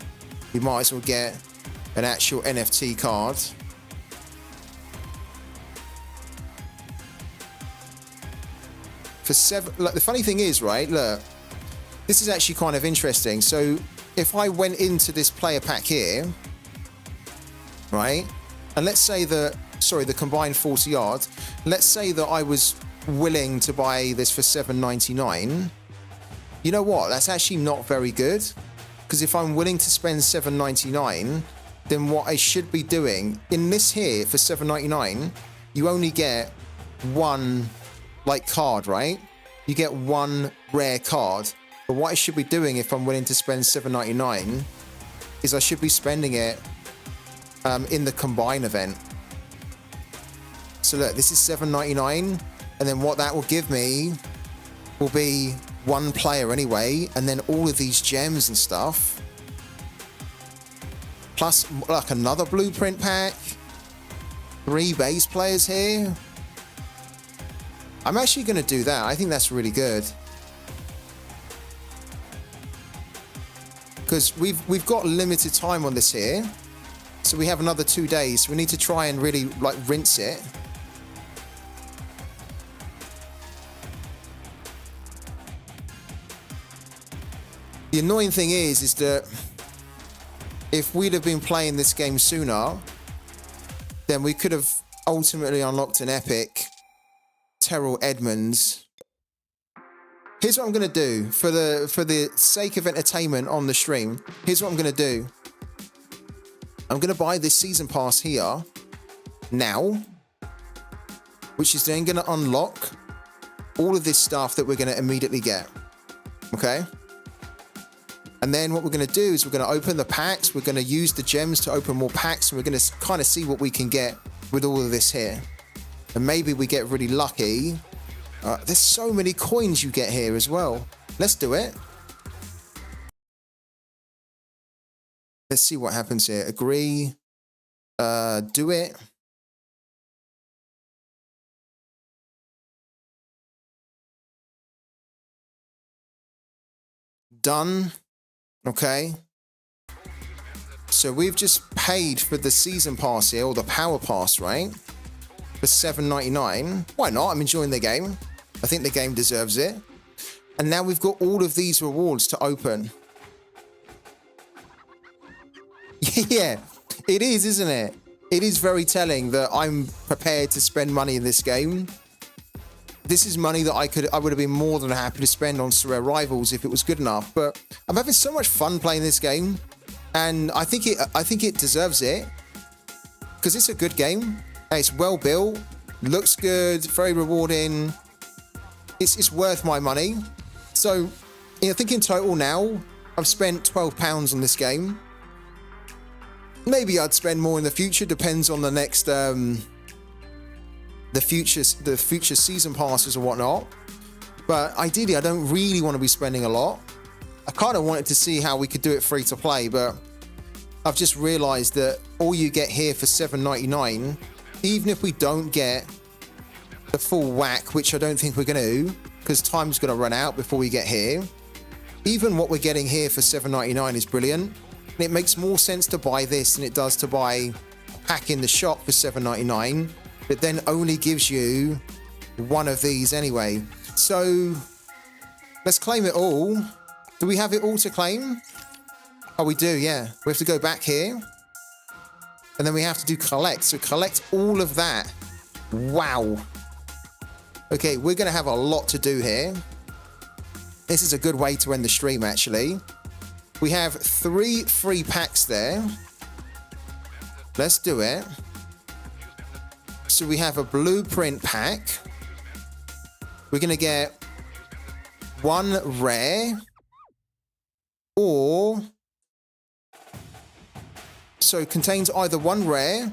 you might as well get an actual NFT card. For 7, look, the funny thing is, right, look, this is actually kind of interesting. So if I went into this player pack here, right, and let's say that, sorry, the combined 40 yards, let's say that I was willing to buy this for $7.99, you know what, that's actually not very good, because if I'm willing to spend $7.99, then what I should be doing in this here for $7.99, you only get one like card, right? You get one rare card. But what I should be doing if I'm willing to spend $7.99 is I should be spending it in the combine event. So look, this is $7.99, and then what that will give me will be one player anyway, and then all of these gems and stuff, plus like another blueprint pack, 3 base players here. I'm actually going to do that. I think that's really good, because we've got limited time on this here, so we have another 2 days. So we need to try and really like rinse it. The annoying thing is that if we'd have been playing this game sooner, then we could have ultimately unlocked an epic. Terrell Edmonds. Here's what I'm going to do for the sake of entertainment on the stream. Here's what I'm going to do. I'm going to buy this season pass here now, which is then going to unlock all of this stuff that we're going to immediately get. Okay? And then what we're going to do is we're going to open the packs. We're going to use the gems to open more packs, and we're going to kind of see what we can get with all of this here. And maybe we get really lucky. There's so many coins you get here as well. Let's do it. Let's see what happens here. Agree. Do it. Done. Okay. So we've just paid for the season pass here, or the power pass, right? For $7.99. Why not? I'm enjoying the game. I think the game deserves it. And now we've got all of these rewards to open. Yeah, it is, isn't it? It is very telling that I'm prepared to spend money in this game. This is money that I would have been more than happy to spend on Sorare Rivals if it was good enough. But I'm having so much fun playing this game, and I think it deserves it because it's a good game. It's well built, looks good, very rewarding. It's worth my money. So, I think in total now I've spent £12 on this game. Maybe I'd spend more in the future. Depends on the next the future season passes or whatnot. But ideally, I don't really want to be spending a lot. I kind of wanted to see how we could do it free to play, but I've just realized that all you get here for $7.99, even if we don't get the full whack, which I don't think we're going to, because time's going to run out before we get here. Even what we're getting here for $7.99 is brilliant. And it makes more sense to buy this than it does to buy a pack in the shop for $7.99. It then only gives you one of these anyway. So let's claim it all. Do we have it all to claim? Oh, we do, yeah. We have to go back here. And then we have to do collect. So collect all of that. Wow. Okay, we're going to have a lot to do here. This is a good way to end the stream, actually. We have 3 free packs there. Let's do it. So we have a blueprint pack. We're going to get 1 rare. Or... So it contains either 1 rare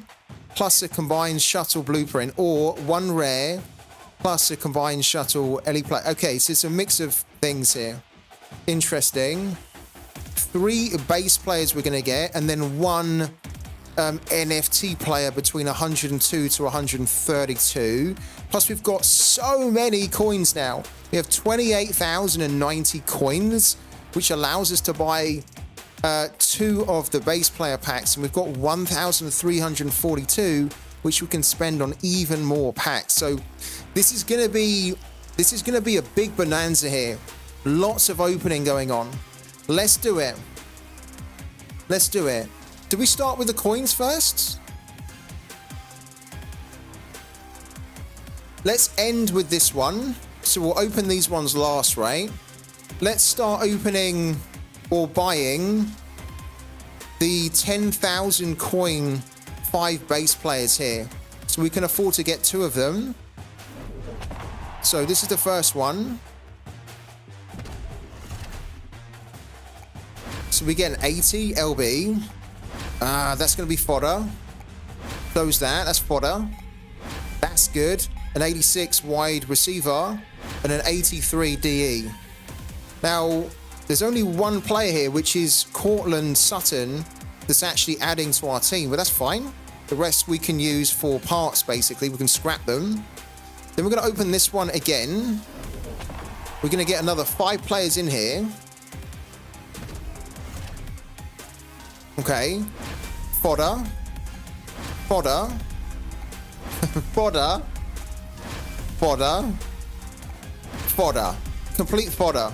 plus a combined shuttle blueprint, or 1 rare plus a combined shuttle elite play. Okay, so it's a mix of things here. Interesting. 3 base players we're going to get, and then 1 NFT player between 102 to 132. Plus, we've got so many coins now. We have 28,090 coins, which allows us to buy 2 of the base player packs, and we've got 1,342, which we can spend on even more packs. So this is gonna be a big bonanza here. Lots of opening going on. Let's do it. Let's do it. Do we start with the coins first? Let's end with this one. So we'll open these ones last, right? Let's start opening or buying the 10,000 coin 5 base players here. So we can afford to get 2 of them. So this is the first one. So we get an 80 LB. That's going to be fodder. Close that. That's fodder. That's good. An 86 wide receiver and an 83 DE. Now, there's only 1 player here, which is Cortland Sutton, that's actually adding to our team, but that's fine. The rest we can use for parts, basically. We can scrap them. Then we're going to open this one again. We're going to get another 5 players in here. Okay. Fodder. Fodder. Fodder. Fodder. Fodder. Complete fodder.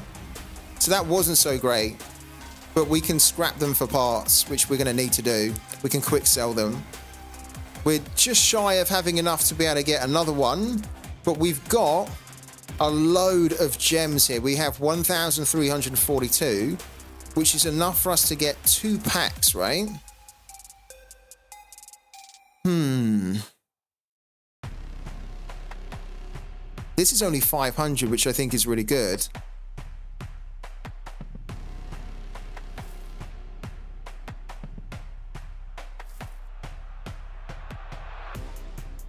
So that wasn't so great. But we can scrap them for parts, which we're going to need to do. We can quick sell them. We're just shy of having enough to be able to get another one. But we've got a load of gems here. We have 1,342, which is enough for us to get 2 packs, right? This is only 500, which I think is really good.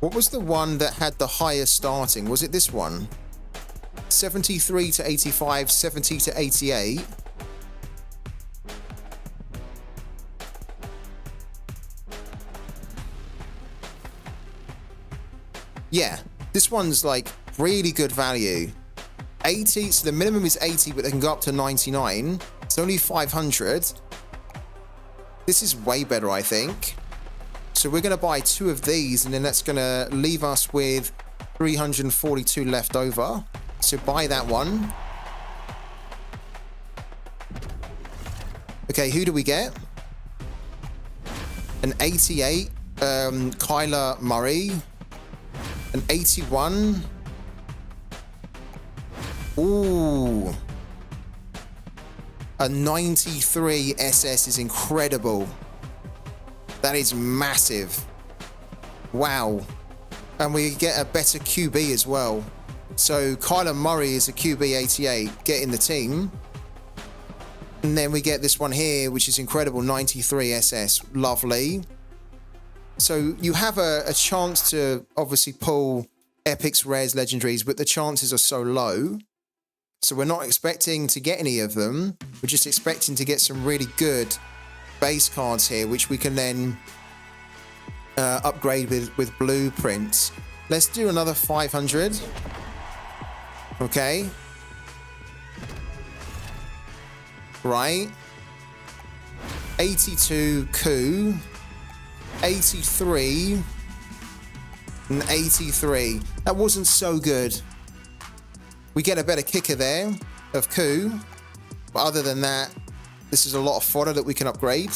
What was the one that had the highest starting? Was it this one? 73 to 85, 70 to 88. Yeah, this one's like really good value. 80, so the minimum is 80, but they can go up to 99. It's only 500. This is way better, I think. So we're going to buy 2 of these, and then that's going to leave us with 342 left over. So buy that one. Okay, who do we get? an 88, Kyler Murray, an 81. Ooh. A 93 SS is incredible. That is massive. Wow. And we get a better QB as well. So Kyler Murray is a QB 88, getting the team. And then we get this one here, which is incredible, 93 SS. Lovely. So you have a chance to obviously pull epics, rares, legendaries, but the chances are so low. So we're not expecting to get any of them. We're just expecting to get some really good base cards here, which we can then upgrade with blueprints. Let's do another 500. Okay. Right. 82 coup. 83. And 83. That wasn't so good. We get a better kicker there of coup. But other than that, this is a lot of fodder that we can upgrade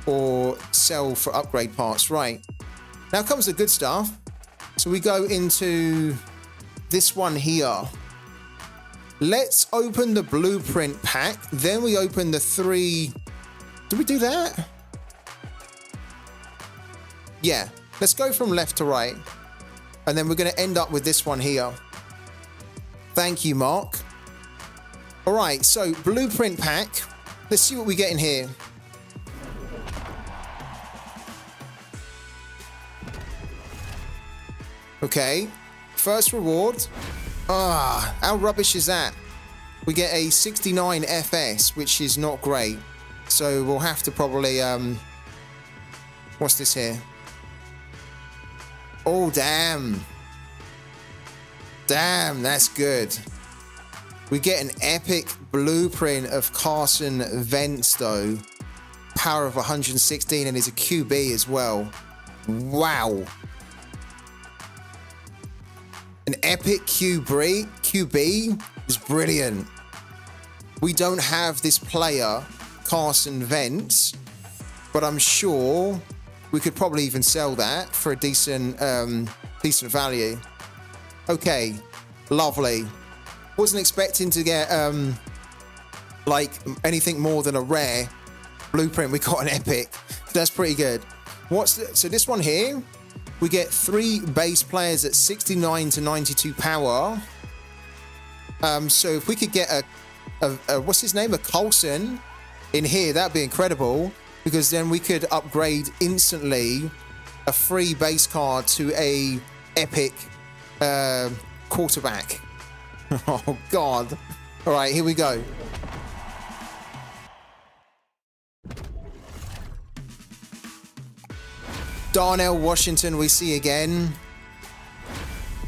or sell for upgrade parts. Right. Now comes the good stuff. So we go into this one here. Let's open the blueprint pack. Then we open the 3. Did we do that? Yeah. Let's go from left to right. And then we're going to end up with this one here. Thank you, Mark. All right, so blueprint pack. Let's see what we get in here. Okay, first reward. Ah, how rubbish is that? We get a 69 FS, which is not great. So we'll have to probably, what's this here? Oh, damn. Damn, that's good. We get an epic blueprint of Carson Wentz, though. Power of 116, and is a QB as well. Wow. An epic QB is brilliant. We don't have this player, Carson Wentz, but I'm sure we could probably even sell that for a decent value. Okay, lovely. Wasn't expecting to get like anything more than a rare blueprint. We got an epic. That's pretty good. So this one here, we get 3 base players at 69 to 92 power. So if we could get a what's his name, a Coulson in here, that'd be incredible, because then we could upgrade instantly a free base card to a epic quarterback. Oh God. All right, here we go. Darnell Washington we see again.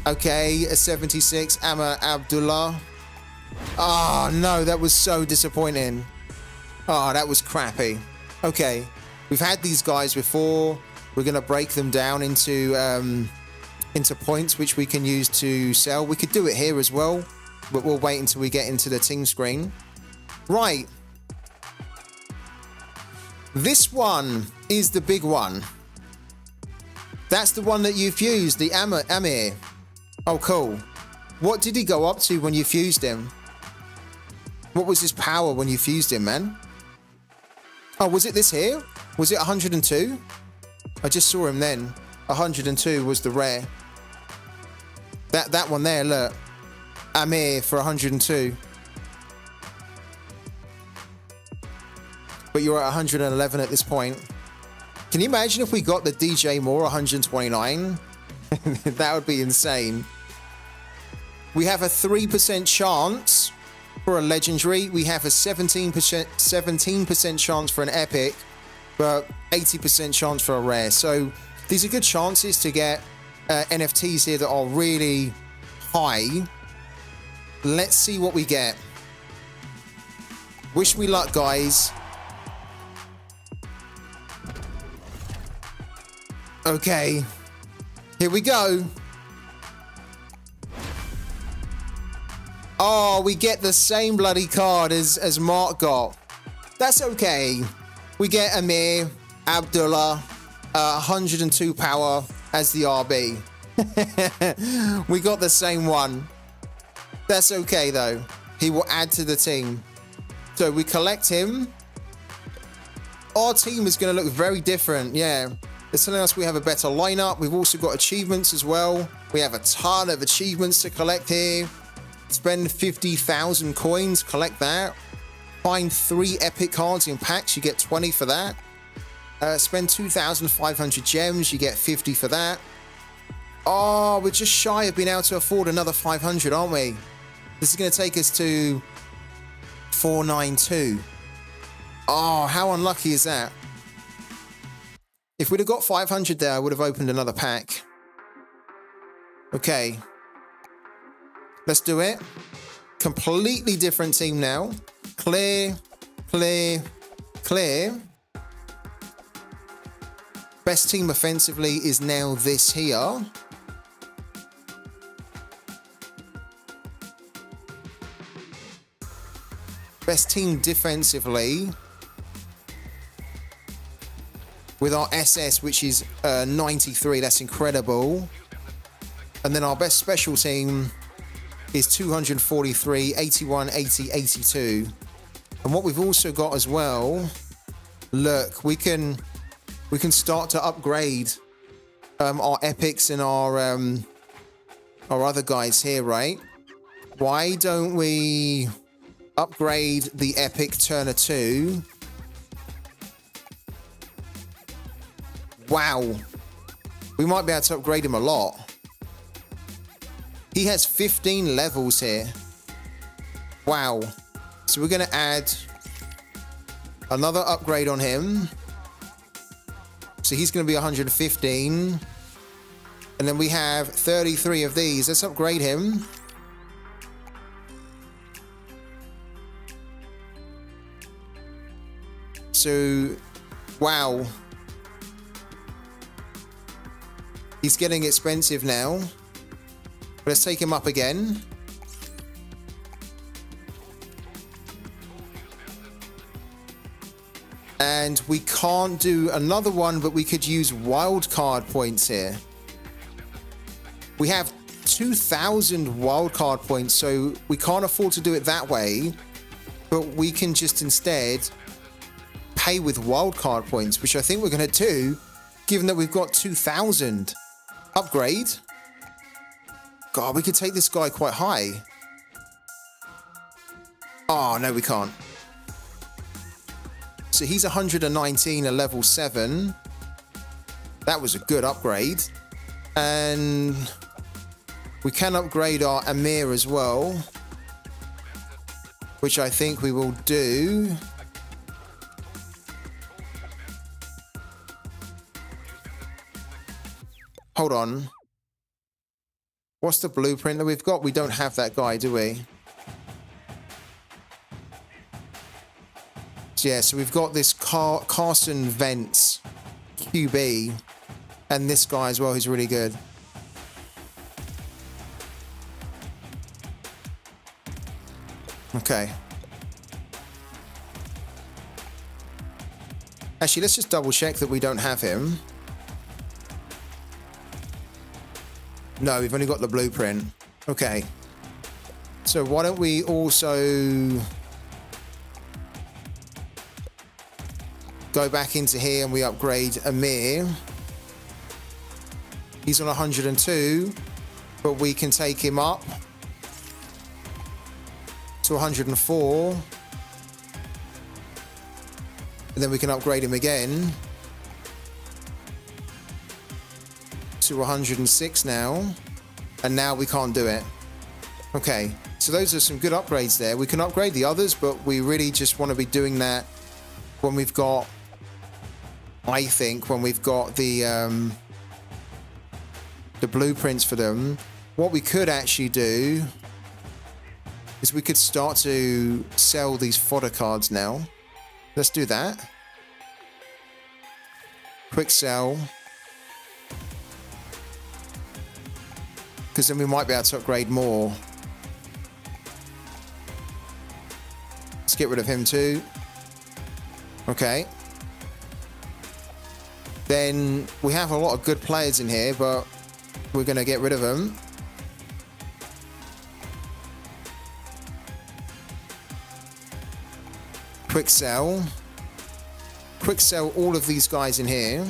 Okay, a 76, Amma Abdullah. Oh no, that was so disappointing. Oh, that was crappy. Okay, we've had these guys before. We're gonna break them down into points which we can use to sell. We could do it here as well, but we'll wait until we get into the team screen. Right. This one is the big one. That's the one that you fused, the Amir. Oh, cool. What did he go up to when you fused him? What was his power when you fused him, man? Oh, was it this here? Was it 102? I just saw him then. 102 was the rare. That one there, look. Amir for 102. But you're at 111 at this point. Can you imagine if we got the DJ Moore 129? That would be insane. We have a 3% chance for a legendary. We have a 17% chance for an epic, but 80% chance for a rare. So these are good chances to get NFTs here that are really high. Let's see what we get. Wish me luck, guys. Okay, here we go. Oh, we get the same bloody card as Mark got. That's okay. We get Amir Abdullah. 102 power as the RB. We got the same one. That's okay though. He will add to the team. So we collect him. Our team is going to look very different. Yeah. It's telling us we have a better lineup. We've also got achievements as well. We have a ton of achievements to collect here. Spend 50,000 coins, collect that. Find 3 epic cards in packs, you get 20 for that. Spend 2,500 gems, you get 50 for that. Oh, we're just shy of being able to afford another 500, aren't we? This is going to take us to 492. Oh, how unlucky is that? If we'd have got 500 there, I would have opened another pack. Okay. Let's do it. Completely different team now. Clear, clear, clear. Best team offensively is now this here. Best team defensively with our SS, which is 93. That's incredible. And then our best special team is 243, 81, 80, 82. And what we've also got as well, look, we can start to upgrade our epics and our other guys here, right? Why don't we upgrade the epic Turner 2? Wow. We might be able to upgrade him a lot. He has 15 levels here. Wow. So we're going to add another upgrade on him. So he's going to be 115. And then we have 33 of these. Let's upgrade him. So, wow. He's getting expensive now. Let's take him up again. And we can't do another one, but we could use wildcard points here. We have 2,000 wildcard points, so we can't afford to do it that way. But we can just instead pay with wildcard points, which I think we're going to do, given that we've got 2,000. Upgrade. God, we could take this guy quite high. Oh, no, we can't. So he's 119, a level 7. That was a good upgrade. And we can upgrade our Amir as well, which I think we will do. Hold on. What's the blueprint that we've got? We don't have that guy, do we? So yeah, so we've got this Carson Vents QB and this guy as well, who's really good. Okay. Actually, let's just double check that we don't have him. No, we've only got the blueprint. Okay. So why don't we also go back into here and we upgrade Amir. He's on 102, but we can take him up to 104. And then we can upgrade him again to 106 now. And now we can't do it. Okay, so those are some good upgrades there. We can upgrade the others, but we really just want to be doing that when we've got, I think, when we've got the blueprints for them. What we could actually do is we could start to sell these fodder cards now. Let's do that. Quick sell. Because then we might be able to upgrade more. Let's get rid of him too. Okay. then we have a lot of good players in here, but we're going to get rid of them. Quick sell. Quick sell all of these guys in here.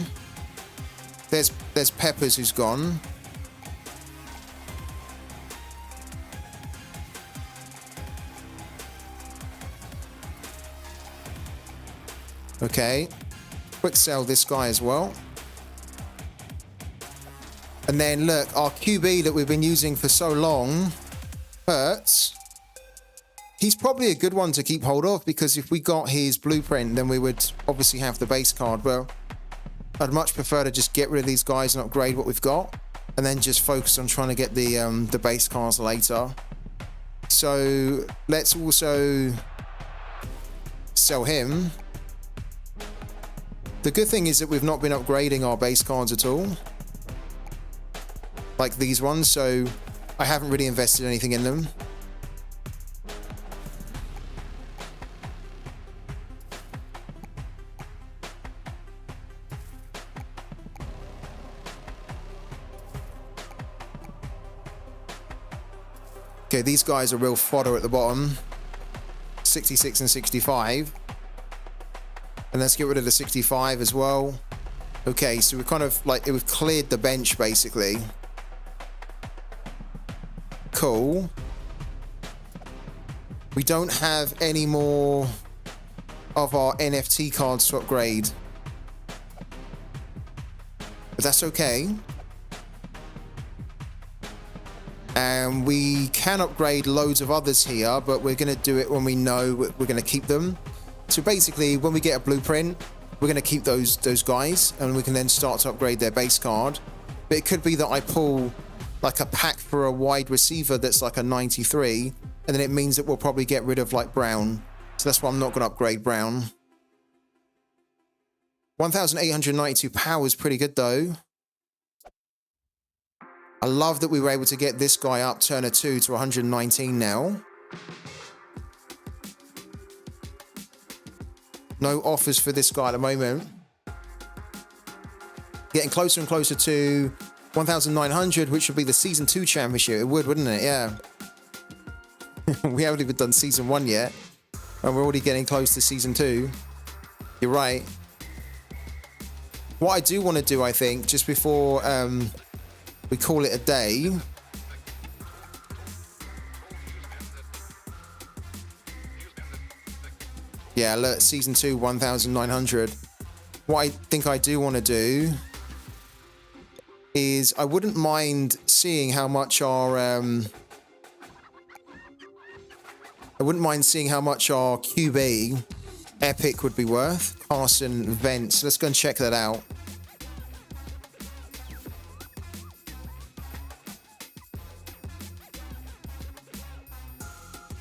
There's Peppers who's gone. Okay. Quick sell this guy as well. And then look, our QB that we've been using for so long, Hurts. He's probably a good one to keep hold of, because if we got his blueprint, then we would obviously have the base card. Well, I'd much prefer to just get rid of these guys and upgrade what we've got, and then just focus on trying to get the base cards later. So let's also sell him. The good thing is that we've not been upgrading our base cards at all, like these ones, so I haven't really invested anything in them. Okay, these guys are real fodder at the bottom. 66 and 65. And let's get rid of the 65 as well. Okay, so we're kind of like, we've cleared the bench basically. Cool. We don't have any more of our NFT cards to upgrade, but that's okay. And we can upgrade loads of others here, but we're going to do it when we know we're going to keep them. So basically, when we get a blueprint, we're going to keep those guys, and we can then start to upgrade their base card. But it could be that I pull like a pack for a wide receiver that's like a 93, and then it means that we'll probably get rid of like Brown. So that's why I'm not going to upgrade Brown. 1,892 power is pretty good though. I love that we were able to get this guy up, Turner 2, to 119 now. No offers for this guy at the moment. Getting closer and closer to 1,900, which would be the Season 2 championship. It would, wouldn't it? Yeah. We haven't even done Season 1 yet, and we're already getting close to Season 2. You're right. What I do want to do, I think, just before we call it a day, yeah, look, Season 2, 1,900. What I think I do want to do is I wouldn't mind seeing how much our QB Epic would be worth. Carson Wentz. Let's go and check that out.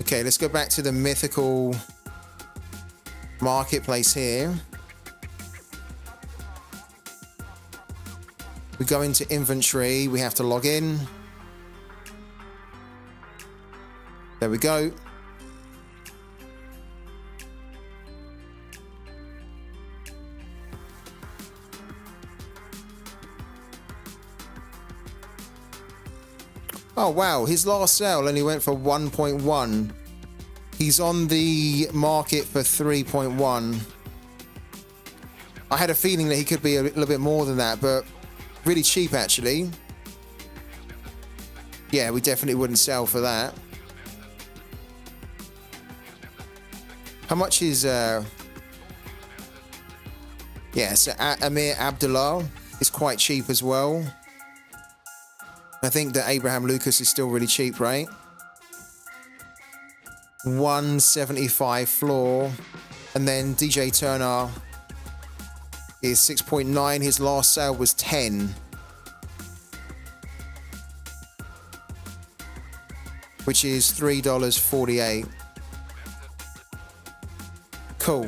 Okay, let's go back to the mythical marketplace here. We go into inventory. We have to log in. There we go. Oh, wow. His last sale only went for 1.1. He's on the market for 3.1. I had a feeling that he could be a little bit more than that, but really cheap, actually. Yeah, we definitely wouldn't sell for that. How much is... Yeah, so Amir Abdullah is quite cheap as well. I think that Abraham Lucas is still really cheap, right? 175 floor. And then DJ Turner is 6.9. His last sale was 10. Which is $3.48. Cool.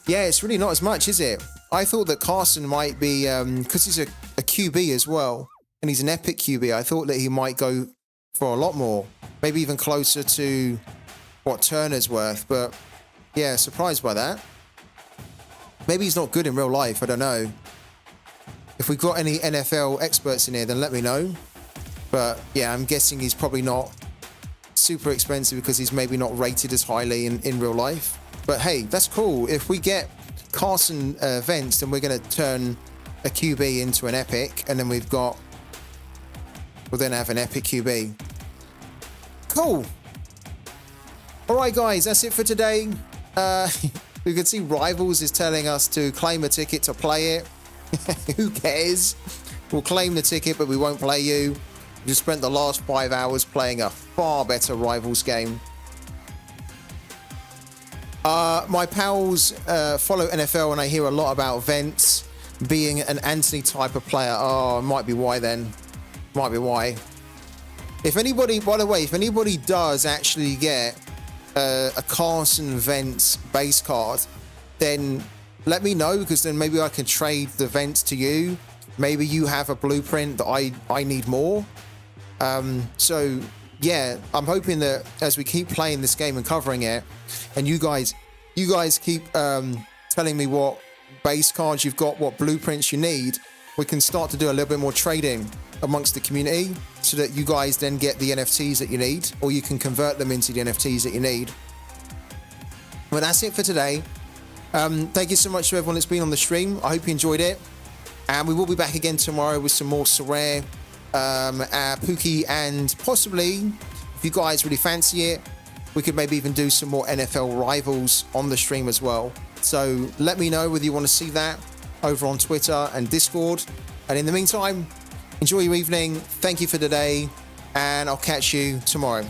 Yeah, it's really not as much, is it? I thought that Carson might be, because he's a QB as well, and he's an epic QB, I thought that he might go for a lot more. Maybe even closer to what Turner's worth, but yeah, surprised by that. Maybe he's not good in real life. I don't know. If we've got any NFL experts in here, then let me know. But yeah, I'm guessing he's probably not super expensive because he's maybe not rated as highly in real life. But hey, that's cool. If we get Carson Wentz, then we're going to turn a QB into an epic, and then we'll then have an epic QB. Cool. All right, guys, that's it for today. You can see Rivals is telling us to claim a ticket to play it. Who cares? We'll claim the ticket, but we won't play you. We just spent the last 5 hours playing a far better Rivals game. My pals follow NFL, and I hear a lot about Wentz being an Anthony type of player. Oh, might be why then. Might be why. If anybody, by the way, if anybody does actually get a Carson Wentz base card, then let me know, because then maybe I can trade the Wentz to you. Maybe you have a blueprint that I need more. So yeah, I'm hoping that as we keep playing this game and covering it, and you guys keep telling me what base cards you've got, what blueprints you need, we can start to do a little bit more trading amongst the community, so that you guys then get the NFTs that you need, or you can convert them into the NFTs that you need. Well, that's it for today. Thank you so much to everyone that's been on the stream. I hope you enjoyed it, and we will be back again tomorrow with some more Sorare, Pooky, and possibly, if you guys really fancy it, we could maybe even do some more NFL Rivals on the stream as well. So let me know whether you want to see that over on Twitter and Discord. And in the meantime, enjoy your evening. Thank you for today, and I'll catch you tomorrow.